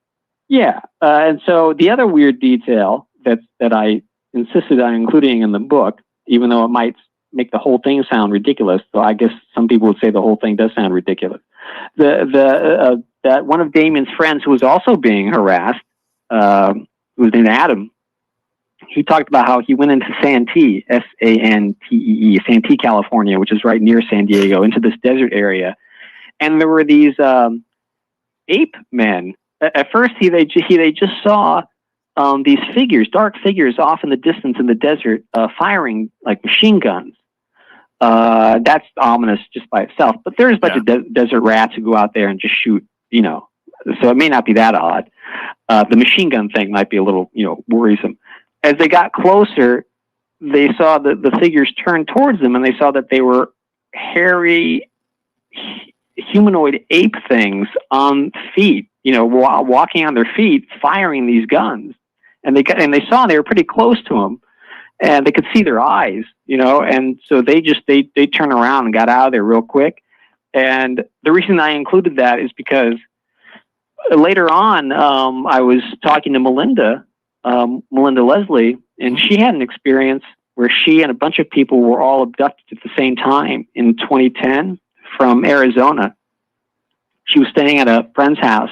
K: Yeah, and so the other weird detail that I insisted on including in the book, even though it might make the whole thing sound ridiculous, so I guess some people would say the whole thing does sound ridiculous. That one of Damien's friends who was also being harassed, who was named Adam, he talked about how he went into Santee, Santee, Santee, California, which is right near San Diego, into this desert area, and there were these ape men. At first, they just saw these figures, dark figures, off in the distance in the desert, firing like machine guns. That's ominous just by itself. But there's a bunch of desert rats who go out there and just shoot. So it may not be that odd. The machine gun thing might be a little, worrisome. As they got closer, they saw the figures turn towards them, and they saw that they were hairy humanoid ape things on feet, walking on their feet, firing these guns. And they saw they were pretty close to them, and they could see their eyes, and so they turned around and got out of there real quick. And the reason I included that is because later on, I was talking to Melinda Leslie, and she had an experience where she and a bunch of people were all abducted at the same time in 2010 from Arizona. She was staying at a friend's house,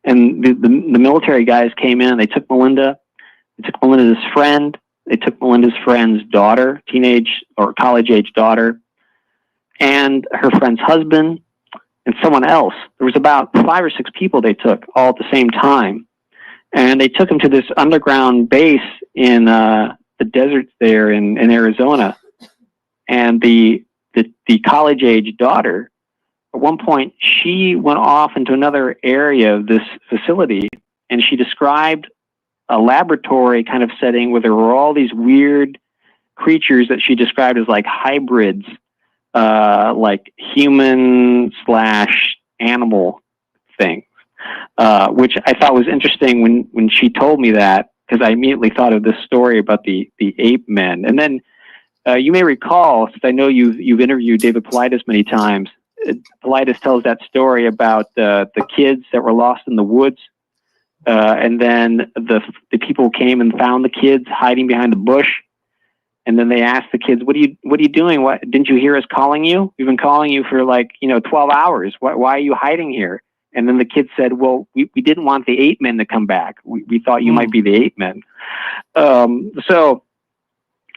K: and the military guys came in. They took Melinda. They took Melinda's friend. They took Melinda's friend's daughter, teenage or college-age daughter, and her friend's husband, and someone else. There was about 5 or 6 people they took all at the same time. And they took them to this underground base in the deserts there in Arizona. And the college-age daughter, at one point, she went off into another area of this facility, and she described a laboratory kind of setting where there were all these weird creatures that she described as like hybrids, like human/animal things, which I thought was interesting when she told me that, because I immediately thought of this story about the ape men. And then you may recall, since I know you've interviewed David Paulides many times, Paulides tells that story about the kids that were lost in the woods, and then the people came and found the kids hiding behind the bush. And then they asked the kids, what are you doing? What, didn't you hear us calling you? We've been calling you for 12 hours. Why are you hiding here? And then the kids said, well, we didn't want the ape men to come back. We thought you might be the ape men. So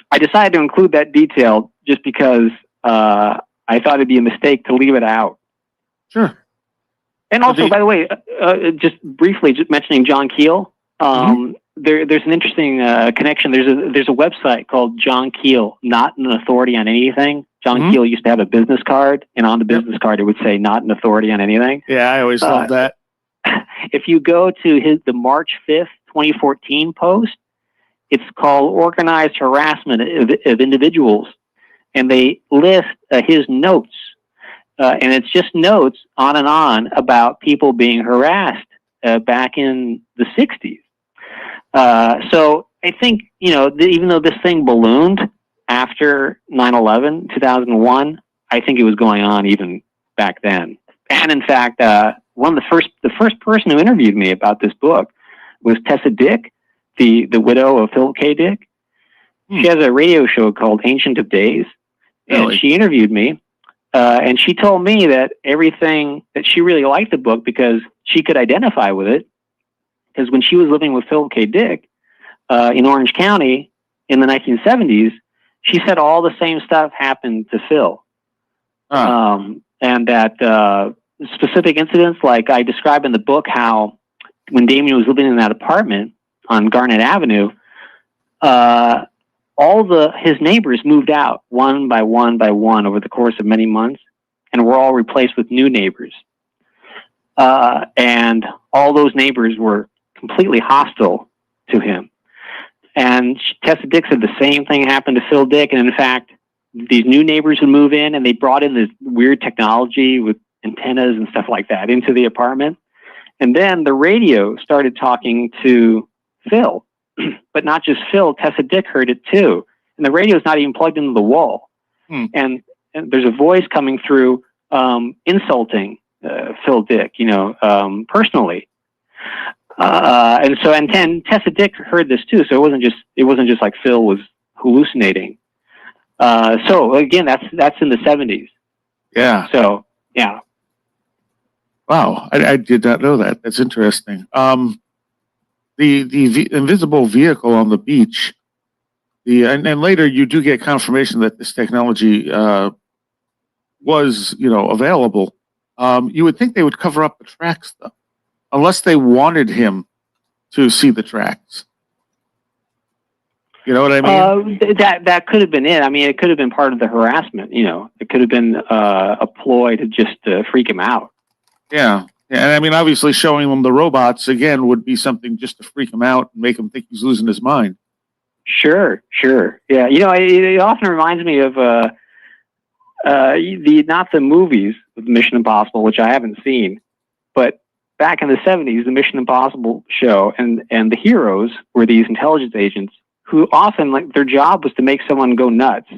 K: I decided to include that detail just because I thought it'd be a mistake to leave it out.
Q: Sure.
K: And also, by the way, just briefly, just mentioning John Keel, there's an interesting connection. There's a website called John Keel, Not an Authority on Anything. John Keel used to have a business card, and on the business card it would say "Not an authority on anything."
Q: Yeah, I always loved that.
K: If you go to the March 5th, 2014 post, it's called "Organized Harassment of Individuals," and they list his notes, and it's just notes on and on about people being harassed back in the 60s. So I think, even though this thing ballooned after 9/11, 2001, I think it was going on even back then. And in fact, the first person who interviewed me about this book was Tessa Dick, the widow of Philip K. Dick. She has a radio show called Ancient of Days, and she interviewed me. And she told me that that she really liked the book because she could identify with it. Because when she was living with Phil K. Dick in Orange County in the 1970s, she said all the same stuff happened to Phil. And that specific incidents, like I describe in the book, how when Damien was living in that apartment on Garnet Avenue, his neighbors moved out one by one by one over the course of many months, and were all replaced with new neighbors. And all those neighbors were completely hostile to him. And Tessa Dick said the same thing happened to Phil Dick. And in fact, these new neighbors would move in, and they brought in this weird technology with antennas and stuff like that into the apartment. And then the radio started talking to Phil, but not just Phil. Tessa Dick heard it too. And the radio's not even plugged into the wall. And there's a voice coming through, insulting Phil Dick, personally. And Tessa Dick heard this too. So it wasn't just like Phil was hallucinating. So again, that's in the 70s.
Q: Yeah.
K: So yeah.
Q: Wow, I did not know that. That's interesting. The invisible vehicle on the beach. And later you do get confirmation that this technology was available. You would think they would cover up the tracks though, unless they wanted him to see the tracks. You know what I mean?
K: That could have been it. I mean, it could have been part of the harassment. It could have been a ploy to just freak him out.
Q: Yeah. And I mean, obviously showing them the robots again would be something just to freak him out and make him think he's losing his mind.
K: Sure. Yeah. It often reminds me of not the movies of Mission Impossible, which I haven't seen, but back in the 70s, the Mission Impossible show and the heroes were these intelligence agents who often, like, their job was to make someone go nuts.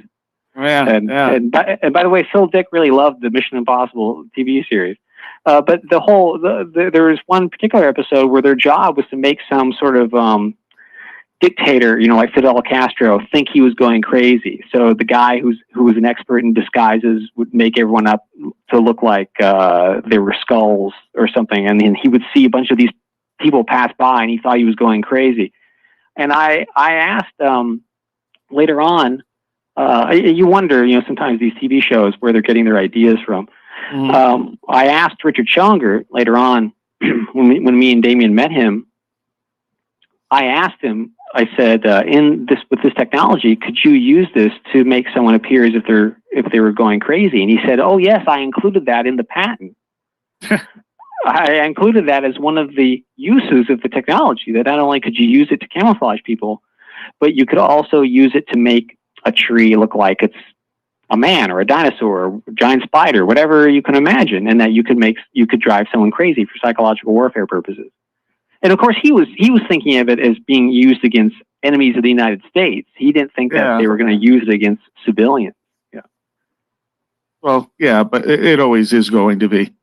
Q: Yeah.
K: And by the way, Phil Dick really loved the Mission Impossible TV series. But there was one particular episode where their job was to make some sort of dictator, like Fidel Castro, think he was going crazy. So the guy who was an expert in disguises would make everyone up to look like they were skulls or something, and then he would see a bunch of these people pass by, and he thought he was going crazy. And I asked later on, you wonder, sometimes these TV shows where they're getting their ideas from. Mm-hmm. I asked Richard Schillinger later on when me and Damien met him. I asked him. I said, with this technology, could you use this to make someone appear as if they were going crazy? And he said, "Oh yes, I included that in the patent. I included that as one of the uses of the technology. That not only could you use it to camouflage people, but you could also use it to make a tree look like it's a man or a dinosaur or a giant spider, whatever you can imagine, and that you could drive someone crazy for psychological warfare purposes." And of course, he was thinking of it as being used against enemies of the United States. He didn't think that they were going to use it against civilians. Yeah.
Q: Well, yeah, but it always is going to be.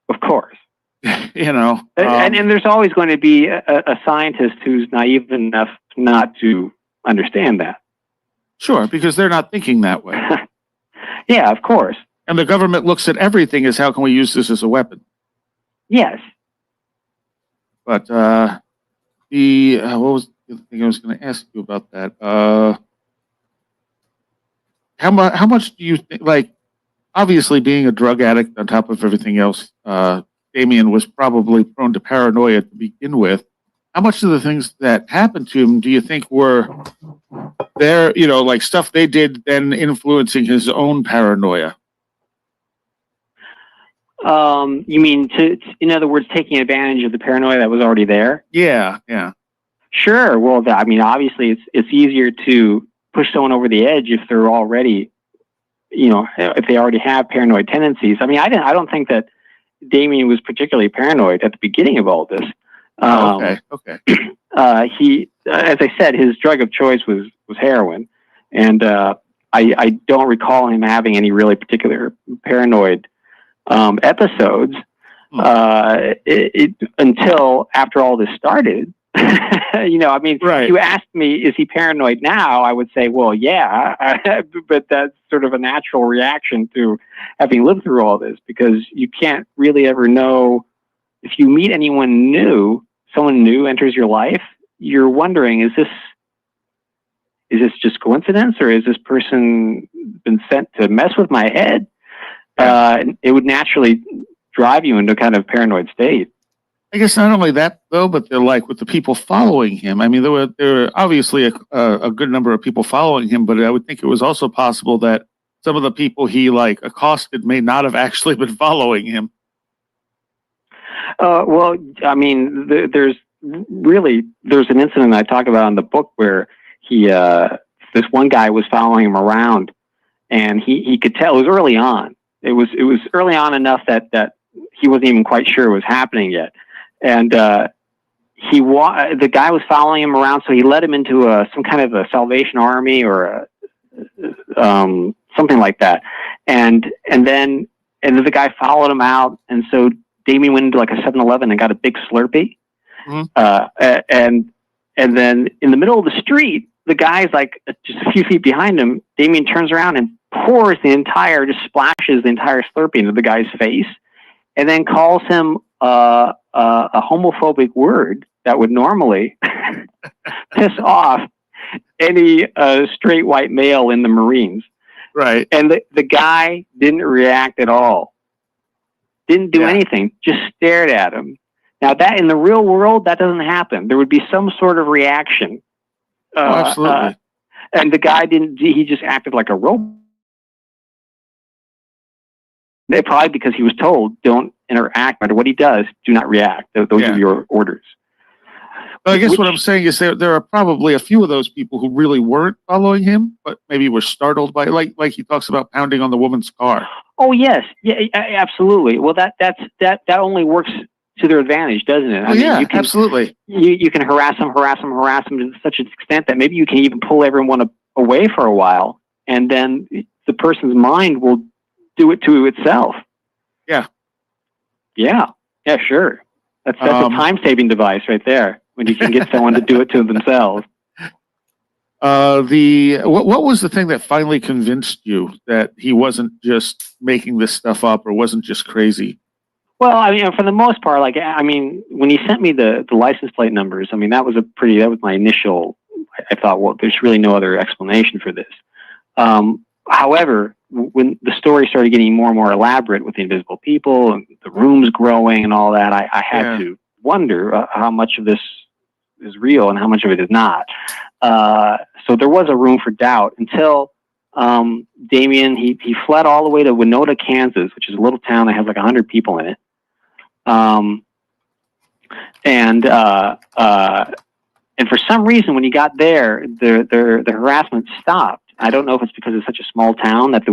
K: Of course.
Q: And
K: there's always going to be a scientist who's naive enough not to understand that.
Q: Sure, because they're not thinking that way.
K: Yeah, of course.
Q: And the government looks at everything as, how can we use this as a weapon?
K: Yes.
Q: But what was the thing I was going to ask you about that? How much do you think, like, obviously being a drug addict on top of everything else, Damien was probably prone to paranoia to begin with. How much of the things that happened to him do you think were there, like stuff they did then influencing his own paranoia?
K: You mean in other words, taking advantage of the paranoia that was already there?
Q: Yeah.
K: Sure. Well, obviously it's easier to push someone over the edge if they're already, if they already have paranoid tendencies. I mean, I don't think that Damien was particularly paranoid at the beginning of all this.
Q: Okay.
K: He, as I said, his drug of choice was heroin, and I don't recall him having any really particular paranoid episodes until after all this started. You know, I mean, if you asked me, is he paranoid now? I would say, well, yeah, but that's sort of a natural reaction to having lived through all this, because you can't really ever know if you meet anyone new, someone new enters your life, you're wondering, is this just coincidence, or is this person been sent to mess with my head? It would naturally drive you into kind of paranoid state.
Q: I guess not only that though, but they're like with the people following him. I mean, there were obviously a good number of people following him, but I would think it was also possible that some of the people he like accosted may not have actually been following him.
K: Well, I mean, there's an incident I talk about in the book where this one guy was following him around, and he could tell. It was early on. It was early on enough that he wasn't even quite sure it was happening yet. And the guy was following him around, so he led him into some kind of a Salvation Army or something like that. And then the guy followed him out, and so Damien went into like a 7-Eleven and got a big Slurpee. And then in the middle of the street, the guy's like just a few feet behind him. Damien turns around and just splashes the entire Slurpee into the guy's face, and then calls him a homophobic word that would normally piss off any straight white male in the Marines.
Q: Right.
K: And the guy didn't react at all. Didn't do anything. Just stared at him. Now that in the real world, that doesn't happen. There would be some sort of reaction.
Q: Absolutely.
K: And the guy didn't. He just acted like a robot. Probably because he was told, don't interact. No matter what he does, do not react. Those are your orders.
Q: Well, I guess what I'm saying is there are probably a few of those people who really weren't following him, but maybe were startled by it, like he talks about pounding on the woman's car.
K: Oh yes, yeah, absolutely. Well, that only works to their advantage, doesn't it? I mean, you can,
Q: absolutely.
K: You can harass them to such an extent that maybe you can even pull everyone away for a while, and then the person's mind will do it to itself. Yeah, sure. That's a time-saving device right there, when you can get someone to do it to themselves.
Q: What was the thing that finally convinced you that he wasn't just making this stuff up or wasn't just crazy?
K: Well, I mean, for the most part, when he sent me the license plate numbers, I mean, that was my initial. I thought, well, there's really no other explanation for this. However, when the story started getting more and more elaborate with the invisible people and the rooms growing and all that, I had to wonder how much of this is real and how much of it is not. So there was a room for doubt until Damien, he fled all the way to Winona, Kansas, which is a little town that has like 100 people in it. And for some reason, when he got there, the harassment stopped. I don't know if it's because it's such a small town that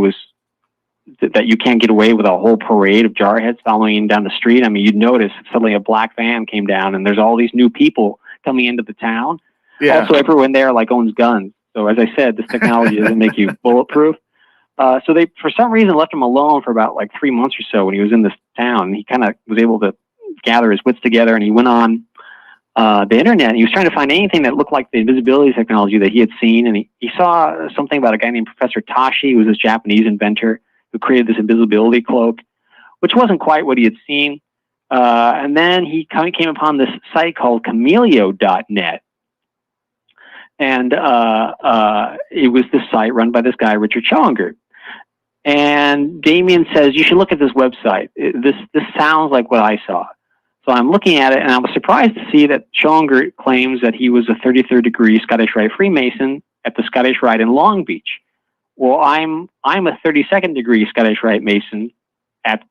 K: that you can't get away with a whole parade of jarheads following him down the street. I mean, you'd notice suddenly a black van came down and there's all these new people coming into the town. Yeah. Also, everyone there owns guns. So as I said, this technology doesn't make you bulletproof. So they, for some reason, left him alone for about 3 months or so when he was in this town. And he kind of was able to gather his wits together, and he went on the internet, and he was trying to find anything that looked like the invisibility technology that he had seen. And he saw something about a guy named Professor Tashi, who was this Japanese inventor who created this invisibility cloak, which wasn't quite what he had seen. And then he came upon this site called Chameleo.net. And it was this site run by this guy, Richard Challenger. And Damien says, you should look at this website. This sounds like what I saw. So I'm looking at it, and I was surprised to see that Challenger claims that he was a 33rd degree Scottish Rite Freemason at the Scottish Rite in Long Beach. Well, I'm a 32nd degree Scottish Rite Mason at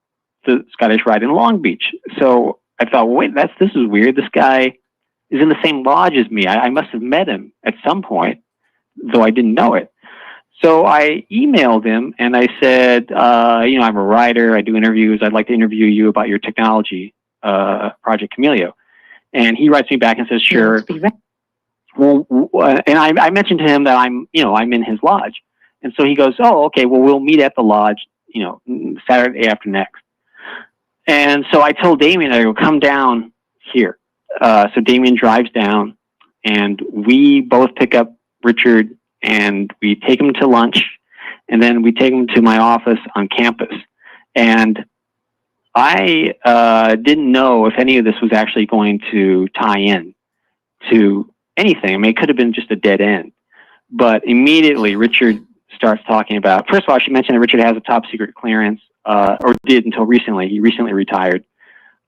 K: the Scottish Rite in Long Beach. So I thought, well, wait, this is weird. This guy is in the same lodge as me. I must have met him at some point, though I didn't know it. So I emailed him and I said, I'm a writer. I do interviews. I'd like to interview you about your technology, Project Chameleo. And he writes me back and says, sure. Well, and I mentioned to him that I'm in his lodge. And so he goes, oh, okay, well, we'll meet at the lodge, Saturday after next. And so I told Damien, I go, come down here. so Damien drives down, and we both pick up Richard, and we take him to lunch, and then we take him to my office on campus. And I didn't know if any of this was actually going to tie in to anything. I mean, it could have been just a dead end. But immediately, Richard starts talking about, first of all, she mentioned that Richard has a top secret clearance, or did until recently. He recently retired.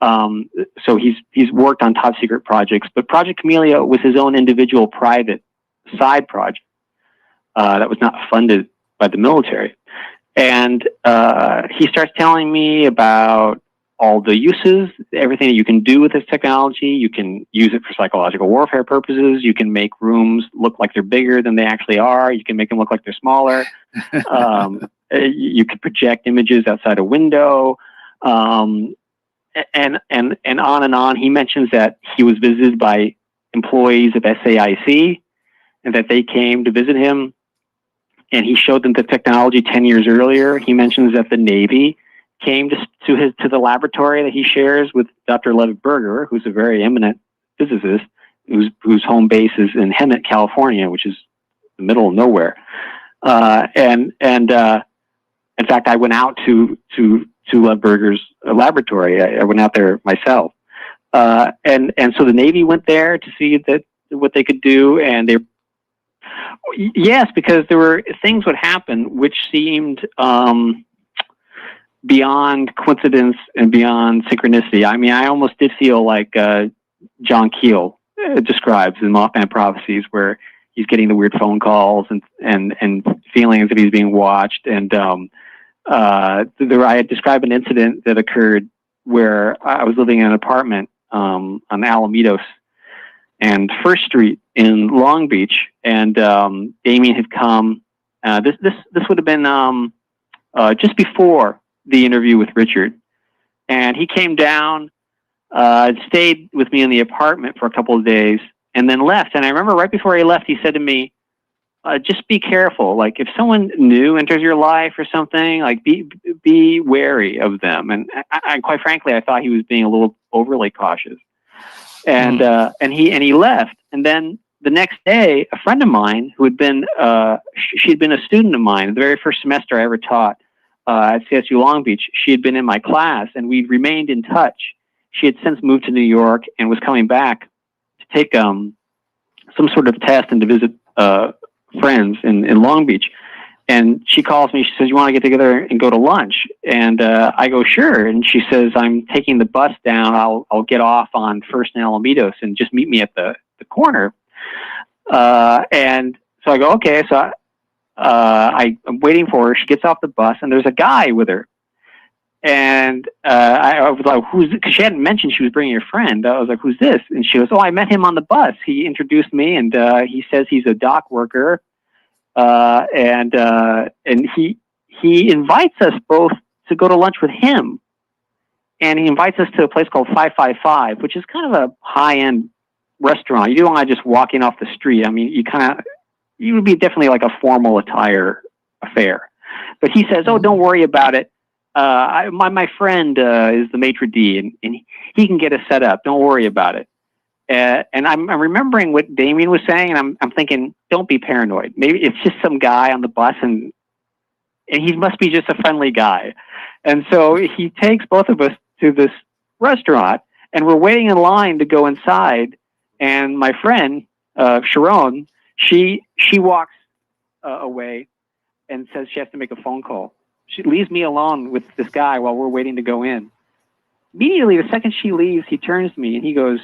K: So he's worked on top secret projects, but Project Chameleo was his own individual private side project that was not funded by the military. And he starts telling me about all the uses, everything that you can do with this technology. You can use it for psychological warfare purposes. You can make rooms look like they're bigger than they actually are. You can make them look like they're smaller. You can project images outside a window. And on and on. He mentions that he was visited by employees of SAIC and that they came to visit him, and he showed them the technology 10 years earlier. He mentions that the Navy came to the laboratory that he shares with Dr. Levitt Berger, who's a very eminent physicist, whose home base is in Hemet, California, which is the middle of nowhere. In fact, I went out to Levitt Berger's laboratory. I went out there myself. And so the Navy went there to see what they could do, and yes, because there were things would happen which seemed beyond coincidence and beyond synchronicity. I mean, I almost did feel like John Keel describes in Mothman Prophecies, where he's getting the weird phone calls and feelings that he's being watched. And I had described an incident that occurred where I was living in an apartment on Alamitos and First Street in Long Beach, and Damien had come. This would have been just before the interview with Richard, and he came down, stayed with me in the apartment for a couple of days, and then left. And I remember right before he left, he said to me, "Just be careful. Like, if someone new enters your life or something, like be wary of them." And I quite frankly, I thought he was being a little overly cautious. And he left. And then the next day, a friend of mine who had been she'd been a student of mine the very first semester I ever taught at CSU Long Beach. She had been in my class, and we'd remained in touch. She had since moved to New York and was coming back to take some sort of test and to visit friends in Long Beach. And she calls me. She says, "You want to get together and go to lunch?" And I go, "Sure." And she says, "I'm taking the bus down. I'll get off on First and Alamitos, and just meet me at the corner." And so I go, "Okay." So I'm waiting for her. She gets off the bus, and there's a guy with her. And I was like, "Who's?" Because she hadn't mentioned she was bringing her friend. I was like, "Who's this?" And she goes, "Oh, I met him on the bus. He introduced me, and he says he's a dock worker. And he invites us both to go to lunch with him, and he invites us to a place called 555, which is kind of a high-end restaurant. You don't want to just walk in off the street. I mean, you would be definitely like a formal attire affair. But he says, "Oh, don't worry about it. My friend is the maitre d', and he can get us set up. Don't worry about it." And I'm remembering what Damien was saying, and I'm thinking, don't be paranoid. Maybe it's just some guy on the bus, and he must be just a friendly guy. And so he takes both of us to this restaurant, and we're waiting in line to go inside. And my friend, Sharon, she walks away and says she has to make a phone call. She leaves me alone with this guy while we're waiting to go in. Immediately, the second she leaves, he turns to me and he goes,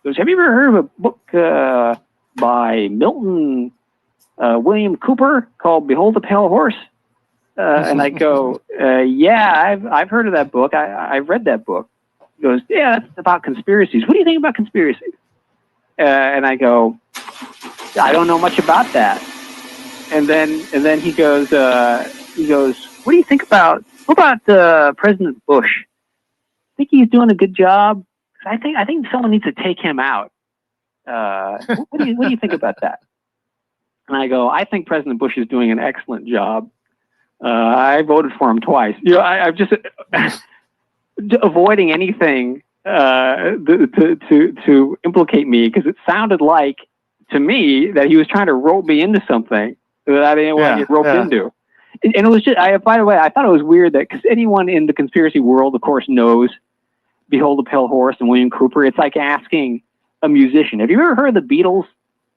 K: "Have you ever heard of a book by Milton William Cooper called Behold the Pale Horse?" And I go, "Yeah, I've heard of that book. I've read that book." He goes, "Yeah, that's about conspiracies. What do you think about conspiracies?" And I go, "I don't know much about that." And then he goes, "What do you think about President Bush? Think he's doing a good job? I think someone needs to take him out. What do you think about that?" And I go, "I think President Bush is doing an excellent job. I voted for him twice." You know, I'm just avoiding anything to implicate me because it sounded like to me that he was trying to rope me into something that I didn't want to get roped into. And it was just, by the way, I thought it was weird that because anyone in the conspiracy world, of course, knows Behold the Pale Horse and William Cooper. It's like asking a musician, have you ever heard of the Beatles?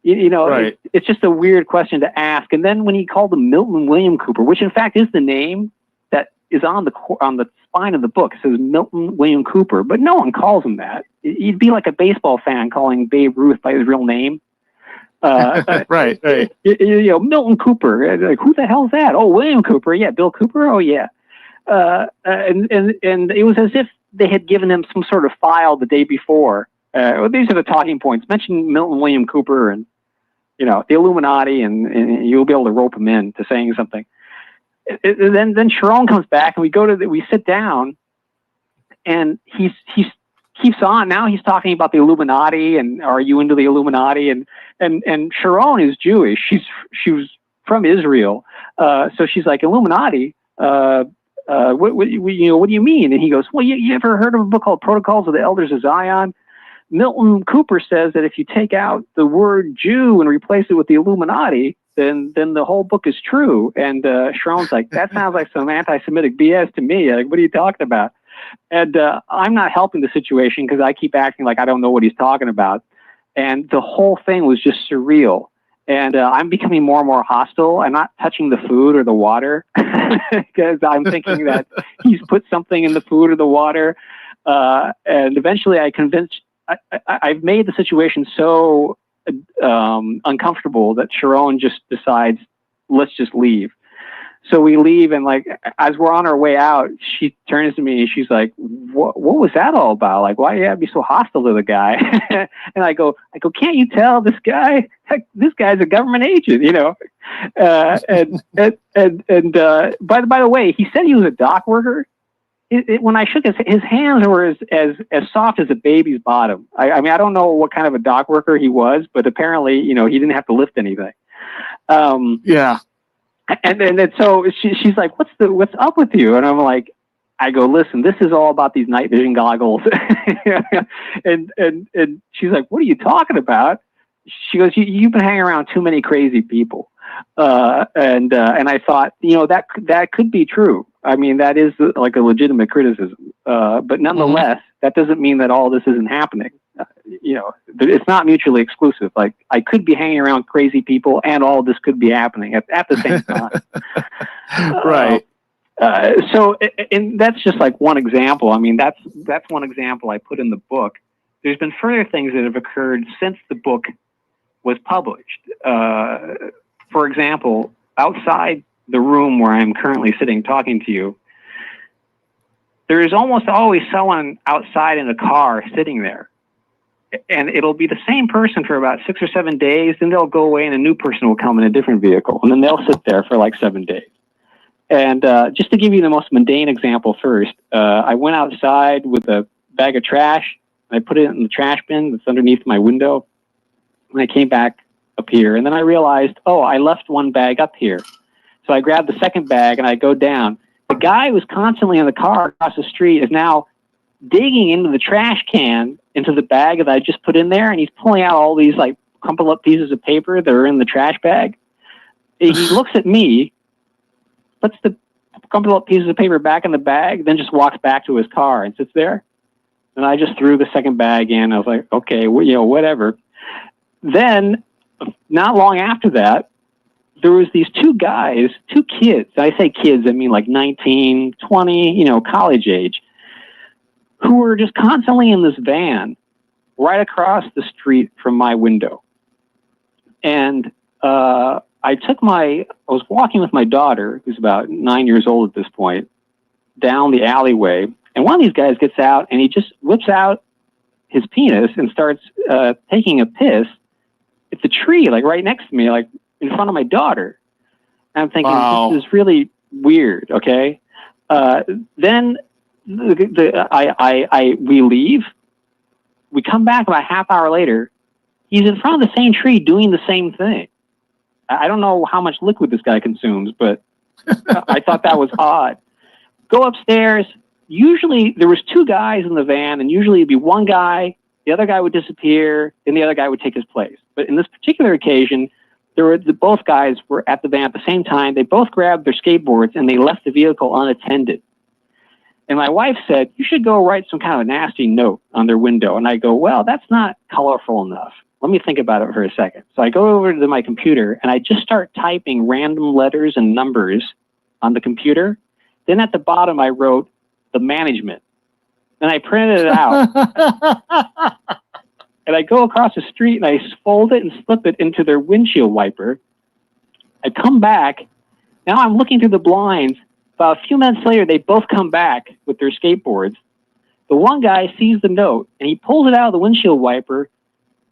K: You know,
Q: Right.
K: it's just a weird question to ask. And then when he called him Milton William Cooper, which in fact is the name that is on the spine of the book, it says Milton William Cooper, but no one calls him that. You'd be like a baseball fan calling Babe Ruth by his real name.
Q: Right.
K: You know, Milton Cooper. Like, who the hell's that? Oh, William Cooper. Yeah, Bill Cooper. Oh, yeah. And it was as if they had given him some sort of file the day before. These are the talking points. Mention Milton William Cooper and, you know, the Illuminati, and you'll be able to rope him in to saying something. And then Sharon comes back, and we sit down, and he keeps on. Now he's talking about the Illuminati, and are you into the Illuminati? And Sharon is Jewish. She was from Israel, so she's like, Illuminati. What do you mean? And he goes, well, you ever heard of a book called Protocols of the Elders of Zion? Milton Cooper says that if you take out the word Jew and replace it with the Illuminati, then the whole book is true. And Sharon's like, that sounds like some anti-Semitic BS to me. Like, what are you talking about? And I'm not helping the situation because I keep acting like I don't know what he's talking about. And the whole thing was just surreal. And I'm becoming more and more hostile. I'm not touching the food or the water because I'm thinking that he's put something in the food or the water. And eventually I've made the situation so uncomfortable that Sharon just decides, let's just leave. So we leave, and like as we're on our way out, she turns to me and she's like, "What was that all about? Like, why do you have to be so hostile to the guy?" And I go, "Can't you tell this guy? Heck, this guy's a government agent, you know." And by the way, he said he was a dock worker. When I shook his hands were as soft as a baby's bottom. I mean, I don't know what kind of a dock worker he was, but apparently, you know, he didn't have to lift anything.
Q: Yeah.
K: And so she's like, what's up with you? And I'm like, I go, listen, this is all about these night vision goggles. and she's like, what are you talking about? She goes, you've been hanging around too many crazy people. And I thought, you know, that could be true. I mean, that is like a legitimate criticism. But nonetheless, that doesn't mean that all this isn't happening. You know, it's not mutually exclusive. Like, I could be hanging around crazy people and all of this could be happening at the same time.
Q: Right.
K: So, and that's just like one example. I mean, that's one example I put in the book. There's been further things that have occurred since the book was published. For example, outside the room where I'm currently sitting talking to you, there is almost always someone outside in a car sitting there. And it'll be the same person for about 6 or 7 days, then they'll go away and a new person will come in a different vehicle, and then they'll sit there for like 7 days. And just to give you the most mundane example first, I went outside with a bag of trash, and I put it in the trash bin that's underneath my window, and I came back up here, and then I realized, oh, I left one bag up here. So I grabbed the second bag, and I go down. The guy who was constantly in the car across the street is now digging into the trash can, into the bag that I just put in there, and he's pulling out all these like crumpled up pieces of paper that are in the trash bag. He looks at me, puts the crumpled up pieces of paper back in the bag, then just walks back to his car and sits there. And I just threw the second bag in. I was like, okay, well, you know, whatever. Then, not long after that, there was these two kids. I say kids, I mean like 19, 20, you know, college age, who were just constantly in this van right across the street from my window. And I was walking with my daughter, who's about 9 years old at this point, down the alleyway. And one of these guys gets out and he just whips out his penis and starts taking a piss at the tree, like right next to me, like in front of my daughter. And I'm thinking, wow, this is really weird. Okay. Then we leave. We come back about a half hour later. He's in front of the same tree doing the same thing. I don't know how much liquid this guy consumes, but I thought that was odd. Go upstairs. usually there was two guys in the van, and usually it'd be one guy, the other guy would disappear, and the other guy would take his place. But in this particular occasion, both guys were at the van at the same time. They both grabbed their skateboards and they left the vehicle unattended. And my wife said, you should go write some kind of a nasty note on their window. And I go, well, that's not colorful enough. Let me think about it for a second. So I go over to my computer and I just start typing random letters and numbers on the computer. Then at the bottom, I wrote the management. And I printed it out. And I go across the street and I fold it and slip it into their windshield wiper. I come back. Now I'm looking through the blinds. About a few minutes later, they both come back with their skateboards. The one guy sees the note and he pulls it out of the windshield wiper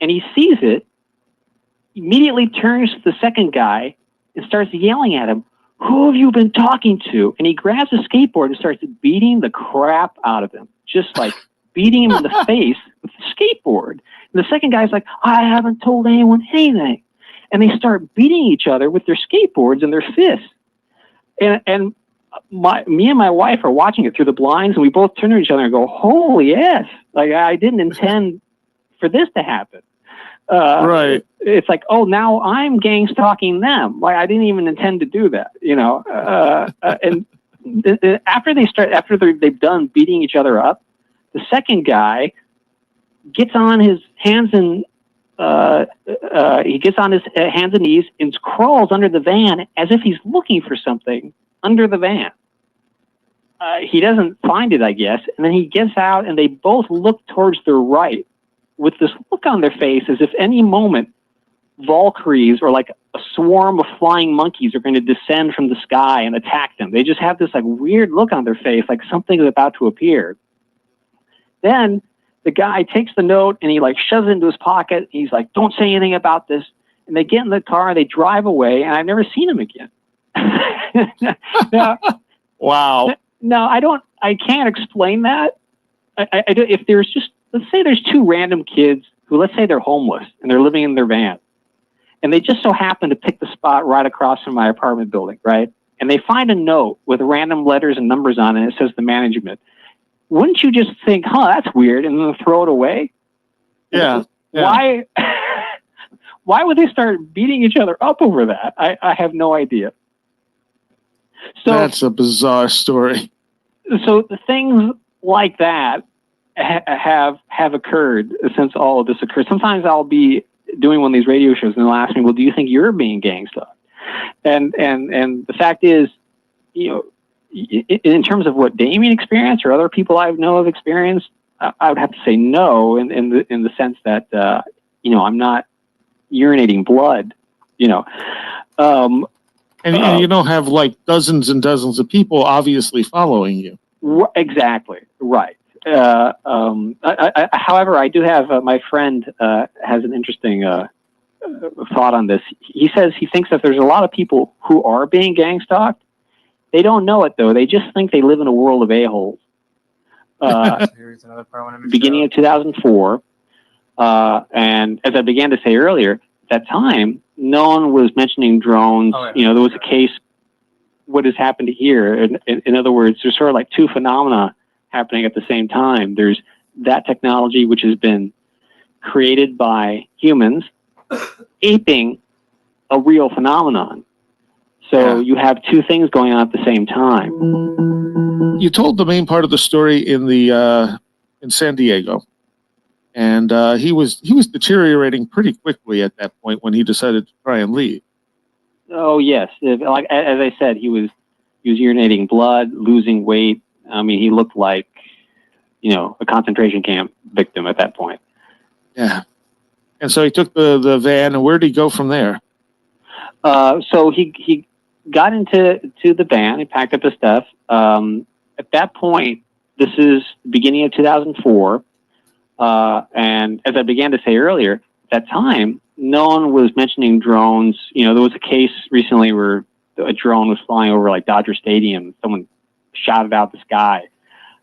K: and he sees it, immediately turns to the second guy and starts yelling at him, who have you been talking to? And he grabs a skateboard and starts beating the crap out of him, just like beating him in the face with the skateboard. And the second guy's like, I haven't told anyone anything. And they start beating each other with their skateboards and their fists. And me and my wife are watching it through the blinds, and we both turn to each other and go, holy yes. Like, I didn't intend for this to happen. Right. It's like, oh, now I'm gang stalking them. Like, I didn't even intend to do that, you know. And after they've done beating each other up, the second guy gets on his hands and knees and crawls under the van as if he's looking for something under the van. He doesn't find it, I guess, and then he gets out and they both look towards the right with this look on their face as if any moment Valkyries or like a swarm of flying monkeys are going to descend from the sky and attack them. They just have this like weird look on their face, like something is about to appear. Then the guy takes the note and he like shoves it into his pocket. He's like, don't say anything about this. And they get in the car, they drive away, and I've never seen him again. Now, wow. No, I can't explain that. If there's just, let's say there's two random kids who, let's say they're homeless and they're living in their van, and they just so happen to pick the spot right across from my apartment building, right? And they find a note with random letters and numbers on it, and it says the management. Wouldn't you just think, that's weird, and then throw it away? Yeah. Why would they start beating each other up over that? I have no idea. So
Q: that's a bizarre story.
K: So the things like that have occurred since all of this occurred. Sometimes I'll be doing one of these radio shows and they'll ask me, well, do you think you're being gang stalked? And the fact is, you know, in terms of what Damien experienced or other people I know have experienced, I would have to say no in the sense that, you know, I'm not urinating blood, you know.
Q: And you don't have like dozens and dozens of people obviously following you.
K: Exactly. Right. However, I do have my friend has an interesting thought on this. He says he thinks that there's a lot of people who are being gang stalked. They don't know it though. They just think they live in a world of a-holes. Beginning of 2004, and as I began to say earlier, at that time, no one was mentioning drones. Oh, yeah. You know, there was a case. What has happened here? In other words, there's sort of like two phenomena happening at the same time. There's that technology which has been created by humans, aping a real phenomenon. So you have two things going on at the same time.
Q: You told the main part of the story in San Diego, and he was deteriorating pretty quickly at that point when he decided to try and leave.
K: Oh yes, like as I said, he was urinating blood, losing weight. I mean, he looked like, you know, a concentration camp victim at that point.
Q: Yeah, and so he took the van, and where did he go from there?
K: So he got into the van. He packed up his stuff. At that point, this is the beginning of 2004, and as I began to say earlier, at that time, no one was mentioning drones. You know, there was a case recently where a drone was flying over like Dodger Stadium. Someone shot it out the sky.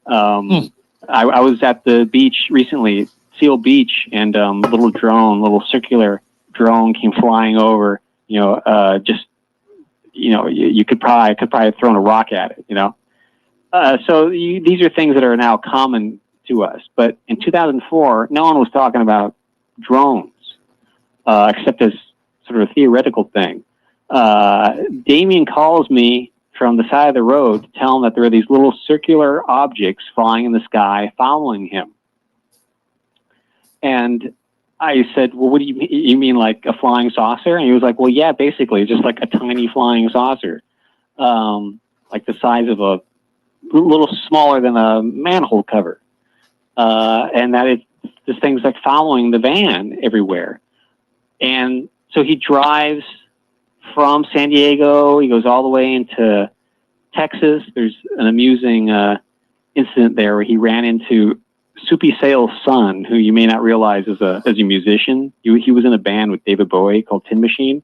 K: I was at the beach recently, Seal Beach, and little circular drone came flying over. You know, just, you know, I could probably have thrown a rock at it, you know. These are things that are now common to us. But in 2004, no one was talking about drones, except as sort of a theoretical thing. Damien calls me from the side of the road to tell him that there are these little circular objects flying in the sky following him. And I said, well, what do you mean, like a flying saucer? And he was like, well, yeah, basically, just like a tiny flying saucer, like the size of a little smaller than a manhole cover. And that this thing's like following the van everywhere. And so he drives from San Diego, he goes all the way into Texas. There's an amusing incident there where he ran into Soupy Sale's son, who you may not realize is a musician. He was in a band with David Bowie called Tin Machine.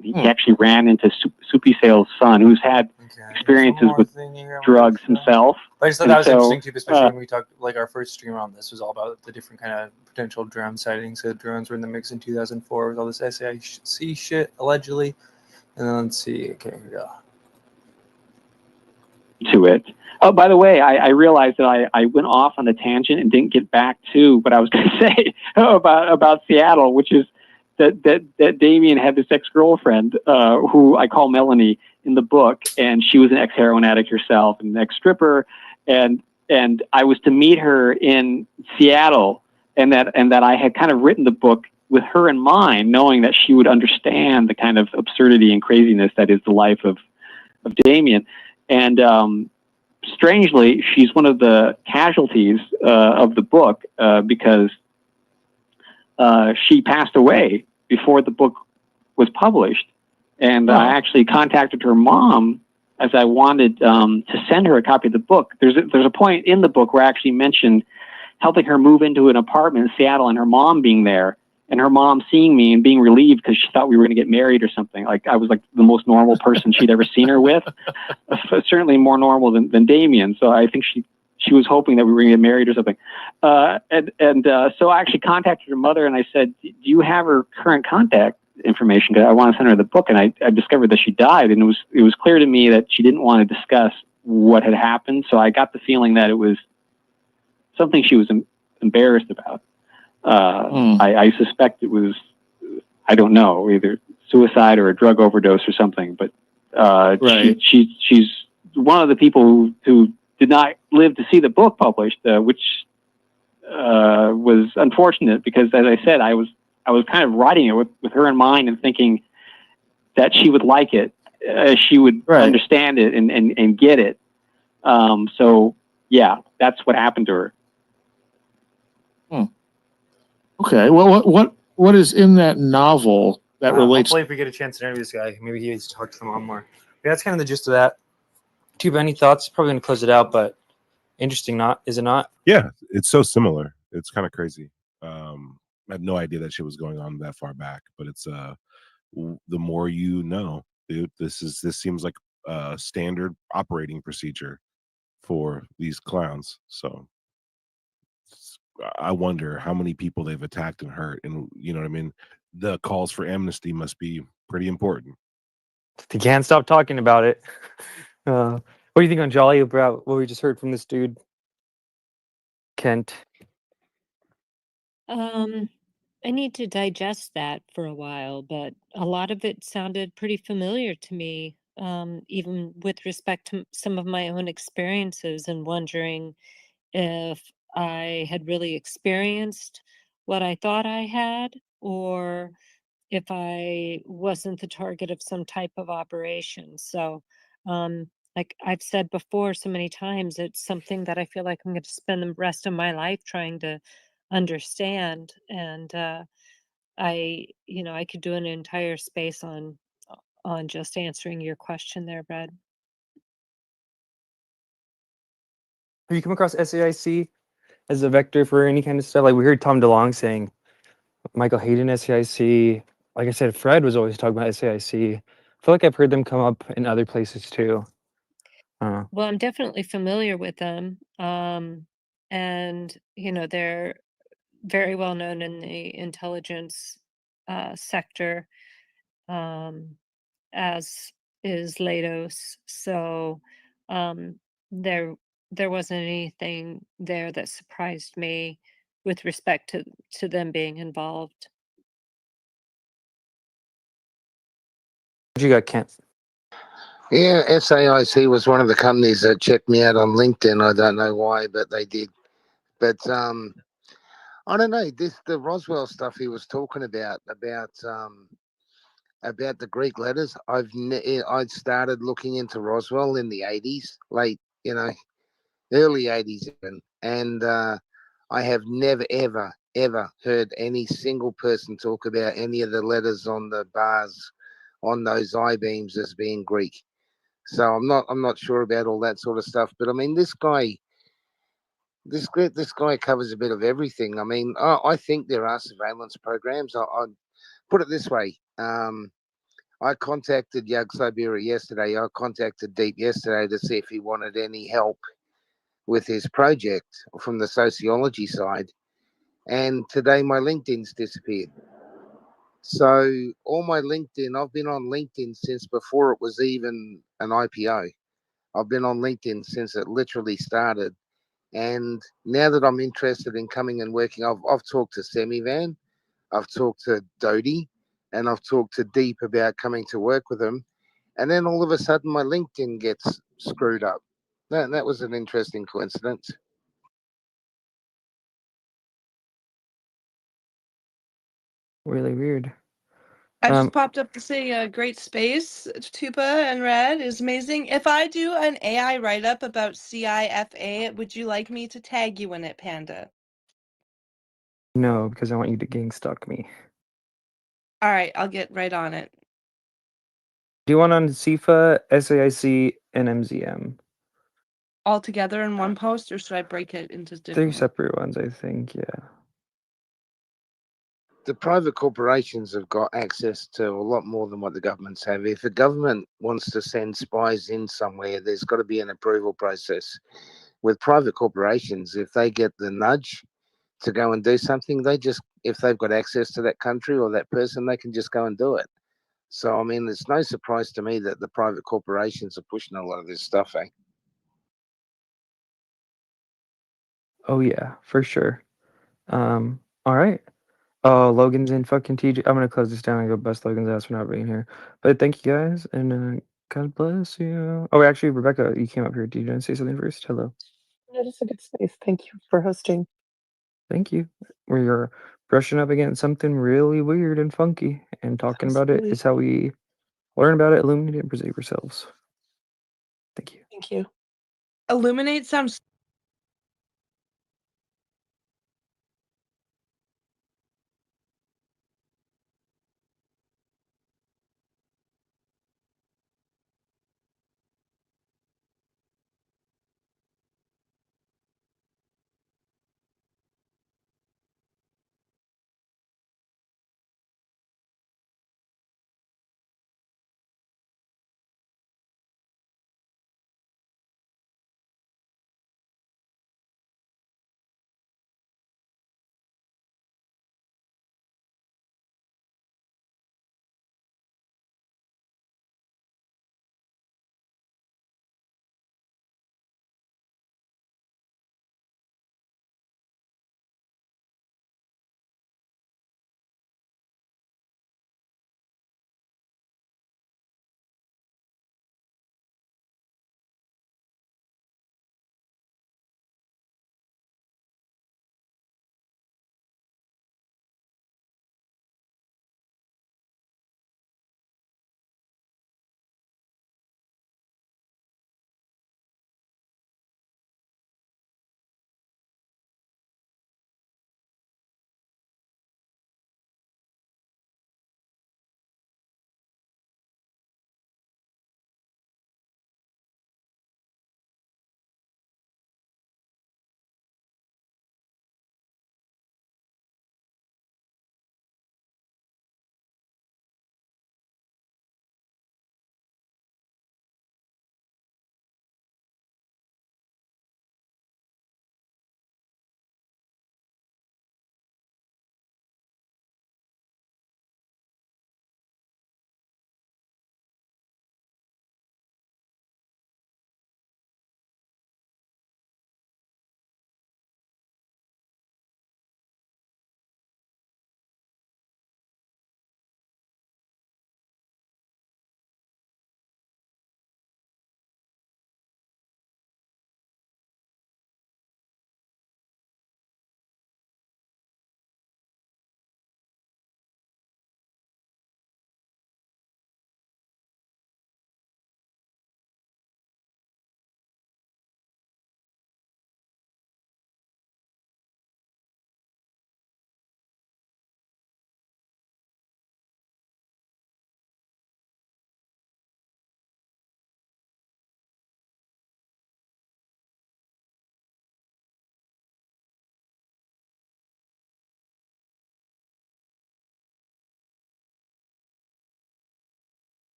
K: He actually ran into Soupy Sale's son, who's had experiences with drugs himself.
A: I just thought that was interesting too, especially when we talked, like our first stream on this was all about the different kind of potential drone sightings. So drones were in the mix in 2004 with all this SAIC shit, allegedly. And then let's see. Okay, here we go.
K: To it. Oh, by the way, I realized that I went off on a tangent and didn't get back to what I was going to say about Seattle, which is that Damien had this ex-girlfriend who I call Melanie in the book, and she was an ex-heroin addict herself and an ex-stripper, and I was to meet her in Seattle, and that I had kind of written the book with her in mind, knowing that she would understand the kind of absurdity and craziness that is the life of Damien. And strangely, she's one of the casualties of the book because she passed away before the book was published. And I actually contacted her mom as I wanted to send her a copy of the book. There's a point in the book where I actually mentioned helping her move into an apartment in Seattle and her mom being there. And her mom seeing me and being relieved because she thought we were going to get married or something. Like I was like the most normal person she'd ever seen her with, certainly more normal than Damien. So I think she was hoping that we were going to get married or something. So I actually contacted her mother and I said, do you have her current contact information? Because I want to send her the book. And I discovered that she died, and it was clear to me that she didn't want to discuss what had happened. So I got the feeling that it was something she was embarrassed about. I suspect it was, I don't know, either suicide or a drug overdose or something. But
Q: Right.
K: she's one of the people who did not live to see the book published, which was unfortunate because, as I said, I was kind of writing it with her in mind and thinking that she would like it, she would understand it and get it. So yeah, that's what happened to her.
Q: Okay. Well, what is in that novel that relates?
A: Hopefully, if we get a chance to interview this guy, maybe he needs to talk to the mom more. Yeah, that's kind of the gist of that. Tube, any thoughts? Probably going to close it out, but interesting, is it not?
C: Yeah, it's so similar. It's kind of crazy. I had no idea that shit was going on that far back, but it's the more you know, dude. This seems like a standard operating procedure for these clowns. So I wonder how many people they've attacked and hurt, and you know what I mean. The calls for amnesty must be pretty important.
A: They can't stop talking about it. What do you think, Anjali, about what we just heard from this dude, Kent?
F: I need to digest that for a while, but a lot of it sounded pretty familiar to me, even with respect to some of my own experiences, and wondering if I had really experienced what I thought I had, or if I wasn't the target of some type of operation. So, like I've said before so many times, it's something that I feel like I'm going to spend the rest of my life trying to understand. And I could do an entire space on just answering your question there, Brad.
A: Have you come across SAIC as a vector for any kind of stuff? Like we heard Tom DeLonge saying Michael Hayden SAIC. Like I said, Fred was always talking about SAIC. I feel like I've heard them come up in other places too.
F: Well, I'm definitely familiar with them. And they're very well known in the intelligence sector, as is Lados. So they're there wasn't anything there that surprised me with respect to them being involved.
A: What you got, Kent?
E: Yeah, SAIC was one of the companies that checked me out on LinkedIn. I don't know why, but they did. But I don't know. The Roswell stuff he was talking about the Greek letters. I'd started looking into Roswell in the 80s, early 80s even, and I have never ever heard any single person talk about any of the letters on the bars on those I-beams as being Greek. So I'm not sure about all that sort of stuff. But I mean, this guy covers a bit of everything. I mean, I think there are surveillance programs. I put it this way. I contacted Yug Siberia yesterday. I contacted Deep yesterday to see if he wanted any help with his project from the sociology side. And today my LinkedIn's disappeared. So all my LinkedIn, I've been on LinkedIn since before it was even an IPO. I've been on LinkedIn since it literally started. And now that I'm interested in coming and working, I've talked to Semivan, I've talked to Dodie, and I've talked to Deep about coming to work with them. And then all of a sudden my LinkedIn gets screwed up. That was an interesting coincidence.
A: Really weird.
H: I just popped up to say great space. Tupa and Red is amazing. If I do an AI write-up about CIFA, would you like me to tag you in it, Panda?
A: No, because I want you to gangstalk me.
H: All right, I'll get right on it.
A: Do you want on CIFA, SAIC, and MZM?
H: All together in one post, or should I break it into different?
A: 3 separate ones, I think. Yeah.
E: The private corporations have got access to a lot more than what the governments have. If a government wants to send spies in somewhere, there's got to be an approval process. With private corporations, if they get the nudge to go and do something, if they've got access to that country or that person, they can just go and do it. So, I mean, it's no surprise to me that the private corporations are pushing a lot of this stuff, eh?
A: Oh yeah, for sure. All right. Oh, Logan's in fucking TJ. I'm gonna close this down and go bust Logan's ass for not being here. But thank you guys, and God bless you. Oh, actually, Rebecca, you came up here. Do you want to say something first? Hello.
S: It is a good space. Thank you for hosting.
A: Thank you. We're brushing up against something really weird and funky, and talking about it
S: Absolutely.
A: is how we learn about it, illuminate it, and preserve ourselves. Thank you.
S: Thank you.
H: Illuminate sounds